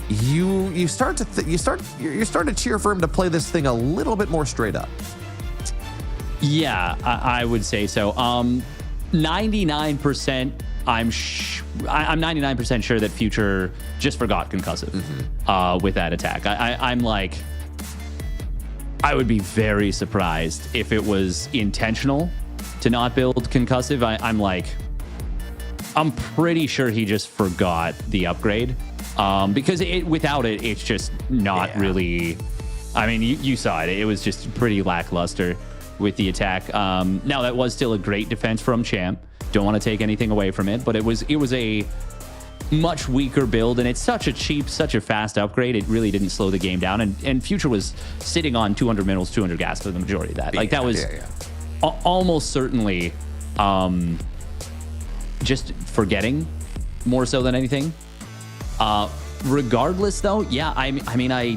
you're starting to cheer for him to play this thing a little bit more straight up. Yeah, I would say so. 99%. I'm 99% sure that Future just forgot concussive with that attack. I'm like, I would be very surprised if it was intentional to not build concussive. I'm pretty sure he just forgot the upgrade because without it, it's just not really. I mean, you saw it. It was just pretty lackluster with the attack. Now that was still a great defense from Cham. Don't want to take anything away from it, but it was a much weaker build, and it's such a cheap, such a fast upgrade. It really didn't slow the game down, and Future was sitting on 200 minerals, 200 gas for the majority of that. Like that was almost certainly just forgetting more so than anything. Regardless, though, yeah, I mean, I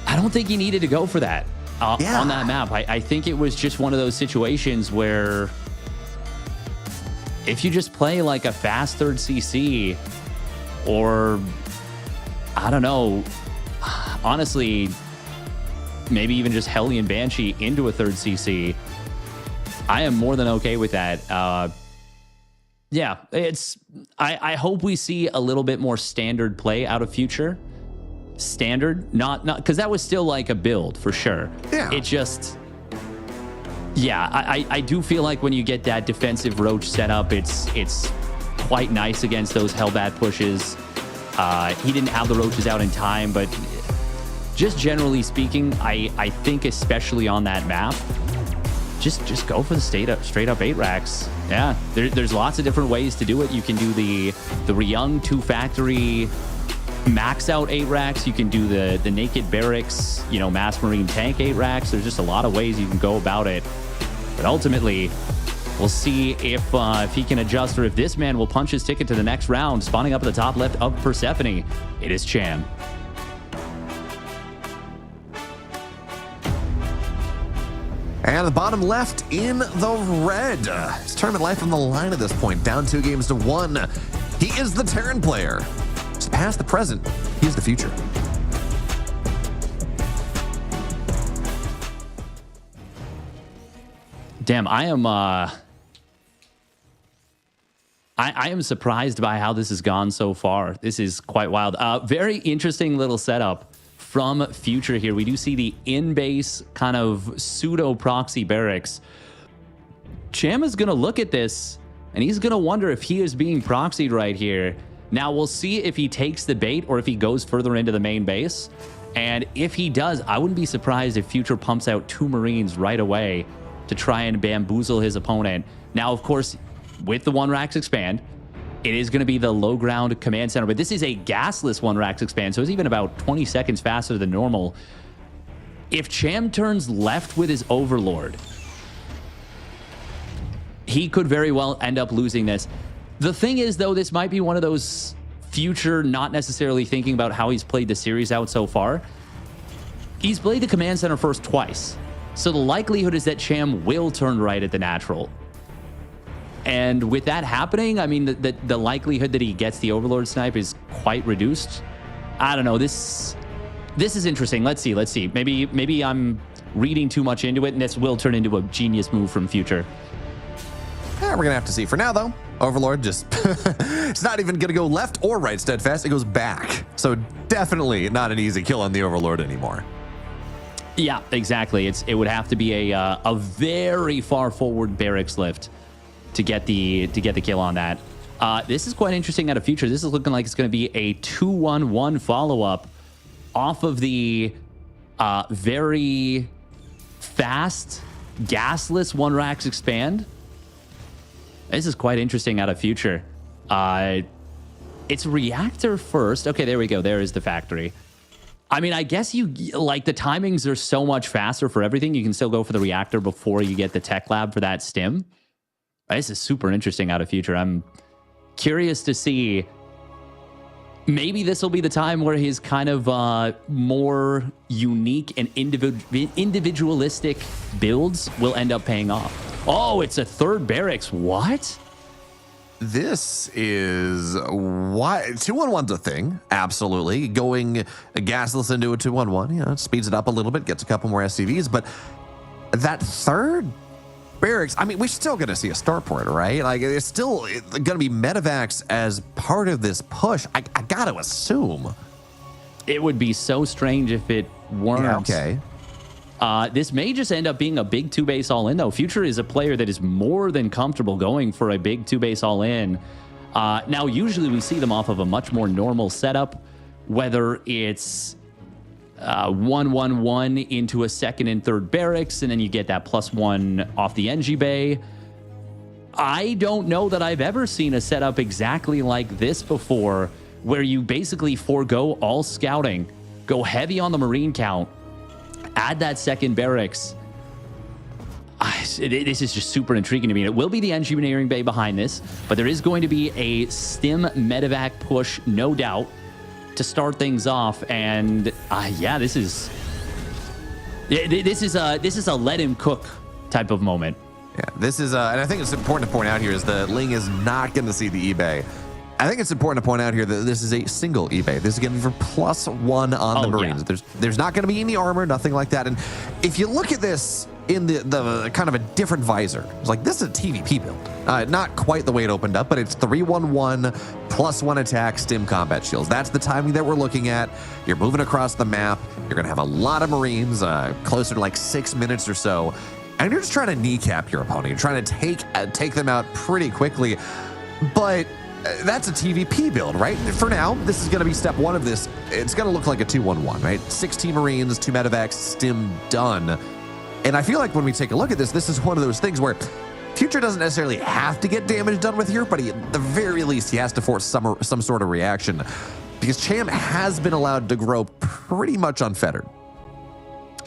don't think he needed to go for that. On that map. I think it was just one of those situations where if you just play like a fast third CC, or I don't know, honestly, maybe even just Hellion Banshee into a third CC, I am more than okay with that. I hope we see a little bit more standard play out of Future. Standard, not because that was still like a build for sure. Yeah. It just Yeah, I do feel like when you get that defensive roach setup, it's quite nice against those Hellbat pushes. He didn't have the roaches out in time, but just generally speaking, I think especially on that map, just go for the straight up 8 racks. Yeah, there's lots of different ways to do it. You can do the Ryung 2 factory max out 8 racks. You can do the naked barracks, mass marine tank 8 racks. There's just a lot of ways you can go about it. But ultimately, we'll see if he can adjust or if this man will punch his ticket to the next round. Spawning up at the top left of Persephone, it is Cham. And the bottom left in the red. His tournament life on the line at this point, down 2 games to 1. He is the Terran player. He's past the present. He's the future. Damn, I am surprised by how this has gone so far. This is quite wild. Very interesting little setup from Future here. We do see the in-base kind of pseudo proxy barracks. Cham is going to look at this and he's going to wonder if he is being proxied right here. Now we'll see if he takes the bait or if he goes further into the main base. And if he does, I wouldn't be surprised if Future pumps out 2 Marines right away to try and bamboozle his opponent. Now, of course, with the 1 racks expand, it is going to be the low ground command center, but this is a gasless 1 racks expand, so it's even about 20 seconds faster than normal. If Cham turns left with his Overlord, he could very well end up losing this. The thing is, though, this might be one of those Future not necessarily thinking about how he's played the series out so far. He's played the command center first twice. So the likelihood is that Cham will turn right at the natural. And with that happening, I mean, the likelihood that he gets the Overlord snipe is quite reduced. I don't know. This is interesting. Let's see. Maybe I'm reading too much into it, and this will turn into a genius move from Future. We're going to have to see. For now, though, Overlord just... it's not even going to go left or right steadfast. It goes back. So definitely not an easy kill on the Overlord anymore. Yeah, exactly. It would have to be a very far forward barracks lift to get the kill on that. This is quite interesting out of Future. This is looking like it's going to be a 2-1-1 follow-up off of the very fast gasless 1 racks expand. This is quite interesting out of Future. It's reactor first. Okay, there we go. There is the factory. I mean, I guess the timings are so much faster for everything. You can still go for the reactor before you get the tech lab for that stim. This is super interesting out of Future. I'm curious to see. Maybe this will be the time where his kind of more unique and individualistic builds will end up paying off. Oh, it's a 3rd barracks. What? This is why 2-1-1's a thing. Absolutely. Going gasless into a 2-1-1, it speeds it up a little bit, gets a couple more SCVs, but that 3rd barracks, I mean, we're still going to see a starport, right? Like, it's still going to be medevacs as part of this push. I got to assume. It would be so strange if it weren't. Yeah, okay. This may just end up being a big 2-base all-in, though. Future is a player that is more than comfortable going for a big 2-base all-in. Now, usually we see them off of a much more normal setup, whether it's 1-1-1 into a 2nd and 3rd barracks, and then you get that +1 off the NG bay. I don't know that I've ever seen a setup exactly like this before, where you basically forego all scouting, go heavy on the Marine count, add that 2nd barracks. This is just super intriguing to me. It will be the engineering bay behind this, but there is going to be a stim medevac push, no doubt, to start things off. And yeah, this is a let him cook type of moment. Yeah, this is, and I think it's important to point out here is that Ling is not going to see the eBay. I think it's important to point out here that this is a single eBay. This is going to be for +1 on the Marines. Yeah. There's not going to be any armor, nothing like that. And if you look at this in the kind of a different visor, it's like this is a TVP build. Not quite the way it opened up, but it's 3-1-1 +1 attack stim combat shields. That's the timing that we're looking at. You're moving across the map. You're going to have a lot of Marines, closer to like 6 minutes or so. and you're just trying to kneecap your opponent. You're trying to take them out pretty quickly. But that's a TVP build, right? For now, this is going to be step one of this. It's going to look like a 2-1-1, right? 16 Marines, 2 medevacs, stim done. And I feel like when we take a look at this, this is one of those things where Future doesn't necessarily have to get damage done with here, but at the very least, he has to force some sort of reaction, because Cham has been allowed to grow pretty much unfettered.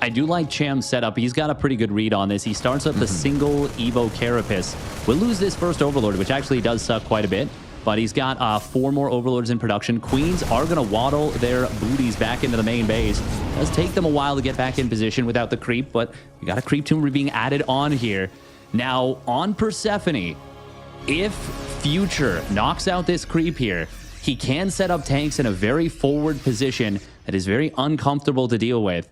I do like Cham's setup. He's got a pretty good read on this. He starts up the single Evo Carapace. We'll lose this first Overlord, which actually does suck quite a bit, but he's got 4 more Overlords in production. Queens are going to waddle their booties back into the main base. It does take them a while to get back in position without the creep, but we got a creep tomb being added on here. Now, on Persephone, if Future knocks out this creep here, he can set up tanks in a very forward position that is very uncomfortable to deal with.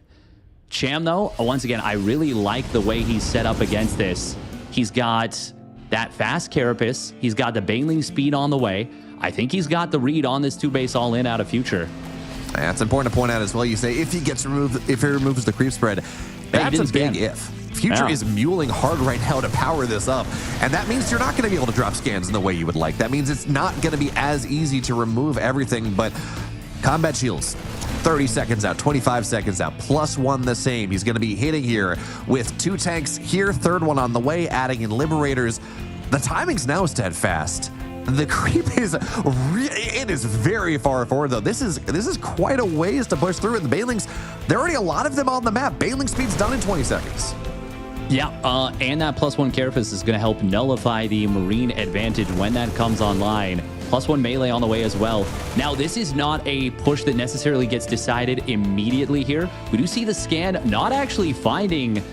Cham, though, once again, I really like the way he's set up against this. He's got that fast Carapace. He's got the Baneling speed on the way. I think he's got the read on this 2-base all-in out of Future. That's important to point out as well. You say if he removes the creep spread, that's a big if. Future is muling hard right now to power this up, and that means you're not going to be able to drop scans in the way you would like. That means it's not going to be as easy to remove everything, but combat shields, 30 seconds out, 25 seconds out, +1 the same. He's going to be hitting here with 2 tanks here, 3rd one on the way, adding in Liberators. The timing's now steadfast. The creep is it is very far forward, though. This is quite a ways to push through, and the Banelings, there are already a lot of them on the map. Baneling speed's done in 20 seconds. Yeah, and that +1 Carapace is going to help nullify the Marine advantage when that comes online. +1 melee on the way as well. Now, this is not a push that necessarily gets decided immediately here. We do see the scan not actually finding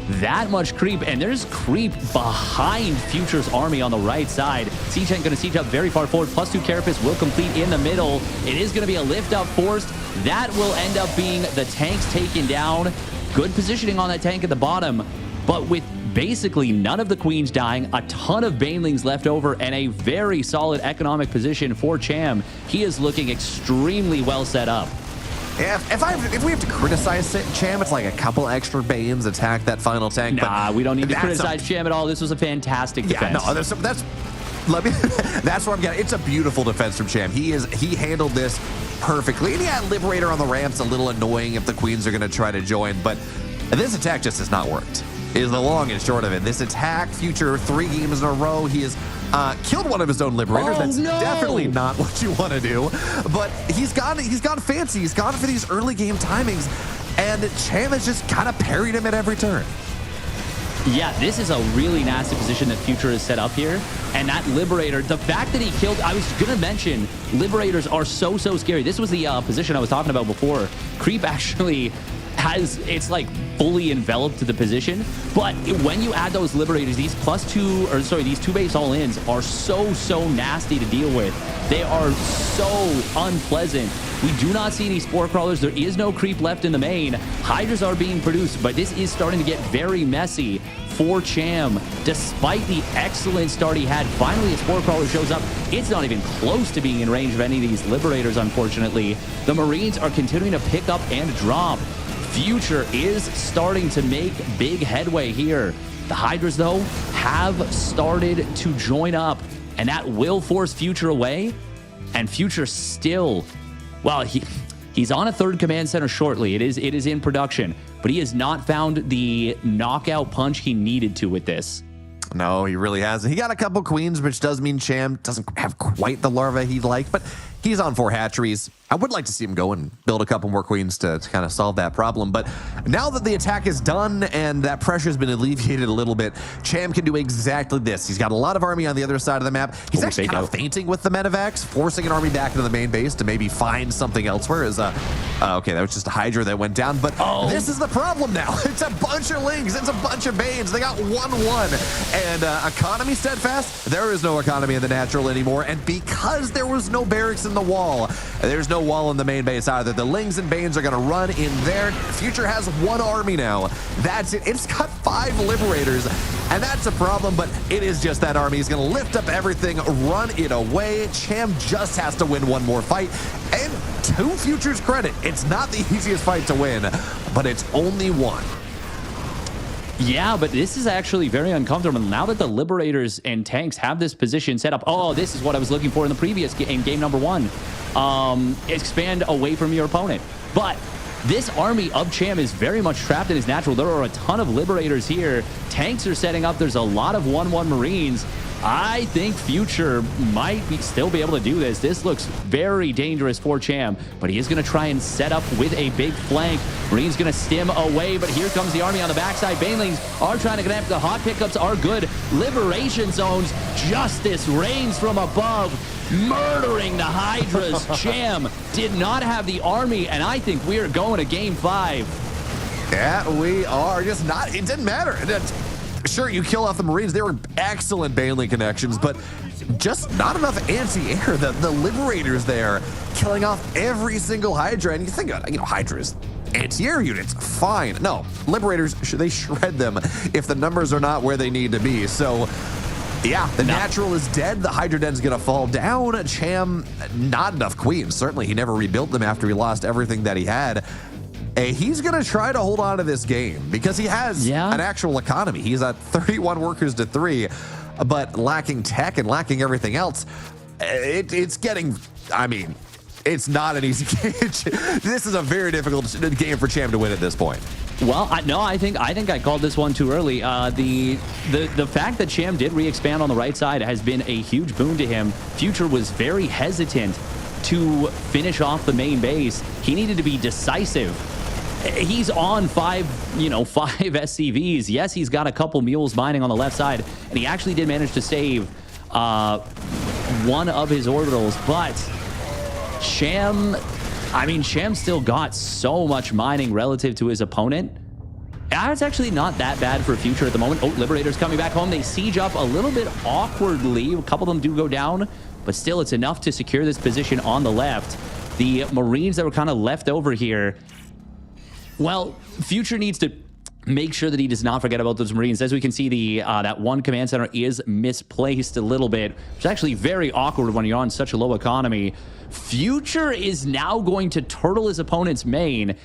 that much creep, and there's creep behind Future's army on the right side. Siege Tank going to siege up very far forward. +2 Carapace will complete in the middle. It is going to be a lift up forced. That will end up being the tanks taken down. Good positioning on that tank at the bottom, but with basically none of the Queens dying, a ton of Banelings left over, and a very solid economic position for Cham. He is looking extremely well set up. Yeah, if we have to criticize Cham, it's like a couple extra Banes attack that final tank. Nah, we don't need to criticize Cham at all. This was a fantastic defense. Yeah, no, that's where I'm getting. It's a beautiful defense from Cham. He handled this perfectly. And yeah, Liberator on the ramp's a little annoying if the Queens are going to try to join, but this attack just has not worked. Is the long and short of it. This attack, Future, 3 games in a row, he has killed one of his own Liberators. That's definitely not what you want to do. But he's gone fancy. He's gone for these early game timings, and Cham has just kind of parried him at every turn. Yeah, this is a really nasty position that Future has set up here. And that Liberator, the fact that he killed, I was going to mention, Liberators are so scary. This was the position I was talking about before. Creep actually it's like fully enveloped to the position, but when you add those Liberators, these these 2-base all-ins are so nasty to deal with. They are so unpleasant. We do not see any Spore Crawlers. There is no creep left in the main. Hydras are being produced, but this is starting to get very messy for Cham. Despite the excellent start he had, finally a Spore Crawler shows up. It's not even close to being in range of any of these Liberators, unfortunately. The Marines are continuing to pick up and drop. Future is starting to make big headway here. The Hydras, though, have started to join up, and that will force Future away. And Future still, well, he's on a 3rd command center shortly. It is in production, but he has not found the knockout punch he needed to with this. No, he really hasn't. He got a couple Queens, which does mean Cham doesn't have quite the larva he'd like, but he's on 4 hatcheries. I would like to see him go and build a couple more Queens to kind of solve that problem. But now that the attack is done and that pressure has been alleviated a little bit, Cham can do exactly this. He's got a lot of army on the other side of the map. He's actually kind of feinting with the medevacs, forcing an army back into the main base to maybe find something elsewhere. Okay, that was just a Hydra that went down. But this is the problem now. It's a bunch of Lings. It's a bunch of Banes. They got 1-1. And economy steadfast, there is no economy in the natural anymore. And because there was no barracks in the wall, there's no wall in the main base either. The Lings and Banes are going to run in there. Future has 1 army now. That's it. It's got 5 Liberators, and that's a problem, but it is just that army. He's going to lift up everything, run it away. Cham just has to win 1 more fight, and to Future's credit, it's not the easiest fight to win, but it's only 1. Yeah, but this is actually very uncomfortable. Now that the Liberators and tanks have this position set up, oh, this is what I was looking for in the previous game number 1. Expand away from your opponent. But this army of Cham is very much trapped in his natural. There are a ton of Liberators here. Tanks are setting up. There's a lot of 1-1 Marines. I think Future might still be able to do this. This looks very dangerous for Cham, but he is going to try and set up with a big flank. Marine's going to stim away, but here comes the army on the backside. Banelings are trying to connect. The hot pickups are good. Liberation zones. Justice reigns from above, murdering the Hydras. Cham did not have the army, and I think we are going to game 5. Yeah, we are. Just not. It didn't matter. Sure, you kill off the Marines. They were excellent Baneling connections, but just not enough anti-air. The Liberators there killing off every single Hydra. And you think, Hydras, anti-air units, fine. No, Liberators, they shred them if the numbers are not where they need to be. So, yeah, the natural is dead. The Hydra den's going to fall down. Cham, not enough Queens. Certainly, he never rebuilt them after he lost everything that he had. He's going to try to hold on to this game because he has an actual economy. He's at 31 workers to 3, but lacking tech and lacking everything else. It's getting, it's not an easy game. This is a very difficult game for Cham to win at this point. Well, I think I called this one too early. The fact that Cham did re-expand on the right side has been a huge boon to him. Future was very hesitant to finish off the main base. He needed to be decisive. He's on 5 SCVs. Yes, he's got a couple mules mining on the left side, and he actually did manage to save one of his orbitals, but Cham still got so much mining relative to his opponent. It's actually not that bad for Future at the moment. Oh, Liberators coming back home. They siege up a little bit awkwardly. A couple of them do go down, but still it's enough to secure this position on the left. The Marines that were kind of left over here, well, Future needs to make sure that he does not forget about those Marines. As we can see, that one command center is misplaced a little bit, which is actually very awkward when you're on such a low economy. Future is now going to turtle his opponent's main.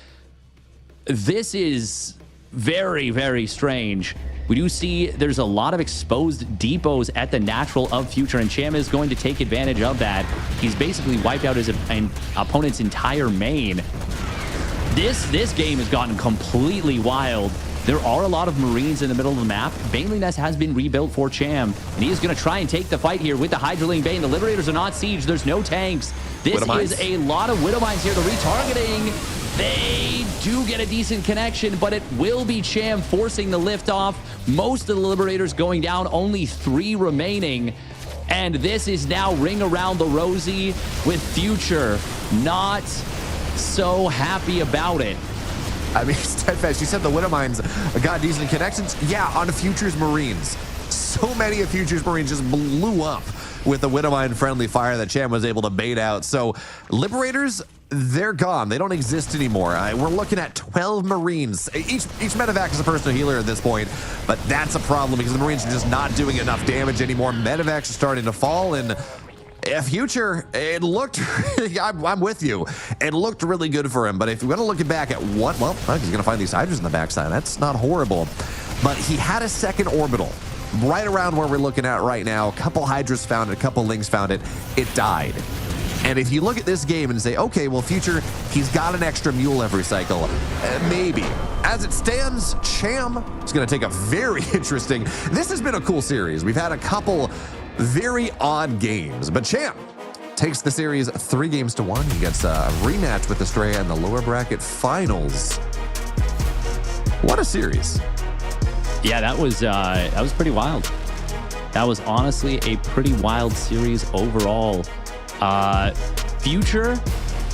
This is very, very strange. We do see there's a lot of exposed depots at the natural of Future, and Cham is going to take advantage of that. He's basically wiped out his opponent's entire main. This game has gotten completely wild. There are a lot of Marines in the middle of the map. Baneling Nest has been rebuilt for Cham, and he is going to try and take the fight here with the Hydraling Bane. The Liberators are not siege. There's no tanks. This is a lot of Widow Mines here. The retargeting, they do get a decent connection, but it will be Cham forcing the lift off. Most of the Liberators going down, only 3 remaining. And this is now Ring Around the Rosie with Future not so happy about it. Steadfast, you said the Widow Mines got decent connections. Yeah, on Future's Marines. So many of Future's Marines just blew up with the Widow Mine friendly fire that Cham was able to bait out. So Liberators, they're gone. They don't exist anymore. We're looking at 12 Marines. Each medevac is a personal healer at this point, but that's a problem because the Marines are just not doing enough damage anymore. Medevacs are starting to fall, and Future, it looked, I'm with you. It looked really good for him, but if you're going to look back at he's going to find these Hydras in the backside. That's not horrible. But he had a second orbital right around where we're looking at right now. A couple Hydras found it, a couple Lings found it. It died. And if you look at this game and say, okay, well, Future, he's got an extra mule every cycle. Maybe. As it stands, Cham is going to take a very interesting, this has been a cool series. We've had a couple very odd games, but Cham takes the series 3-1. He gets a rematch with Astrea in the lower bracket finals. What a series. Yeah, that was pretty wild. That was honestly a pretty wild series overall. Future,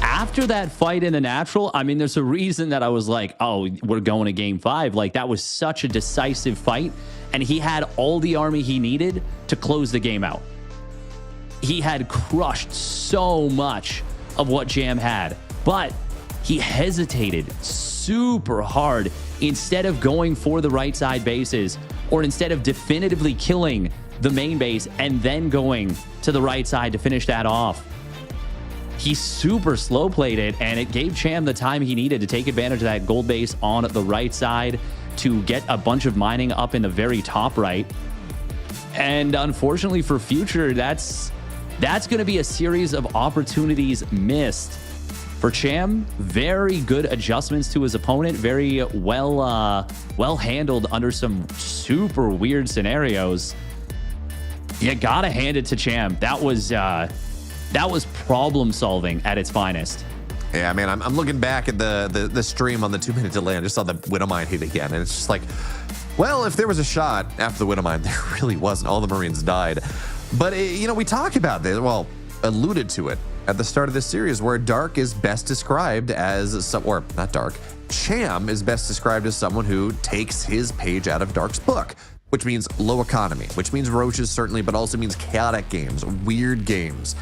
after that fight in the natural, there's a reason that I was like, oh, we're going to game 5. Like, that was such a decisive fight, and he had all the army he needed to close the game out. He had crushed so much of what Cham had, but he hesitated super hard instead of going for the right side bases, or instead of definitively killing the main base and then going to the right side to finish that off. He super slow played it, and it gave Cham the time he needed to take advantage of that gold base on the right side. to get a bunch of mining up in the very top right. And unfortunately for Future, that's going to be a series of opportunities missed. For Cham, very good adjustments to his opponent, very well handled under some super weird scenarios. You gotta hand it to Cham. That was problem solving at its finest. Yeah, man, I'm looking back at the stream on the 2-minute delay. I just saw the Widowmine hit again, and it's just like, well, if there was a shot after the Widowmine, there really wasn't. All the Marines died. But, we talk about this, well, alluded to it at the start of this series, where Dark is best described as or not Dark, Cham is best described as someone who takes his page out of Dark's book, which means low economy, which means roaches certainly, but also means chaotic games, weird games.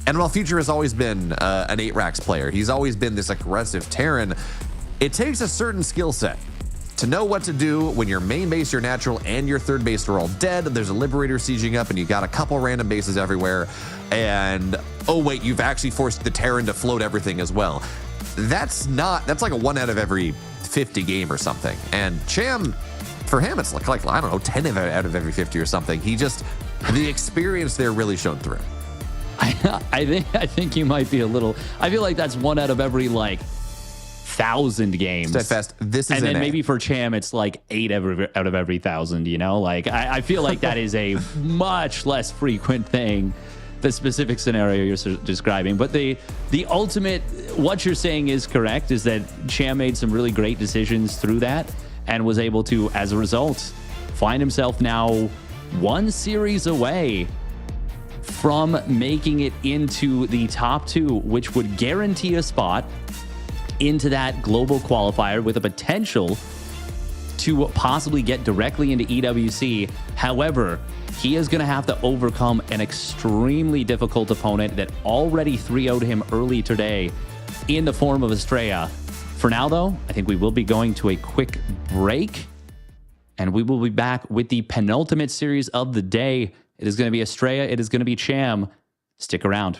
And while Future has always been an 8-Rax player, he's always been this aggressive Terran, it takes a certain skill set to know what to do when your main base, your natural, and your third base are all dead. There's a Liberator sieging up, and you got a couple random bases everywhere. And, oh wait, you've actually forced the Terran to float everything as well. That's like a 1 out of every 50 game or something. And Cham, for him, it's like I don't know, 10 out of every 50 or something. The experience there really shone through. I think you might be a little. I feel like that's 1 out of every 1,000 games. Steadfast. This is and then maybe for Cham, it's 8 out of every 1,000. I feel like that is a much less frequent thing. The specific scenario you're describing, but the ultimate, what you're saying is correct, is that Cham made some really great decisions through that and was able to, as a result, find himself now 1 series away from making it into the top 2, which would guarantee a spot into that global qualifier with a potential to possibly get directly into EWC. However, he is going to have to overcome an extremely difficult opponent that already 3-0'd him early today in the form of Astrea. For now, though, I think we will be going to a quick break, and we will be back with the penultimate series of the day. It is going to be Astrea. It is going to be Cham. Stick around.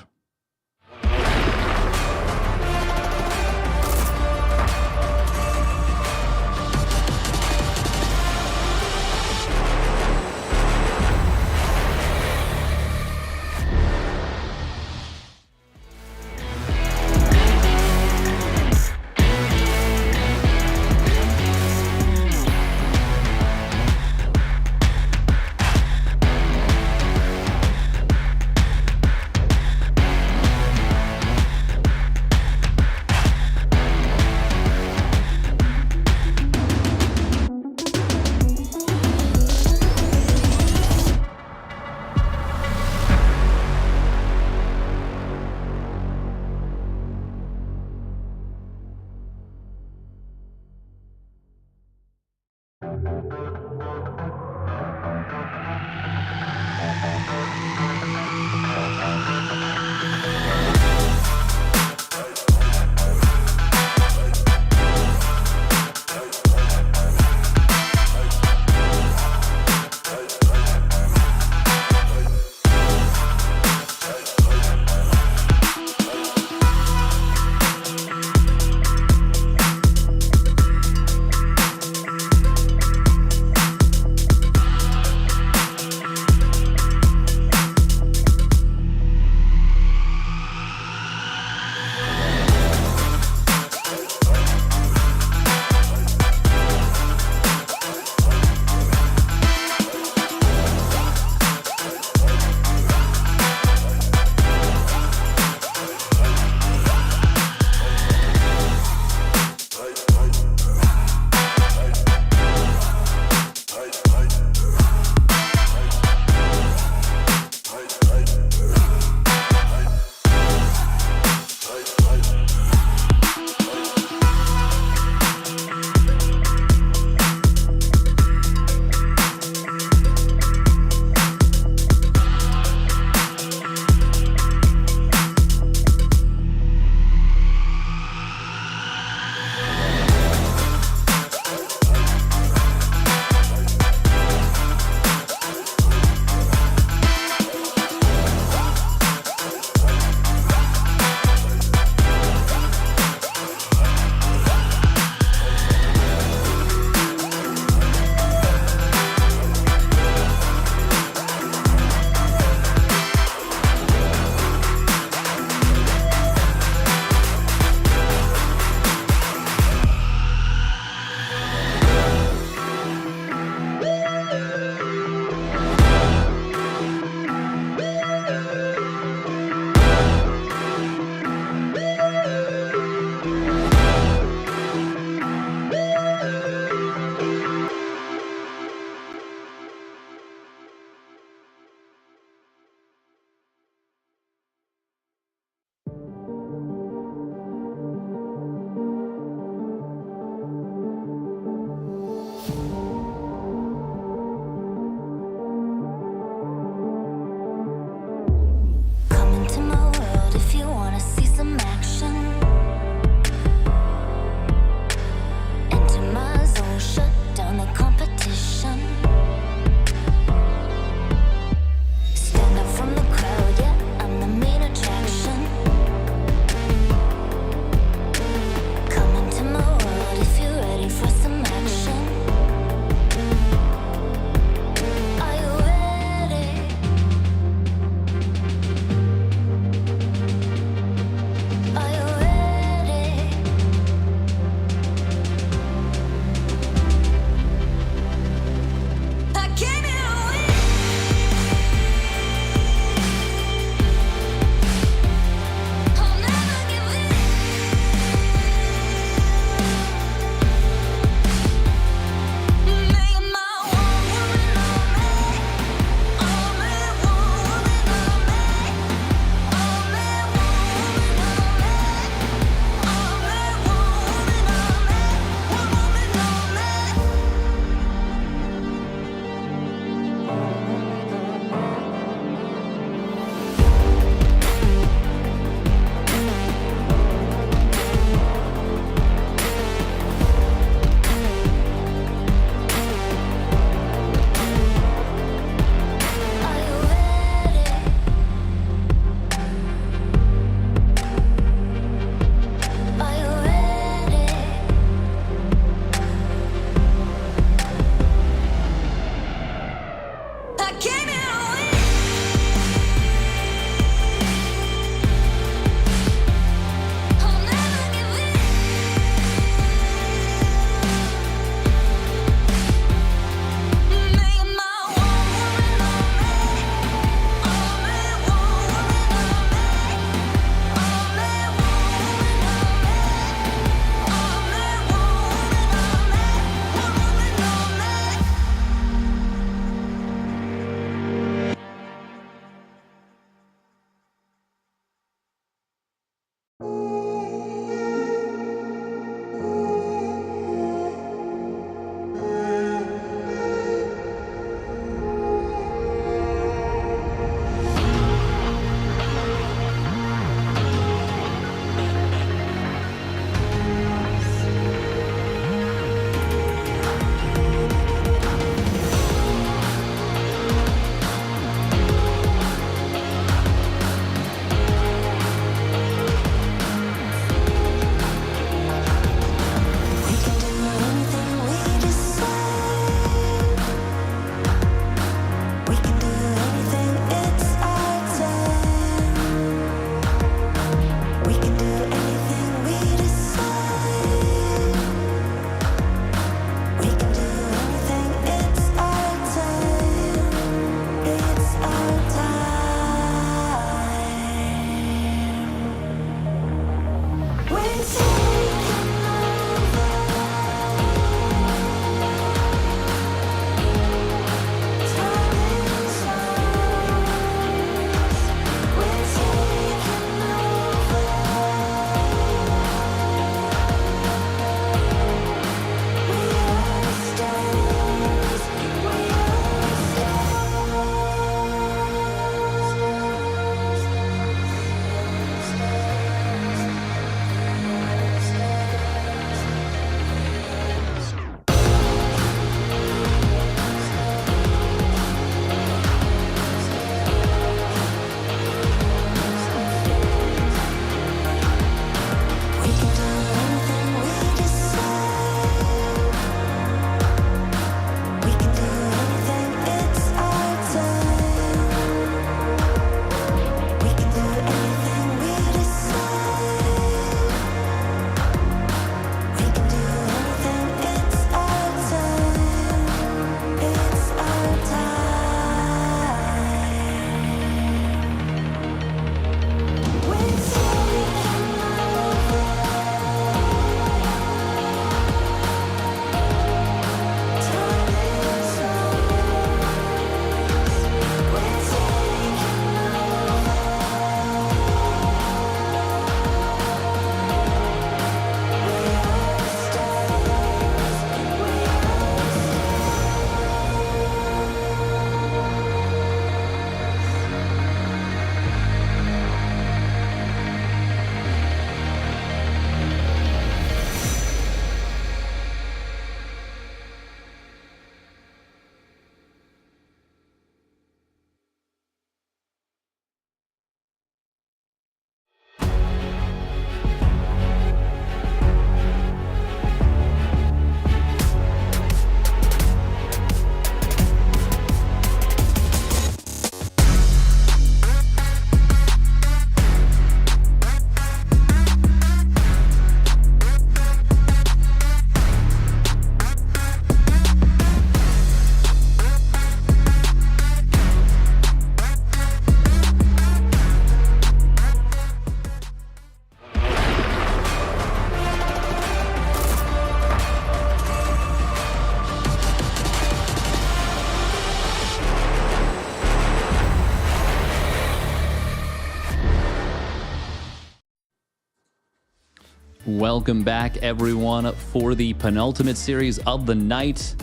Welcome back, everyone, for the penultimate series of the night.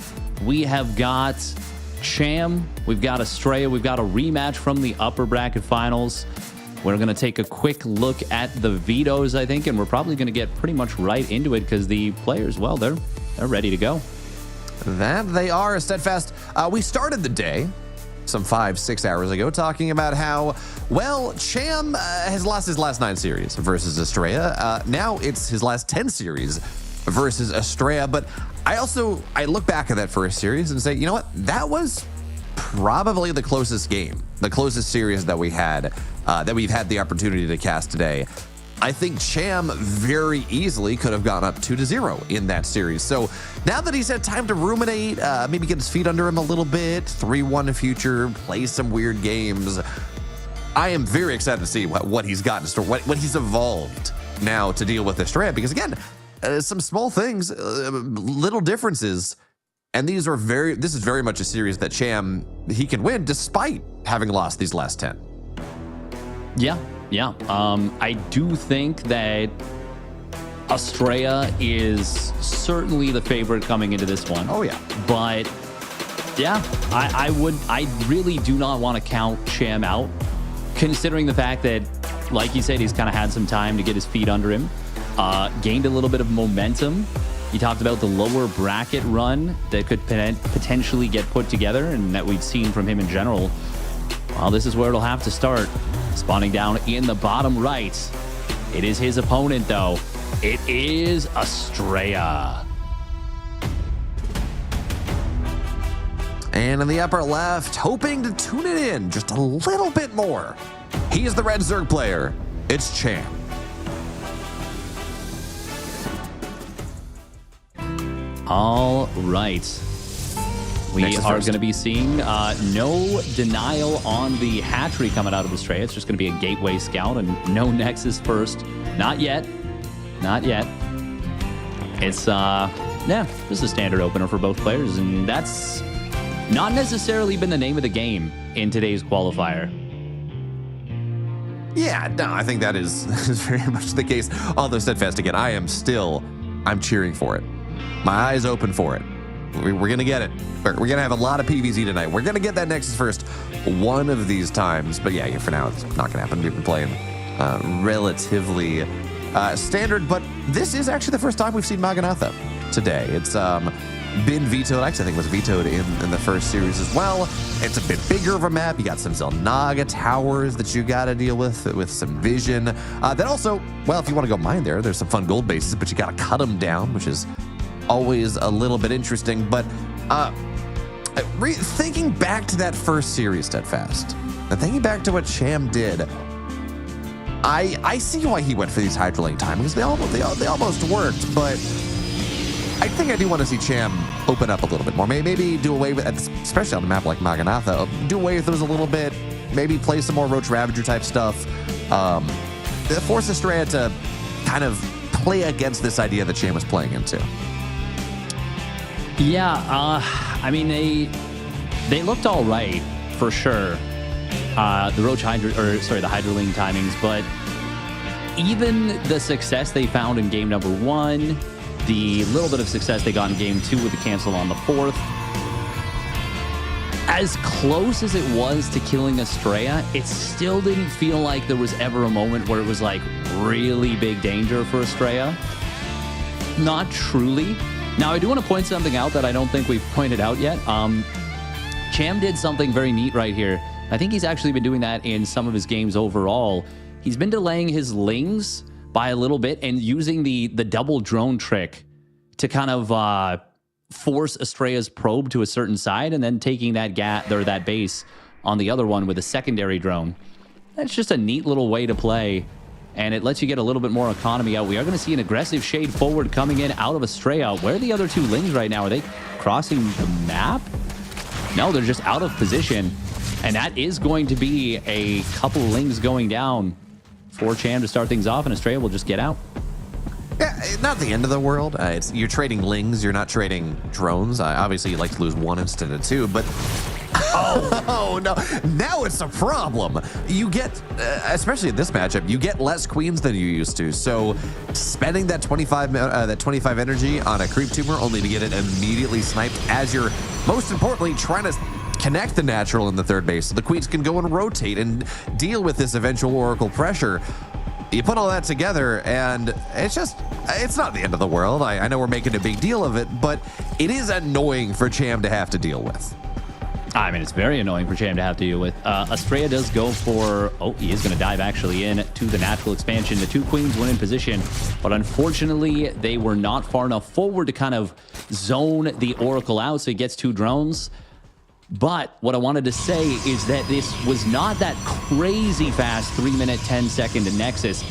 We have got Cham, we've got Astrea, we've got a rematch from the upper bracket finals. We're going to take a quick look at the vetoes, I think, and we're probably going to get pretty much right into it because the players, well, they're ready to go. That they are, Steadfast. We started the day some 5-6 hours ago talking about how, well, Cham has lost his last 9 series versus Astrea. Now it's his last 10 series versus Astrea. But I look back at that first series and say, you know what? That was probably the closest game, the closest series that we had, that we've had the opportunity to cast today. I think Cham very easily could have gone up 2-0 in that series. So now that he's had time to ruminate, maybe get his feet under him a little bit, 3-1 future, play some weird games, I am very excited to see what he's gotten in store, what he's evolved now to deal with Astrea. Because again, some small things, little differences, and this is very much a series that Cham, he can win despite having lost these last 10. Yeah. I do think that Astrea is certainly the favorite coming into this one. Oh, yeah. But yeah, I really do not want to count Cham out, considering the fact that, like you said, he's kind of had some time to get his feet under him, gained a little bit of momentum. He talked about the lower bracket run that could potentially get put together and that we've seen from him in general. Well, this is where it'll have to start. Spawning down in the bottom right. It is his opponent, though. It is Astrea. And in the upper left, hoping to tune it in just a little bit more, he is the red Zerg player. It's Cham. All right. We are going to be seeing no denial on the hatchery coming out of Astrea. It's just going to be a gateway scout and no Nexus first. Not yet. It's, just a standard opener for both players, and that's not necessarily been the name of the game in today's qualifier. Yeah, no, I think that is very much the case. Although Steadfast, again, I'm cheering for it. My eyes open for it. We're going to get it. We're going to have a lot of PvZ tonight. We're going to get that Nexus first one of these times. But yeah, for now, it's not going to happen. We've been playing relatively standard. But this is actually the first time we've seen Maganatha today. It's been vetoed. Actually, I think it was vetoed in the first series as well. It's a bit bigger of a map. You got some Zelnaga towers that you got to deal with some vision. Then also, well, if you want to go mine there's some fun gold bases, but you got to cut them down, which is always a little bit interesting. But thinking back to that first series, Steadfast, and thinking back to what Cham did, I see why he went for these Hydrolink timings. They almost worked, but I think I do want to see Cham open up a little bit more. Maybe do away with, especially on a map like Maganatha, do away with those a little bit. Maybe play some more Roach Ravager type stuff. Force Astrea to kind of play against this idea that Cham was playing into. Yeah, I mean, they looked all right for sure. The Hydroling timings, but even the success they found in game number 1, the little bit of success they got in game 2 with the cancel on the 4th, as close as it was to killing Astrea, it still didn't feel like there was ever a moment where it was like really big danger for Astrea. Not truly. Now, I do want to point something out that I don't think we've pointed out yet. Cham did something very neat right here. I think he's actually been doing that in some of his games overall. He's been delaying his lings by a little bit and using the double drone trick to kind of force Astrea's probe to a certain side and then taking that base on the other one with a secondary drone. That's just a neat little way to play, and it lets you get a little bit more economy out. We are going to see an aggressive shade forward coming in out of Astrea. Where are the other two lings right now? Are they crossing the map? No, they're just out of position, and that is going to be a couple lings going down for Cham to start things off, and Astrea will just get out. Yeah, not the end of the world. You're trading lings, you're not trading drones. Obviously, you'd like to lose one instead of two, but Oh, no. Now it's a problem. You get, especially in this matchup, you get less queens than you used to. So spending that 25 energy on a creep tumor only to get it immediately sniped as you're, most importantly, trying to connect the natural in the third base so the queens can go and rotate and deal with this eventual oracle pressure. You put all that together, and it's not the end of the world. I know we're making a big deal of it, but it is annoying for Cham to have to deal with. I mean, it's very annoying for Cham to have to deal with. Astrea does go for, he is going to dive actually in to the natural expansion. The two queens went in position, but unfortunately, they were not far enough forward to kind of zone the oracle out, so he gets two drones. But what I wanted to say is that this was not that crazy fast 3-minute, 10-second Nexus.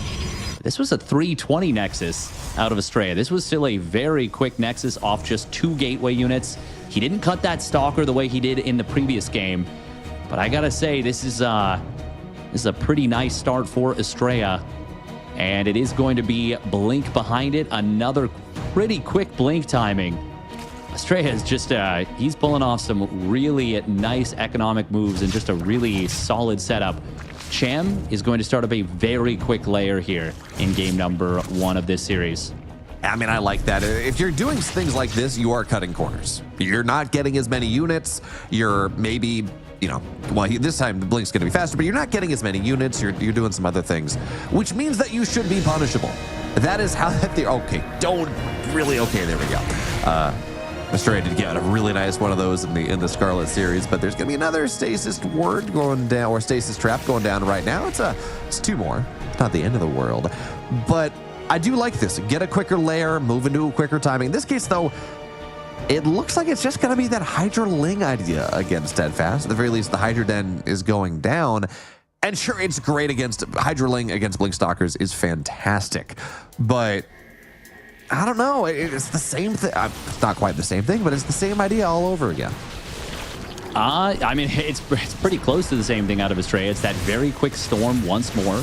This was a 3:20 Nexus out of Astrea. This was still a very quick Nexus off just 2 gateway units. He didn't cut that Stalker the way he did in the previous game. But I gotta say, this is a pretty nice start for Astrea. And it is going to be Blink behind it. Another pretty quick Blink timing. Astrea is just, he's pulling off some really nice economic moves and just a really solid setup. Cham is going to start up a very quick layer here in game number 1 of this series. I mean, I like that. If you're doing things like this, you are cutting corners. You're not getting as many units. You're maybe, well, this time the Blink's going to be faster, but you're not getting as many units. You're doing some other things, which means that you should be punishable. That is how that okay, there we go. Astrea did get a really nice one of those in the Scarlett series, but there's going to be another stasis word going down, or stasis trap going down right now. It's 2 more. It's not the end of the world, but I do like this. Get a quicker layer, move into a quicker timing. In this case, though, it looks like it's just going to be that Hydra Ling idea against Steadfast. At the very least, the Hydra Den is going down. And sure, it's great against Hydra Ling against Blink Stalkers is fantastic, but I don't know. It's the same thing. It's not quite the same thing, but it's the same idea all over again. I mean, it's pretty close to the same thing out of Astrea. It's that very quick storm once more.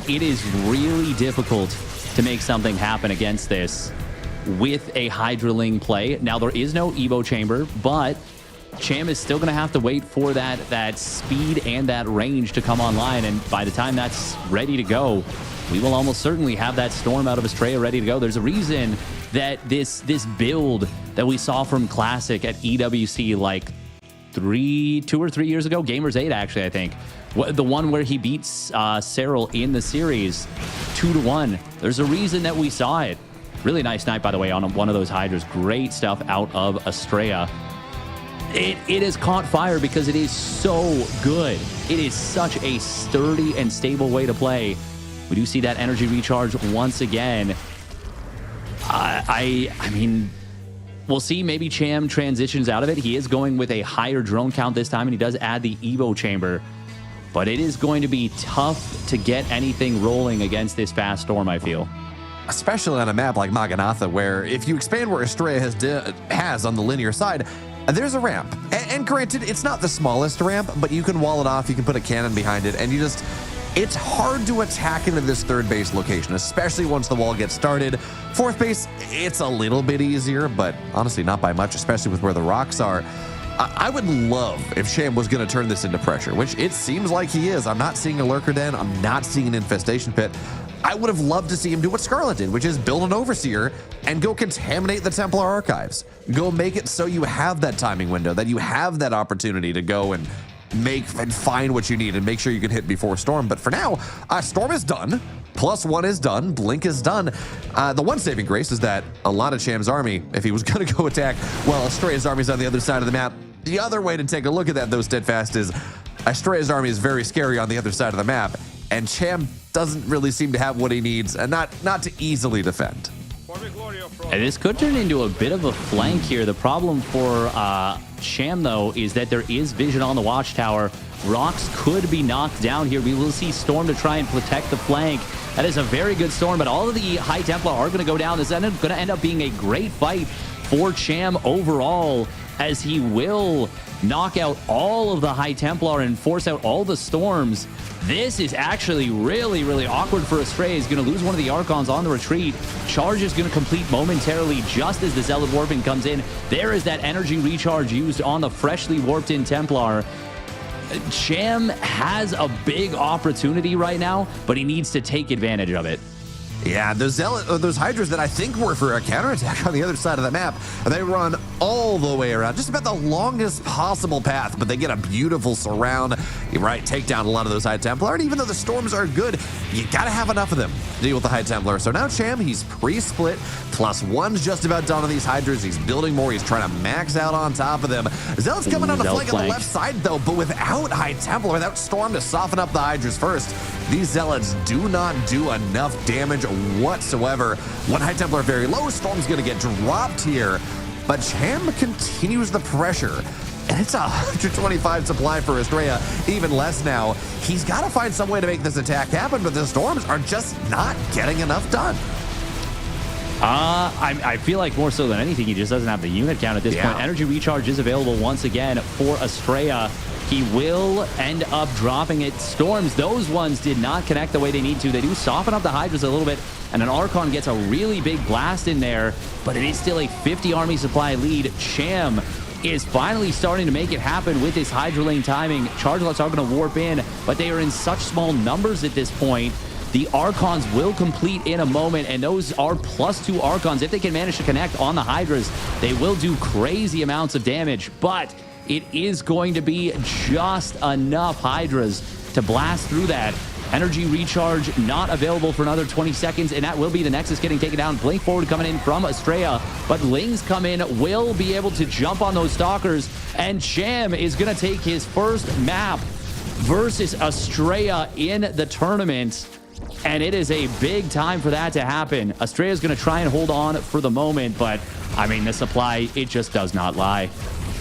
It is really difficult to make something happen against this with a Hydra Ling play. Now, there is no Evo chamber, but Cham is still going to have to wait for that speed and that range to come online. And by the time that's ready to go, we will almost certainly have that storm out of Astrea ready to go. There's a reason that this build that we saw from Classic at EWC like 2 or 3 years ago, Gamers 8 actually, I think, the one where he beats Cyril in the series 2-1. There's a reason that we saw it. Really nice snipe, by the way, on one of those Hydras. Great stuff out of Astrea. It has caught fire because it is so good. It is such a sturdy and stable way to play. We do see that energy recharge once again. I mean, we'll see. Maybe Cham transitions out of it. He is going with a higher drone count this time, and he does add the Evo chamber. But it is going to be tough to get anything rolling against this fast storm, I feel. Especially on a map like Maganatha, where if you expand where Astrea has on the linear side, there's a ramp. And granted, it's not the smallest ramp, but you can wall it off. You can put a cannon behind it, and it's hard to attack into this third base location, especially once the wall gets started. Fourth base, it's a little bit easier, but honestly not by much, especially with where the rocks are. I would love if Cham was going to turn this into pressure, which it seems like he is. I'm not seeing a lurker den. I'm not seeing an infestation pit. I would have loved to see him do what Scarlett did, which is build an overseer and go contaminate the Templar archives. Go make it so you have that timing window, that you have that opportunity to go and find what you need and make sure you can hit before Storm. But for now, Storm is done. +1 is done. Blink is done. The one saving grace is that a lot of Cham's army, if he was going to go attack, well, Astrea's army's on the other side of the map. The other way to take a look at that, though, Steadfast, is Astrea's army is very scary on the other side of the map, and Cham doesn't really seem to have what he needs, and not to easily defend. And this could turn into a bit of a flank here. The problem for Cham, though, is that there is vision on the watchtower. Rocks could be knocked down here. We will see Storm to try and protect the flank. That is a very good Storm, but all of the High Templar are going to go down. This is going to end up being a great fight for Cham overall. as he will knock out all of the High Templar and force out all the storms. This is actually really, really awkward for Astrea. He's going to lose one of the Archons on the retreat. Charge is going to complete momentarily just as the Zealot Warping comes in. There is that energy recharge used on the freshly warped in Templar. Cham has a big opportunity right now, but he needs to take advantage of it. Yeah, those Hydras that I think were for a counterattack on the other side of the map, they run all the way around, just about the longest possible path, but they get a beautiful surround. You take down a lot of those High Templar, and even though the storms are good, you gotta have enough of them to deal with the High Templar. So now Cham, he's pre-split, +1's just about done on these Hydras. He's building more, he's trying to max out on top of them. Zealot's coming on the flank on the left side though, but without High Templar, without Storm to soften up the Hydras first, these Zealots do not do enough damage whatsoever. One High Templar very low, Storm's gonna get dropped here, but Cham continues the pressure. And it's 125 supply for Astrea, even less now. He's got to find some way to make this attack happen, but the Storms are just not getting enough done. I feel like more so than anything, he just doesn't have the unit count at this point. Energy recharge is available once again for Astrea. He will end up dropping it. Storms, those ones did not connect the way they need to. They do soften up the Hydras a little bit, and an Archon gets a really big blast in there, but it is still a 50 army supply lead. Cham is finally starting to make it happen with his Hydra lane timing. Chargelots are going to warp in, but they are in such small numbers at this point. The Archons will complete in a moment, and those are +2 Archons. If they can manage to connect on the Hydras, they will do crazy amounts of damage, but it is going to be just enough Hydras to blast through that. Energy recharge not available for another 20 seconds, and that will be the Nexus getting taken down. Blink forward coming in from Astrea, but Lings come in, will be able to jump on those Stalkers, and Cham is going to take his first map versus Astrea in the tournament. And it is a big time for that to happen. Astrea is going to try and hold on for the moment, but I mean, the supply, it just does not lie.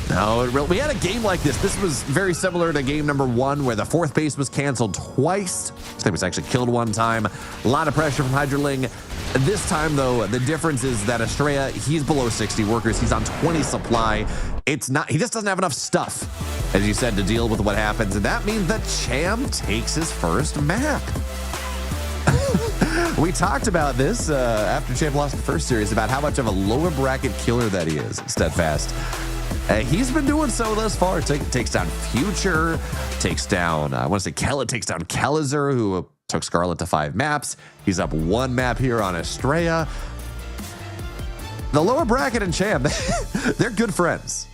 No, we had a game like this. This was very similar to game number 1, where the 4th base was canceled twice. This thing was actually killed one time. A lot of pressure from Hydraling. This time, though, the difference is that Astrea, he's below 60 workers. He's on 20 supply. It's not, he just doesn't have enough stuff, as you said, to deal with what happens. And that means that Cham takes his first map. We talked about this after Cham lost the first series, about how much of a lower bracket killer that he is, Steadfast. He's been doing so thus far. Takes down Future, takes down, I want to say Kellett, takes down Kellizer, who took Scarlett to 5 maps. He's up 1 map here on Astrea. The lower bracket and Cham, they're good friends.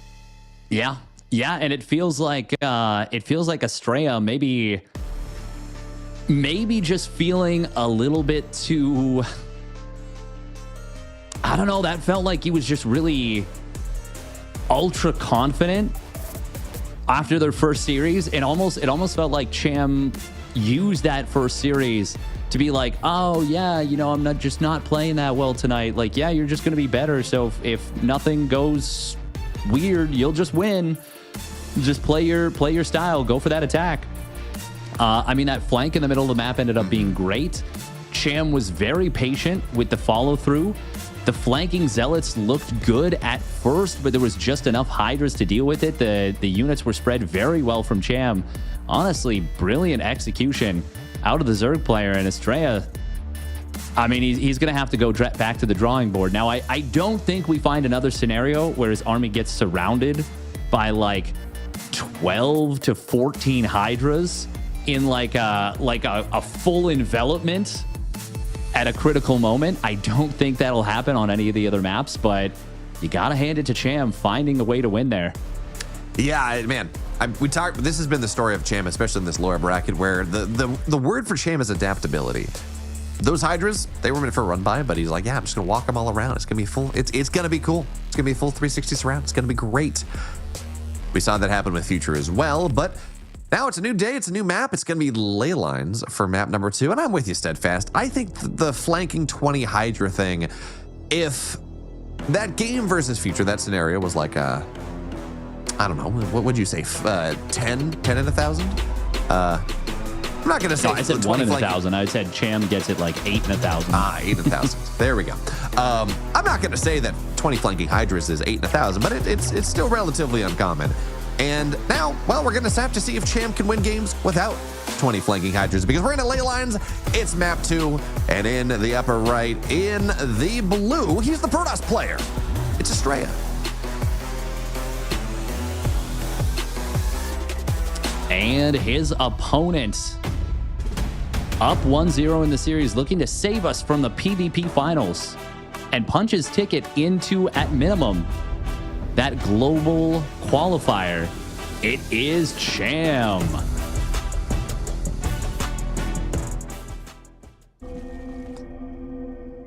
Yeah, and it feels like Astrea maybe just feeling a little bit too, I don't know, that felt like he was just really ultra confident after their first series. It almost felt like Cham used that first series to be like, oh yeah, you know, I'm not playing that well tonight. Like, yeah, you're just gonna be better. So if nothing goes weird, you'll just win. Just play your style, go for that attack. I mean, that flank in the middle of the map ended up being great. Cham was very patient with the follow through. The flanking Zealots looked good at first, but there was just enough Hydras to deal with it. The units were spread very well from Cham. Honestly, brilliant execution out of the Zerg player. And Astrea, I mean, he's going to have to go back to the drawing board. Now, I don't think we find another scenario where his army gets surrounded by like 12 to 14 Hydras in like a full envelopment at a critical moment. I don't think that'll happen on any of the other maps, but you gotta hand it to Cham finding a way to win there. Yeah, man. This has been the story of Cham, especially in this lower bracket, where the word for Cham is adaptability. Those Hydras, they were meant for a run by, but he's like, yeah, I'm just gonna walk them all around. It's gonna be full. It's gonna be cool. It's gonna be a full 360 surround. It's gonna be great. We saw that happen with Future as well, but now it's a new day, it's a new map. It's going to be ley lines for map number 2, and I'm with you, Steadfast. I think the flanking 20 Hydra thing, if that game versus Future, that scenario was like I don't know, what would you say, 10 in 1,000? I'm not going to say. No, I said 1 in 1,000. I said Cham gets it like 8 in 1,000. 8 in 1,000. There we go. I'm not going to say that 20 flanking Hydras is 8 in 1,000, but it's still relatively uncommon. And now, well, we're going to have to see if Cham can win games without 20 flanking Hydras, because we're in a ley lines. It's map 2, and in the upper right, in the blue, he's the Protoss player. It's Astrea. And his opponent, up 1-0 in the series, looking to save us from the PvP finals and punch his ticket into, at minimum, that global qualifier. It is Cham.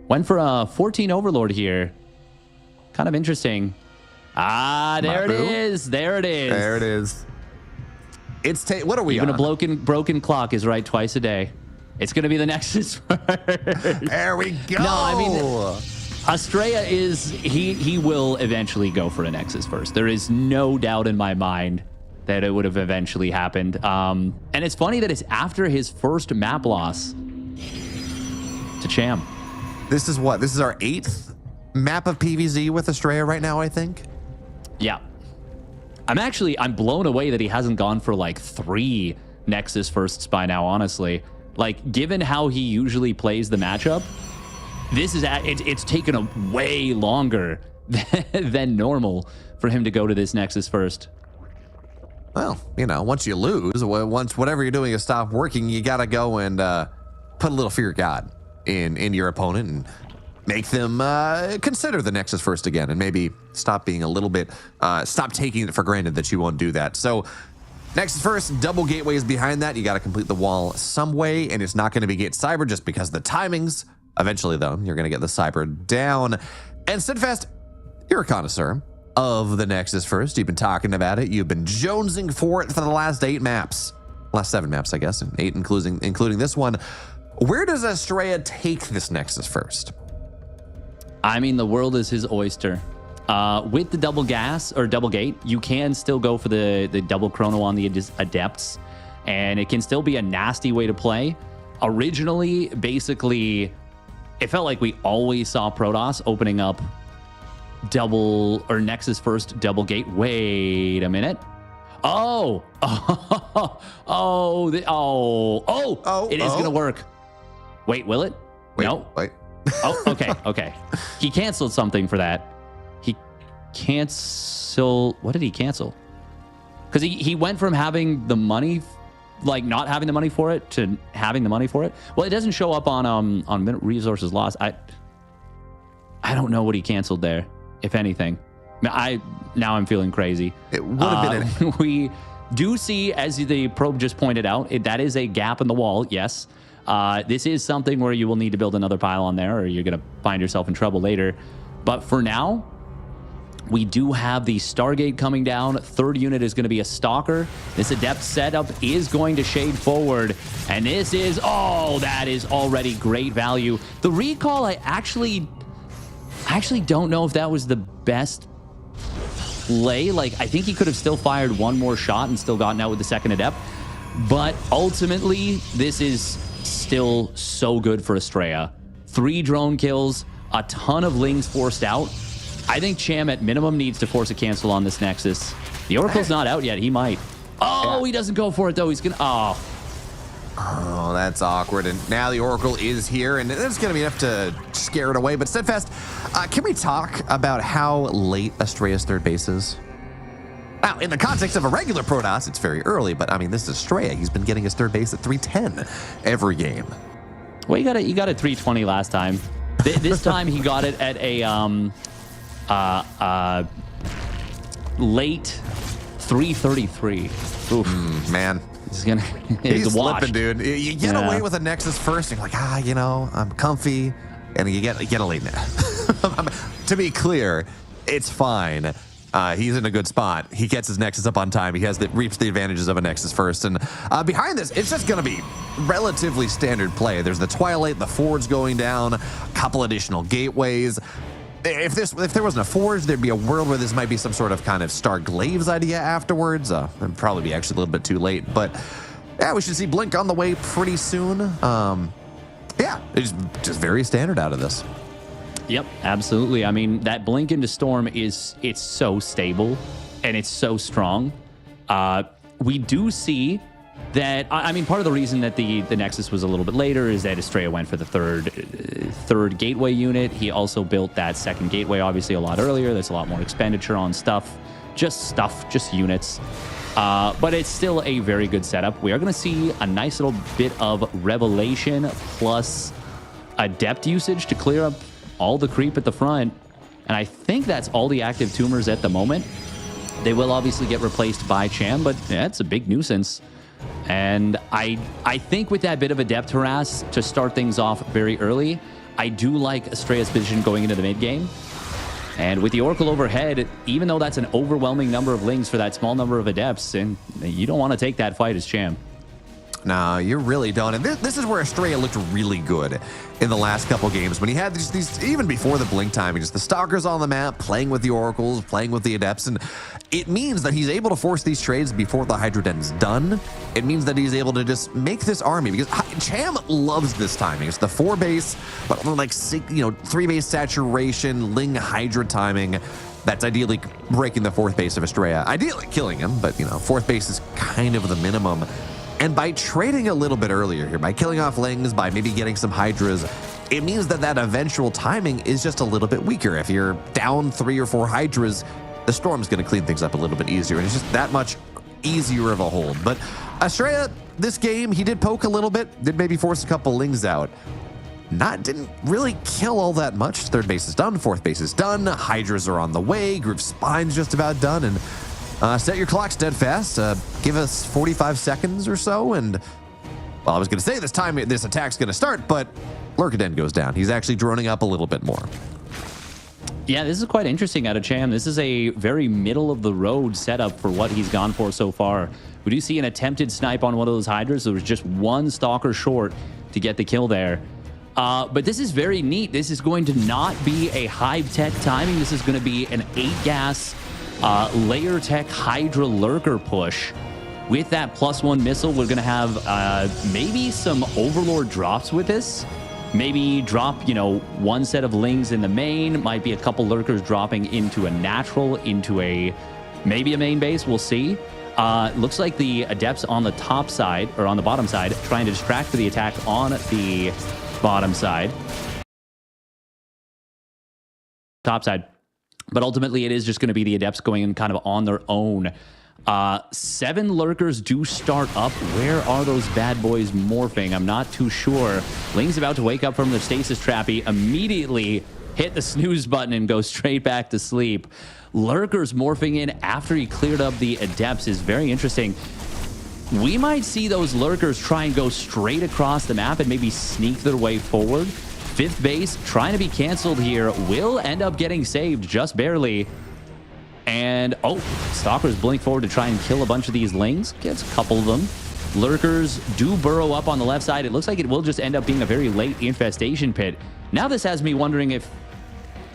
Went for a 14 Overlord here. Kind of interesting. There it is. There it is. There it is. It's what are we Even on? a broken clock is right twice a day. It's going to be the Nexus first. There we go. No, I mean, Astrea is, he will eventually go for a Nexus first. There is no doubt in my mind that it would have eventually happened. And it's funny that it's after his first map loss to Cham. This is what? This is our 8th map of PvZ with Astrea right now, I think. Yeah. I'm blown away that he hasn't gone for like 3 Nexus firsts by now, honestly. Like, given how he usually plays the matchup, this is it's taken a way longer than normal for him to go to this Nexus first. Well, you know, once you lose, once whatever you're doing is stop working, you got to go and put a little fear of God in your opponent and make them consider the Nexus first again, and maybe stop being a little bit, stop taking it for granted that you won't do that. So Nexus first, double gateways behind that. You got to complete the wall some way, and it's not going to be gate cyber just because of the timings. Eventually, though, you're going to get the cyber down. And Steadfast, you're a connoisseur of the Nexus first. You've been talking about it. You've been jonesing for it for the last 8 maps. Last 7 maps, I guess, and 8 including this one. Where does Astrea take this Nexus first? I mean, the world is his oyster. With the double gas or double gate, you can still go for the double chrono on the adepts, and it can still be a nasty way to play. Originally, basically, it felt like we always saw Protoss opening up double or Nexus first double gate. Wait a minute. It is gonna work. Wait, will it? No. Wait. Oh, okay. He canceled something for that. He canceled. What did he cancel? Because he went from having the money, like not having the money for it, to having the money for it. Well, it doesn't show up on resources lost. I don't know what he canceled there, if anything. Now I'm feeling crazy. It would have been. We do see, as the probe just pointed out, that is a gap in the wall. Yes. This is something where you will need to build another pylon there, or you're going to find yourself in trouble later. But for now, we do have the Stargate coming down. 3rd unit is going to be a Stalker. This Adept setup is going to shade forward. And this is, that is already great value. The recall, I actually don't know if that was the best play. Like, I think he could have still fired one more shot and still gotten out with the 2nd Adept. But ultimately, this is still so good for Astrea. 3 drone kills, a ton of Lings forced out. I think Cham at minimum needs to force a cancel on this Nexus. The Oracle's not out yet. He might. He doesn't go for it though. He's gonna. Oh, that's awkward. And now the Oracle is here, and it's going to be enough to scare it away. But Steadfast, can we talk about how late Astrea's 3rd base is? Now, in the context of a regular Protoss, it's very early, but I mean, this is Astrea. He's been getting his 3rd base at 310 every game. Well, you got it 320 last time. This time he got it at a late 333. Oof. Man. He's slipping, dude. You get away with a Nexus first, and you're like, I'm comfy, and you get a late net. To be clear, it's fine. He's in a good spot. He gets his Nexus up on time. He has reaped the advantages of a Nexus first. And behind this, it's just going to be relatively standard play. There's the Twilight, the Forge going down, a couple additional gateways. If there wasn't a Forge, there'd be a world where this might be some sort of kind of Star Glaives idea afterwards. It'd probably be actually a little bit too late. But yeah, we should see Blink on the way pretty soon. Yeah, it's just very standard out of this. Yep, absolutely. I mean, that blink into storm it's so stable and it's so strong. We do see that. I mean, part of the reason that the Nexus was a little bit later is that Astrea went for the third gateway unit. He also built that second gateway obviously a lot earlier. There's a lot more expenditure on stuff, just units. But it's still a very good setup. We are going to see a nice little bit of Revelation plus Adept usage to clear up all the creep at the front. And I think that's all the active tumors at the moment. They will obviously get replaced by Cham, but that's a big nuisance. And I think with that bit of Adept harass to start things off very early, I do like Astrea's position going into the mid game. And with the Oracle overhead, even though that's an overwhelming number of Lings for that small number of Adepts, and you don't want to take that fight as Cham. No, you really don't. And this is where Astrea looked really good in the last couple games when he had these even before the blink timing, just the Stalkers on the map, playing with the Oracles, playing with the Adepts. And it means that he's able to force these trades before the Hydra Den's done. It means that he's able to just make this army because Cham loves this timing. It's the 4 base, but like 3 base saturation, Ling Hydra timing. That's ideally breaking the 4th base of Astrea. Ideally killing him, but 4th base is kind of the minimum. And by trading a little bit earlier here, by killing off Lings, by maybe getting some Hydras, it means that eventual timing is just a little bit weaker. If you're down 3 or 4 Hydras, the Storm's going to clean things up a little bit easier, and it's just that much easier of a hold. But Astrea, this game, he did poke a little bit, did maybe force a couple Lings out. Didn't really kill all that much. 3rd base is done, 4th base is done, Hydras are on the way, Group Spine's just about done, and set your clock steadfast. Give us 45 seconds or so, and well, I was going to say this attack's going to start, but Lurkaden goes down. He's actually droning up a little bit more. Yeah, this is quite interesting out of Cham. This is a very middle of the road setup for what he's gone for so far. We do see an attempted snipe on one of those Hydras. There was just one Stalker short to get the kill there. But this is very neat. This is going to not be a Hive Tech timing. This is going to be an 8-gas layer tech Hydra lurker push. With that +1 missile, we're going to have maybe some Overlord drops with this. Maybe drop, one set of Lings in the main. Might be a couple lurkers dropping into a natural, into maybe a main base. We'll see. Looks like the Adepts on the top side, or on the bottom side, trying to distract for the attack on the bottom side. Top side. But ultimately, it is just going to be the Adepts going in kind of on their own. 7 lurkers do start up. Where are those bad boys morphing? I'm not too sure. Ling's about to wake up from the stasis trap. He immediately hit the snooze button and go straight back to sleep. Lurkers morphing in after he cleared up the Adepts is very interesting. We might see those lurkers try and go straight across the map and maybe sneak their way forward. 5th base trying to be canceled here, will end up getting saved just barely. And Stalkers blink forward to try and kill a bunch of these Lings. Gets a couple of them. Lurkers do burrow up on the left side. It looks like it will just end up being a very late infestation pit. Now this has me wondering if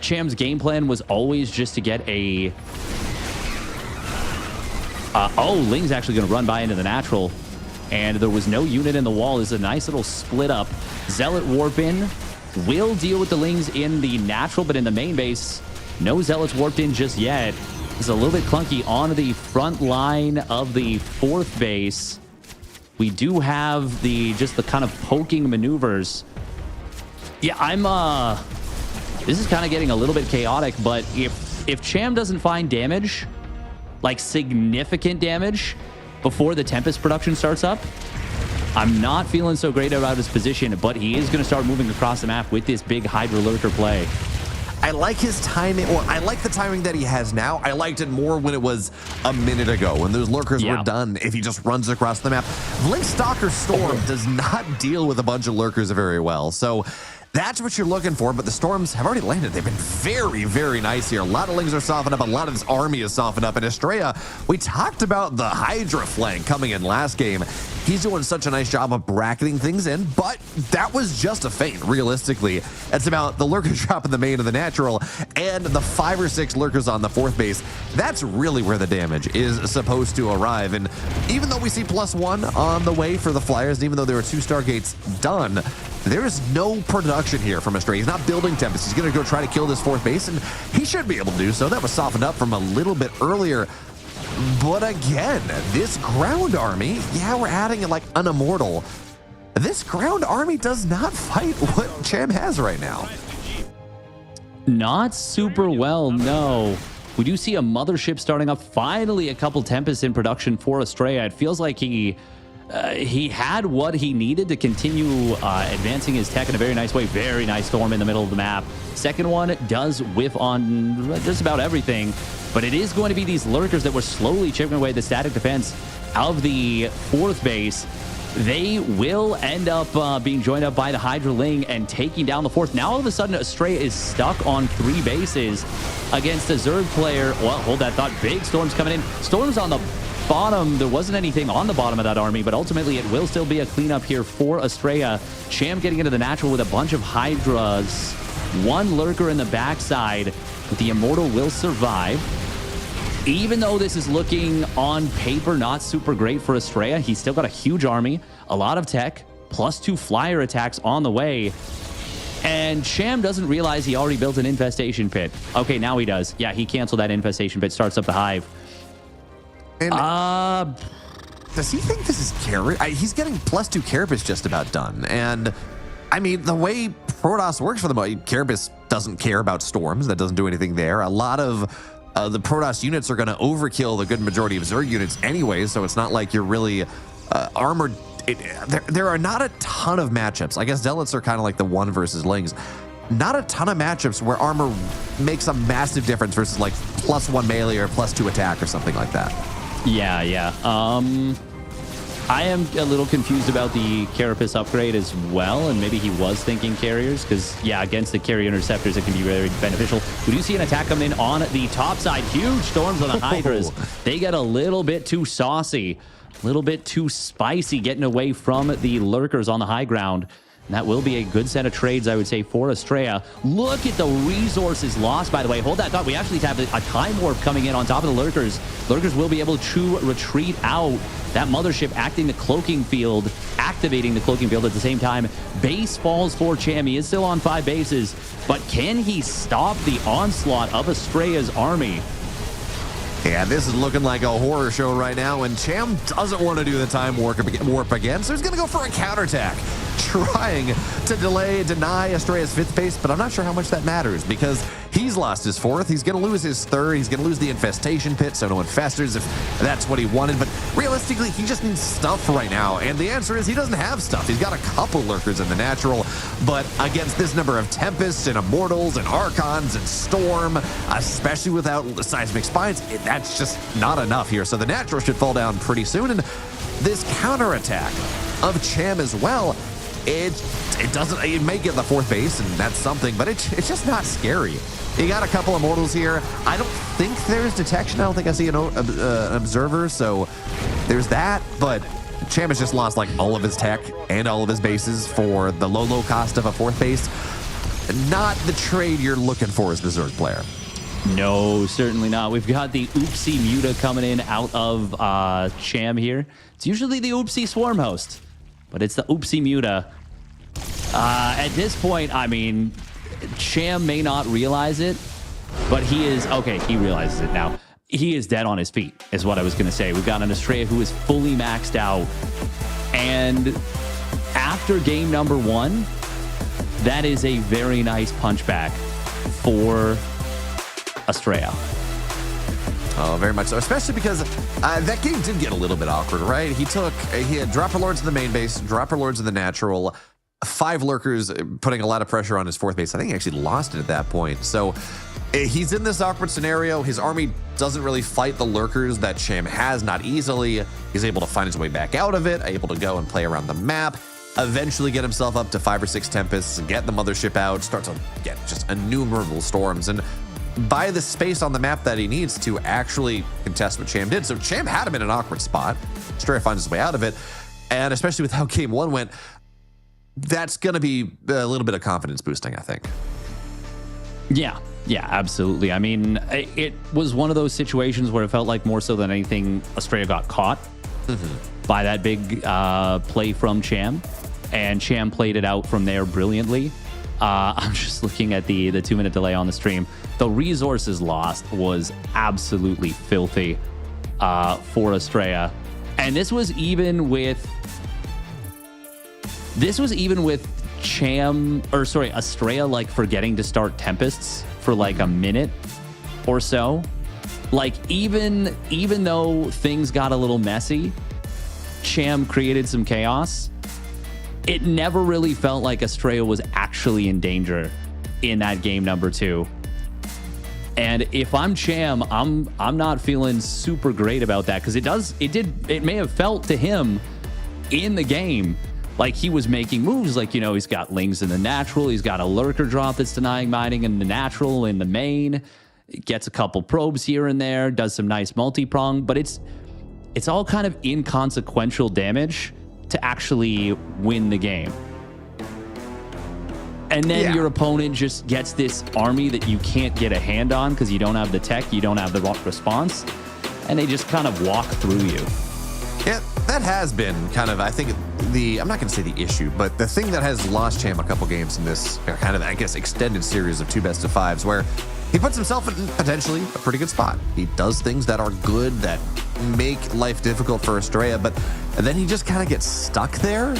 Cham's game plan was always just to get a... Ling's actually going to run by into the natural. And there was no unit in the wall. This is a nice little split up. Zealot warp in. Will deal with the Lings in the natural, but in the main base, no Zealots warped in just yet. It's a little bit clunky on the front line of the 4th base. We do have the kind of poking maneuvers. Yeah, this is kind of getting a little bit chaotic, but if Cham doesn't find damage, like significant damage, before the Tempest production starts up, I'm not feeling so great about his position, but he is going to start moving across the map with this big Hydra lurker play. I like his timing, or I like the timing that he has now. I liked it more when it was a minute ago, when those lurkers were done, if he just runs across the map. Blink Stalker Storm does not deal with a bunch of lurkers very well, so that's what you're looking for, but the Storms have already landed. They've been very, very nice here. A lot of Lings are softened up. A lot of this army is softened up. And Astrea, we talked about the Hydra flank coming in last game. He's doing such a nice job of bracketing things in, but that was just a feint, realistically. It's about the lurker drop in the main of the natural and the 5 or 6 lurkers on the 4th base. That's really where the damage is supposed to arrive. And even though we see +1 on the way for the Flyers, and even though there are 2 Stargates done, there is no production here from Astrea. He's not building Tempest. He's going to go try to kill this fourth base, and he should be able to do so. That was softened up from a little bit earlier. But again, this ground army, yeah, we're adding like an immortal. This ground army does not fight what Cham has right now. Not super well, no. We do see a mothership starting up. Finally, a couple Tempests in production for Astrea. It feels like he had what he needed to continue advancing his tech in a very nice way. Very nice storm in the middle of the map. Second one does whiff on just about everything, but it is going to be these lurkers that were slowly chipping away the static defense of the fourth base. They will end up being joined up by the Hydra Ling and taking down the fourth. Now all of a sudden, Astrea is stuck on 3 bases against a Zerg player. Well, hold that thought. Big storms coming in. Storms on the bottom. There wasn't anything on the bottom of that army, but ultimately it will still be a cleanup here for Astrea. Cham getting into the natural with a bunch of Hydras. 1 lurker in the backside, but the Immortal will survive. Even though this is looking on paper not super great for Astrea, he's still got a huge army, a lot of tech, +2 flyer attacks on the way. And Cham doesn't realize he already built an infestation pit. Okay, now he does. Yeah, he canceled that infestation pit, starts up the hive. And does he think this is Carapace? He's getting +2 Carapace just about done. And I mean, the way Protoss works for the moment, Carapace doesn't care about storms. That doesn't do anything there. A lot of the Protoss units are going to overkill the good majority of Zerg units anyway, so it's not like you're really armored. There are not a ton of matchups. I guess Zealots are kind of like the 1 versus Lings. Not a ton of matchups where armor makes a massive difference versus like +1 melee or +2 attack or something like that. Yeah. I am a little confused about the Carapace upgrade as well, and maybe he was thinking carriers, because, yeah, against the carrier interceptors, it can be very beneficial. We do see an attack come in on the top side. Huge storms on the Hydras. They get a little bit too saucy, a little bit too spicy, getting away from the lurkers on the high ground. And that will be a good set of trades, I would say, for Astrea. Look at the resources lost, by the way. Hold that thought. We actually have a time warp coming in on top of the lurkers. Lurkers will be able to retreat out. That mothership acting the cloaking field, activating the cloaking field at the same time. Base falls for Cham. He is still on 5 bases, but can he stop the onslaught of Astrea's army? Yeah, this is looking like a horror show right now, and Cham doesn't want to do the time warp again, so he's going to go for a counterattack, trying to deny Astrea's 5th base, but I'm not sure how much that matters, because he's lost his 4th, he's going to lose his 3rd, he's going to lose the infestation pit, so no infestors if that's what he wanted, but realistically, he just needs stuff right now, and the answer is he doesn't have stuff. He's got a couple lurkers in the natural, but against this number of Tempests and Immortals and Archons and Storm, especially without Seismic Spines, that's just not enough here, so the natural should fall down pretty soon, and this counterattack of Cham as well, it may get the 4th base, and that's something, but it's just not scary. You got a couple of Immortals here. I don't think there's detection. I don't think I see an observer, so there's that, but Cham has just lost like all of his tech and all of his bases for the low cost of a 4th base. Not the trade you're looking for as the Zerg player. No, certainly not. We've got the Oopsie Muta coming in out of Cham here. It's usually the Oopsie Swarm host, but it's the Oopsie Muta. At this point, I mean, Cham may not realize it, but he is, okay, he realizes it now. He is dead on his feet, is what I was going to say. We've got an Astrea who is fully maxed out, and after game number 1, that is a very nice punchback for Astrea. Oh, very much so, especially because that game did get a little bit awkward, right? He had Dropper Lords in the main base, Dropper Lords in the natural, 5 lurkers, putting a lot of pressure on his 4th base. I think he actually lost it at that point. So he's in this awkward scenario. His army doesn't really fight the lurkers that Cham has, not easily. He's able to find his way back out of it, able to go and play around the map, eventually get himself up to 5 or 6 Tempests, get the mothership out, start to get just innumerable storms, and buy the space on the map that he needs to actually contest what Cham did. So Cham had him in an awkward spot. Astrea finds his way out of it, and especially with how game 1 went, that's going to be a little bit of confidence boosting, I think. Yeah, absolutely. I mean, it was one of those situations where it felt like more so than anything, Astrea got caught by that big play from Cham. and Cham played it out from there brilliantly. I'm just looking at the 2-minute delay on the stream. The resources lost was absolutely filthy for Astrea. And this was even with Astrea like forgetting to start Tempests for like a minute or so. Like even though things got a little messy, Cham created some chaos. It never really felt like Astrea was actually in danger in that game number 2. And if I'm Cham, I'm not feeling super great about that, because it may have felt to him in the game like he was making moves, like, you know, he's got Lings in the natural, he's got a lurker drop that's denying mining in the natural, in the main, gets a couple probes here and there, does some nice multi-prong, but it's all kind of inconsequential damage to actually win the game. And then your opponent just gets this army that you can't get a hand on because you don't have the tech, you don't have the response, and they just kind of walk through you. Yeah, that has been kind of, I think, I'm not going to say the issue, but the thing that has lost Cham a couple games in this kind of, I guess, extended series of 2 best-of-5s, where he puts himself in potentially a pretty good spot. He does things that are good, that make life difficult for Astrea, but then he just kind of gets stuck there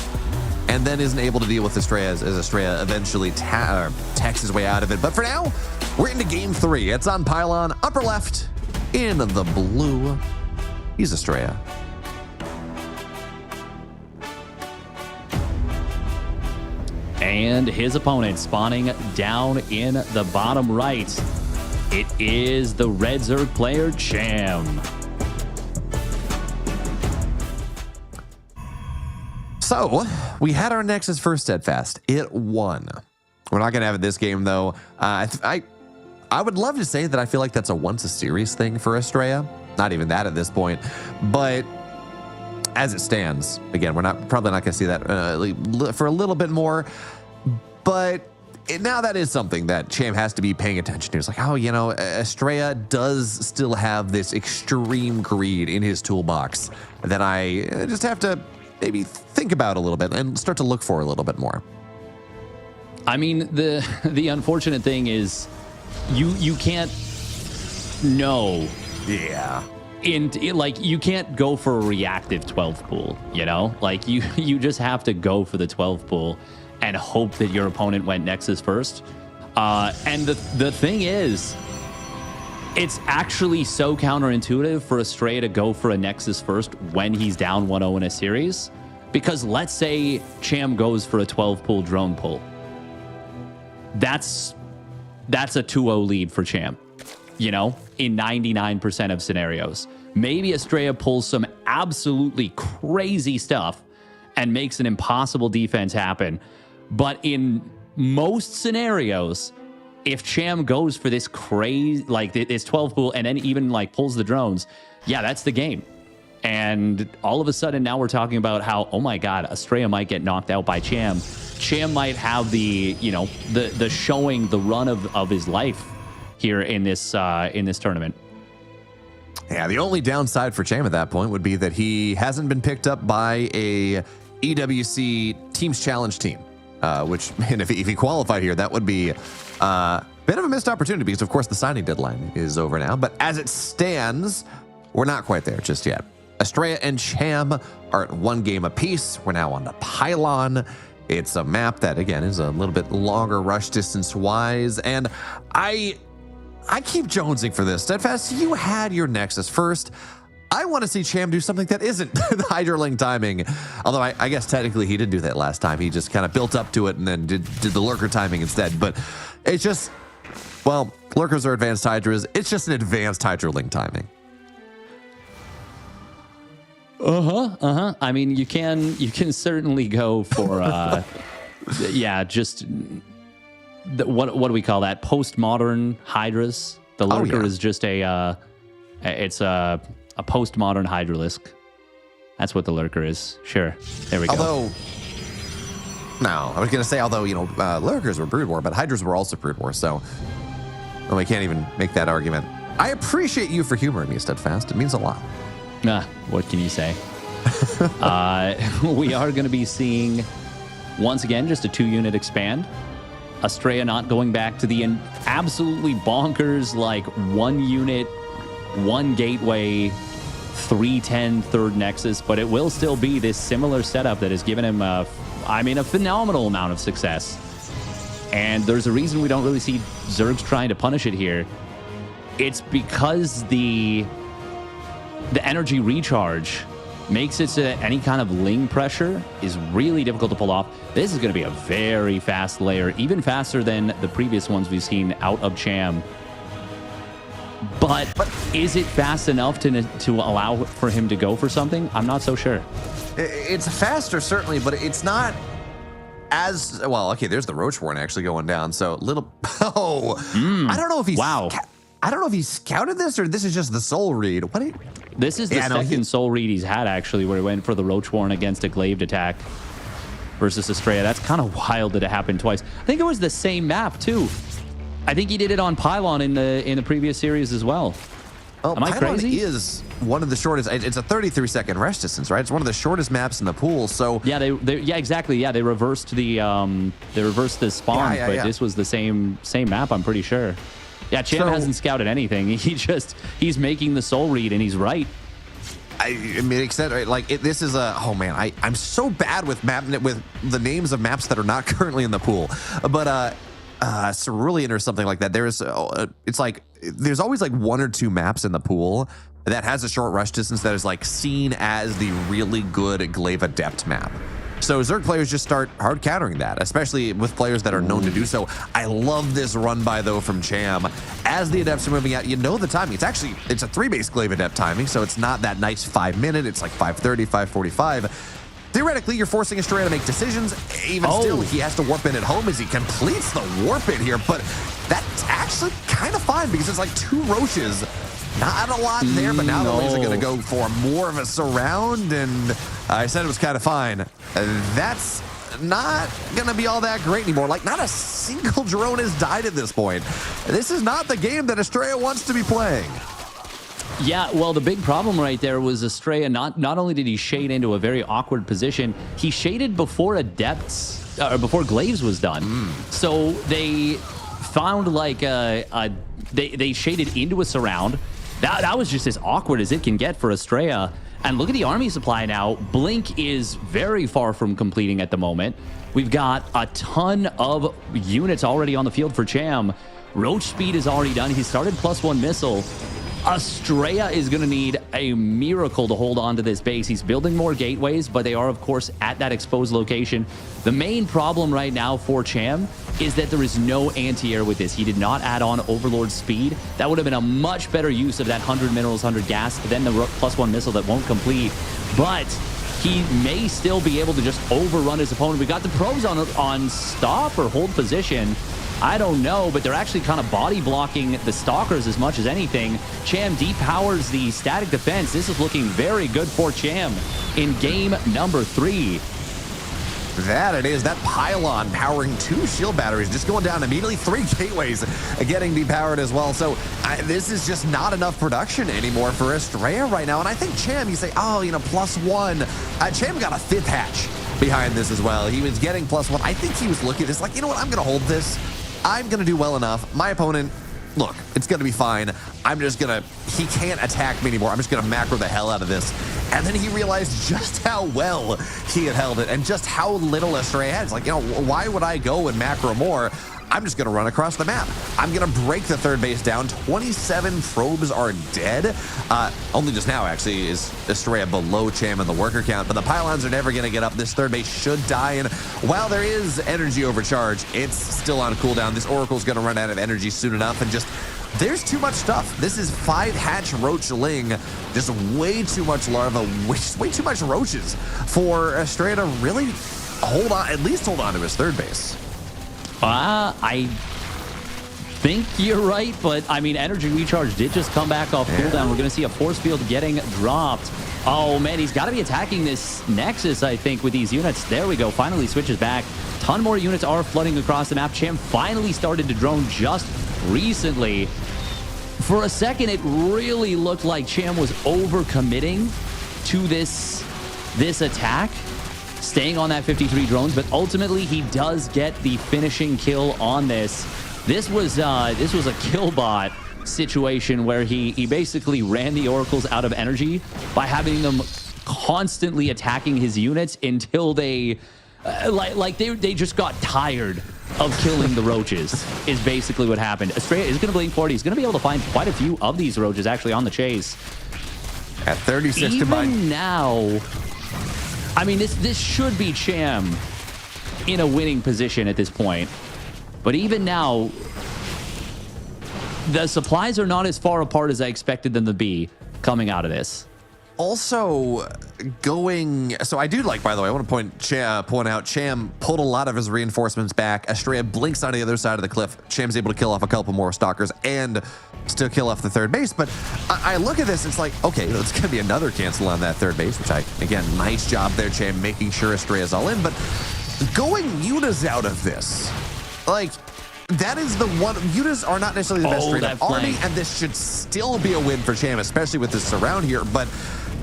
and then isn't able to deal with Astrea as Astrea eventually techs his way out of it. But for now, we're into game 3. It's on pylon, upper left, in the blue. He's Astrea. And his opponent spawning down in the bottom right. It is the Red Zerg player, Cham. So, we had our Nexus first Steadfast. It won. We're not going to have it this game, though. I would love to say that I feel like that's a once-a-series thing for Astrea. Not even that at this point. But as it stands, again, we're probably not going to see that for a little bit more. But now that is something that Cham has to be paying attention to. It's like, oh, you know, Astrea does still have this extreme greed in his toolbox that I just have to maybe think about a little bit and start to look for a little bit more. I mean, the unfortunate thing is you can't know. Yeah. Like, you can't go for a reactive 12 pool, you know? Like, you just have to go for the 12 pool and hope that your opponent went Nexus first. And the thing is, it's actually so counterintuitive for Astrea to go for a Nexus first when he's down 1-0 in a series. Because let's say Cham goes for a 12 pool drone pull. That's a 2-0 lead for Cham, you know, in 99% of scenarios. Maybe Astrea pulls some absolutely crazy stuff and makes an impossible defense happen. But in most scenarios, if Cham goes for this crazy, like this 12 pool and then even like pulls the drones, yeah, that's the game. And all of a sudden now we're talking about how, oh my God, Astrea might get knocked out by Cham. Cham might have the, you know, the showing, the run of his life here in this tournament. Yeah, the only downside for Cham at that point would be that he hasn't been picked up by a EWC Teams Challenge team, which, and if he qualified here, that would be a bit of a missed opportunity because, of course, the signing deadline is over now. But as it stands, we're not quite there just yet. Astrea and Cham are at 1 game apiece. We're now on the pylon. It's a map that, again, is a little bit longer rush distance-wise, and I keep jonesing for this. Steadfast, you had your Nexus first. I want to see Cham do something that isn't the Hydroling timing. Although I guess technically he did do that last time. He just kind of built up to it and then did the Lurker timing instead. But it's just, well, Lurkers are advanced Hydras. It's just an advanced Hydroling timing. I mean, you can certainly go for, yeah, just... what do we call that? Postmodern Hydras. The Lurker is just it's a postmodern Hydralisk. That's what the Lurker is. Sure. There we go. Although, no, I was going to say, although, you know, Lurkers were Brood War, but Hydras were also Brood War, so well, we can't even make that argument. I appreciate you for humoring me, Steadfast. It means a lot. What can you say? We are going to be seeing Once again, just a 2-unit expand. Astrea not going back to the absolutely bonkers, like 1 unit, 1 gateway, 310 third nexus, but it will still be this similar setup that has given him, a phenomenal amount of success. And there's a reason we don't really see Zergs trying to punish it here. It's because the energy recharge makes it so that any kind of ling pressure is really difficult to pull off. This is going to be a very fast layer, even faster than the previous ones we've seen out of Cham. But is it fast enough to allow for him to go for something? I'm not so sure. It's faster, certainly, but it's not as well. Okay, there's the Roach Warren actually going down. So little. Oh, I don't know if he's. Wow. I don't know if he scouted this or this is just the soul read. What? This is the second soul read he's had, actually, where he went for the Roach Warren against a glaive attack versus Astrea. That's kind of wild that it happened twice. I think it was the same map, too. I think he did it on Pylon in the previous series as well. Oh, Am I Pylon crazy? is one of the shortest. It's a 33-second rest distance, right? It's one of the shortest maps in the pool. So yeah, yeah, exactly. Yeah, they reversed the spawn, but this was the same map, I'm pretty sure. Yeah, Cham hasn't scouted anything. He's making the soul read, and he's right. I mean, except right, like this is a. Oh man, I'm so bad with with the names of maps that are not currently in the pool. But Cerulean or something like that. There's it's like there's always like 1 or 2 maps in the pool that has a short rush distance that is like seen as the really good Glaive Adept map. So Zerg players just start hard countering that, especially with players that are known to do so. I love this run by though from Cham. As the Adepts are moving out, you know the timing. It's a 3-base Glaive Adept timing, so it's not that nice 5-minute. It's like 5:30, 5:45. Theoretically, you're forcing Astrea to make decisions. Even still, he has to warp in at home as he completes the warp in here, but that's actually kind of fine because it's like 2 Roaches. Not a lot there, but now the Lings are going to go for more of a surround, and I said it was kind of fine. That's not going to be all that great anymore. Like, not a single drone has died at this point. This is not the game that Astrea wants to be playing. Yeah, well, the big problem right there was Astrea, not only did he shade into a very awkward position, he shaded before Adepts, or before Glaives was done. So they found like they shaded into a surround. That was just as awkward as it can get for Astrea. And look at the army supply now. Blink is very far from completing at the moment. We've got a ton of units already on the field for Cham. Roach speed is already done. He started +1 missile. Astrea is going to need a miracle to hold on to this base. He's building more gateways, but they are, of course, at that exposed location. The main problem right now for Cham is that there is no anti-air with this. He did not add on Overlord speed. That would have been a much better use of that 100 minerals, 100 gas, than the +1 missile that won't complete. But he may still be able to just overrun his opponent. We got the probes on stop or hold position. I don't know, but they're actually kind of body blocking the Stalkers as much as anything. Cham depowers the static defense. This is looking very good for Cham in game number 3. That it is. That pylon powering 2 shield batteries, just going down immediately. 3 gateways getting depowered as well. So this is just not enough production anymore for Astrea right now. And I think Cham, you say, oh, you know, +1. Cham got a 5th hatch behind this as well. He was getting +1. I think he was looking at this like, you know what, I'm going to hold this. I'm going to do well enough. My opponent, look, it's going to be fine. He can't attack me anymore. I'm just going to macro the hell out of this. And then he realized just how well he had held it and just how little Astrea had. It's like, you know, why would I go and macro more? I'm just going to run across the map. I'm going to break the 3rd base down. 27 probes are dead. Only just now, actually, is Astrea below Cham in the worker count, but the pylons are never going to get up. This 3rd base should die, and while there is energy overcharge, it's still on cooldown. This Oracle's going to run out of energy soon enough, and just there's too much stuff. This is 5 hatch Roach Ling, just way too much larva, way too much roaches for Astrea to really hold on, at least hold on to his 3rd base. I think you're right, but I mean, energy recharge did just come back off cooldown. We're going to see a force field getting dropped. Oh man, he's got to be attacking this Nexus, I think, with these units. There we go. Finally switches back. Ton more units are flooding across the map. Cham finally started to drone just recently. For a second, it really looked like Cham was overcommitting to this attack. staying on that 53 drones, but ultimately he does get the finishing kill on this. This was a kill bot situation where he basically ran the oracles out of energy by having them constantly attacking his units until they they just got tired of killing the roaches is basically what happened. Astrea is going to blink forward. He's going to be able to find quite a few of these roaches actually on the chase. At 36 Even combined. now, I mean, this should be Cham in a winning position at this point. But even now, the supplies are not as far apart as I expected them to be coming out of this. Also, so I do like, by the way, I want to point out Cham pulled a lot of his reinforcements back. Astrea blinks on the other side of the cliff. Cham's able to kill off a couple more stalkers and still kill off the third base. But I look at this, it's like, okay, it's going to be another cancel on that third base, which again, nice job there, Cham, making sure Astrea's all in. But going Mutas out of this, like, that is the one. Mutas are not necessarily the best straight up army, and this should still be a win for Cham, especially with this surround here. But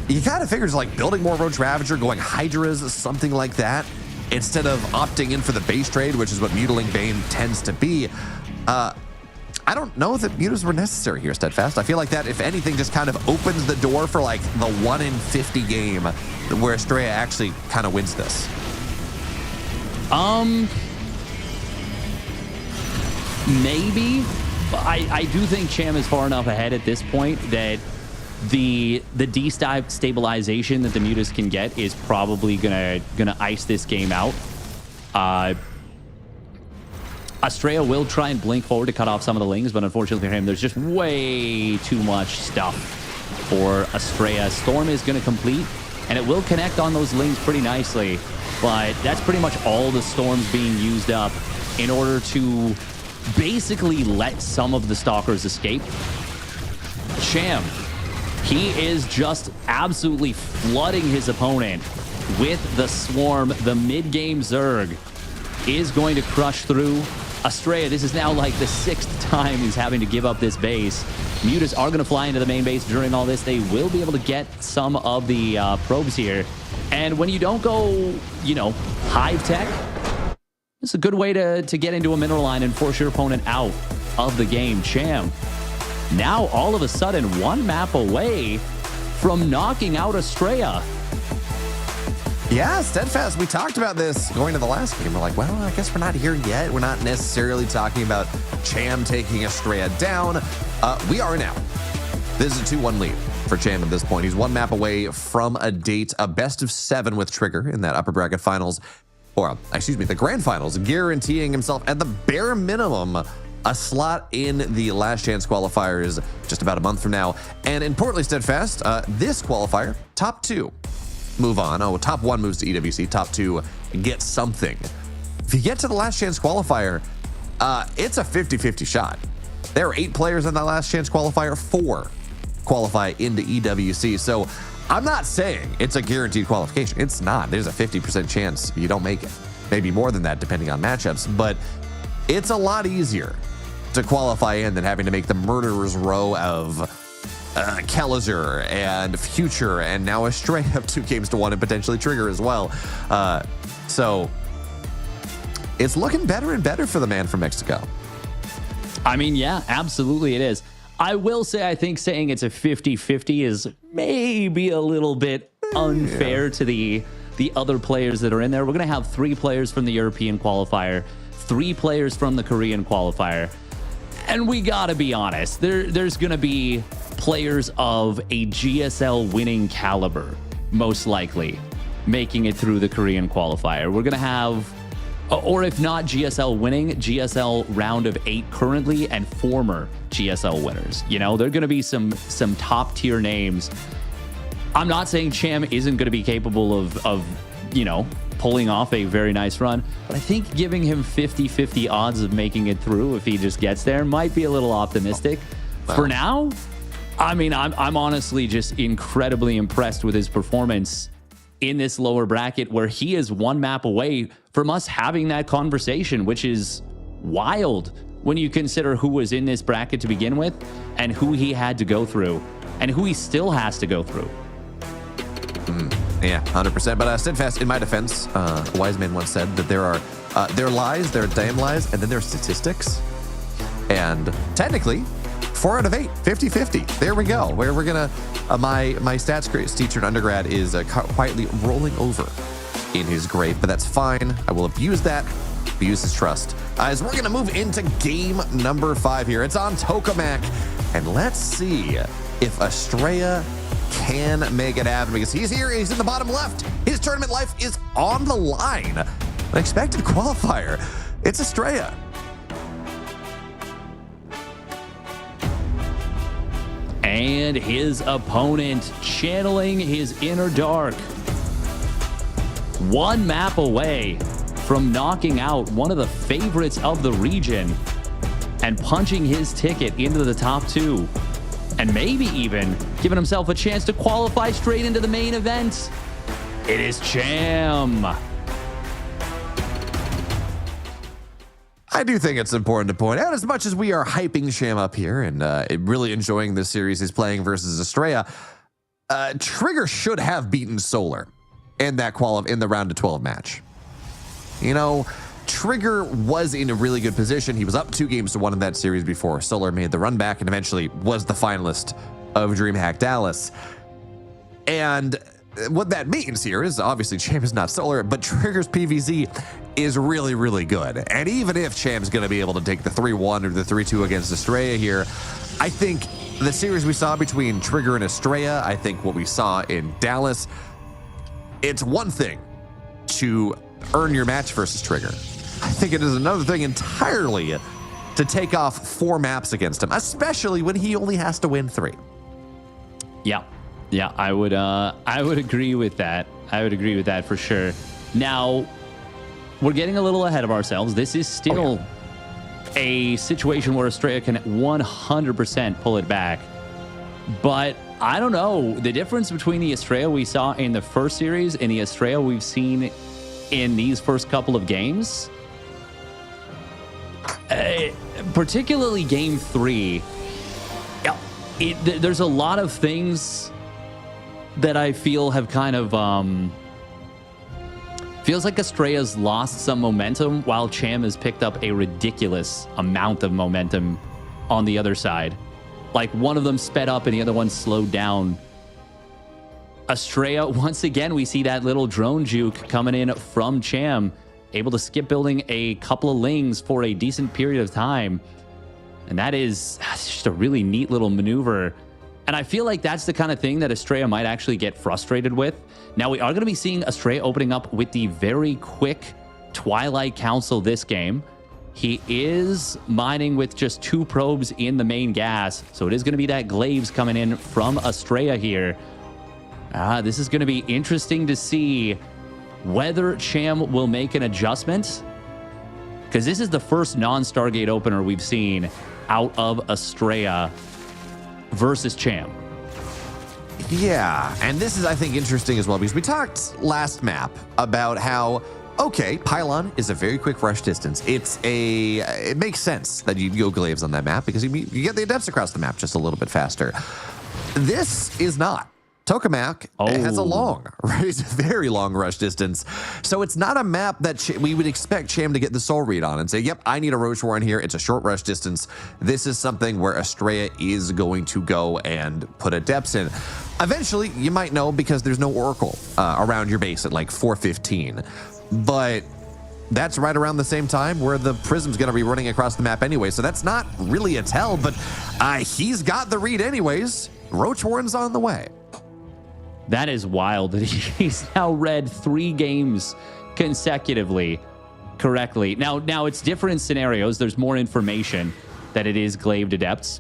you kind of figures like building more Roach Ravager, going Hydras, something like that, instead of opting in for the base trade, which is what Mutiling Bane tends to be. I don't know that Mutas were necessary here, Steadfast. I feel like that, if anything, just kind of opens the door for like the 1 in 50 game where Astrea actually kind of wins this. Maybe. I do think Cham is far enough ahead at this point that the destabilization that the Mutas can get is probably gonna ice this game out. Astrea will try and blink forward to cut off some of the lings, but unfortunately for him, there's just way too much stuff for Astrea. Storm is going to complete, and it will connect on those lings pretty nicely, but that's pretty much all the storms being used up in order to basically let some of the stalkers escape. Cham, he is just absolutely flooding his opponent with the swarm. The mid-game Zerg is going to crush through. Astrea, this is now like the 6th time he's having to give up this base. Mutas are going to fly into the main base during all this. They will be able to get some of the probes here. And when you don't go, hive tech, it's a good way to get into a mineral line and force your opponent out of the game. Cham, now all of a sudden 1 map away from knocking out Astrea. Yeah, Steadfast, we talked about this going to the last game. We're like, well, I guess we're not here yet. We're not necessarily talking about Cham taking Astrea down. We are now. This is a 2-1 lead for Cham at this point. He's 1 map away from a best of 7 with Trigger in that upper bracket finals, or excuse me, the grand finals, guaranteeing himself at the bare minimum a slot in the last chance qualifiers just about a month from now. And importantly, Steadfast, this qualifier, top 2 move on. Top 1 moves to EWC, top 2 get something. If you get to the last chance qualifier, it's a 50-50 shot. There are 8 players in that last chance qualifier, 4 qualify into EWC. So I'm not saying it's a guaranteed qualification. It's not. There's a 50% chance you don't make it. Maybe more than that depending on matchups, but it's a lot easier to qualify in than having to make the murderer's row of Kellizer and Future, and now Astrea up 2 games to 1 and potentially Trigger as well. So it's looking better and better for the man from Mexico. I mean, yeah, absolutely it is. I will say, I think saying it's a 50-50 is maybe a little bit unfair to the other players that are in there. We're going to have 3 players from the European qualifier, 3 players from the Korean qualifier. And we got to be honest, there's going to be players of a GSL winning caliber, most likely, making it through the Korean qualifier. We're going to have, or if not GSL winning, GSL round of 8 currently and former GSL winners. There are going to be some top tier names. I'm not saying Cham isn't going to be capable of pulling off a very nice run, but I think giving him 50-50 odds of making it through if he just gets there might be a little optimistic. Wow. For now, I mean, I'm honestly just incredibly impressed with his performance in this lower bracket where he is 1 map away from us having that conversation, which is wild when you consider who was in this bracket to begin with and who he had to go through and who he still has to go through. Yeah, 100%. But Steadfast, in my defense, a wise man once said that there are lies, there are damn lies, and then there are statistics. And technically, 4 out of 8, 50-50. There we go. Where we're gonna, my stats teacher in undergrad is quietly rolling over in his grave, but that's fine. I will abuse that, abuse his trust. As we're gonna move into game number 5 here. It's on Tokamak, and let's see if Astrea can make it happen, because he's here, he's in the bottom left. His tournament life is on the line. An expected qualifier. It's Astrea. And his opponent channeling his inner dark. One map away from knocking out one of the favorites of the region and punching his ticket into the top 2. And maybe even giving himself a chance to qualify straight into the main event. It is Cham. I do think it's important to point out, as much as we are hyping Cham up here and really enjoying this series he's playing versus Astrea, Trigger should have beaten Solar in that in the round of 12 match. You know, Trigger was in a really good position. He was up 2-1 in that series before Solar made the run back and eventually was the finalist of DreamHack Dallas. And what that means here is obviously Cham is not Solar, but Trigger's PVZ is really, really good. And even if Cham's going to be able to take the 3-1 or the 3-2 against Astrea here, I think the series we saw between Trigger and Astrea, I think what we saw in Dallas, it's one thing to earn your match versus Trigger. I think it is another thing entirely to take off 4 maps against him, especially when he only has to win 3. Yeah, I would agree with that. I would agree with that for sure. Now, we're getting a little ahead of ourselves. This is still a situation where Astrea can 100% pull it back. But I don't know. The difference between the Astrea we saw in the first series and the Astrea we've seen in these first couple of games, particularly game 3, there's a lot of things that I feel have kind of feels like Astrea's lost some momentum while Cham has picked up a ridiculous amount of momentum on the other side. Like one of them sped up and the other one slowed down. Astrea, once again, we see that little drone juke coming in from Cham, able to skip building a couple of lings for a decent period of time. And that's just a really neat little maneuver. And I feel like that's the kind of thing that Astrea might actually get frustrated with. Now, we are going to be seeing Astrea opening up with the very quick Twilight Council this game. He is mining with just 2 probes in the main gas. So it is going to be that Glaives coming in from Astrea here. This is going to be interesting to see whether Cham will make an adjustment, because this is the first non-Stargate opener we've seen out of Astrea versus Cham. Yeah, and this is, I think, interesting as well, because we talked last map about how, okay, Pylon is a very quick rush distance. It makes sense that you go Glaives on that map because you get the adepts across the map just a little bit faster. This is not. Tokamak has a very long rush distance. So it's not a map that we would expect Cham to get the soul read on and say, yep, I need a Roach Warren here. It's a short rush distance. This is something where Astrea is going to go and put adepts in. Eventually, you might know because there's no Oracle around your base at like 415. But that's right around the same time where the Prism's going to be running across the map anyway. So that's not really a tell, but he's got the read anyways. Roach Warren's on the way. That is wild that he's now read 3 games consecutively correctly. Now it's different scenarios. There's more information that it is Glaved Adepts.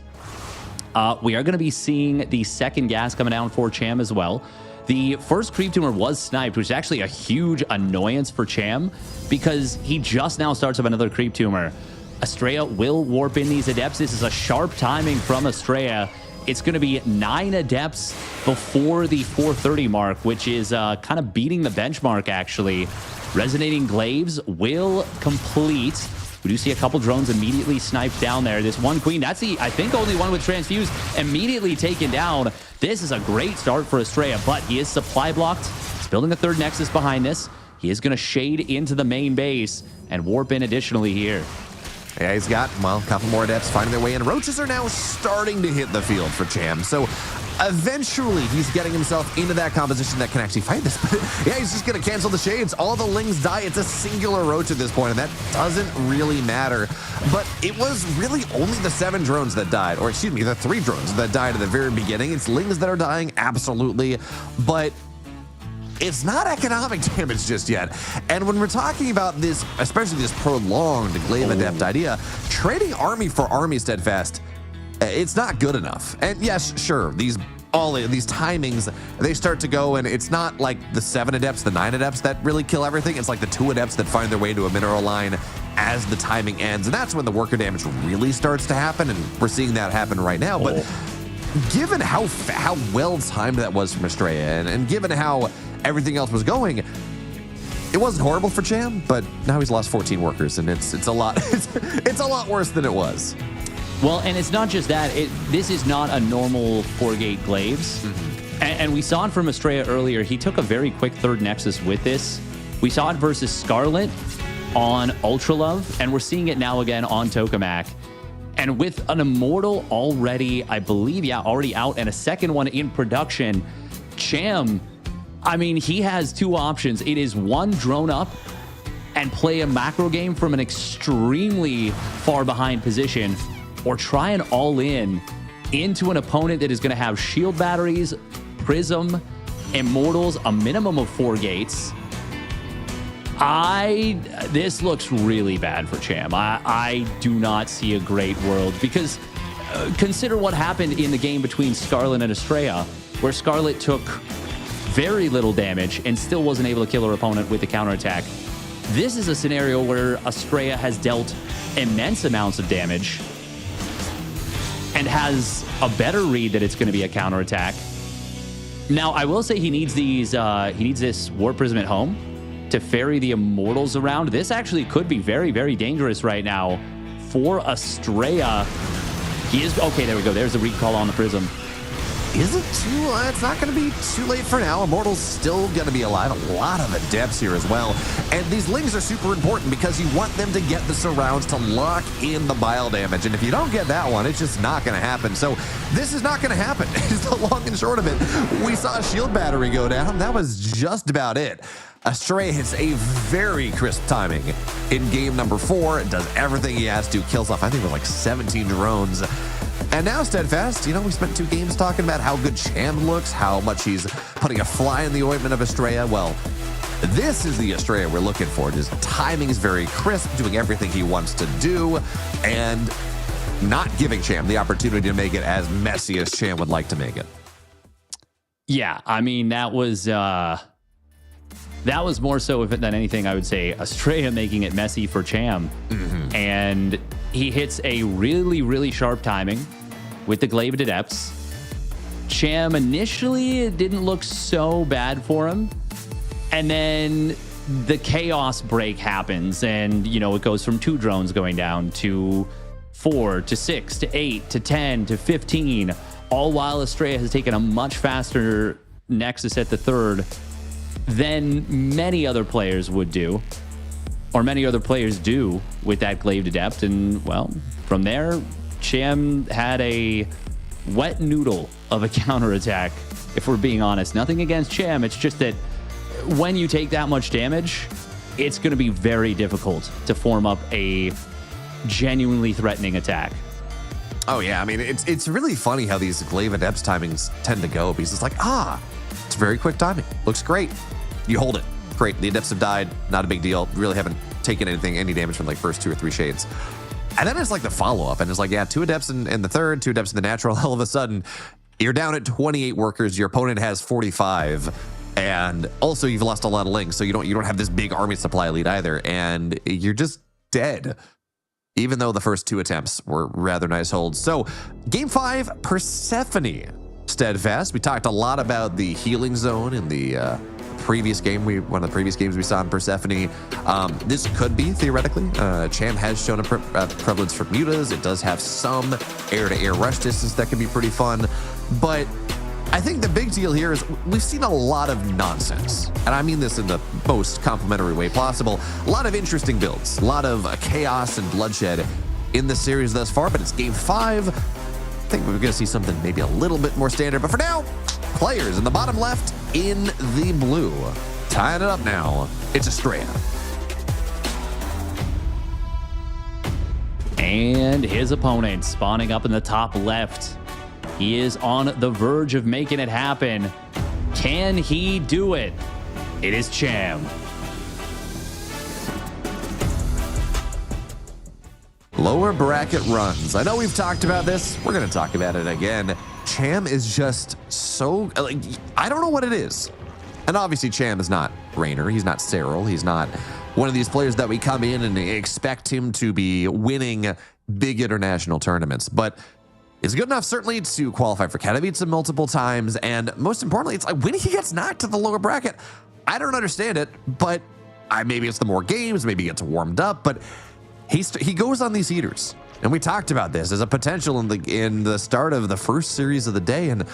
We are going to be seeing the second gas coming down for Cham as well. The first creep tumor was sniped, which is actually a huge annoyance for Cham because he just now starts up another creep tumor. Astrea will warp in these adepts. This is a sharp timing from Astrea. It's going to be 9 adepts before the 430 mark, which is kind of beating the benchmark, actually. Resonating Glaives will complete. We do see a couple drones immediately sniped down there. This one queen, that's the, I think, only one with transfuse, immediately taken down. This is a great start for Astrea, but he is supply blocked. building a third Nexus behind this. He is going to shade into the main base and warp in additionally here. Yeah, he's got, well, a couple more adepts finding their way in. Roaches are now starting to hit the field for Cham. So eventually he's getting himself into that composition that can actually fight this. But yeah, he's just going to cancel the shades. All the lings die. It's a singular roach at this point, and that doesn't really matter. But it was really only the 7 drones that died, or excuse me, the 3 drones that died at the very beginning. It's lings that are dying, absolutely. But it's not economic damage just yet. And when we're talking about this, especially this prolonged glaive adept idea, trading army for army steadfast, it's not good enough. And yes, sure, these timings, they start to go, and it's not like the 7 adepts, the 9 adepts that really kill everything. It's like the 2 adepts that find their way to a mineral line as the timing ends. And that's when the worker damage really starts to happen. And we're seeing that happen right now. But given how well timed that was from Astrea, and given how everything else was going, it wasn't horrible for Cham, but now he's lost 14 workers, and it's a lot it's a lot worse than it was. Well, and it's not just that. This is not a normal 4-gate glaives. And we saw it from Astrea earlier. He took a very quick third Nexus with this. We saw it versus Scarlett on Ultra Love, and we're seeing it now again on Tokamak. And with an Immortal already, I believe, already out, and a second one in production, Cham, I mean, he has 2 options. It is 1, drone up and play a macro game from an extremely far behind position, or try an all-in into an opponent that is going to have shield batteries, prism, immortals, a minimum of 4 gates. This looks really bad for Cham. I do not see a great world, because consider what happened in the game between Scarlett and Astrea, where Scarlett took very little damage and still wasn't able to kill her opponent with the counterattack. This is a scenario where Astrea has dealt immense amounts of damage and has a better read that it's going to be a counterattack. Now, I will say he needs this Warp Prism at home to ferry the Immortals around. This actually could be very, very dangerous right now for Astrea. He is, okay, there we go. There's the recall on the Prism. Is it too? It's not going to be too late for now. Immortal's still going to be alive. A lot of adepts here as well. And these lings are super important because you want them to get the surrounds to lock in the bile damage. And if you don't get that one, it's just not going to happen. So this is not going to happen. It's the long and short of it. We saw a shield battery go down. That was just about it. Astrea hits a very crisp timing in game number 4. It does everything he has to. Kills off, I think it was like 17 drones. And now Steadfast, we spent 2 games talking about how good Cham looks, how much he's putting a fly in the ointment of Astrea. Well, this is the Astrea we're looking for. His timing is very crisp, doing everything he wants to do, and not giving Cham the opportunity to make it as messy as Cham would like to make it. Yeah, I mean, that was more so than anything, I would say, Astrea making it messy for Cham. And he hits a really, really sharp timing with the Glaive Adepts. Cham initially, it didn't look so bad for him. And then the chaos break happens, and, it goes from 2 drones going down to 4 to 6 to 8 to 10 to 15, all while Astrea has taken a much faster Nexus at the 3rd than many other players would do, or many other players do with that Glaive Adept. And, well, from there, Cham had a wet noodle of a counterattack, if we're being honest. Nothing against Cham, it's just that when you take that much damage, it's going to be very difficult to form up a genuinely threatening attack. Oh, yeah. I mean, it's really funny how these Glaive Adepts timings tend to go, because it's like, it's very quick timing. Looks great. You hold it. Great. The Adepts have died. Not a big deal. Really haven't taken any damage from like first 2 or 3 shades. And then it's like the follow-up, and it's like, 2 Adepts in the 3rd, 2 Adepts in the natural. All of a sudden, you're down at 28 workers. Your opponent has 45. And also, you've lost a lot of links, so you don't have this big army supply lead either. And you're just dead, even though the first 2 attempts were rather nice holds. So, game 5, Persephone. Steadfast. We talked a lot about the healing zone in the previous game. One of the previous games we saw in Persephone. This could be, theoretically. Cham has shown a prevalence for mutas. It does have some air-to-air rush distance that can be pretty fun. But I think the big deal here is we've seen a lot of nonsense, and I mean this in the most complimentary way possible. A lot of interesting builds, a lot of chaos and bloodshed in the series thus far, but it's game 5. I think we're going to see something maybe a little bit more standard, but for now, players in the bottom left in the blue. Tying it up now, it's Astrea. And his opponent spawning up in the top left. He is on the verge of making it happen. Can he do it? It is Cham. Lower bracket runs. I know we've talked about this. We're going to talk about it again. Cham is just so, like, I don't know what it is. And obviously Cham is not Raynor. He's not Cyril. He's not one of these players that we come in and expect him to be winning big international tournaments. But it's good enough, certainly, to qualify for Katowice multiple times. And most importantly, it's like when he gets knocked to the lower bracket, I don't understand it, but maybe it's the more games, maybe he gets warmed up, but he goes on these heaters. And we talked about this as a potential in the start of the first series of the day, and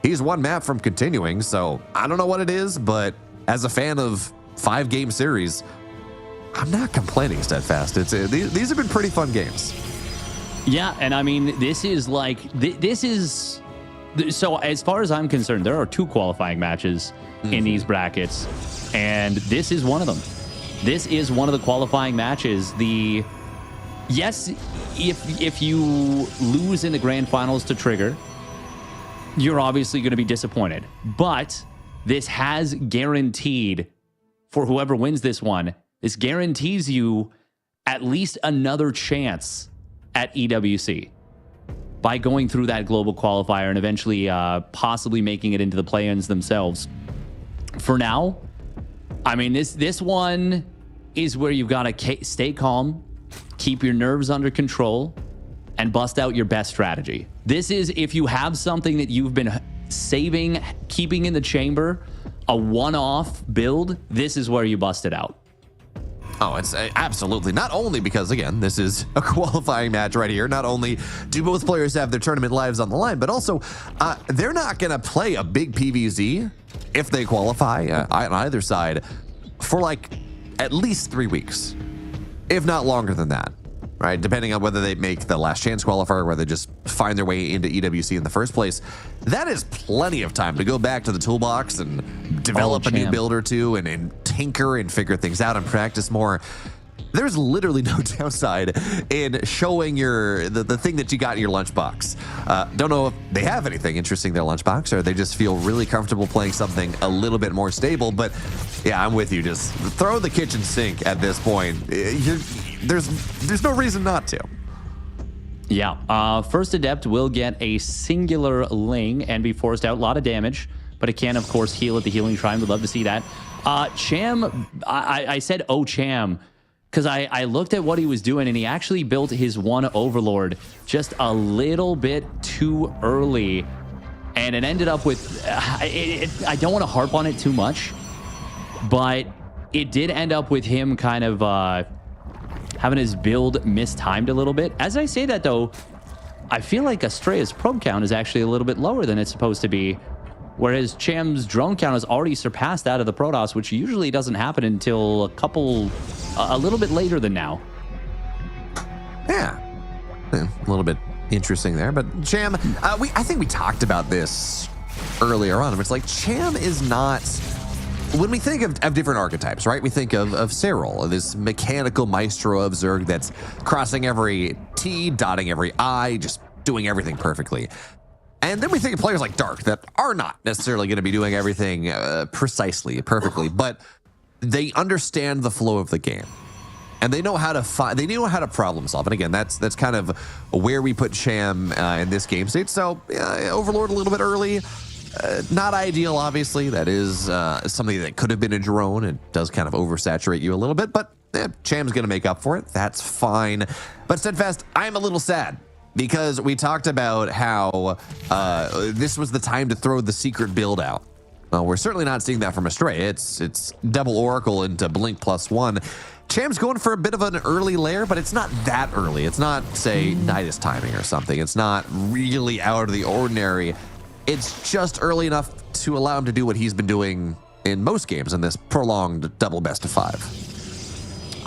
he's one map from continuing. So I don't know what it is, but as a fan of 5-game series, I'm not complaining, Steadfast. These have been pretty fun games. Yeah, and I mean, this is so as far as I'm concerned, there are 2 qualifying matches in these brackets, and this is one of them. This is one of the qualifying matches. Yes, if you lose in the grand finals to Trigger, you're obviously going to be disappointed, but this has guaranteed, for whoever wins this one, this guarantees you at least another chance at EWC by going through that global qualifier and eventually possibly making it into the play-ins themselves. For now, I mean, this one is where you've got to stay calm, keep your nerves under control, and bust out your best strategy. This is, if you have something that you've been saving, keeping in the chamber, a one-off build, this is where you bust it out. Oh, it's absolutely. Not only because, again, this is a qualifying match right here. Not only do both players have their tournament lives on the line, but also they're not going to play a big PVZ if they qualify on either side for like at least 3 weeks, if not longer than that, right? Depending on whether they make the last chance qualifier or whether they just find their way into EWC in the first place. That is plenty of time to go back to the toolbox and develop a new build or two and tinker and figure things out and practice more. There's literally no downside in showing the thing that you got in your lunchbox. Don't know if they have anything interesting in their lunchbox, or they just feel really comfortable playing something a little bit more stable. But yeah, I'm with you. Just throw the kitchen sink at this point. There's no reason not to. Yeah, First Adept will get a singular Ling and be forced out. A lot of damage, but it can, of course, heal at the Healing Shrine. We'd love to see that. Cham, I said, oh, Cham, because I looked at what he was doing, and he actually built his one Overlord just a little bit too early, and it ended up with, I don't want to harp on it too much, but it did end up with him kind of having his build mistimed a little bit. As I say that, though, I feel like Astrea's probe count is actually a little bit lower than it's supposed to be, whereas Cham's drone count has already surpassed that of the Protoss, which usually doesn't happen until a little bit later than now. Yeah, a little bit interesting there. But Cham, I think we talked about this earlier on. It's like Cham is not, when we think of different archetypes, right? We think of Cyril, this mechanical maestro of Zerg that's crossing every T, dotting every I, just doing everything perfectly. And then we think of players like Dark that are not necessarily going to be doing everything precisely, perfectly, but they understand the flow of the game, and they know how to they know how to problem solve. And again, that's kind of where we put Cham in this game state. So Overlord a little bit early, not ideal. Obviously, that is something that could have been a drone. It does kind of oversaturate you a little bit, but Cham's going to make up for it. That's fine. But Steadfast, I'm a little sad, because we talked about how this was the time to throw the secret build out. Well, we're certainly not seeing that from Astrea. It's double Oracle into Blink +1. Cham's going for a bit of an early layer, but it's not that early. It's not, say, Nidus timing or something. It's not really out of the ordinary. it's just early enough to allow him to do what he's been doing in most games in this prolonged double best of 5.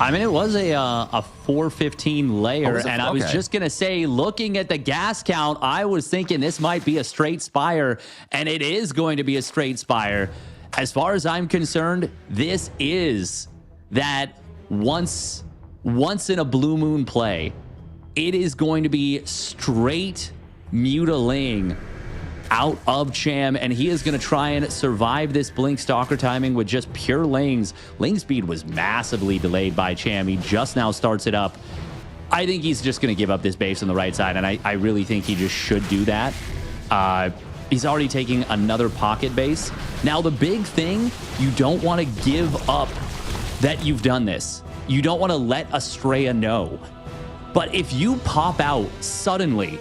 I mean, it was a 415 layer, and I was okay. just going to say, looking at the gas count, I was thinking this might be a straight Spire, and it is going to be a straight Spire. As far as I'm concerned, this is that once in a blue moon play. It is going to be straight Mutaling out of Cham, and he is going to try and survive this Blink Stalker timing with just pure Lings. Ling speed was massively delayed by Cham. He just now starts it up. I think he's just going to give up this base on the right side, and I really think he just should do that. He's already taking another pocket base. Now, the big thing, you don't want to give up that you've done this. You don't want to let Astrea know. But if you pop out suddenly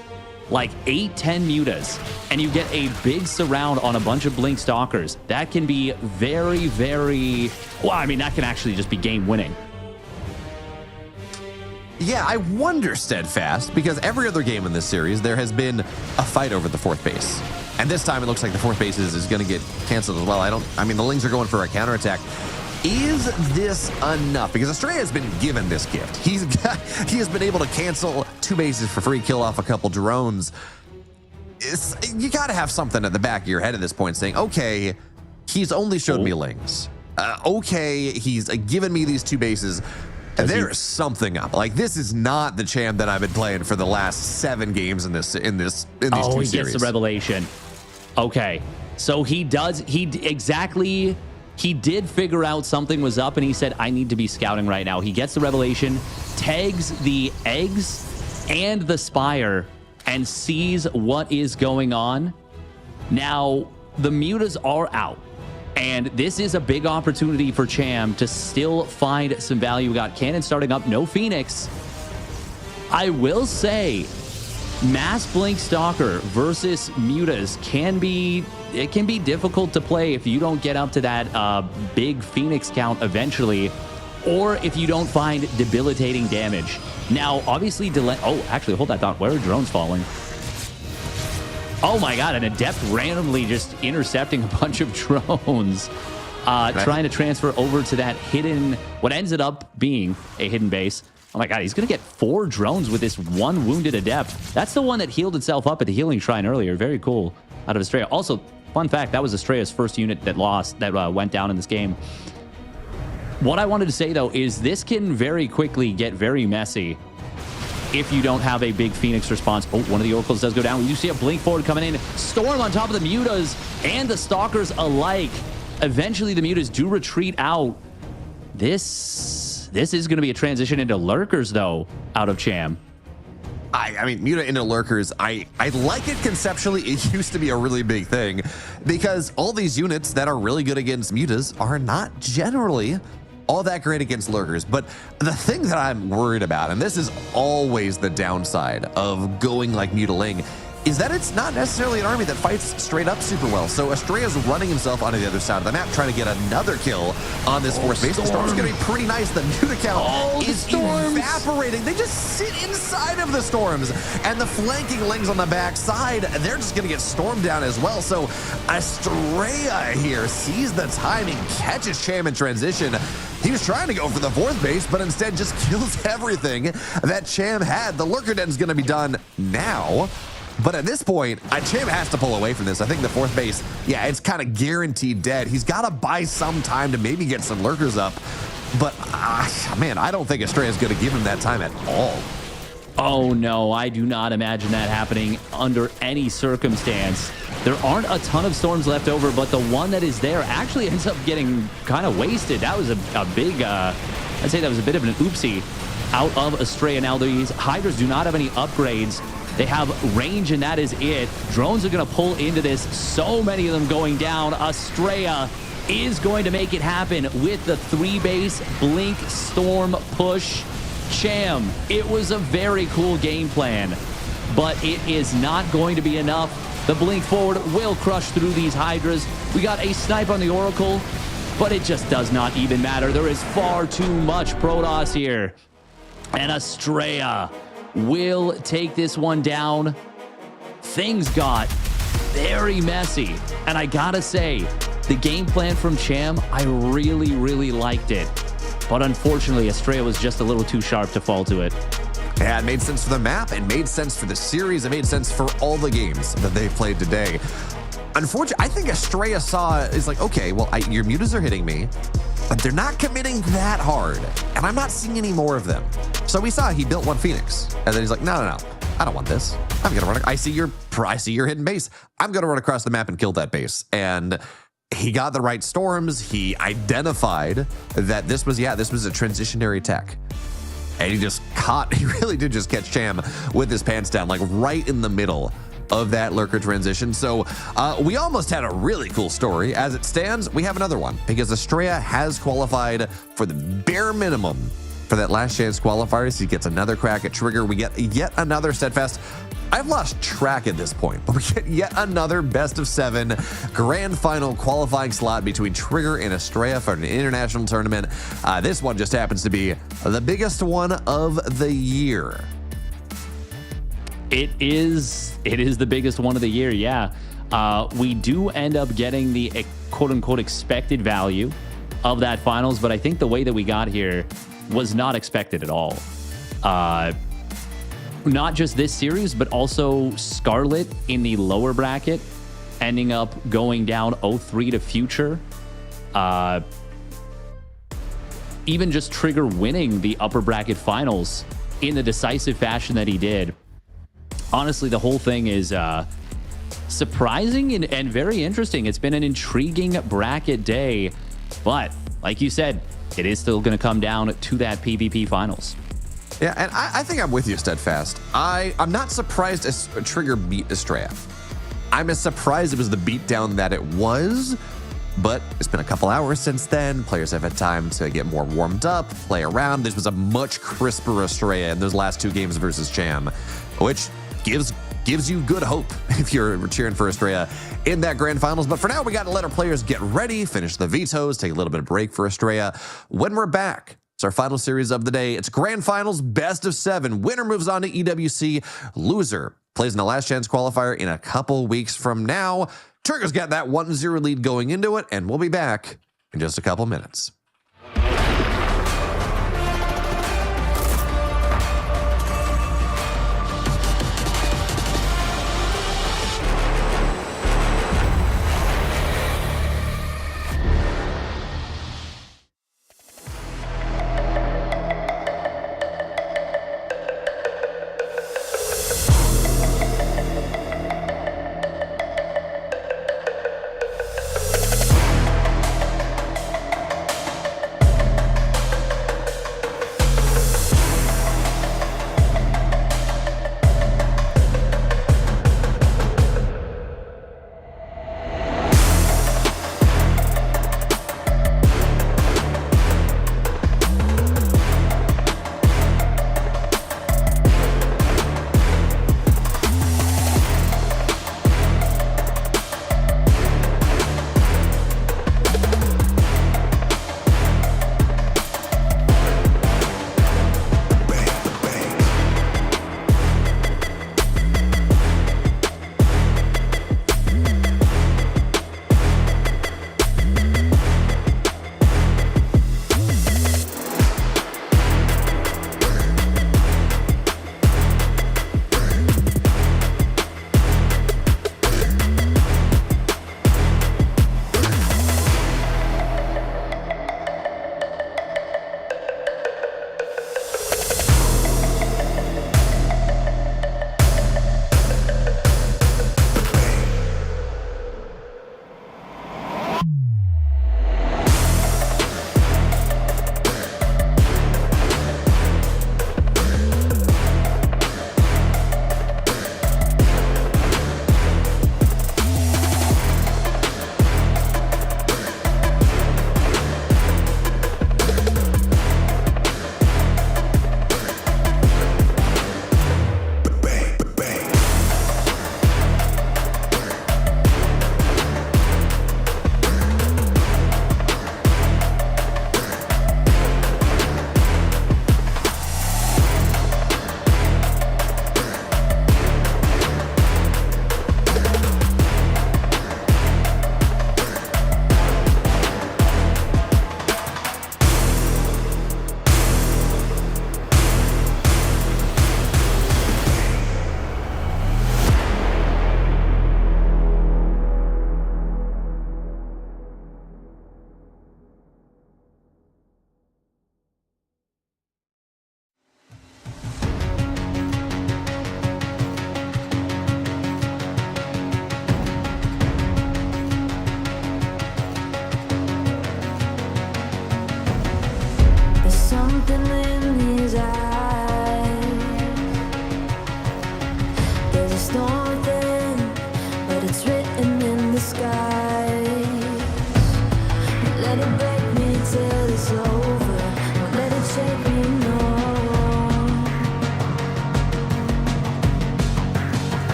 like 8-10 mutas and you get a big surround on a bunch of Blink Stalkers, that can be very, very... Well, I mean, that can actually just be game winning. Yeah, I wonder, Steadfast, because every other game in this series, there has been a fight over the 4th base. And this time it looks like the 4th base is going to get canceled as well. I mean, the Lings are going for a counterattack. Is this enough? Because Astrea has been given this gift. He has been able to cancel 2 bases for free, kill off a couple drones. You got to have something at the back of your head at this point saying, okay, he's only showed me Lings. Okay, he's given me these 2 bases. There's something up. Like, this is not the Cham that I've been playing for the last 7 games in these 2 series. Oh, he gets the revelation. Okay, so he did figure out something was up, and he said, I need to be scouting right now. He gets the revelation, tags the eggs and the Spire, and sees what is going on. Now, the mutas are out, and this is a big opportunity for Cham to still find some value. We got Cannon starting up, no Phoenix. I will say, Mass Blink Stalker versus mutas can be difficult to play if you don't get up to that big Phoenix count eventually, or if you don't find debilitating damage. Now, obviously, actually, hold that thought. Where are drones falling? Oh my god, an Adept randomly just intercepting a bunch of drones, trying to transfer over to that hidden, what ends up being a hidden base. Oh my god, he's going to get 4 drones with this 1 wounded Adept. That's the one that healed itself up at the healing shrine earlier. Very cool out of Astrea. Also, fun fact, that was Astrea's first unit that went down in this game. What I wanted to say, though, is this can very quickly get very messy if you don't have a big Phoenix response. Oh, one of the Oracles does go down. You see a Blink forward coming in. Storm on top of the mutas and the Stalkers alike. Eventually, the mutas do retreat out. This is going to be a transition into Lurkers, though, out of Cham. I mean, Muta into Lurkers, I like it conceptually. It used to be a really big thing because all these units that are really good against mutas are not generally all that great against Lurkers. But the thing that I'm worried about, and this is always the downside of going like Mutaling, is that it's not necessarily an army that fights straight up super well. So Astrea's running himself onto the other side of the map, trying to get another kill on this 4th base. The Storm's going to be pretty nice. The Muta count is evaporating. They just sit inside of the Storms. And the flanking Lings on the backside, they're just going to get stormed down as well. So Astrea here sees the timing, catches Cham in transition. He was trying to go for the 4th base, but instead just kills everything that Cham had. The Lurker Den's going to be done now. But at this point, Cham has to pull away from this. I think the 4th base, yeah, it's kind of guaranteed dead. He's got to buy some time to maybe get some Lurkers up. But, man, I don't think Astrea is going to give him that time at all. Oh, no, I do not imagine that happening under any circumstance. There aren't a ton of Storms left over, but the one that is there actually ends up getting kind of wasted. That was a big, I'd say that was a bit of an oopsie out of Astrea. Now, these Hydras do not have any upgrades. They have range, and that is it. Drones are going to pull into this. So many of them going down. Astrea is going to make it happen with the 3-base Blink Storm push. Cham, it was a very cool game plan, but it is not going to be enough. The Blink forward will crush through these Hydras. We got a snipe on the Oracle, but it just does not even matter. There is far too much Protoss here. And Astrea will take this one down. Things got very messy. And I gotta say, the game plan from Cham, I really, really liked it. But unfortunately, Astrea was just a little too sharp to fall to it. Yeah, it made sense for the map. It made sense for the series. It made sense for all the games that they played today. Unfortunately, I think Astrea is like, okay, well, your mutas are hitting me, but they're not committing that hard. And I'm not seeing any more of them. So we saw he built one Phoenix. And then he's like, no, I don't want this. I'm going to run. I see your hidden base. I'm going to run across the map and kill that base. And he got the right storms. He identified that this was a transitionary tech. And he really did just catch Cham with his pants down, like right in the middle of that lurker transition. So we almost had a really cool story. As it stands, we have another one because Astrea has qualified for the bare minimum for that last chance qualifiers. He gets another crack at Trigger. We get yet another Steadfast. I've lost track at this point, but we get yet another best of 7 grand final qualifying slot between Trigger and Astrea for an international tournament. This one just happens to be the biggest one of the year. It is the biggest one of the year, yeah. We do end up getting the quote-unquote expected value of that finals, but I think the way that we got here was not expected at all. Not just this series, but also Scarlett in the lower bracket, ending up going down 0-3 to Future. Even just Trigger winning the upper bracket finals in the decisive fashion that he did. Honestly, the whole thing is surprising and very interesting. It's been an intriguing bracket day, but like you said, it is still going to come down to that PvP finals. Yeah, and I think I'm with you, Steadfast. I'm not surprised as Trigger beat Astrea. I'm as surprised it was the beatdown that it was, but it's been a couple hours since then. Players have had time to get more warmed up, play around. This was a much crisper Astrea in those last 2 games versus Cham, which gives you good hope if you're cheering for Astrea in that grand finals. But for now, we got to let our players get ready, finish the vetoes, take a little bit of break for Astrea. When we're back, it's our final series of the day. It's grand finals, best of 7. Winner moves on to EWC. Loser plays in the last chance qualifier in a couple weeks from now. Trigger's got that 1-0 lead going into it, and we'll be back in just a couple minutes.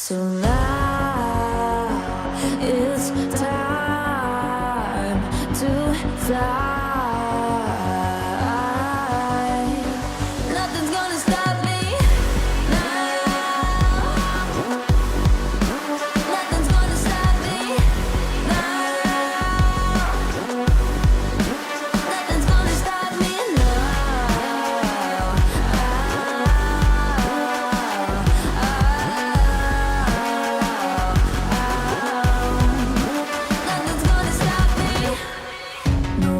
So now it's time to fly. Nothing's gonna stop me now. Nothing's gonna stop me now. Nothing's gonna stop me now. Nothing's gonna stop me. No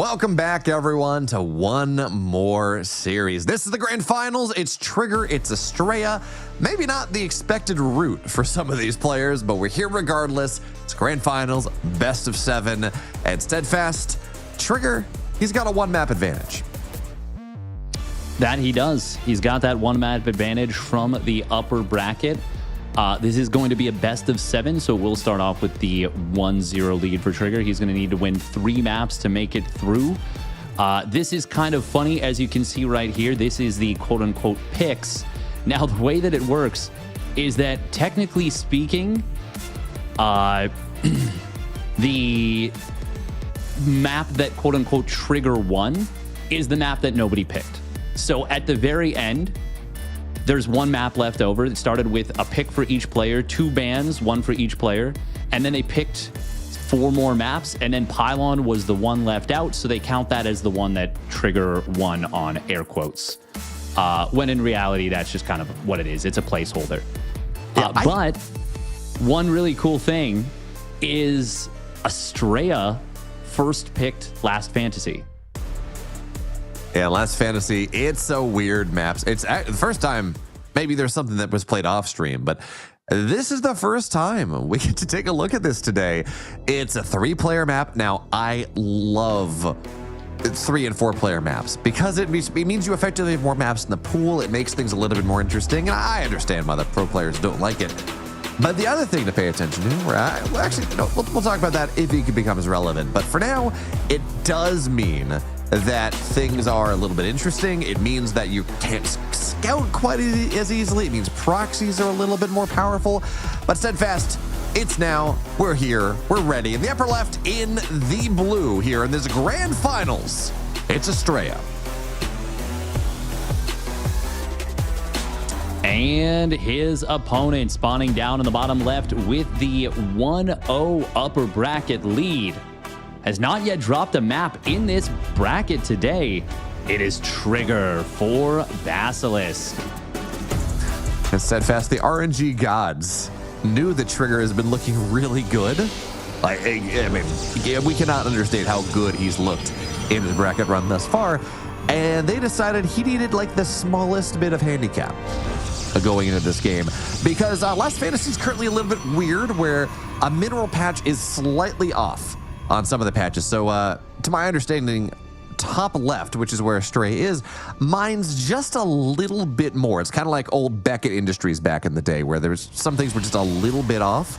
Welcome back, everyone, to one more series. This is the grand finals. It's Trigger, it's Astrea. Maybe not the expected route for some of these players, but we're here regardless. It's grand finals, best of 7, and Steadfast. Trigger, he's got a one-map advantage. That he does. He's got that one map advantage from the upper bracket. This is going to be a best of 7, so we'll start off with the 1-0 lead for Trigger. He's going to need to win 3 maps to make it through. This is kind of funny, as you can see right here. This is the quote-unquote picks. Now, the way that it works is that, technically speaking, the map that quote-unquote Trigger won is the map that nobody picked. So at the very end, there's one map left over. It started with a pick for each player, 2 bans, 1 for each player, and then they picked 4 more maps, and then Pylon was the one left out, so they count that as the one that Trigger won on air quotes. When in reality, that's just kind of what it is. It's a placeholder. But one really cool thing is Astrea first picked Last Fantasy. Yeah, Last Fantasy, it's a weird maps. It's the first time, maybe there's something that was played off stream, but this is the first time we get to take a look at this today. It's a 3-player map. Now, I love 3 and 4-player maps because it means you effectively have more maps in the pool. It makes things a little bit more interesting, and I understand why the pro players don't like it. But the other thing to pay attention to, we'll talk about that if it becomes relevant. But for now, it does mean that things are a little bit interesting. It means that you can't scout quite as easily. It means proxies are a little bit more powerful. But Steadfast, it's now. We're here. We're ready. In the upper left, in the blue here in this grand finals, it's Astrea. And his opponent spawning down in the bottom left with the 1-0 upper bracket lead. Has not yet dropped a map in this bracket today. It is Trigger for Basilisk. And Steadfast, the RNG gods knew that Trigger has been looking really good. I mean, yeah, we cannot understate how good he's looked in his bracket run thus far. And they decided he needed like the smallest bit of handicap going into this game, because Last Fantasy is currently a little bit weird, where a mineral patch is slightly off on some of the patches. So to my understanding, top left, which is where Astrea is, mines just a little bit more. It's kind of like old Beckett Industries back in the day, where there's some things were just a little bit off,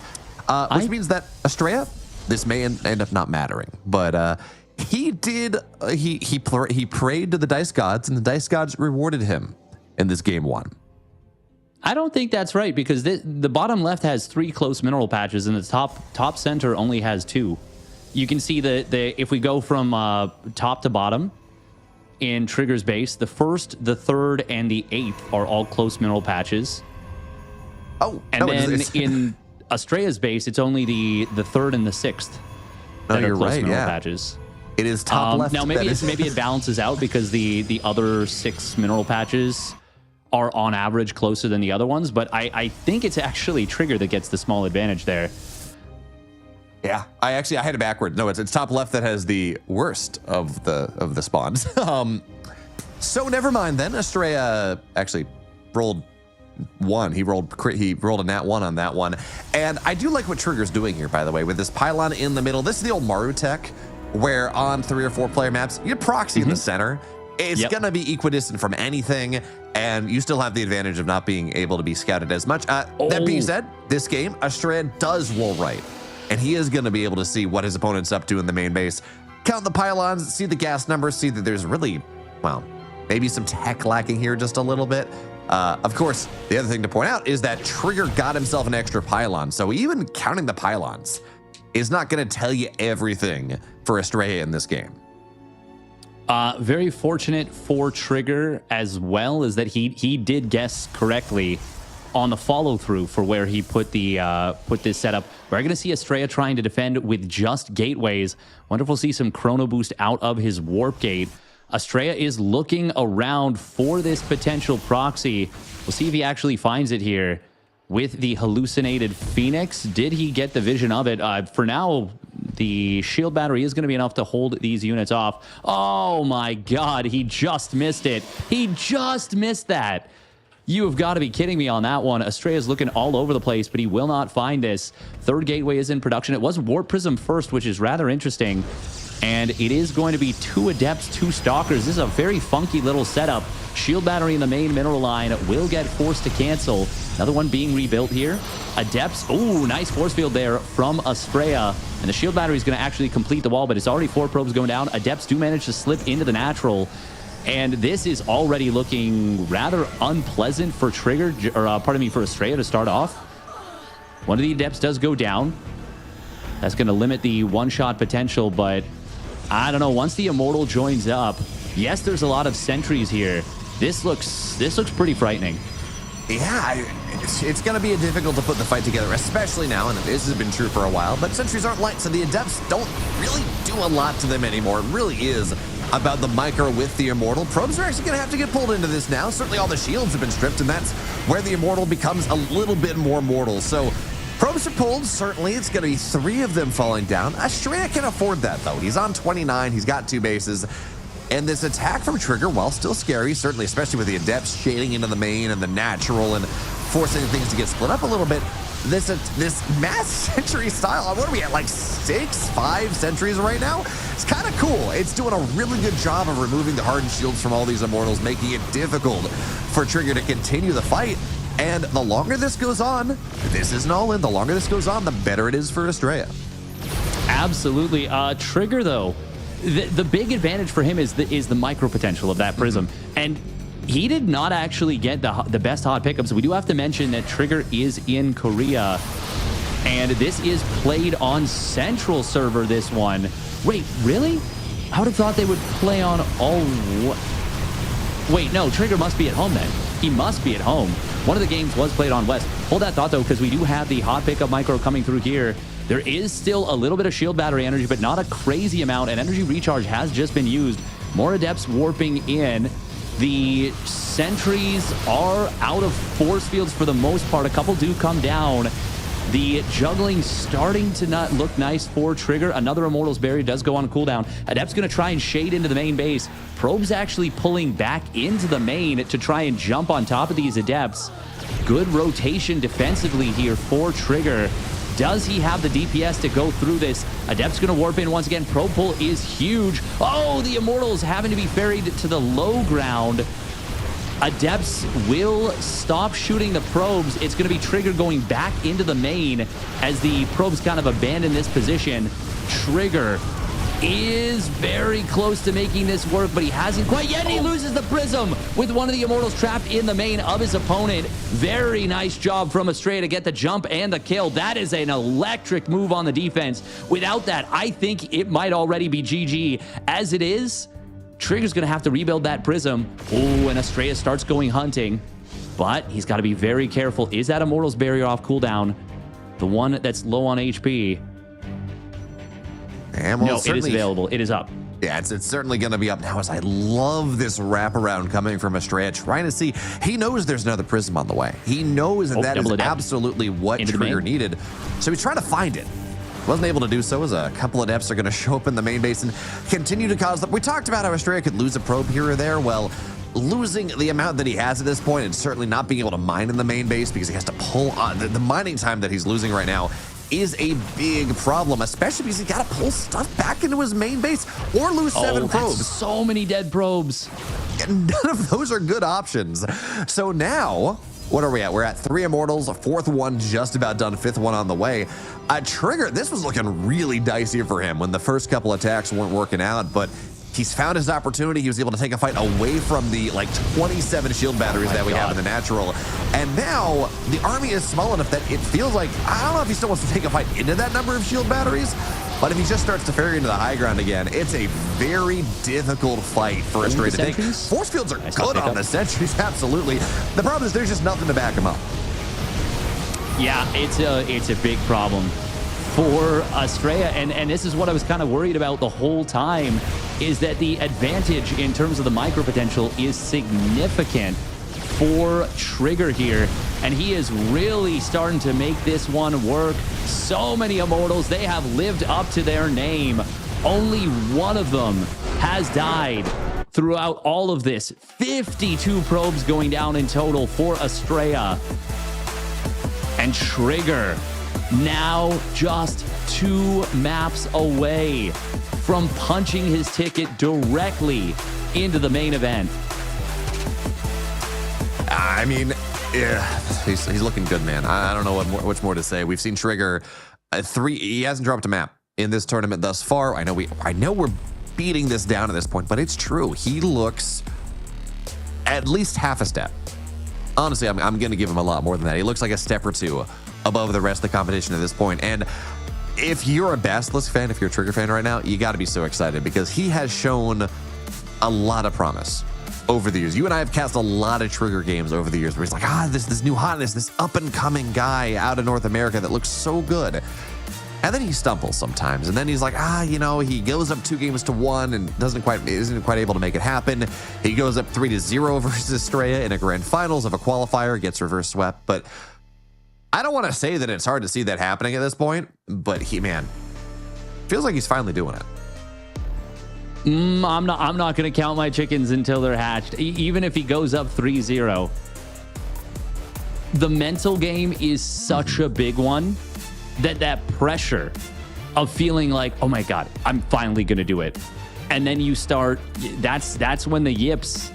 which means that Astrea, this may end up not mattering. But he did, he prayed to the dice gods, and the dice gods rewarded him in this game 1. I don't think that's right, because the bottom left has 3 close mineral patches, and the top center only has 2. You can see if we go from top to bottom in Trigger's base, the 1st, the 3rd, and the 8th are all close mineral patches. Oh, and then in Astrea's base, it's only the 3rd and the 6th that are close mineral patches. It is top left. Now maybe it balances out because the other 6 mineral patches are on average closer than the other ones, but I think it's actually Trigger that gets the small advantage there. Yeah, I had it backwards. No, it's top left that has the worst of the spawns. So never mind then. Astrea actually rolled 1. He rolled a nat 1 on that one. And I do like what Trigger's doing here, by the way, with this pylon in the middle. This is the old Maru tech, where on 3 or 4 player maps, you proxy in the center. It's gonna be equidistant from anything, and you still have the advantage of not being able to be scouted as much. That being said, this game, Astrea does roll right, and he is gonna be able to see what his opponent's up to in the main base, count the pylons, see the gas numbers, see that there's really, well, maybe some tech lacking here just a little bit. Of course, the other thing to point out is that Trigger got himself an extra pylon, so even counting the pylons is not gonna tell you everything for Astrea in this game. Very fortunate for Trigger as well is that he did guess correctly on the follow through for where he put this setup. We're going to see Astrea trying to defend with just gateways. Wonder if we'll see some chrono boost out of his warp gate. Astrea is looking around for this potential proxy. We'll see if he actually finds it here with the hallucinated Phoenix. Did he get the vision of it? For now, The shield battery is going to be enough to hold these units off. Oh my god, he just missed it. He just missed that. You have got to be kidding me on that one. Astrea is looking all over the place, but he will not find this. Third gateway is in production. It was Warp Prism first, which is rather interesting. And it is going to be 2 Adepts, 2 Stalkers. This is a very funky little setup. Shield battery in the main mineral line will get forced to cancel. Another one being rebuilt here. Adepts. Ooh, nice force field there from Astrea. And the shield battery is going to actually complete the wall, but it's already 4 probes going down. Adepts do manage to slip into the natural. And this is already looking rather unpleasant for Trigger, or pardon me, for Astrea to start off. One of the Adepts does go down. That's going to limit the one-shot potential, but I don't know. Once the Immortal joins up, yes, there's a lot of sentries here. This looks pretty frightening. Yeah, it's going to be difficult to put the fight together, especially now, and this has been true for a while, but sentries aren't light, so the Adepts don't really do a lot to them anymore. It really is about the micro with the Immortal. Probes are actually going to have to get pulled into this now. Certainly all the shields have been stripped, and that's where the Immortal becomes a little bit more mortal. So probes are pulled, certainly. It's going to be 3 of them falling down. Astrea can afford that, though. He's on 29. He's got 2 bases. And this attack from Trigger, while still scary, certainly, especially with the Adepts shading into the main and the natural and forcing things to get split up a little bit, this mass sentry style, what are we at, like 5 sentries right now? It's kind of cool. It's doing a really good job of removing the hardened shields from all these Immortals, making it difficult for Trigger to continue the fight. And the longer this goes on, this isn't all in, the longer this goes on, the better it is for Astrea. Absolutely. Trigger, though, the big advantage for him is the micro potential of that prism. And he did not actually get the best hot pickups. We do have to mention that Trigger is in Korea, and this is played on Central server, this one. Wait, really? I would have thought they would play on all... Wait, no, Trigger must be at home then. He must be at home. One of the games was played on West. Hold that thought, though, because we do have the hot pickup micro coming through here. There is still a little bit of shield battery energy, but not a crazy amount, and energy recharge has just been used. More Adepts warping in. The sentries are out of force fields for the most part. A couple do come down. The juggling starting to not look nice for Trigger. Another Immortal's Barrier does go on cooldown. Adept's going to try and shade into the main base. Probe's actually pulling back into the main to try and jump on top of these Adepts. Good rotation defensively here for Trigger. Does he have the DPS to go through this? Adept's going to warp in once again. Probe pull is huge. Oh, the Immortals having to be ferried to the low ground. Adepts will stop shooting the probes. It's going to be Trigger going back into the main as the probes kind of abandon this position. Trigger is very close to making this work, but he hasn't quite yet. He loses the prism with one of the Immortals trapped in the main of his opponent. Very nice job from Astrea to get the jump and the kill. That is an electric move on the defense. Without that, I think it might already be GG. As it is, Trigger's going to have to rebuild that prism. Oh, and Astrea starts going hunting, but he's got to be very careful. Is that Immortal's Barrier off cooldown? The one that's low on HP. And well, no, it is available. It is up. Yeah, it's certainly going to be up now, as I love this wraparound coming from Astrea, trying to see. He knows there's another prism on the way. He knows that is absolutely what Trigger needed. So he's trying to find it. Wasn't able to do so, as a couple of Adepts are going to show up in the main base and continue to cause them. We talked about how Astrea could lose a probe here or there. Well, losing the amount that he has at this point and certainly not being able to mine in the main base because he has to pull on the mining time that he's losing right now is a big problem, especially because he's got to pull stuff back into his main base or lose 7 probes. So many dead probes. And none of those are good options. So now, what are we at? We're at 3 Immortals, a 4th one just about done, 5th one on the way. Trigger, this was looking really dicey for him when the first couple attacks weren't working out, but he's found his opportunity. He was able to take a fight away from the 27 shield batteries that we have in the natural. And now the army is small enough that it feels like, I don't know if he still wants to take a fight into that number of shield batteries, but if he just starts to ferry into the high ground again, it's a very difficult fight for Astrea to take. Force fields are good on the sentries, absolutely. The problem is there's just nothing to back him up. Yeah, it's a big problem for Astrea, and this is what I was kind of worried about the whole time, is that the advantage in terms of the micro potential is significant for Trigger here, and he is really starting to make this one work. So many Immortals, they have lived up to their name. Only one of them has died throughout all of this. 52 probes going down in total for Astrea. And Trigger now just 2 maps away from punching his ticket directly into the main event. I mean, yeah, he's looking good, man. I don't know what much more to say. We've seen Trigger 3. He hasn't dropped a map in this tournament thus far. I know we're beating this down at this point, but it's true. He looks at least half a step. Honestly, I'm going to give him a lot more than that. He looks like a step or two above the rest of the competition at this point. And if you're a Basilisk fan, if you're a Trigger fan right now, you got to be so excited because he has shown a lot of promise over the years. You and I have cast a lot of Trigger games over the years where he's like, this new hotness, this up and coming guy out of North America that looks so good. And then he stumbles sometimes. And then he's like, he goes up 2-1 and isn't quite able to make it happen. He goes up 3-0 versus Astrea in a grand finals of a qualifier, gets reverse swept. But I don't want to say that it's hard to see that happening at this point, but feels like he's finally doing it. I'm not going to count my chickens until they're hatched. Even if he goes up 3-0, the mental game is such a big one that pressure of feeling like, oh my God, I'm finally going to do it. And then you start, that's when the yips,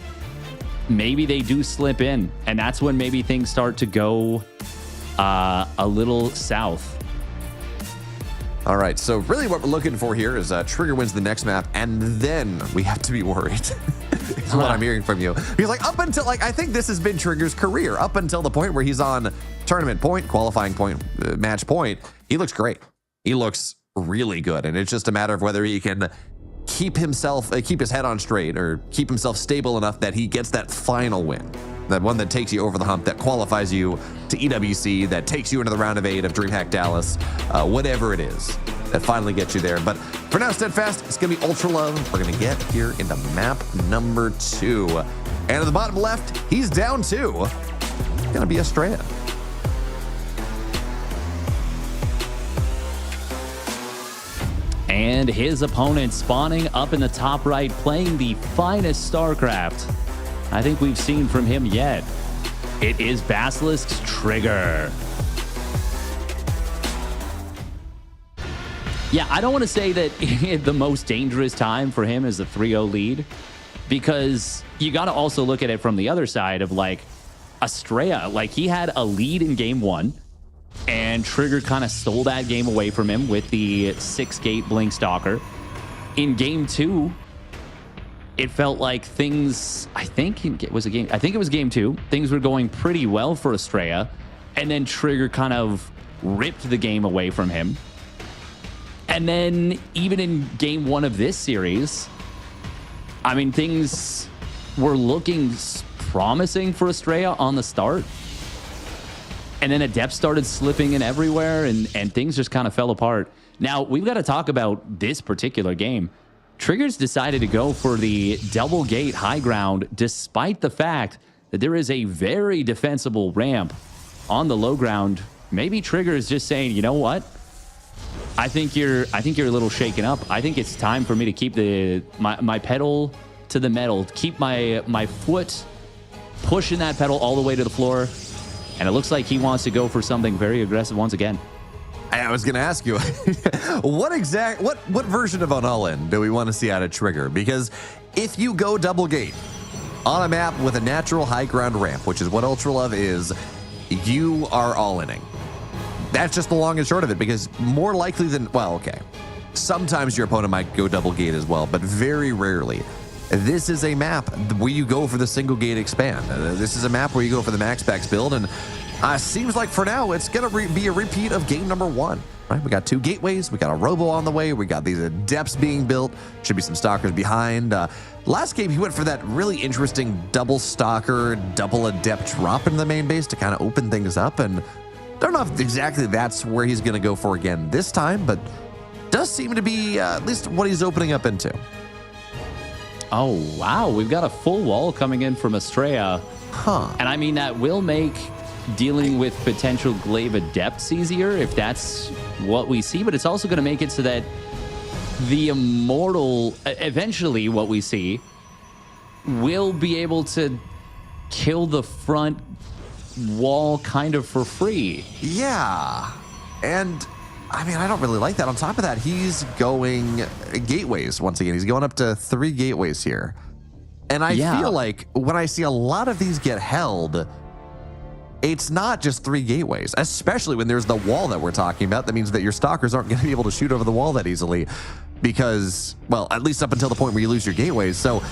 maybe they do slip in. And that's when maybe things start to go a little south. All right, so really what we're looking for here is Trigger wins the next map, and then we have to be worried. Is what I'm hearing from you. He's like, up until, I think this has been Trigger's career, up until the point where he's on tournament point, qualifying point, match point, he looks great. He looks really good, and it's just a matter of whether he can keep his head on straight or keep himself stable enough that he gets that final win. That one that takes you over the hump, that qualifies you to EWC, that takes you into the round of 8 of DreamHack Dallas, whatever it is that finally gets you there. But for now, Steadfast, it's going to be Ultra Love. We're going to get here into map number 2. And at the bottom left, he's down 2. It's going to be Astrea. And his opponent spawning up in the top right, playing the finest StarCraft I think we've seen from him yet. It is Basilisk's Trigger. Yeah, I don't want to say that the most dangerous time for him is the 3-0 lead, because you got to also look at it from the other side of Astrea. He had a lead in game 1, and Trigger kind of stole that game away from him with the 6-gate Blink Stalker. In game 2, it felt like things, I think it was game 2. Things were going pretty well for Astrea, and then Trigger kind of ripped the game away from him. And then even in game 1 of this series, I mean, things were looking promising for Astrea on the start. And then Adept started slipping in everywhere, and things just kind of fell apart. Now, we've got to talk about this particular game. Trigger's decided to go for the double gate high ground, despite the fact that there is a very defensible ramp on the low ground. Maybe Trigger is just saying, you know what? I think you're a little shaken up. I think it's time for me to keep my pedal to the metal, keep my foot pushing that pedal all the way to the floor. And it looks like he wants to go for something very aggressive once again. I was going to ask you, what version of an all-in do we want to see out of Trigger? Because if you go double gate on a map with a natural high ground ramp, which is what Ultra Love is, you are all-inning. That's just the long and short of it, because more likely than, well, okay, sometimes your opponent might go double gate as well, but very rarely. This is a map where you go for the single gate expand. This is a map where you go for the max packs build, and seems like for now it's going to be a repeat of game number 1. Right? We got 2 gateways, we got a robo on the way, we got these adepts being built, should be some stalkers behind. Last game he went for that really interesting double stalker, double adept drop into the main base to kind of open things up, and I don't know if exactly that's where he's going to go for again this time, but does seem to be at least what he's opening up into. Oh, wow. We've got a full wall coming in from Astrea. And I mean, that will make dealing with potential glaive adepts easier if that's what we see, but it's also going to make it so that the immortal, eventually what we see, will be able to kill the front wall kind of for free. Yeah. And I mean, I don't really like that. On top of that, he's going gateways once again. He's going up to 3 gateways here. And I feel like when I see a lot of these get held, it's not just 3 gateways, especially when there's the wall that we're talking about. That means that your stalkers aren't going to be able to shoot over the wall that easily because, well, at least up until the point where you lose your gateways. So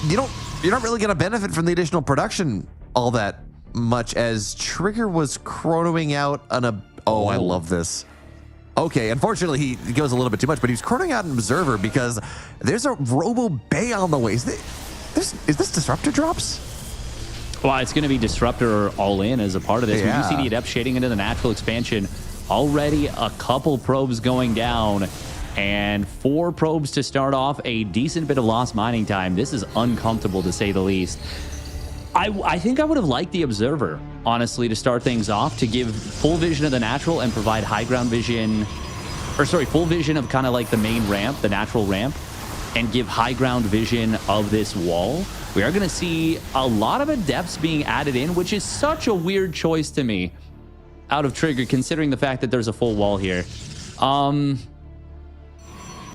you're not really going to benefit from the additional production all that much, as Trigger was chronoing out I love this. Okay, unfortunately, he goes a little bit too much, but he's chronoing out an observer because there's a Robo Bay on the way. Is this Disruptor drops? Well, it's going to be Disruptor or all in as a part of this. Yeah. We do see the Adept shading into the natural expansion. Already a couple probes going down and 4 probes to start off. A decent bit of lost mining time. This is uncomfortable to say the least. I think I would have liked the Observer, honestly, to start things off, to give full vision of the natural and provide high ground vision, full vision of kind of like the main ramp, the natural ramp, and give high ground vision of this wall. We are going to see a lot of adepts being added in, which is such a weird choice to me out of Trigger, considering the fact that there's a full wall here. I'm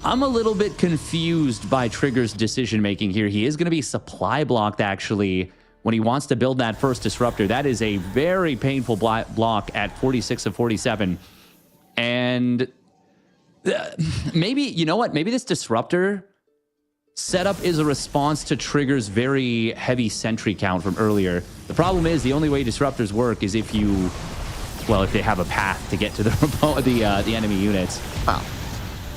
a little bit confused by Trigger's decision making here. He is going to be supply blocked, actually, when he wants to build that first Disruptor. That is a very painful block at 46 of 47. And maybe, you know what? Maybe this Disruptor setup is a response to Trigger's very heavy sentry count from earlier. The problem is the only way Disruptors work is if they have a path to get to the enemy units. Wow.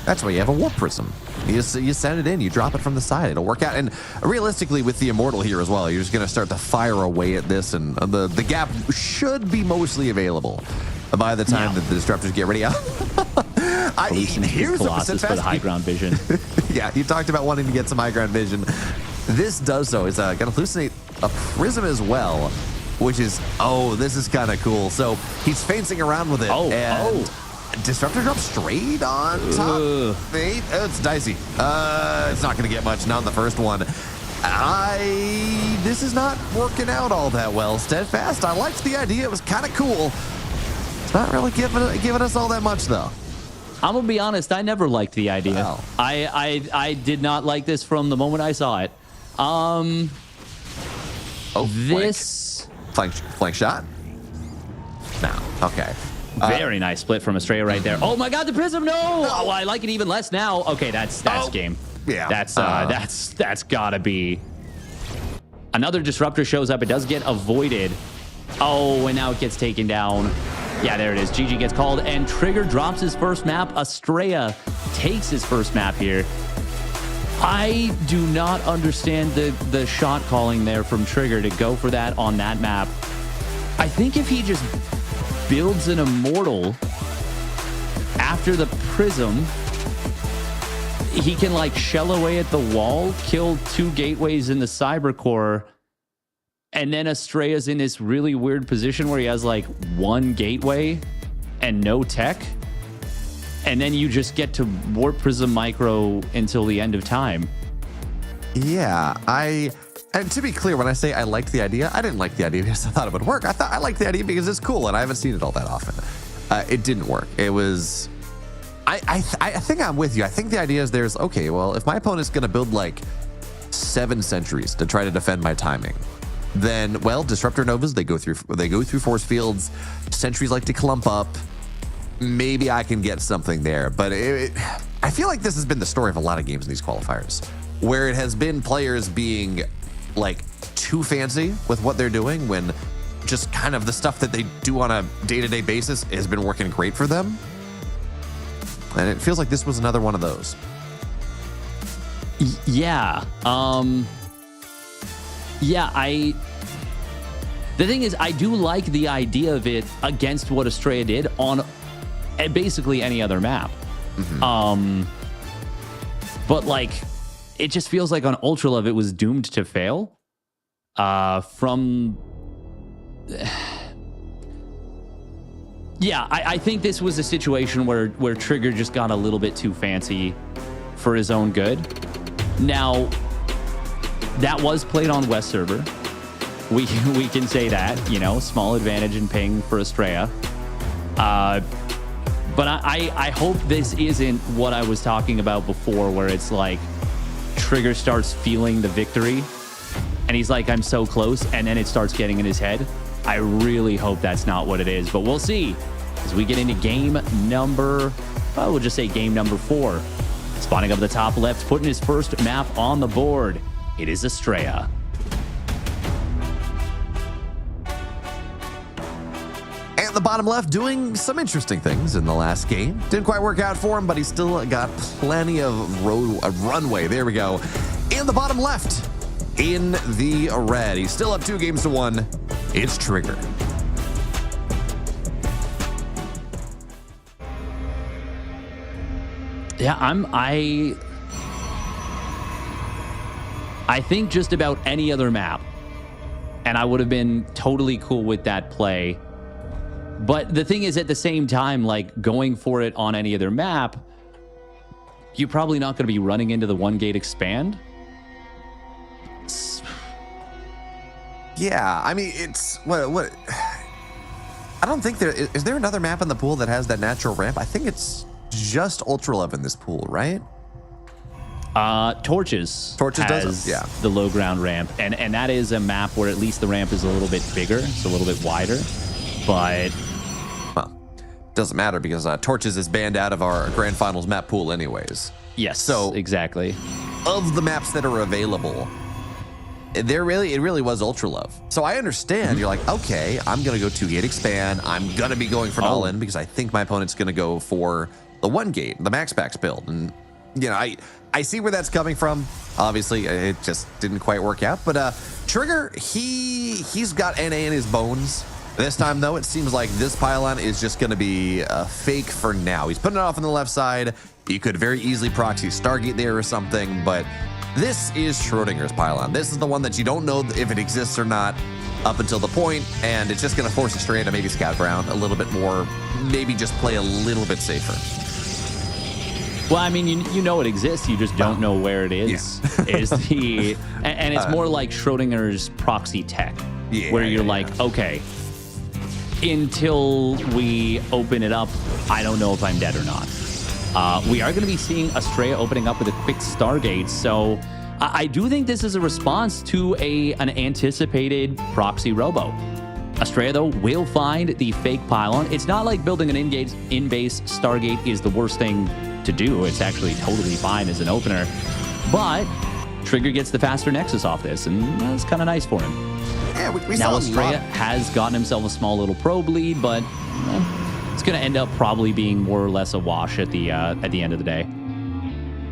That's why you have a Warp Prism. You send it in, you drop it from the side. It'll work out. And realistically, with the Immortal here as well, you're just going to start to fire away at this, and the gap should be mostly available by the time that the Disruptors get ready. Here's Colossus for the high ground vision. Yeah, you talked about wanting to get some high ground vision. This does so. It's going to hallucinate a Prism as well, which is, this is kind of cool. So he's fencing around with it. Disruptor drops straight on top. It's dicey. It's not going to get much, not in the first one. This is not working out all that well. Steadfast, I liked the idea. It was kind of cool. It's not really giving us all that much, though. I'm going to be honest, I never liked the idea. Wow. I did not like this from the moment I saw it. Flank shot? No. Okay. Very nice split from Astrea right there. Oh my God, the Prism! No! Oh, I like it even less now. Okay, that's game. Yeah. That's gotta be. Another Disruptor shows up. It does get avoided. Oh, and now it gets taken down. Yeah, there it is. GG gets called, and Trigger drops his first map. Astrea takes his first map here. I do not understand the shot calling there from Trigger to go for that on that map. I think if he just builds an Immortal after the Prism, he can like shell away at the wall, kill 2 gateways in the Cyber Core, and then Astrea's in this really weird position where he has like 1 gateway and no tech, and then you just get to Warp Prism Micro until the end of time. Yeah, and to be clear, when I say I liked the idea, I didn't like the idea because I thought it would work. I liked the idea because it's cool, and I haven't seen it all that often. It didn't work. It was... I think I'm with you. I think the idea is if my opponent's going to build like 7 sentries to try to defend my timing, then, Disruptor Novas, they go through force fields. Sentries like to clump up. Maybe I can get something there. But I feel like this has been the story of a lot of games in these qualifiers, where it has been players being like too fancy with what they're doing when just kind of the stuff that they do on a day-to-day basis has been working great for them. And it feels like this was another one of those. Yeah. The thing is, I do like the idea of it against what Astrea did on basically any other map. Mm-hmm. But like, it just feels like on Ultra Love, it was doomed to fail from Yeah, I think this was a situation where Trigger just got a little bit too fancy for his own good. Now, that was played on West server. We can say that, small advantage in ping for Astrea. But I hope this isn't what I was talking about before, where it's like Trigger starts feeling the victory and he's like, I'm so close, and then it starts getting in his head. I really hope that's not what it is, but we'll see as we get into game number, we'll just say game number 4. Spawning up at the top left, putting his first map on the board. It is Astrea. And the bottom left doing some interesting things in the last game. Didn't quite work out for him, but he's still got plenty of runway. There we go. In the bottom left, in the red, he's still up 2-1. It's Trigger. Yeah, I think just about any other map, and I would have been totally cool with that play. But the thing is, at the same time, like going for it on any other map, you're probably not going to be running into the 1-gate expand. Yeah, I mean, it's what I don't think is there another map in the pool that has that natural ramp? I think it's just Ultra Love in this pool, right? Torches does, yeah. The low ground ramp, and that is a map where at least the ramp is a little bit bigger, it's a little bit wider, but doesn't matter because Torches is banned out of our Grand Finals map pool anyways. Yes, so exactly. Of the maps that are available, it really was Ultra Love. So I understand you're like, okay, I'm gonna go 2-gate expand. I'm gonna be going for an all-in because I think my opponent's gonna go for the 1-gate, the max packs build, and I see where that's coming from. Obviously, it just didn't quite work out. But Trigger, he's got NA in his bones. This time, though, it seems like this pylon is just going to be a fake for now. He's putting it off on the left side. You could very easily proxy Stargate there or something, but this is Schrodinger's pylon. This is the one that you don't know if it exists or not up until the point, and it's just going to force Astrea to maybe scout around a little bit more, maybe just play a little bit safer. Well, I mean, you know it exists. You just don't know where it is. Yeah. And it's more like Schrodinger's proxy tech, where you're like, okay, until we open it up, I don't know if I'm dead or not. We are going to be seeing Astrea opening up with a quick Stargate, so I do think this is a response to an anticipated proxy robo. Astrea, though, will find the fake pylon. It's not like building an in-base Stargate is the worst thing to do. It's actually totally fine as an opener. But Trigger gets the faster Nexus off this, and that's kind of nice for him. Yeah, we now saw Astrea has gotten himself a small little probe lead, but it's going to end up probably being more or less a wash at the end of the day.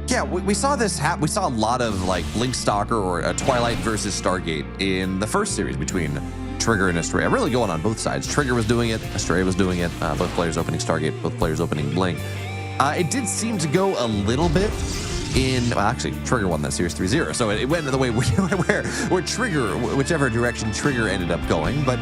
Yeah, we saw this happen. We saw a lot of like Blink Stalker or a Twilight versus Stargate in the first series between Trigger and Astrea. Really going on both sides. Trigger was doing it, Astrea was doing it. Both players opening Stargate, both players opening Blink. It did seem to go a little bit actually, Trigger won that series 3-0, so it went the way where Trigger, whichever direction Trigger ended up going. But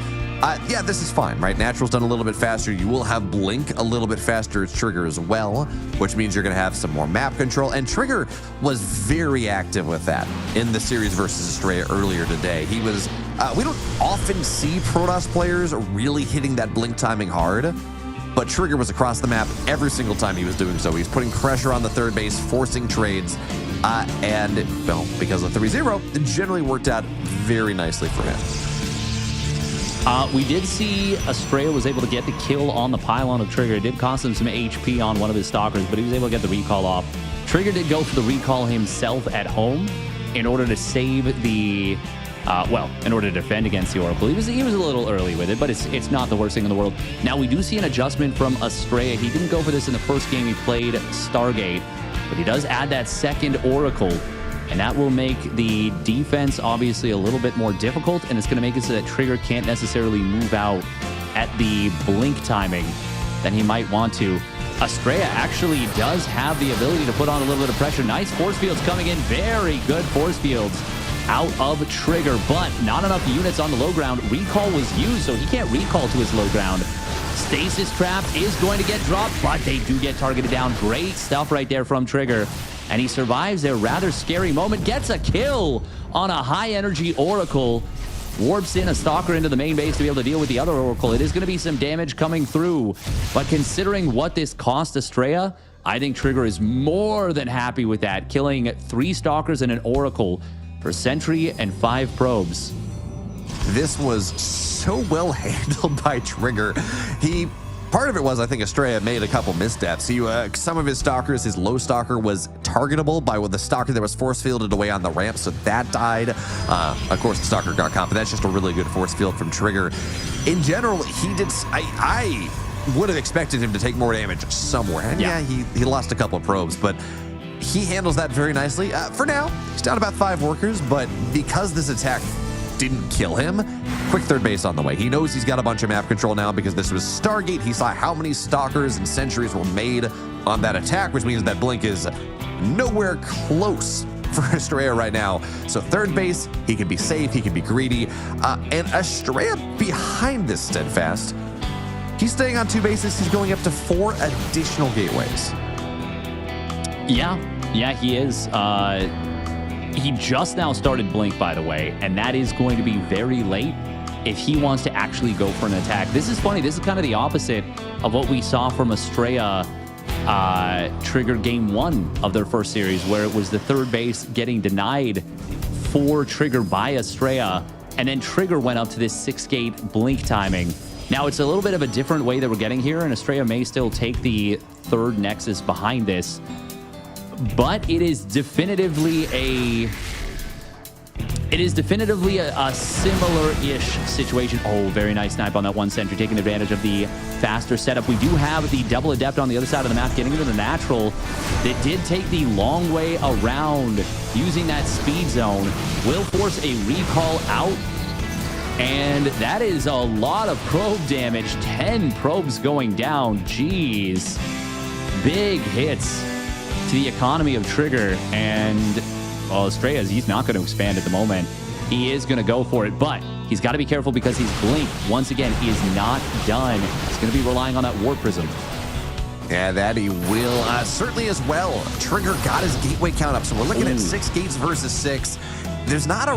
yeah, this is fine, right? Natural's done a little bit faster. You will have Blink a little bit faster as Trigger as well, which means you're going to have some more map control. And Trigger was very active with that in the series versus Astrea earlier today. He was, we don't often see Protoss players really hitting that Blink timing hard, but Trigger was across the map every single time he was doing so. He's putting pressure on the third base, forcing trades, and well, because of 3-0, it generally worked out very nicely for him. We did see Astrea was able to get the kill on the pylon of Trigger. It did cost him some HP on one of his stalkers, but he was able to get the recall off. Trigger did go for the recall himself at home in order to save the in order to defend against the Oracle. He was a little early with it, but it's not the worst thing in the world. Now, we do see an adjustment from Astrea. He didn't go for this in the first game he played Stargate, but he does add that second Oracle, and that will make the defense obviously a little bit more difficult, and it's going to make it so that Trigger can't necessarily move out at the Blink timing than he might want to. Astrea actually does have the ability to put on a little bit of pressure. Nice force fields coming in. Very good force fields out of Trigger, but not enough units on the low ground. Recall was used, so he can't recall to his low ground. Stasis Trap is going to get dropped, but they do get targeted down. Great stuff right there from Trigger. And he survives a rather scary moment, gets a kill on a high-energy Oracle, warps in a Stalker into the main base to be able to deal with the other Oracle. It is going to be some damage coming through, but considering what this cost Astrea, I think Trigger is more than happy with that, killing 3 Stalkers and an Oracle for Sentry and 5 probes. This was so well handled by Trigger. Part of it was, I think, Astrea made a couple missteps. Some of his Stalkers, his low Stalker was targetable by the Stalker that was force fielded away on the ramp, so that died. Of course, the Stalker got caught, but that's just a really good force field from Trigger. In general, he did... I would have expected him to take more damage somewhere. And yeah, he lost a couple of probes, but he handles that very nicely. For now, he's down about 5 workers, but because this attack didn't kill him, quick third base on the way. He knows he's got a bunch of map control now because this was Stargate. He saw how many Stalkers and Sentries were made on that attack, which means that Blink is nowhere close for Astrea right now. So third base, he can be safe, he can be greedy. And Astrea behind this Steadfast, he's staying on 2 bases. He's going up to 4 additional gateways. Yeah, he is. He just now started Blink, by the way, and that is going to be very late if he wants to actually go for an attack. This is funny. This is kind of the opposite of what we saw from Astrea Trigger game 1 of their first series, where it was the third base getting denied for Trigger by Astrea, and then Trigger went up to this 6-gate Blink timing. Now, it's a little bit of a different way that we're getting here, and Astrea may still take the third Nexus behind this, but it is definitively a similar-ish situation. Oh, very nice snipe on that one Sentry, taking advantage of the faster setup. We do have the double Adept on the other side of the map, getting into the natural. That did take the long way around, using that speed zone. Will force a recall out, and that is a lot of probe damage. 10 probes going down. Jeez. Big hits to the economy of Trigger, and well, Astrea, he's not going to expand at the moment. He is going to go for it, but he's got to be careful because he's Blink. Once again, he is not done. He's going to be relying on that Warp Prism. Yeah, that he will. Certainly as well. Trigger got his gateway count up, so we're looking at 6 gates versus 6. There's not a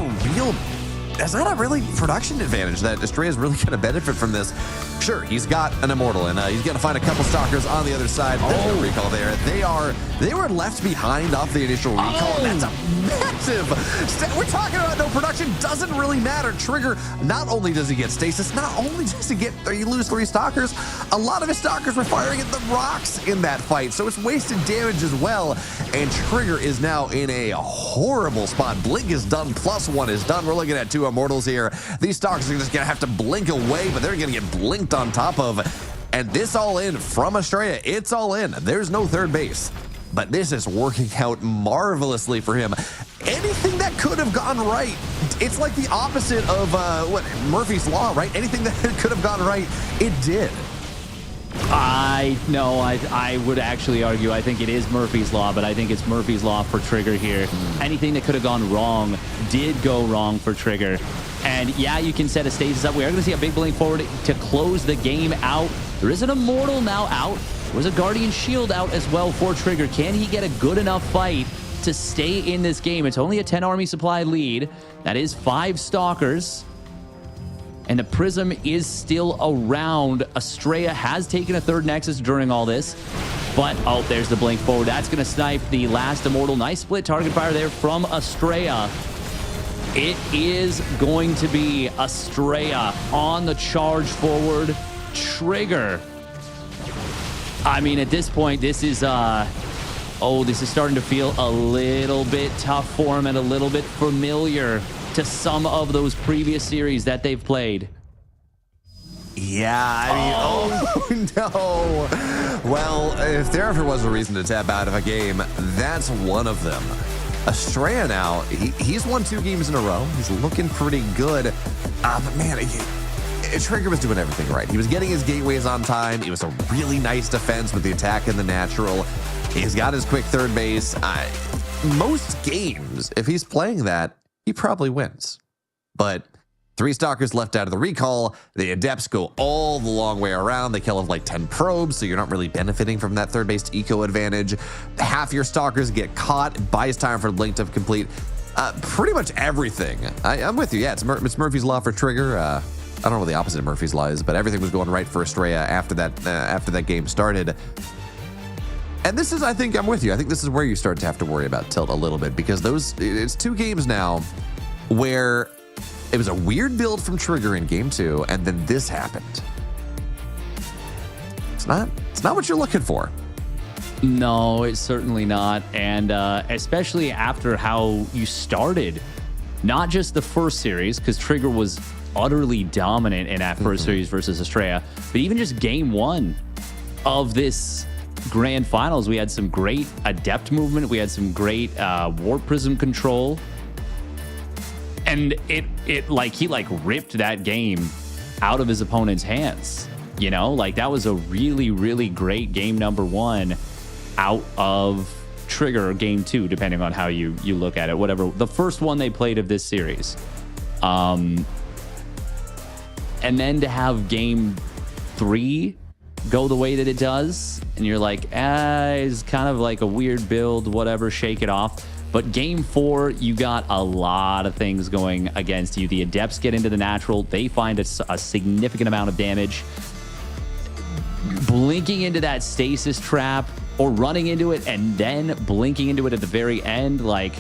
really production advantage that Astrea is really going to benefit from this. Sure, he's got an Immortal, and he's going to find a couple Stalkers on the other side. There's no recall there. They were left behind off the initial recall, and that's a massive... We're talking about no production. Doesn't really matter. Trigger, not only does he get stasis, not only does he lose 3 Stalkers, a lot of his Stalkers were firing at the rocks in that fight, so it's wasted damage as well, and Trigger is now in a horrible spot. Blink is done, +1 is done. We're looking at 2 Immortals here. These Stalkers are just going to have to blink away, but they're going to get blinked on top of. And this all in from Astrea. It's all in. There's no third base. But this is working out marvelously for him. Anything that could have gone right, it's like the opposite of Murphy's Law, right? Anything that could have gone right, it did. I would actually argue I think it is Murphy's Law, but I think it's Murphy's Law for Trigger here. Anything that could have gone wrong did go wrong for Trigger. And yeah, you can set a stasis up. We are going to see a big Blink forward to close the game out. There is an Immortal now out. There was a Guardian Shield out as well for Trigger. Can he get a good enough fight to stay in this game? It's only a 10 army supply lead. That is 5 Stalkers. And the Prism is still around. Astrea has taken a third Nexus during all this. But, oh, there's the Blink forward. That's going to snipe the last Immortal. Nice split target fire there from Astrea. It is going to be Astrea on the charge forward. Trigger. I mean, at this point, this is starting to feel a little bit tough for him and a little bit familiar to some of those previous series that they've played. Yeah, I mean, no. Well, if there ever was a reason to tap out of a game, that's one of them. Astrea now, he's won 2 games in a row. He's looking pretty good. But man, Trigger was doing everything right. He was getting his gateways on time. It was a really nice defense with the attack and the natural. He's got his quick third base. Most games, if he's playing that, he probably wins. But 3 Stalkers left out of the recall. The Adepts go all the long way around. They kill off like 10 probes, so you're not really benefiting from that third-based eco advantage. Half your Stalkers get caught. It buys time for Blink to complete pretty much everything. I'm with you. Yeah, it's Murphy's Law for Trigger. I don't know what the opposite of Murphy's Law is, but everything was going right for Astrea after that game started. And this is, I think I'm with you. I think this is where you start to have to worry about tilt a little bit, because it's 2 games now where it was a weird build from Trigger in game 2, and then this happened. It's not what you're looking for. No, it's certainly not. And especially after how you started, not just the first series, because Trigger was utterly dominant in that first series versus Astrea, but even just game 1 of this grand finals, we had some great Adept movement. We had some great Warp Prism control. And he ripped that game out of his opponent's hands. You know, like that was a really, really great game number 1 out of Trigger, or game 2, depending on how you look at it. Whatever, the first one they played of this series. And then to have game 3 go the way that it does, and you're like, it's kind of like a weird build, whatever, shake it off. But game 4, you got a lot of things going against you. The Adepts get into the natural. They find a significant amount of damage. Blinking into that stasis trap, or running into it and then blinking into it at the very end, like,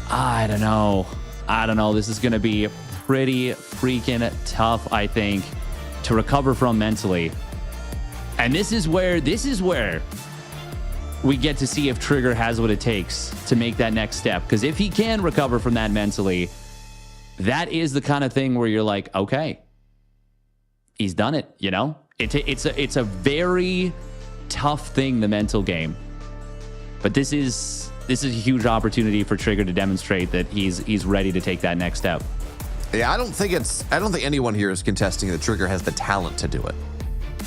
I don't know. This is going to be pretty freaking tough, I think, to recover from mentally. And this is where we get to see if Trigger has what it takes to make that next step. Because if he can recover from that mentally, that is the kind of thing where you're like, okay, he's done it, you know? It's a very tough thing, the mental game. But this is a huge opportunity for Trigger to demonstrate that he's ready to take that next step. Yeah, I don't think anyone here is contesting that Trigger has the talent to do it.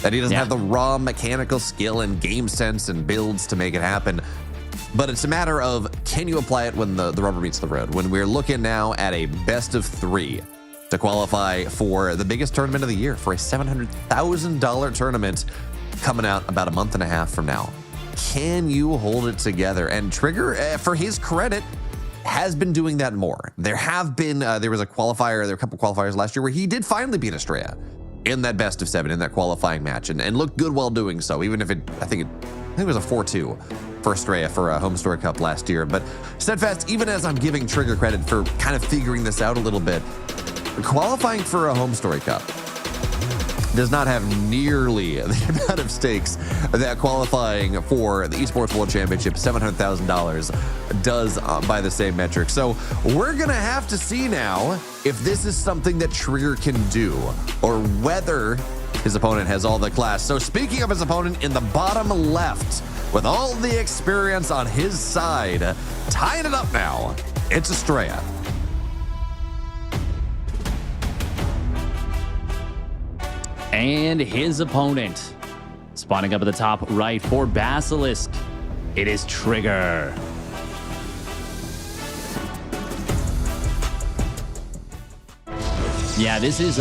That he doesn't have the raw mechanical skill and game sense and builds to make it happen. But it's a matter of, can you apply it when the rubber meets the road? When we're looking now at a best of 3 to qualify for the biggest tournament of the year, for a $700,000 tournament coming out about a month and a half from now. Can you hold it together? And Trigger, for his credit, has been doing that more. There was a qualifier, there were a couple qualifiers last year where he did finally beat Astrea in that best of 7, in that qualifying match, and looked good while doing so, even if I think it was a 4-2 for Astrea for a Home Store Cup last year. But Steadfast, even as I'm giving Trigger credit for kind of figuring this out a little bit, qualifying for a Home Story Cup does not have nearly the amount of stakes that qualifying for the Esports World Championship, $700,000, does by the same metric. So we're going to have to see now if this is something that Trigger can do, or whether his opponent has all the class. So speaking of his opponent, in the bottom left, with all the experience on his side, tying it up now, it's Astrea. And his opponent, spawning up at the top right for Basilisk, it is Trigger. Yeah, this is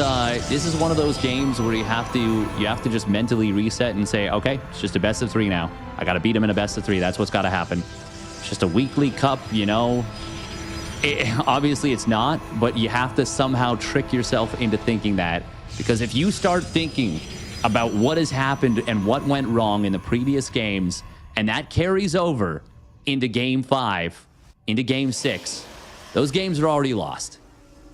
one of those games where you have to just mentally reset and say, okay, it's just a best of 3 now. I got to beat him in a best of 3. That's what's got to happen. It's just a weekly cup, you know. Obviously, it's not, but you have to somehow trick yourself into thinking that. Because if you start thinking about what has happened and what went wrong in the previous games, and that carries over into game 5, into game 6, those games are already lost.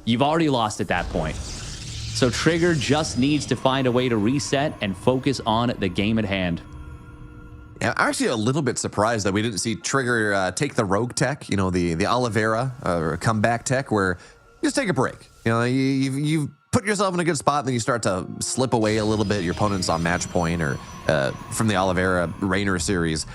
You've already lost at that point. So Trigger just needs to find a way to reset and focus on the game at hand. Yeah, I'm actually a little bit surprised that we didn't see Trigger take the rogue tech, you know, the Oliveira comeback tech, where you just take a break. You know, you've put yourself in a good spot, and then you start to slip away a little bit. Your opponent's on match point, or from the Oliveira Rainer series,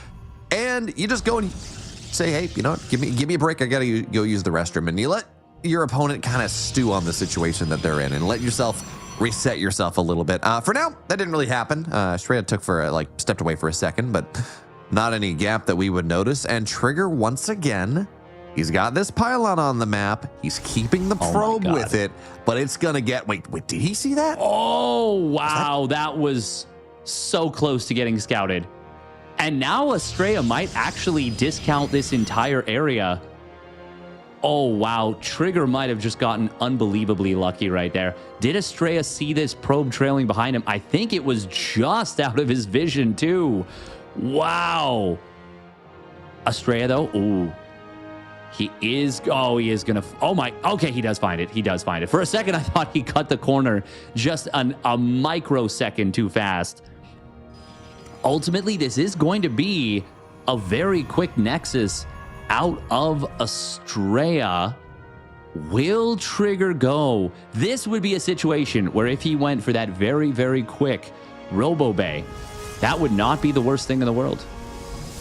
and you just go and say, hey, you know what, give me a break. I gotta go use the restroom. And you let your opponent kind of stew on the situation that they're in, and let yourself reset yourself a little bit. For now, that didn't really happen. Astrea stepped away for a second, but not any gap that we would notice. And Trigger once again He's got this pylon on the map. He's keeping the Oh my probe God. with it, but it's going to get... Wait, did he see that? Oh, wow. That was so close to getting scouted. And now Astrea might actually discount this entire area. Oh, wow. Trigger might have just gotten unbelievably lucky right there. Did Astrea see this probe trailing behind him? I think it was just out of his vision, too. Wow. Astrea, though. Ooh. He is going to... Oh, my... Okay, he does find it. He does find it. For a second, I thought he cut the corner just a microsecond too fast. Ultimately, this is going to be a very quick Nexus out of Astrea. Will Trigger go? This would be a situation where if he went for that very, very quick Robo Bay, that would not be the worst thing in the world.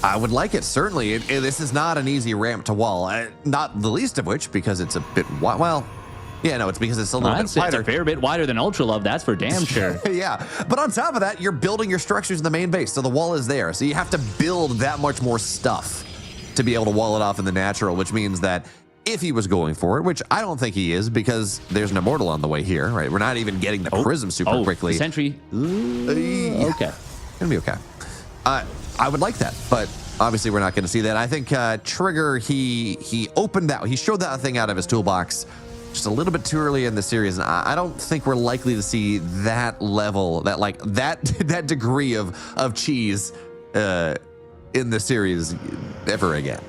I would like it, certainly. This is not an easy ramp to wall. Not the least of which, because it's a bit... Well, yeah, no, it's because it's a little bit wider. It's a fair bit wider than Ultra Love, that's for damn sure. Yeah, but on top of that, you're building your structures in the main base, so the wall is there. So you have to build that much more stuff to be able to wall it off in the natural, which means that if he was going for it, which I don't think he is, because there's an Immortal on the way here, right? We're not even getting the Prism super quickly. The Sentry. Yeah. Okay. Gonna be okay. I would like that, but obviously we're not going to see that. I think Trigger, he opened that, he showed that thing out of his toolbox just a little bit too early in the series, and I don't think we're likely to see that level, that degree of cheese in the series ever again.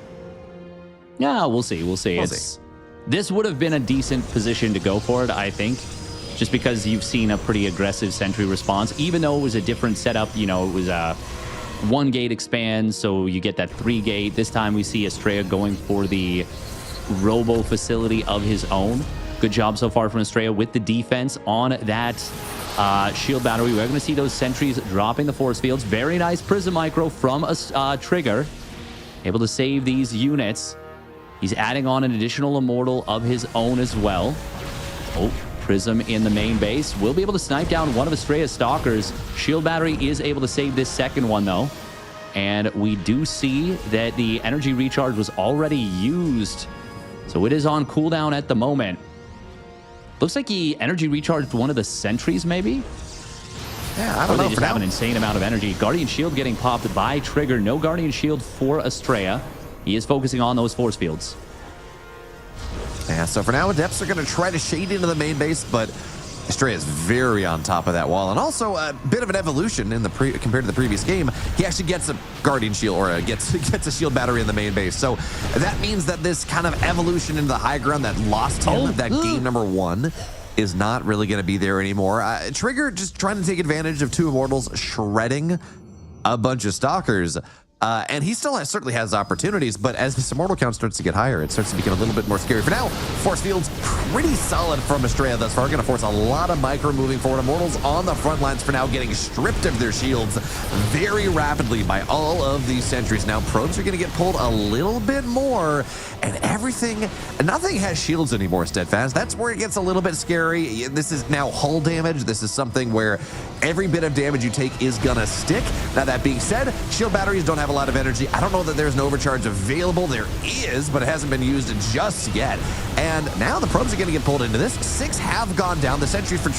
Yeah, we'll see. We'll see. This would have been a decent position to go for it, I think, just because you've seen a pretty aggressive Sentry response, even though it was a different setup. You know, it was a 1-gate expand, so you get that 3-gate. This time we see Astrea going for the Robo facility of his own. Good job so far from Astrea with the defense on that shield battery. We're going to see those sentries dropping the force fields. Very nice Prism Micro from a Trigger. Able to save these units. He's adding on an additional Immortal of his own as well. Oh, Prism in the main base. Will be able to snipe down one of Astrea's Stalkers. Shield battery is able to save this second one, though. And we do see that the energy recharge was already used. So it is on cooldown at the moment. Looks like he energy recharged one of the sentries, maybe? Yeah, I don't know. They just have an insane amount of energy. Guardian Shield getting popped by Trigger. No Guardian Shield for Astrea. He is focusing on those force fields. Yeah, so for now, Adepts are going to try to shade into the main base, but Astrea is very on top of that wall. And also a bit of an evolution in the compared to the previous game. He actually gets a Guardian Shield, or gets a shield battery in the main base. So that means that this kind of evolution into the high ground that lost him, that game number 1, is not really going to be there anymore. Trigger just trying to take advantage of 2 Immortals shredding a bunch of Stalkers. And he still certainly has opportunities, but as this Immortal count starts to get higher, it starts to become a little bit more scary. For now, force field's pretty solid from Astrea thus far. Going to force a lot of micro moving forward. Immortals on the front lines for now, getting stripped of their shields very rapidly by all of these sentries. Now, probes are going to get pulled a little bit more, and nothing has shields anymore, Steadfast. That's where it gets a little bit scary. This is now hull damage. This is something where every bit of damage you take is going to stick. Now, that being said, shield batteries don't have a lot of energy. I don't know that there's an overcharge available. There is, but it hasn't been used just yet. And now the probes are going to get pulled into this. 6 have gone down. The sentry for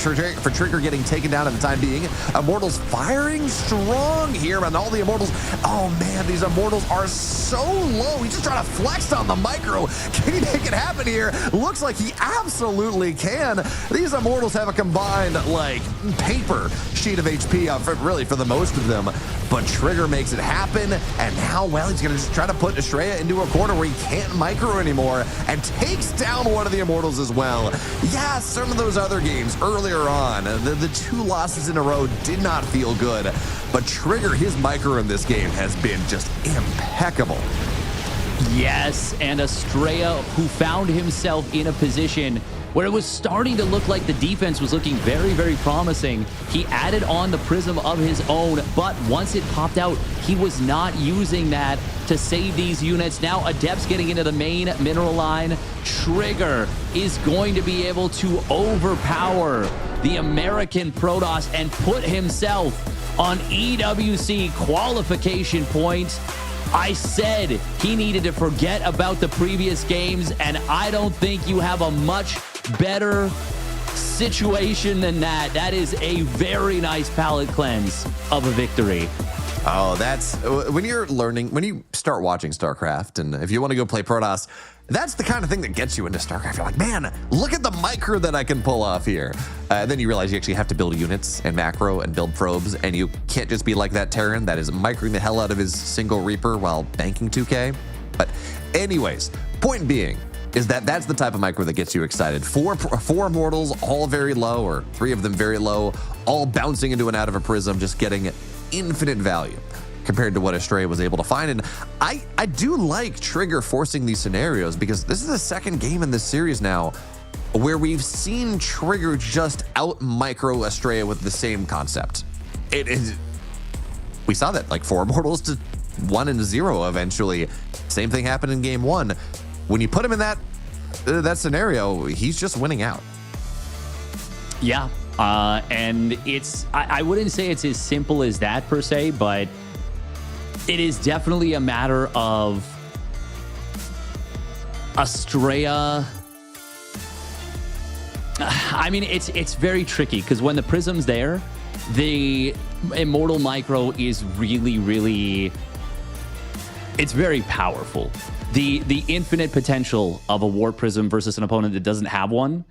Trigger getting taken down at the time being. Immortals firing strong here on all the Immortals. Oh man, these Immortals are so low. He's just trying to flex on the micro. Can he make it happen here? Looks like he absolutely can. These Immortals have a combined, like, paper sheet of HP, really for the most of them. But Trigger makes it happen. And now, well, he's going to just try to put Astrea into a corner where he can't micro anymore and takes down one of the Immortals as well. Yeah, some of those other games earlier on, the 2 losses in a row did not feel good. But Trigger, his micro in this game has been just impeccable. Yes, and Astrea, who found himself in a position where it was starting to look like the defense was looking very, very promising. He added on the Prism of his own, but once it popped out, he was not using that to save these units. Now Adepts getting into the main mineral line. Trigger is going to be able to overpower the American Protoss and put himself on EWC qualification points. I said he needed to forget about the previous games, and I don't think you have a much better situation than that. That is a very nice palate cleanse of a victory. Oh, that's when you're learning, when you start watching StarCraft, and if you want to go play Protoss, that's the kind of thing that gets you into StarCraft. You're like, man, look at the micro that I can pull off here. Then you realize you actually have to build units and macro and build probes, and you can't just be like that Terran that is microing the hell out of his single Reaper while banking 2K. But anyways, point being is that that's the type of micro that gets you excited. Four mortals, all very low, or 3 of them very low, all bouncing into and out of a prism, just getting infinite value compared to what Astrea was able to find. And I do like Trigger forcing these scenarios, because this is the second game in this series now where we've seen Trigger just out micro Astrea with the same concept. We saw that, like 4 mortals to 1 and 0 eventually. Same thing happened in game 1. When you put him in that scenario, he's just winning out. Yeah. And I wouldn't say it's as simple as that per se, but it is definitely a matter of Astrea. I mean, it's very tricky, because when the prism's there, the Immortal Micro is really, really, it's very powerful. The infinite potential of a Warp Prism versus an opponent that doesn't have one,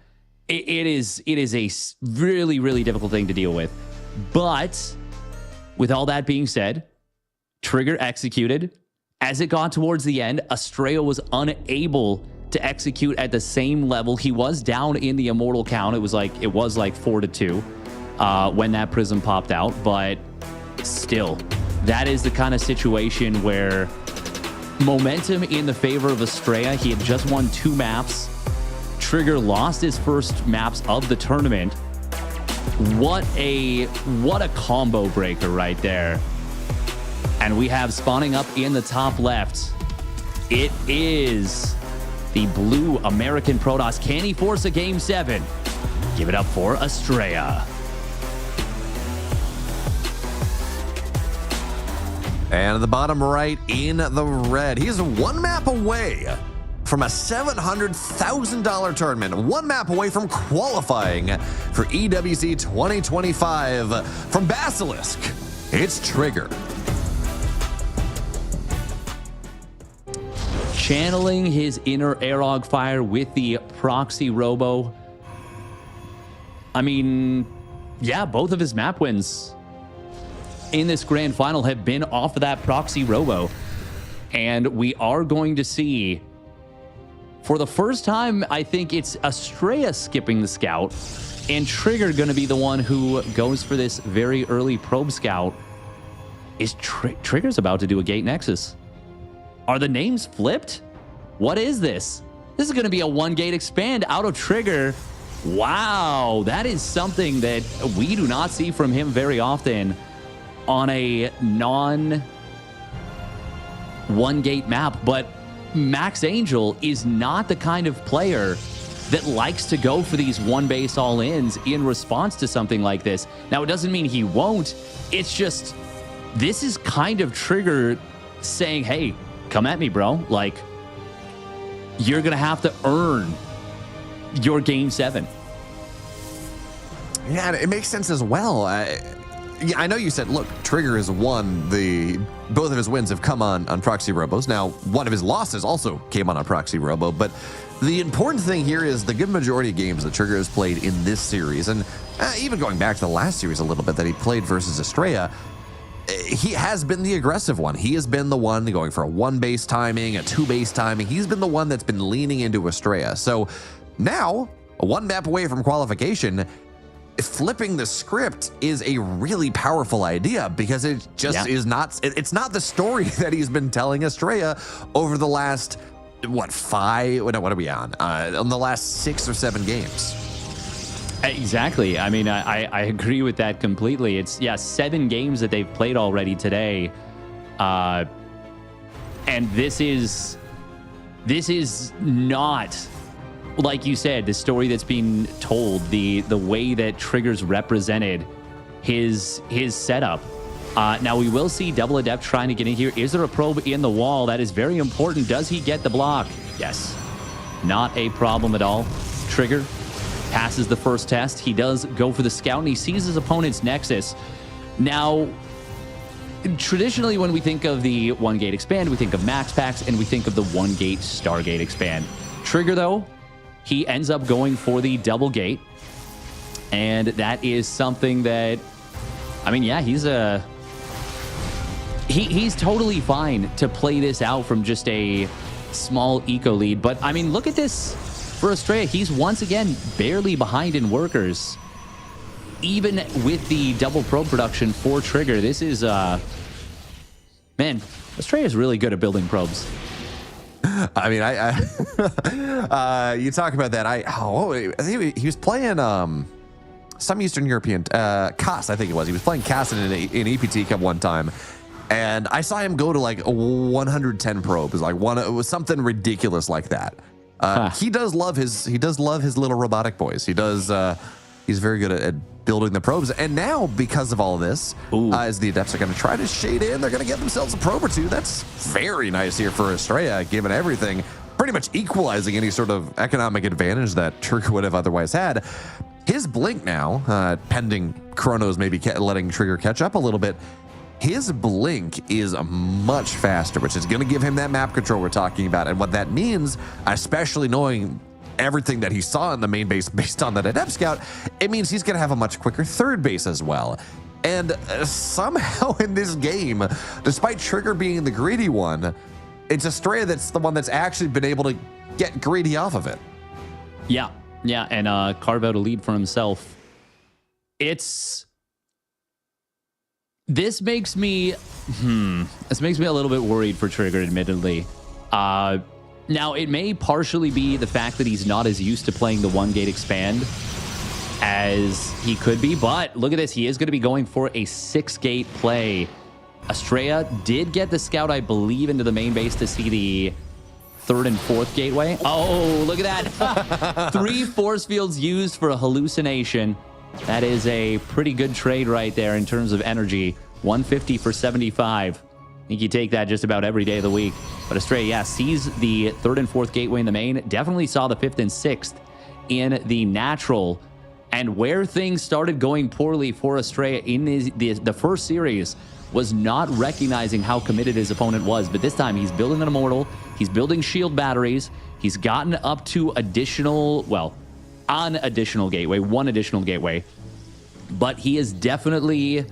it is a really, really difficult thing to deal with. But with all that being said, Trigger executed. As it got towards the end, Astrea was unable to execute at the same level. He was down in the Immortal count. It was like 4-2 when that prism popped out. But still, that is the kind of situation where momentum in the favor of Astrea. He had just won 2 maps. Trigger lost his first maps of the tournament. What a combo breaker right there. And we have spawning up in the top left, it is the blue American Protoss. Can he force a game 7? Give it up for Astrea. And at the bottom right in the red, he's 1 map away from a $700,000 tournament, 1 map away from qualifying for EWC 2025. From Basilisk, it's Trigger. Channeling his inner Aerog fire with the proxy robo. I mean, yeah, both of his map wins in this grand final have been off of that proxy robo. And we are going to see, for the first time, I think it's Astrea skipping the scout and Trigger going to be the one who goes for this very early probe scout. Is Trigger's about to do a gate nexus? Are the names flipped? What is this? This is going to be a 1-gate expand out of Trigger. Wow, that is something that we do not see from him very often on a non-1-gate map. But Max Angel is not the kind of player that likes to go for these 1-base all-ins in response to something like this. Now, it doesn't mean he won't. It's just, this is kind of Trigger saying, hey, come at me, bro. Like, you're going to have to earn your game 7. Yeah, it makes sense as well. I know you said, look, Trigger has won both of his wins have come on proxy robos. Now, one of his losses also came on a proxy robo, but the important thing here is the good majority of games that Trigger has played in this series, and even going back to the last series a little bit that he played versus Astrea, he has been the aggressive one. He has been the one going for a 1-base timing, a 2-base timing. He's been the one that's been leaning into Astrea. So now, 1 map away from qualification, flipping the script is a really powerful idea, because it just is not, it's not the story that he's been telling Astrea over the last, what are we on the last 6 or 7 games. Exactly. I mean, I agree with that completely. It's 7 games that they've played already today. And this is not, like you said, the story that's being told, the way that Trigger's represented his setup. Now we will see Double Adept trying to get in here. Is there a probe in the wall? That is very important. Does he get the block? Yes. Not a problem at all. Trigger passes the first test. He does go for the scout, and he sees his opponent's Nexus. Now, traditionally, when we think of the 1-gate expand, we think of max packs, and we think of the 1-gate Stargate expand. Trigger, though, he ends up going for the double gate, and that is something that, I mean, yeah, he's totally fine to play this out from just a small eco lead. But, I mean, look at this for Astrea. He's once again barely behind in workers. Even with the double probe production for Trigger, this is, man, Astrea is really good at building probes. I mean, you talk about that. I think he was playing some Eastern European CAS, I think it was. He was playing CAS in EPT Cup one time, and I saw him go to like 110 probes, like it was something ridiculous like that. He does love his little robotic boys. He does. He's very good at building the probes. And now, because of all of this, as the Adepts are going to try to shade in, they're going to get themselves a probe or two. That's very nice here for Astrea, given everything, pretty much equalizing any sort of economic advantage that Trigger would have otherwise had. His blink now, pending Chronos maybe letting Trigger catch up a little bit, his blink is much faster, which is going to give him that map control we're talking about. And what that means, especially knowing everything that he saw in the main base based on that Adept Scout, it means he's going to have a much quicker third base as well. And somehow in this game, despite Trigger being the greedy one, it's Astrea that's the one that's actually been able to get greedy off of it. Yeah, and carve out a lead for himself. This makes me a little bit worried for Trigger, admittedly. Now, it may partially be the fact that he's not as used to playing the 1-gate expand as he could be, but look at this. He is going to be going for a 6-gate play. Astrea did get the scout, I believe, into the main base to see the 3rd and 4th gateway. Oh, look at that. 3 force fields used for a hallucination. That is a pretty good trade right there in terms of energy. 150 for 75. I think you take that just about every day of the week. But Astrea, yeah, sees the 3rd and 4th gateway in the main. Definitely saw the 5th and 6th in the natural. And where things started going poorly for Astrea in the first series was not recognizing how committed his opponent was. But this time, he's building an Immortal. He's building shield batteries. He's gotten up to one additional gateway. But he is definitely,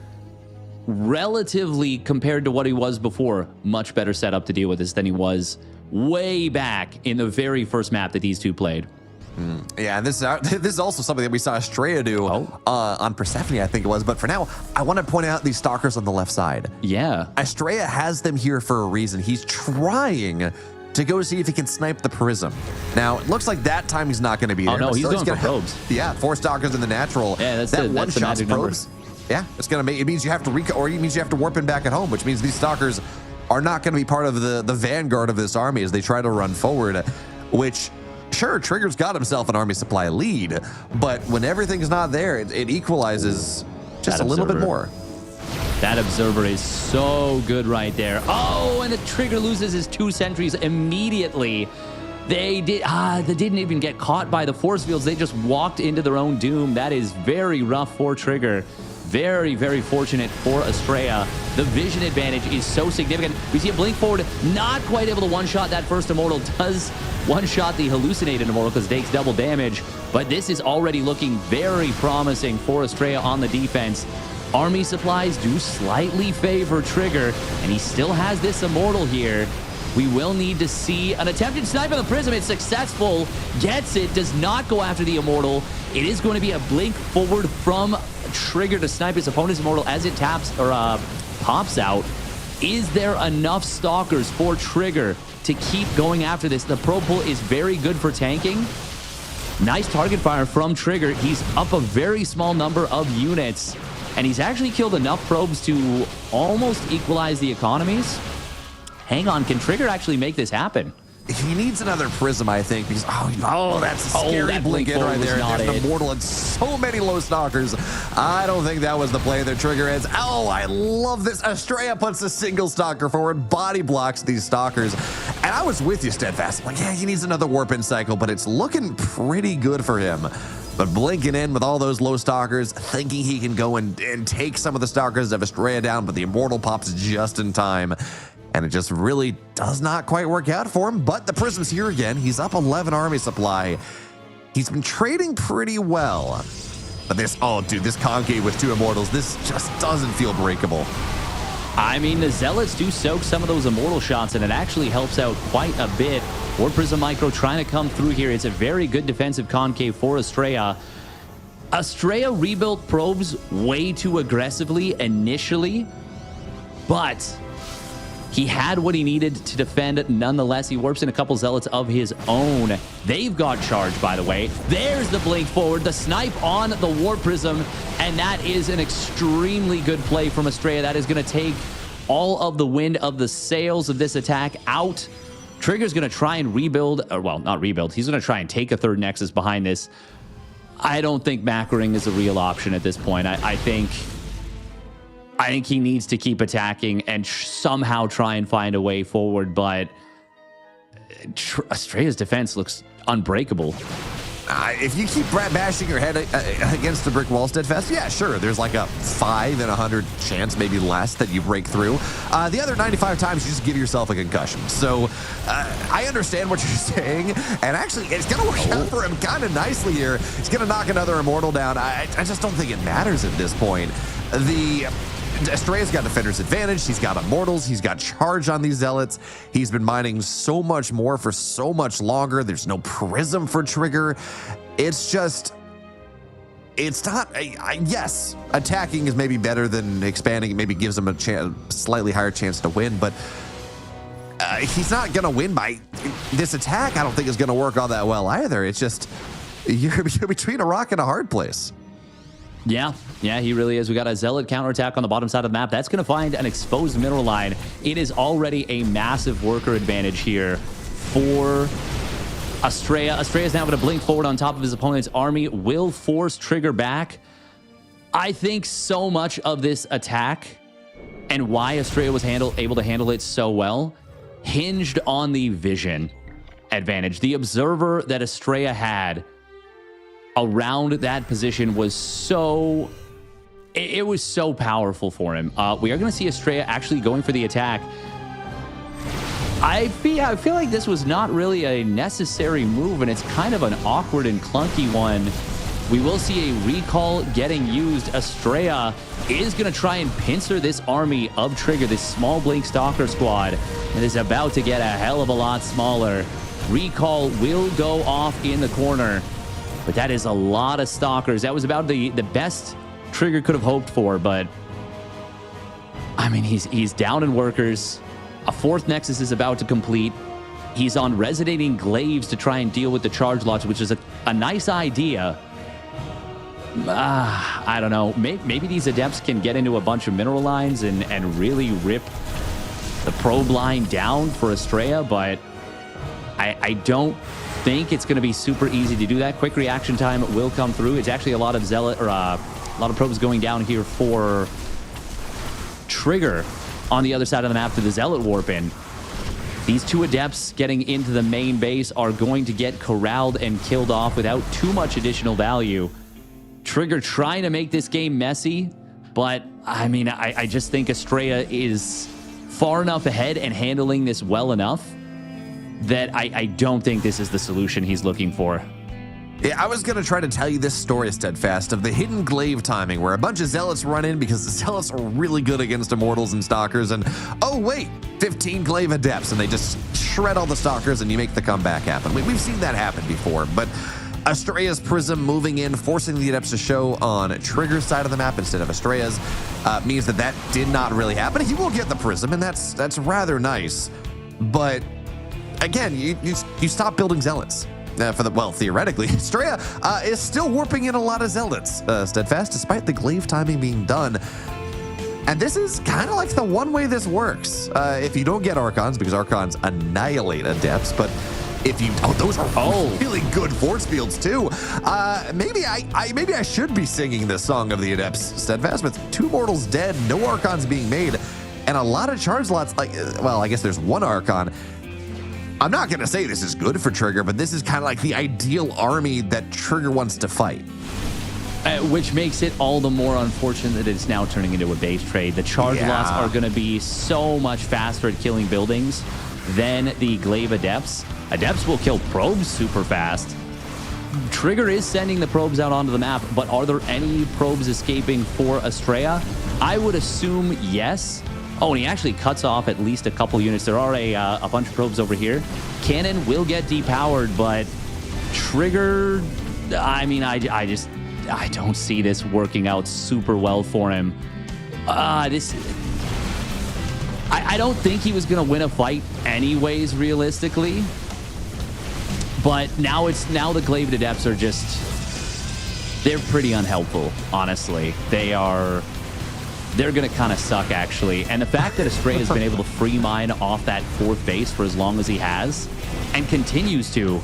relatively, compared to what he was before, much better set up to deal with this than he was way back in the very first map that these two played. Yeah, and this is also something that we saw Astrea do on Persephone, I think it was. But for now, I want to point out these stalkers on the left side. Yeah. Astrea has them here for a reason. He's trying to go see if he can snipe the Prism. Now, it looks like that time he's not going to be there. Oh, no, he's going for probes. Yeah, 4 stalkers in the natural. Yeah, that's that the one-shot probes. Yeah, it's going to make, it means you have to it means you have to warp in back at home, which means these stalkers are not going to be part of the vanguard of this army as they try to run forward, which, sure, Trigger's got himself an army supply lead, but when everything's not there, it equalizes just a little bit more. That observer is so good right there. Oh, and the Trigger loses his 2 sentries immediately. They didn't even get caught by the force fields. They just walked into their own doom. That is very rough for Trigger. Very, very fortunate for Astrea. The vision advantage is so significant. We see a blink forward, not quite able to one-shot that first Immortal. Does one-shot the hallucinated Immortal because it takes double damage. But this is already looking very promising for Astrea on the defense. Army supplies do slightly favor Trigger, and he still has this Immortal here. We will need to see an attempted snipe on the Prism. It's successful. Gets it. Does not go after the Immortal. It is going to be a blink forward from Trigger to snipe his opponent's Immortal as it pops out. Is there enough Stalkers for Trigger to keep going after this? The Pro Pull is very good for tanking. Nice target fire from Trigger. He's up a very small number of units, and he's actually killed enough probes to almost equalize the economies. Hang on, can Trigger actually make this happen? he needs another prism, I think, because that's a scary that blink in forward right was there. not There's an it. immortal and so many low stalkers. I don't think that was the play. Their trigger is. Oh, I love this. Astrea puts a single stalker forward, body blocks these stalkers, and I was with you, Steadfast. Like, yeah, he needs another warp in cycle, but it's looking pretty good for him. But blinking in with all those low stalkers, thinking he can go and take some of the stalkers of Astrea down, but the immortal pops just in time. And it just really does not quite work out for him. But the prism's here again. He's up 11 army supply. He's been trading pretty well. But this concave with 2 immortals, this just doesn't feel breakable. I mean, the Zealots do soak some of those immortal shots, and it actually helps out quite a bit. War Prism Micro trying to come through here. It's a very good defensive concave for Astrea. Astrea rebuilt probes way too aggressively initially, but he had what he needed to defend nonetheless. He warps in a couple Zealots of his own. They've got charged, by the way. There's the blink forward, the snipe on the War Prism, and that is an extremely good play from Astrea. That is going to take all of the wind of the sails of this attack out. Trigger's going to try and rebuild, or well, not rebuild. He's going to try and take a third Nexus behind this. I don't think macroing is a real option at this point. I think he needs to keep attacking and somehow try and find a way forward, but Astrea's defense looks unbreakable. If you keep bashing your head against the brick wall, Steadfast, yeah, sure. There's like a 5 in 100 chance, maybe less, that you break through. The other 95 times, you just give yourself a concussion. So I understand what you're saying, and actually, it's going to work out for him kind of nicely here. He's going to knock another immortal down. I just don't think it matters at this point. Astrea's got Defender's Advantage. He's got Immortals. He's got Charge on these Zealots. He's been mining so much more for so much longer. There's no Prism for Trigger. It's just... It's not... yes, attacking is maybe better than expanding. It maybe gives him a slightly higher chance to win, but he's not going to win by... This attack, I don't think, is going to work all that well either. It's just... You're between a rock and a hard place. Yeah, he really is. We got a Zealot counterattack on the bottom side of the map. That's going to find an exposed mineral line. It is already a massive worker advantage here for Astrea. Astrea's now going to blink forward on top of his opponent's army. Will force Trigger back. I think so much of this attack and why Astrea was able to handle it so well hinged on the vision advantage. The observer that Astrea had around that position was so... It was so powerful for him. We are going to see Astrea actually going for the attack. I feel like this was not really a necessary move, and it's kind of an awkward and clunky one. We will see a recall getting used. Astrea is going to try and pincer this army of Trigger, this small Blink Stalker squad, and is about to get a hell of a lot smaller. Recall will go off in the corner. But that is a lot of stalkers. That was about the best Trigger could have hoped for. But I mean, he's down in workers. A 4th Nexus is about to complete. He's on resonating glaives to try and deal with the charge lots, which is a nice idea. I don't know. Maybe these adepts can get into a bunch of mineral lines and really rip the probe line down for Astrea, but I don't think it's going to be super easy to do that. Quick reaction time will come through. It's actually a lot of Zealot, or a lot of probes going down here for Trigger on the other side of the map to the Zealot warp in. These 2 adepts getting into the main base are going to get corralled and killed off without too much additional value. Trigger trying to make this game messy, but I mean, I just think Astrea is far enough ahead and handling this well enough that I don't think this is the solution he's looking for. Yeah, I was going to try to tell you this story, Steadfast, of the hidden glaive timing, where a bunch of Zealots run in because the Zealots are really good against Immortals and Stalkers, and oh wait, 15 glaive adepts, and they just shred all the Stalkers and you make the comeback happen. We've seen that happen before, but Astrea's Prism moving in, forcing the adepts to show on Trigger's side of the map instead of Astrea's, means that did not really happen. He will get the Prism, and that's rather nice, but again, you stop building Zealots. Theoretically, Astrea is still warping in a lot of Zealots, Steadfast, despite the glaive timing being done. And this is kind of like the one way this works. If you don't get Archons, because Archons annihilate Adepts, but if you those are really good force fields too. Maybe I should be singing this song of the Adepts Steadfast, with 2 Mortals dead, no Archons being made, and a lot of charge slots. Like, well, I guess there's 1 Archon. I'm not gonna say this is good for Trigger, but this is kind of like the ideal army that Trigger wants to fight. Which makes it all the more unfortunate that it's now turning into a base trade. The charge lots are going to be so much faster at killing buildings than the Glaive Adepts. Adepts will kill probes super fast. Trigger is sending the probes out onto the map, but are there any probes escaping for Astrea? I would assume yes. Oh, and he actually cuts off at least a couple units. There are a bunch of probes over here. Cannon will get depowered, but Trigger, I mean, I don't see this working out super well for him. I don't think he was going to win a fight anyways, realistically. But now the Glaive Adepts are they're pretty unhelpful, honestly. They're going to kind of suck, actually. And the fact that Astrea has been able to free mine off that 4th base for as long as he has and continues to.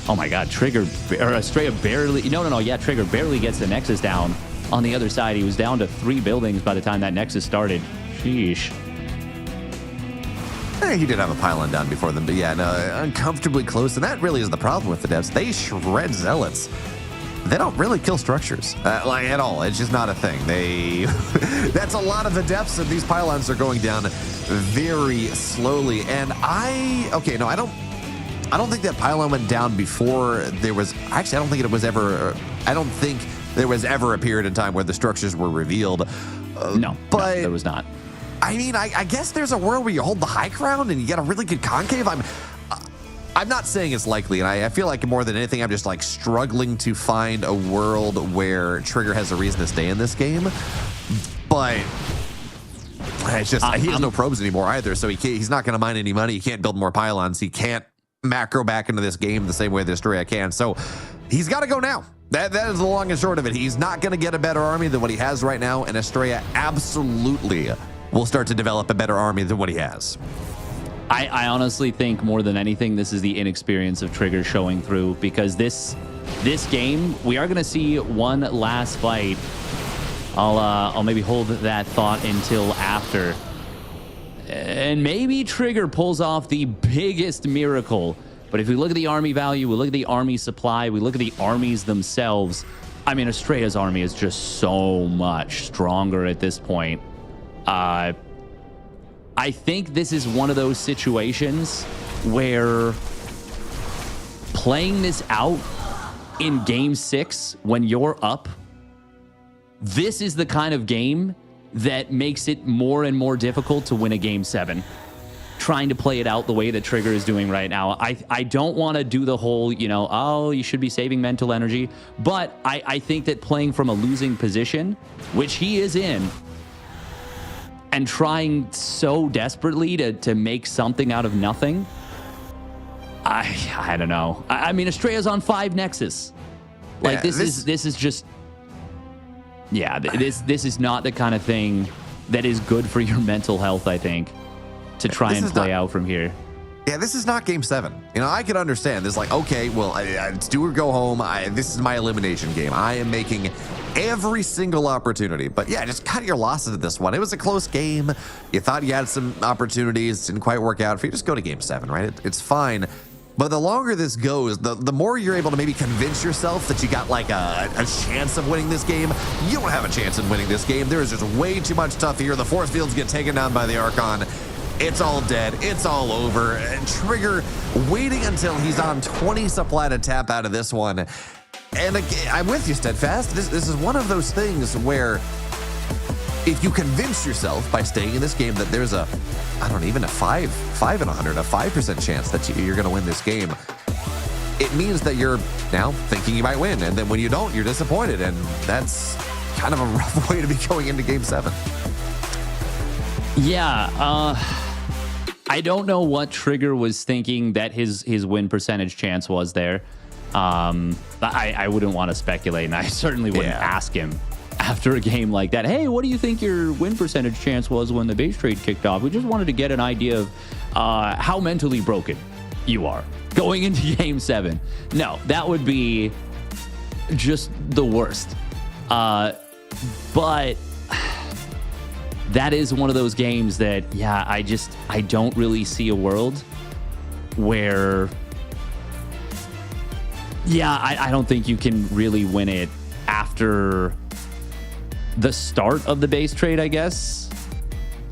Oh my God, Astrea barely, Trigger barely gets the Nexus down. On the other side, he was down to 3 buildings by the time that Nexus started. Sheesh. He did have a pylon down before them, but yeah, no, uncomfortably close. And that really is the problem with the devs. They shred Zealots. They don't really kill structures, like at all. It's just not a thing. That's a lot of the depths, and these pylons are going down very slowly. And I don't think that pylon went down before there was. Actually, I don't think there was ever a period in time where the structures were revealed. No, there was not. I mean, I guess there's a world where you hold the high ground and you get a really good concave. I'm not saying it's likely, and I feel like more than anything, I'm just like struggling to find a world where Trigger has a reason to stay in this game. But it's just he has no probes anymore either, so he's not going to mine any money. He can't build more pylons. He can't macro back into this game the same way that Astrea can. So he's got to go now. That is the long and short of it. He's not going to get a better army than what he has right now, and Astrea absolutely will start to develop a better army than what he has. I honestly think more than anything, this is the inexperience of Trigger showing through, because this game, we are going to see one last fight. I'll maybe hold that thought until after. And maybe Trigger pulls off the biggest miracle. But if we look at the army value, we look at the army supply, we look at the armies themselves, I mean, Astrea's army is just so much stronger at this point. I think this is one of those situations where playing this out in Game 6 when you're up, this is the kind of game that makes it more and more difficult to win a Game 7. Trying to play it out the way that Trigger is doing right now. I don't want to do the whole, you should be saving mental energy. But I think that playing from a losing position, which he is in, and trying so desperately to make something out of nothing, I don't know. I mean, Astrea's on 5 Nexus. Like, this is just... Yeah, this is not the kind of thing that is good for your mental health, I think, to try and play out from here. Yeah, this is not Game 7. I could understand this. Like, okay, well, it's do or go home. This is my elimination game. I am making every single opportunity. But yeah, just cut your losses at this one. It was a close game. You thought you had some opportunities. Didn't quite work out for you. Just go to Game 7, right? It's fine. But the longer this goes, the more you're able to maybe convince yourself that you got like a chance of winning this game. You don't have a chance in winning this game. There is just way too much stuff here. The force fields get taken down by the Archon. It's all dead. It's all over. And Trigger waiting until he's on 20 supply to tap out of this one. And again, I'm with you, Steadfast. This is one of those things where if you convince yourself by staying in this game that there's a 5 in 100, a 5% chance that you're going to win this game, it means that you're now thinking you might win. And then when you don't, you're disappointed. And that's kind of a rough way to be going into Game 7. Yeah, I don't know what Trigger was thinking that his win percentage chance was there. I wouldn't want to speculate, and I certainly wouldn't ask him after a game like that. Hey, what do you think your win percentage chance was when the base trade kicked off? We just wanted to get an idea of how mentally broken you are going into game 7. No, that would be just the worst. But that is one of those games that, yeah, I don't really see a world where, yeah, I don't think you can really win it after the start of the base trade, I guess.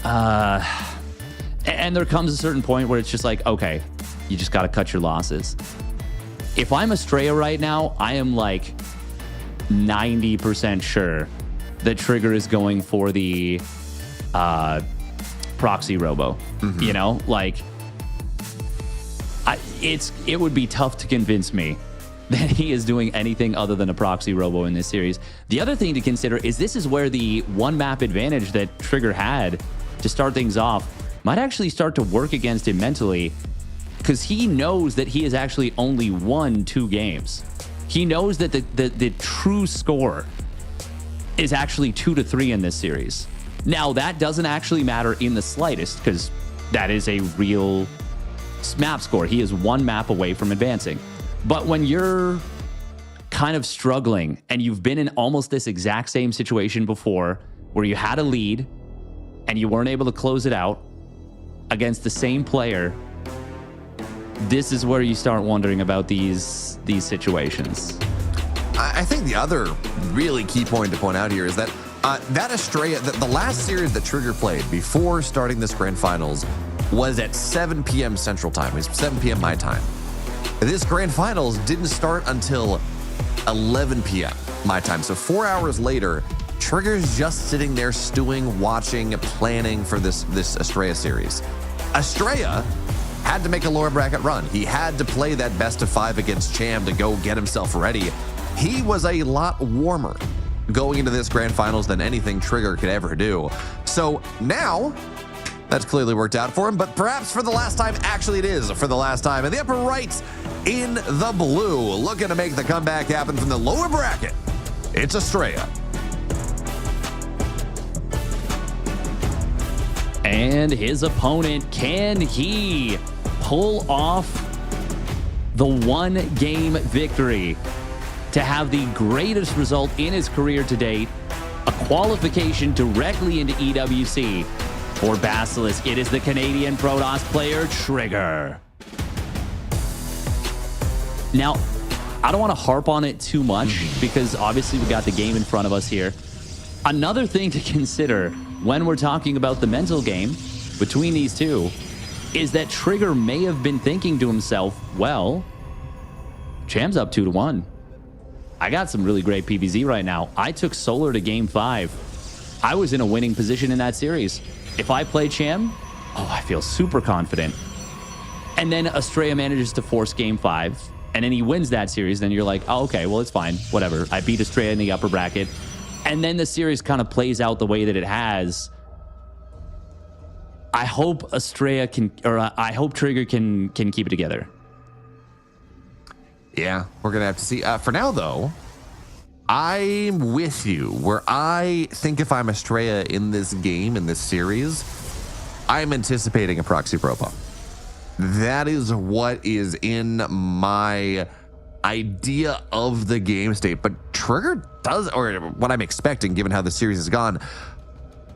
And there comes a certain point where it's just like, okay, you just got to cut your losses. If I'm Astrea right now, I am like 90% sure that Trigger is going for the proxy robo. Mm-hmm. You know, like it would be tough to convince me that he is doing anything other than a proxy robo in this series. The other thing to consider is this is where the one map advantage that Trigger had to start things off might actually start to work against him mentally, because he knows that he has actually only won 2 games. He knows that the true score is actually 2-3 in this series. Now, that doesn't actually matter in the slightest, because that is a real map score. He is 1 map away from advancing. But when you're kind of struggling and you've been in almost this exact same situation before where you had a lead and you weren't able to close it out against the same player, this is where you start wondering about these situations. I think the other really key point to point out here is that that Astrea, the last series that Trigger played before starting this grand finals was at 7 p.m. Central Time. It was 7 p.m. my time. This grand finals didn't start until 11 p.m. my time. So 4 hours later, Trigger's just sitting there stewing, watching, planning for this Astrea series. Astrea had to make a lower bracket run. He had to play that best of 5 against Cham to go get himself ready. He was a lot warmer going into this grand finals than anything Trigger could ever do. So now that's clearly worked out for him, but perhaps for the last time, actually it is for the last time. In the upper right, in the blue, looking to make the comeback happen from the lower bracket, it's Astrea. And his opponent, can he pull off the 1-game victory to have the greatest result in his career to date, a qualification directly into EWC? For Basilisk, it is the Canadian Protoss player, Trigger. Now, I don't want to harp on it too much because obviously we got the game in front of us here. Another thing to consider when we're talking about the mental game between these two is that Trigger may have been thinking to himself, well, Cham's up 2-1. I got some really great PVZ right now. I took Solar to game 5. I was in a winning position in that series. If I play Cham, I feel super confident. And then Astrea manages to force game 5, and then he wins that series. Then you're like, oh, okay, well, it's fine. Whatever. I beat Astrea in the upper bracket. And then the series kind of plays out the way that it has. I hope Astrea can, or I hope Trigger can keep it together. Yeah, we're going to have to see. For now, though, I'm with you, where I think if I'm Astrea in this game, in this series, I'm anticipating a proxy robo. That is what is in my idea of the game state. But Trigger does, or what I'm expecting, given how the series has gone,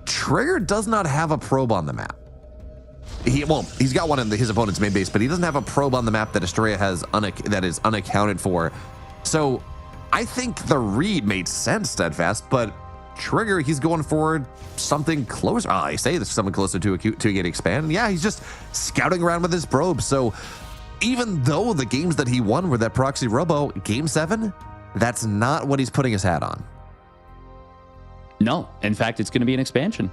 Trigger does not have a probe on the map. He's got one in his opponent's main base, but he doesn't have a probe on the map that Astrea has that is unaccounted for. So I think the read made sense, Steadfast, but Trigger, he's going for something closer. I say this something closer to a two-gate expand. Yeah, he's just scouting around with his probe. So even though the games that he won were that proxy robo, game 7, that's not what he's putting his hat on. No, in fact, it's going to be an expansion.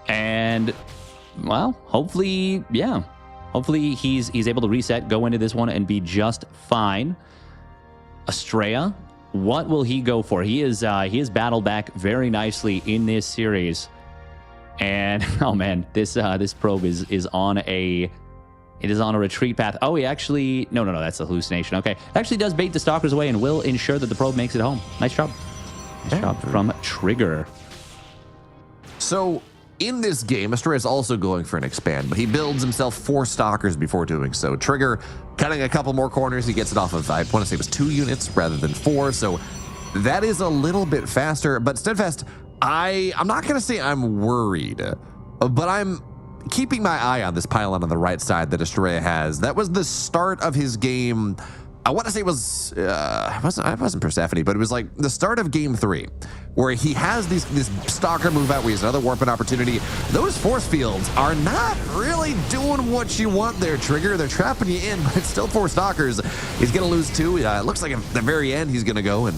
And, well, hopefully, yeah. Hopefully he's able to reset, go into this one, and be just fine. Astrea, what will he go for? He is battled back very nicely in this series. And, oh man, this probe is on a retreat path. Oh, he actually, no, that's a hallucination. Okay, it actually does bait the stalkers away and will ensure that the probe makes it home. Nice job. Nice job from Trigger. So in this game, Astrea is also going for an expand, but he builds himself 4 stalkers before doing so. Trigger cutting a couple more corners. He gets it off of, I want to say it was 2 units rather than 4. So that is a little bit faster. But Steadfast, I'm not going to say I'm worried, but I'm keeping my eye on this pylon on the right side that Astrea has. That was the start of his game. I want to say it was, it wasn't Persephone, but it was like the start of game 3, where he has this stalker move out where he has another warping opportunity. Those force fields are not really doing what you want there, Trigger. They're trapping you in, but it's still 4 stalkers. He's going to lose 2. It looks like at the very end, he's going to go and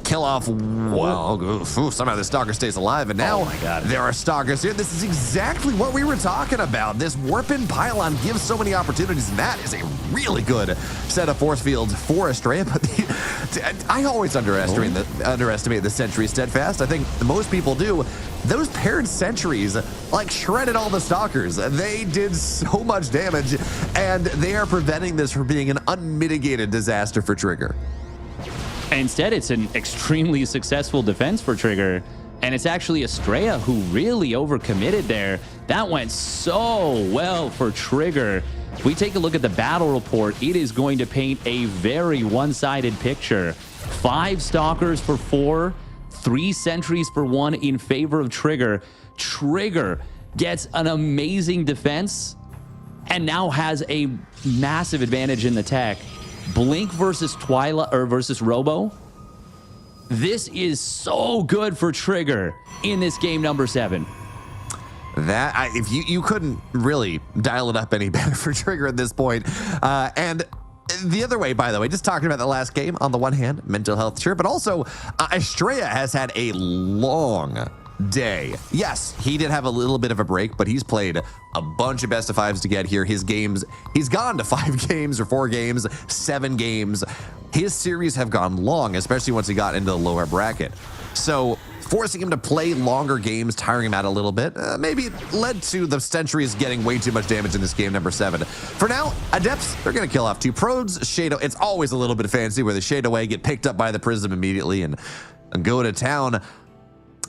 kill off, well, somehow the stalker stays alive, and now there are stalkers here. This is exactly what we were talking about. This warping pylon gives so many opportunities, and that is a really good set of force fields for Astrea. But I always underestimate the sentry Steadfast. I think most people do. Those paired sentries like shredded all the stalkers. They did so much damage, and they are preventing this from being an unmitigated disaster for Trigger. Instead, it's an extremely successful defense for Trigger, and it's actually Astrea who really overcommitted there. That went so well for Trigger. If we take a look at the battle report, it is going to paint a very one-sided picture. 5 stalkers for 4, 3 sentries for 1 in favor of Trigger. Trigger gets an amazing defense and now has a massive advantage in the tech. Blink versus Twilight or versus Robo. This is so good for Trigger in this game number 7. That if you couldn't really dial it up any better for Trigger at this point. And the other way, by the way, just talking about the last game, on the one hand, mental health, sure, but also Astrea has had a long day. Yes, he did have a little bit of a break, but he's played a bunch of best of 5s to get here. His games, he's gone to 5 games or 4 games, 7 games. His series have gone long, especially once he got into the lower bracket. So forcing him to play longer games, tiring him out a little bit, maybe led to the sentries getting way too much damage in this game number 7. For now, Adepts, they're going to kill off 2 probes. Shade, it's always a little bit fancy where they shade away, get picked up by the prism immediately, and go to town.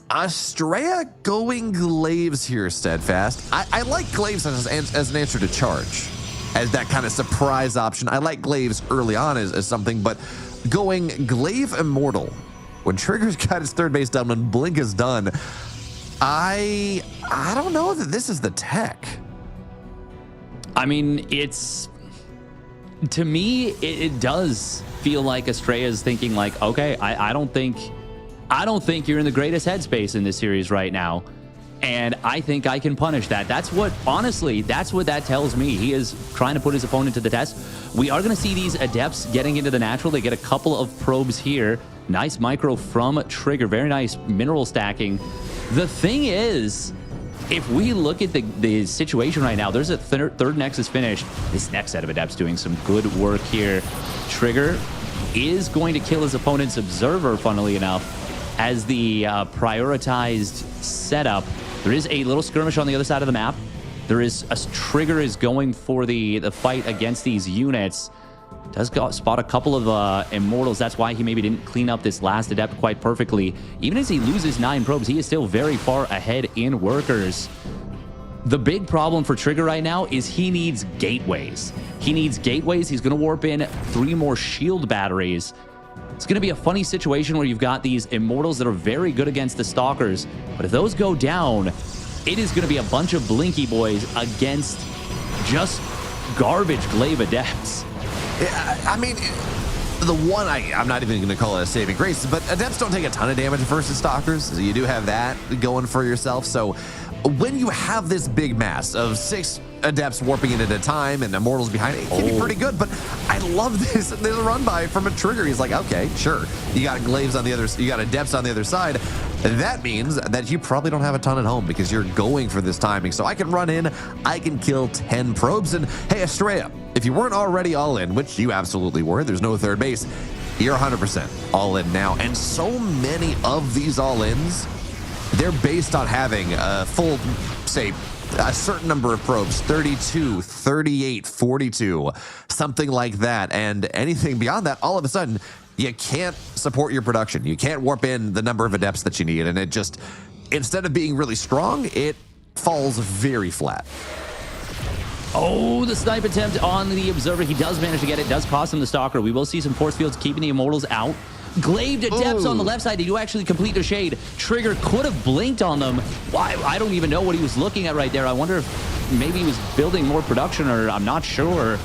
Astrea going Glaives here, Steadfast. I like Glaives as an answer to charge, as that kind of surprise option. I like Glaives early on as something, but going Glaive Immortal when Trigger's got his 3rd base done, when Blink is done, I don't know that this is the tech. I mean, to me, it does feel like Astrea is thinking like, okay, I don't think you're in the greatest headspace in this series right now, and I think I can punish that. That's what that tells me. He is trying to put his opponent to the test. We are going to see these Adepts getting into the natural. They get a couple of probes here. Nice micro from Trigger. Very nice mineral stacking. The thing is, if we look at the situation right now, there's a third Nexus finish. This next set of Adepts doing some good work here. Trigger is going to kill his opponent's Observer, funnily enough, as the prioritized setup. There is a little skirmish on the other side of the map. There is a Trigger is going for the fight against these units. Does spot a couple of Immortals. That's why he maybe didn't clean up this last Adept quite perfectly. Even as he loses 9 probes, he is still very far ahead in workers. The big problem for Trigger right now is he needs gateways. He's going to warp in 3 more shield batteries. It's going to be a funny situation where you've got these Immortals that are very good against the Stalkers, but if those go down, it is going to be a bunch of Blinky boys against just garbage Glaive Adepts. I mean, the one, I'm not even going to call it a saving grace, but Adepts don't take a ton of damage versus Stalkers, so you do have that going for yourself. So when you have this big mass of 6 Adepts warping in at a time and Immortals behind it, it can be pretty good. But I love this. There's a run by from a Trigger. He's like, okay, sure. You got Glaives on the other, you got Adepts on the other side. That means that you probably don't have a ton at home because you're going for this timing. So I can run in, I can kill 10 probes. And hey, Astrea, if you weren't already all in, which you absolutely were, there's no 3rd base, you're 100% all in now. And so many of these all-ins, they're based on having a full, say, a certain number of probes, 32, 38, 42, something like that. And anything beyond that, all of a sudden, you can't support your production. You can't warp in the number of adepts that you need, and it just, instead of being really strong, it falls very flat. Oh, the snipe attempt on the Observer. He does manage to get it. Does cost him the Stalker. We will see some force fields keeping the Immortals out. Glaive Adepts on the left side. They do actually complete their shade. Trigger could have blinked on them. Why? I don't even know what he was looking at right there. I wonder if maybe he was building more production, or I'm not sure.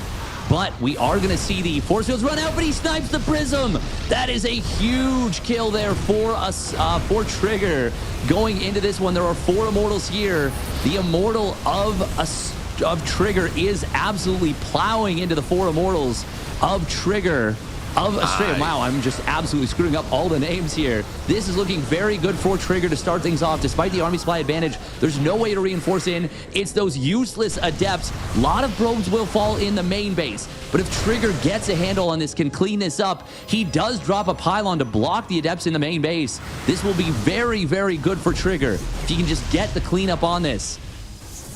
But we are going to see the force fields run out, but he snipes the Prism. That is a huge kill there for us, for Trigger. Going into this one, there are 4 Immortals here. The Immortal of Trigger is absolutely plowing into the 4 Immortals of Trigger. Of Astrea. Wow, I'm just absolutely screwing up all the names here. This is looking very good for Trigger to start things off. Despite the army supply advantage, there's no way to reinforce in. It's those useless adepts. A lot of probes will fall in the main base, but if Trigger gets a handle on this, can clean this up, he does drop a pylon to block the adepts in the main base. This will be very, very good for Trigger if he can just get the cleanup on this.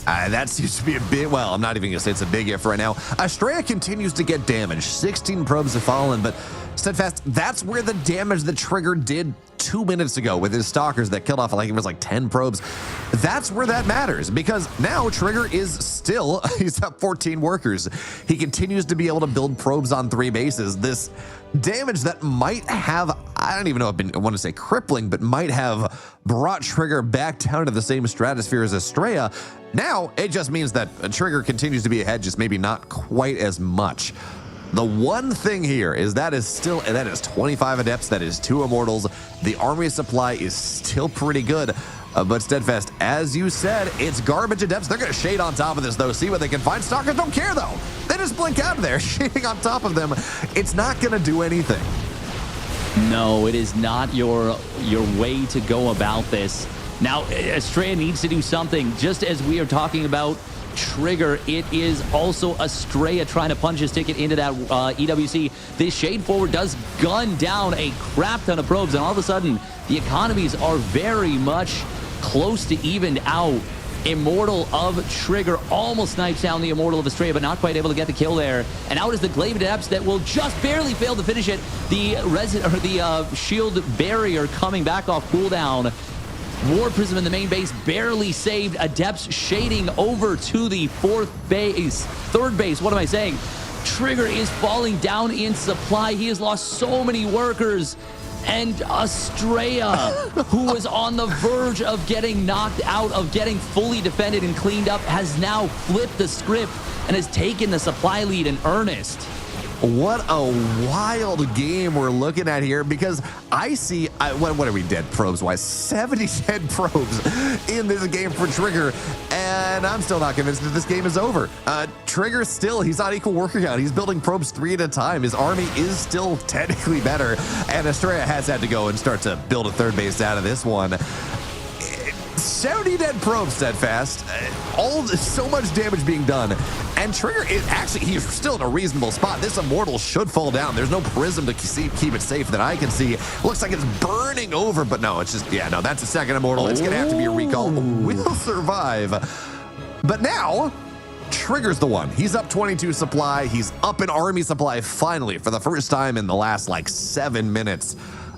That seems to be a bit, well, I'm not even going to say it's a big if right now. Astrea continues to get damaged. 16 probes have fallen, but Steadfast, that's where the damage that Trigger did 2 minutes ago with his Stalkers that killed off, like it was like 10 probes. That's where that matters, because now Trigger is still, he's up 14 workers. He continues to be able to build probes on 3 bases. This damage that might have, I don't even know if I want to say crippling, but might have brought Trigger back down to the same stratosphere as Astrea. Now, it just means that Trigger continues to be ahead, just maybe not quite as much. The one thing here is that is 25 adepts, that is 2 Immortals. The army supply is still pretty good. But Steadfast, as you said, it's garbage adepts. They're going to shade on top of this, though. See what they can find. Stalkers don't care, though. They just blink out of there, shading on top of them. It's not going to do anything. No, it is not your way to go about this. Now, Astrea needs to do something. Just as we are talking about Trigger, it is also Astrea trying to punch his ticket into that EWC. This shade forward does gun down a crap ton of probes, and all of a sudden, the economies are very much close to evened out. Immortal of Trigger almost snipes down the Immortal of Astrea, but not quite able to get the kill there. And out is the Glaive Adepts that will just barely fail to finish it. The shield barrier coming back off cooldown. War Prism in the main base barely saved. Adepts shading over to the third base. What am I saying? Trigger is falling down in supply. He has lost so many workers. And Astrea, who was on the verge of getting knocked out, of getting fully defended and cleaned up, has now flipped the script and has taken the supply lead in earnest. What a wild game we're looking at here, because I see, what are we dead probes wise? 70 dead probes in this game for Trigger, and I'm still not convinced that this game is over. Trigger still, he's on equal worker count. He's building probes 3 at a time. His army is still technically better, and Astrea has had to go and start to build a third base out of this one. 70 dead probes, Steadfast. So much damage being done. And Trigger is actually, he's still in a reasonable spot. This Immortal should fall down. There's no prism to keep it safe that I can see. Looks like it's burning over, but no, it's just, yeah, no, that's a second Immortal. It's going to have to be a recall. Will survive. But now, Trigger's the one. He's up 22 supply. He's up in army supply finally for the first time in the last like 7 minutes.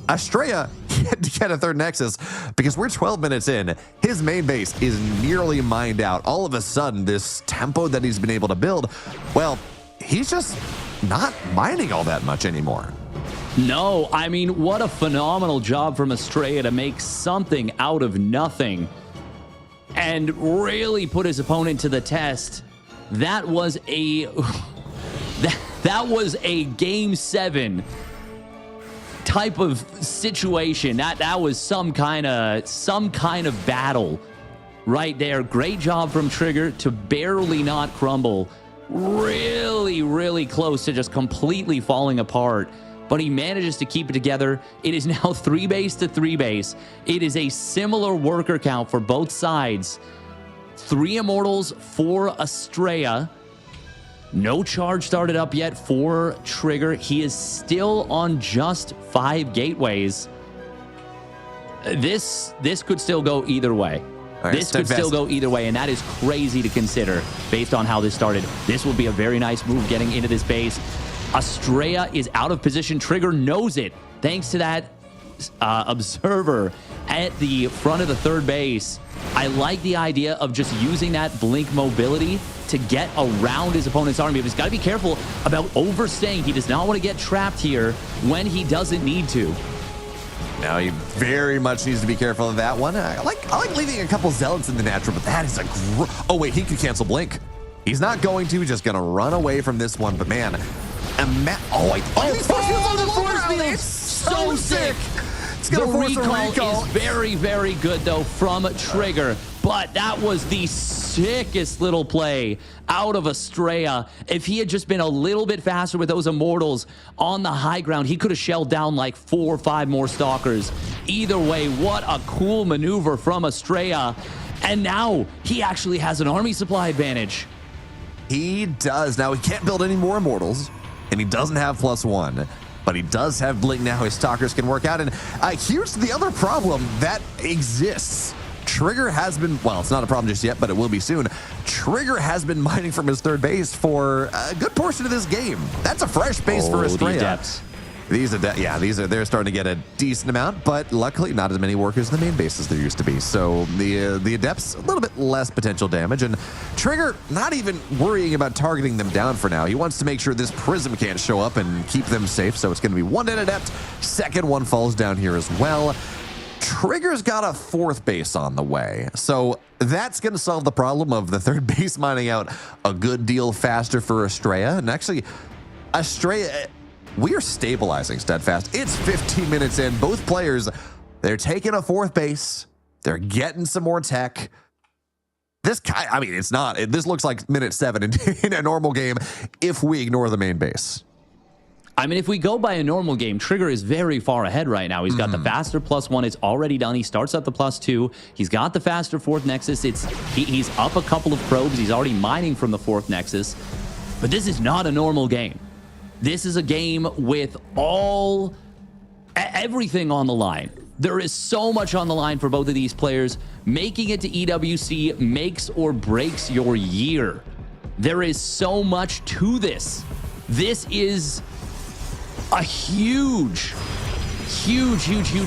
Astrea had to get a third Nexus because we're 12 minutes in. His main base is nearly mined out. All of a sudden, this tempo that he's been able to build, well, he's just not mining all that much anymore. No, I mean, what a phenomenal job from Astrea to make something out of nothing and really put his opponent to the test. That was a that was a game 7 type of situation. That was some kind of battle right there. Great job from Trigger to barely not crumble. Really, really close to just completely falling apart. But he manages to keep it together. It is now 3 base to 3 base. It is a similar worker count for both sides. 3 Immortals for Astrea. No charge started up yet for Trigger. He is still on just 5 gateways. This could still go either way. Right, this could still go either way, and that is crazy to consider based on how this started. This will be a very nice move getting into this base. Astrea is out of position. Trigger knows it. Thanks to that observer at the front of the third base. I like the idea of just using that blink mobility to get around his opponent's army. But he's got to be careful about overstaying. He does not want to get trapped here when he doesn't need to. Now he very much needs to be careful of that one. I like leaving a couple zealots in the natural, but that is a oh wait, he could cancel blink. He's not going to, just gonna run away from this one. But man, Force field. It's so sick. It's gonna The force a recall is very, very good though from Trigger. But that was the sickest little play out of Astrea. If he had just been a little bit faster with those Immortals on the high ground, he could have shelled down like 4 or 5 more Stalkers. Either way, what a cool maneuver from Astrea. And now he actually has an army supply advantage. He does. Now he can't build any more Immortals, and he doesn't have +1. But he does have blink now. His Stalkers can work out. And here's the other problem that exists. Trigger has been, well, it's not a problem just yet, but it will be soon. Trigger has been mining from his third base for a good portion of this game. That's a fresh base for Astrea. They're starting to get a decent amount, but luckily not as many workers in the main base as there used to be. So the Adepts, a little bit less potential damage, and Trigger not even worrying about targeting them down for now. He wants to make sure this Prism can't show up and keep them safe, so it's going to be one dead Adept. Second one falls down here as well. Trigger's got a 4th base on the way, so that's going to solve the problem of the third base mining out a good deal faster for Astrea. And actually, Astrea, we are stabilizing Steadfast. It's 15 minutes in. Both players, they're taking a 4th base. They're getting some more tech. This guy, I mean, it's not. This looks like minute 7 in a normal game if we ignore the main base. I mean, if we go by a normal game, Trigger is very far ahead right now. He's got the faster +1. It's already done. He starts at the +2. He's got the faster 4th Nexus. He's up a couple of probes. He's already mining from the 4th Nexus. But this is not a normal game. This is a game with everything on the line. There is so much on the line for both of these players. Making it to EWC makes or breaks your year. There is so much to this. This is a huge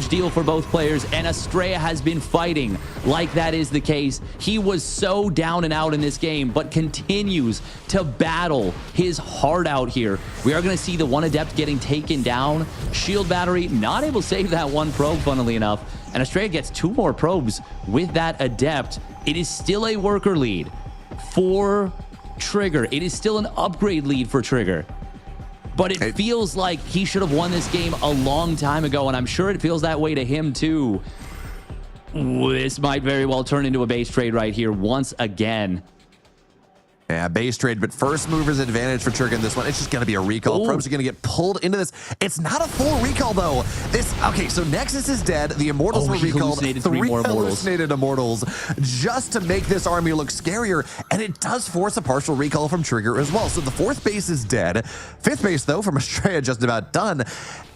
deal for both players, and Astrea has been fighting like that is the case. He was so down and out in this game, but continues to battle his heart out here. We are going to see the one Adept getting taken down. Shield Battery not able to save that one probe, funnily enough, and Astrea gets 2 more probes with that Adept. It is still a worker lead for Trigger. It is still an upgrade lead for Trigger. But it feels like he should have won this game a long time ago, and I'm sure it feels that way to him too. This might very well turn into a base trade right here once again. Yeah, base trade, but first mover's advantage for Trigger in this one. It's just going to be a recall. Probes are going to get pulled into this. It's not a full recall, though. Okay, so Nexus is dead. The Immortals were recalled. 3 more hallucinated Immortals just to make this army look scarier, and it does force a partial recall from Trigger as well. So the 4th base is dead. 5th base, though, from Astrea just about done.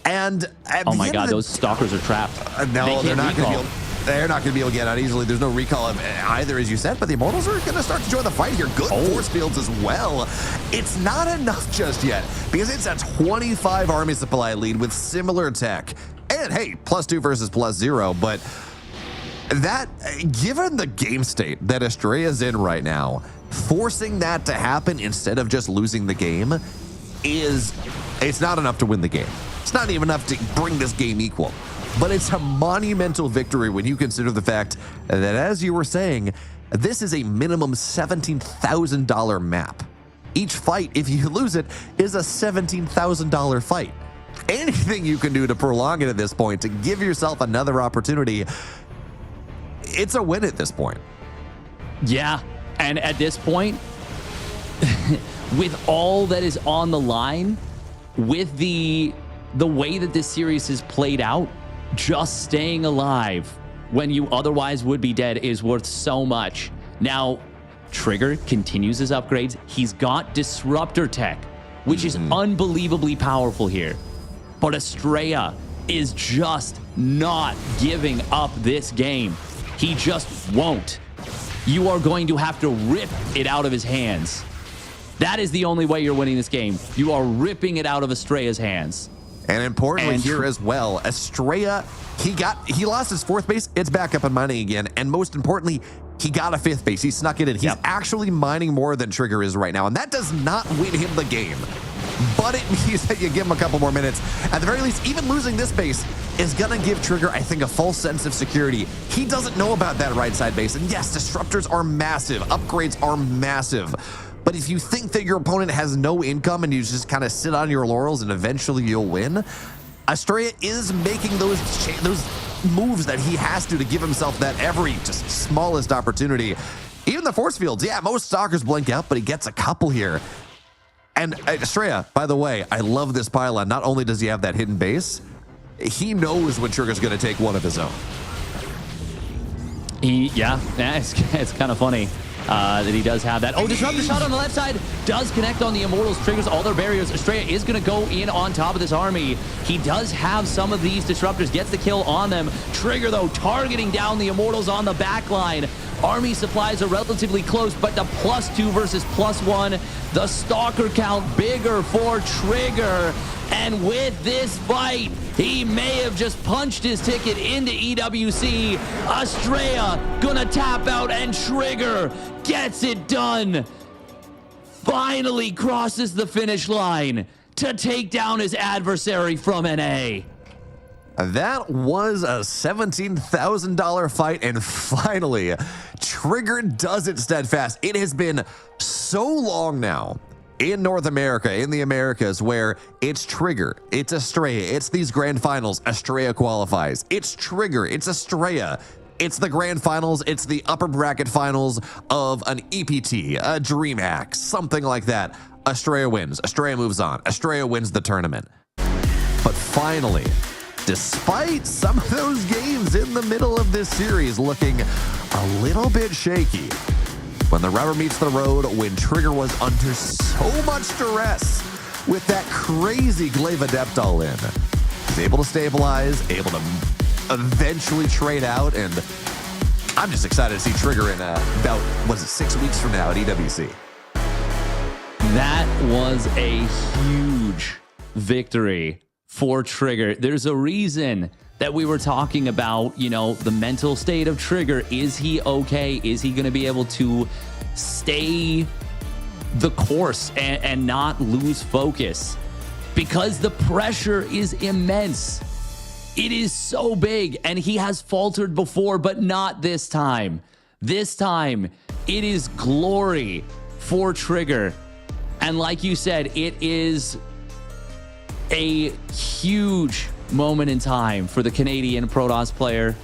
And oh my god, those Stalkers are trapped. No, they're not going to be able. They're not going to be able to get out easily. There's no recall of either, as you said, but the Immortals are going to start to join the fight here. Good force fields as well. It's not enough just yet because it's a 25 army supply lead with similar tech. And hey, +2 versus +0, but that, given the game state that Astrea is in right now, forcing that to happen instead of just losing the game it's not enough to win the game. It's not even enough to bring this game equal. But it's a monumental victory when you consider the fact that, as you were saying, this is a minimum $17,000 map. Each fight, if you lose it, is a $17,000 fight. Anything you can do to prolong it at this point, to give yourself another opportunity, it's a win at this point. Yeah, and at this point, with all that is on the line, with the way that this series is played out, just staying alive when you otherwise would be dead is worth so much. Now, Trigger continues his upgrades. He's got Disruptor tech, which is unbelievably powerful here. But Astrea is just not giving up this game. He just won't. You are going to have to rip it out of his hands. That is the only way you're winning this game. You are ripping it out of Astrea's hands. And importantly And here as well, Astrea, he lost his 4th base. It's back up and mining again. And most importantly, he got a 5th base. He snuck it in. He's actually mining more than Trigger is right now. And that does not win him the game. But it means that you give him a couple more minutes. At the very least, even losing this base is going to give Trigger, I think, a false sense of security. He doesn't know about that right side base. And yes, disruptors are massive. Upgrades are massive. But if you think that your opponent has no income and you just kind of sit on your laurels and eventually you'll win, Astrea is making those moves that he has to give himself that every just smallest opportunity. Even the force fields, yeah, most stalkers blink out, but he gets a couple here. And Astrea, by the way, I love this pylon. Not only does he have that hidden base, he knows when Trigger's going to take one of his own. It's kind of funny. That he does have that. Oh, disruptor shot on the left side does connect on the Immortals, triggers all their barriers. Astrea is going to go in on top of this army. He does have some of these disruptors, gets the kill on them. Trigger, though, targeting down the Immortals on the back line. Army supplies are relatively close, but the +2 versus +1. The Stalker count bigger for Trigger. And with this fight, he may have just punched his ticket into EWC. Astrea gonna tap out, and Trigger gets it done. Finally crosses the finish line to take down his adversary from NA. That was a $17,000 fight, and finally, Trigger does it steadfast. It has been so long now in North America, in the Americas, where it's Trigger, it's Astrea, it's these grand finals, Astrea qualifies. It's Trigger, it's Astrea, it's the grand finals, it's the upper bracket finals of an EPT, a DreamHack, something like that. Astrea wins, Astrea moves on, Astrea wins the tournament. But finally, despite some of those games in the middle of this series looking a little bit shaky, when the rubber meets the road, when Trigger was under so much duress with that crazy Glaive Adept all in, he's able to stabilize, able to eventually trade out, and I'm just excited to see Trigger in about, 6 weeks from now at EWC. That was a huge victory for Trigger. There's a reason that we were talking about, the mental state of Trigger. Is he okay? Is he going to be able to stay the course and not lose focus? Because the pressure is immense. It is so big, and he has faltered before, but not this time. This time, it is glory for Trigger. And like you said, it is a huge moment in time for the Canadian Protoss player.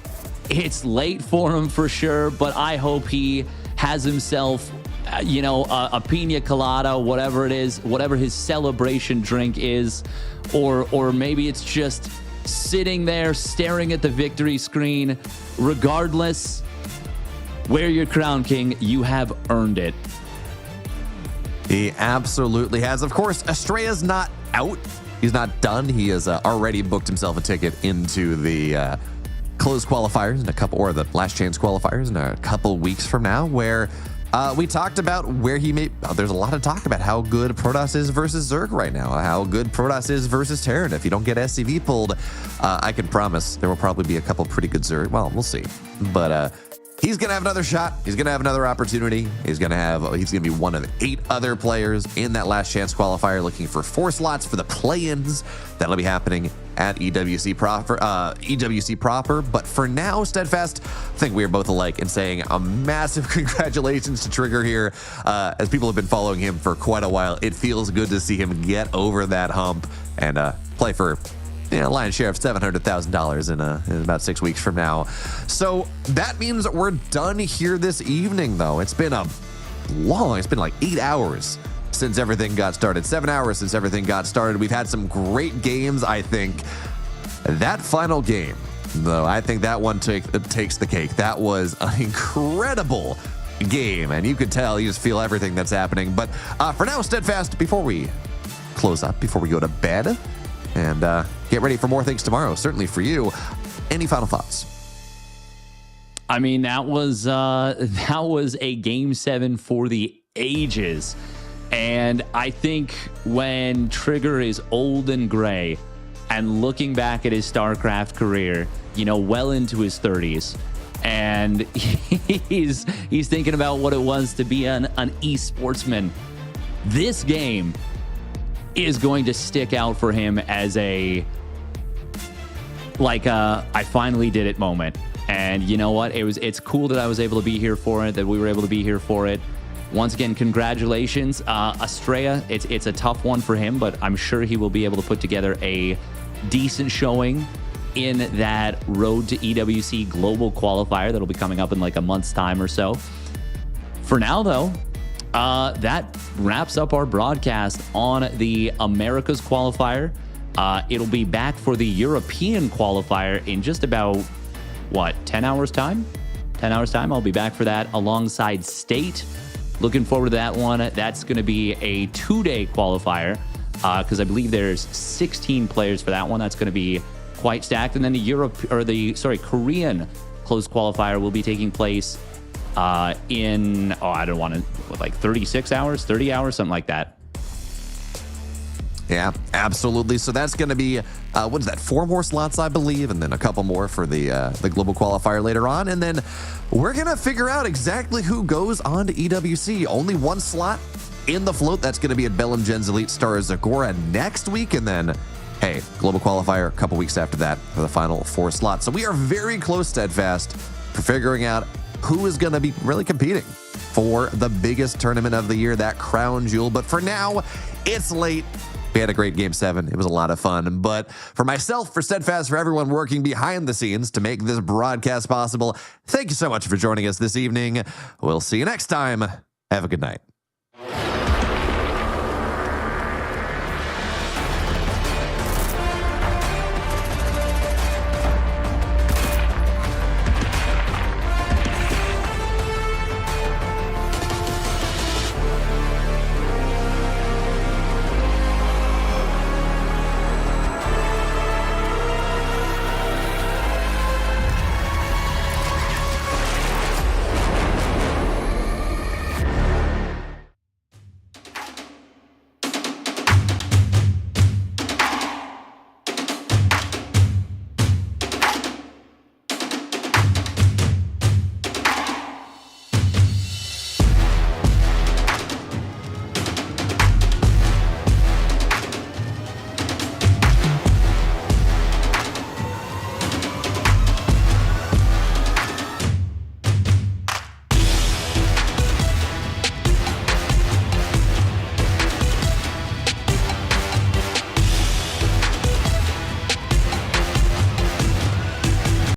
It's late for him for sure, but I hope he has himself, a pina colada, whatever it is, whatever his celebration drink is, or maybe it's just sitting there staring at the victory screen. Regardless, wear your crown, King. You have earned it. He absolutely has. Of course, Astrea's not out. He's not done. He has already booked himself a ticket into the closed qualifiers in the last chance qualifiers in a couple weeks from now, where we talked about where he may. There's a lot of talk about how good Protoss is versus Zerg right now, how good Protoss is versus Terran. If you don't get SCV pulled, I can promise there will probably be a couple pretty good Zerg. Well, we'll see. But he's going to have another shot. He's going to have another opportunity. He's going to be one of 8 other players in that last chance qualifier looking for 4 slots for the play-ins. That'll be happening at EWC proper. But for now, Steadfast, I think we are both alike in saying a massive congratulations to Trigger here. As people have been following him for quite a while, it feels good to see him get over that hump and play for lion's share of $700,000 in about 6 weeks from now. So that means we're done here this evening, though. It's been like 8 hours since everything got started. 7 hours since everything got started. We've had some great games, I think. That final game, though, I think that one takes the cake. That was an incredible game, and you could tell, you just feel everything that's happening. But for now, Steadfast, before we close up, before we go to bed, and get ready for more things tomorrow, certainly for you. Any final thoughts? I mean, that was a game 7 for the ages. And I think when Trigger is old and gray and looking back at his StarCraft career, well into his 30s, and he's thinking about what it was to be an esportsman, this game is going to stick out for him as I finally did it moment. And you know what? It's cool that I was able to be here for it, that we were able to be here for it. Once again, congratulations. Astrea, it's a tough one for him, but I'm sure he will be able to put together a decent showing in that Road to EWC Global Qualifier that'll be coming up in like a month's time or so. For now, though, that wraps up our broadcast on the Americas Qualifier. It'll be back for the European Qualifier in just about, 10 hours time? 10 hours time. I'll be back for that alongside State. Looking forward to that one. That's going to be a 2-day qualifier because I believe there's 16 players for that one. That's going to be quite stacked. And then the Korean closed qualifier will be taking place in, 36 hours, 30 hours, something like that. Yeah, absolutely. So that's going to be, 4 more slots, I believe, and then a couple more for the global qualifier later on. And then we're going to figure out exactly who goes on to EWC. Only one slot in the float. That's going to be at Bellingen's Elite Star Zagora next week. And then, hey, global qualifier a couple weeks after that for the final 4 slots. So we are very close, Steadfast, for figuring out who is going to be really competing for the biggest tournament of the year, that crown jewel. But for now, it's late. We had a great Game 7. It was a lot of fun. But for myself, for Steadfast, for everyone working behind the scenes to make this broadcast possible, thank you so much for joining us this evening. We'll see you next time. Have a good night.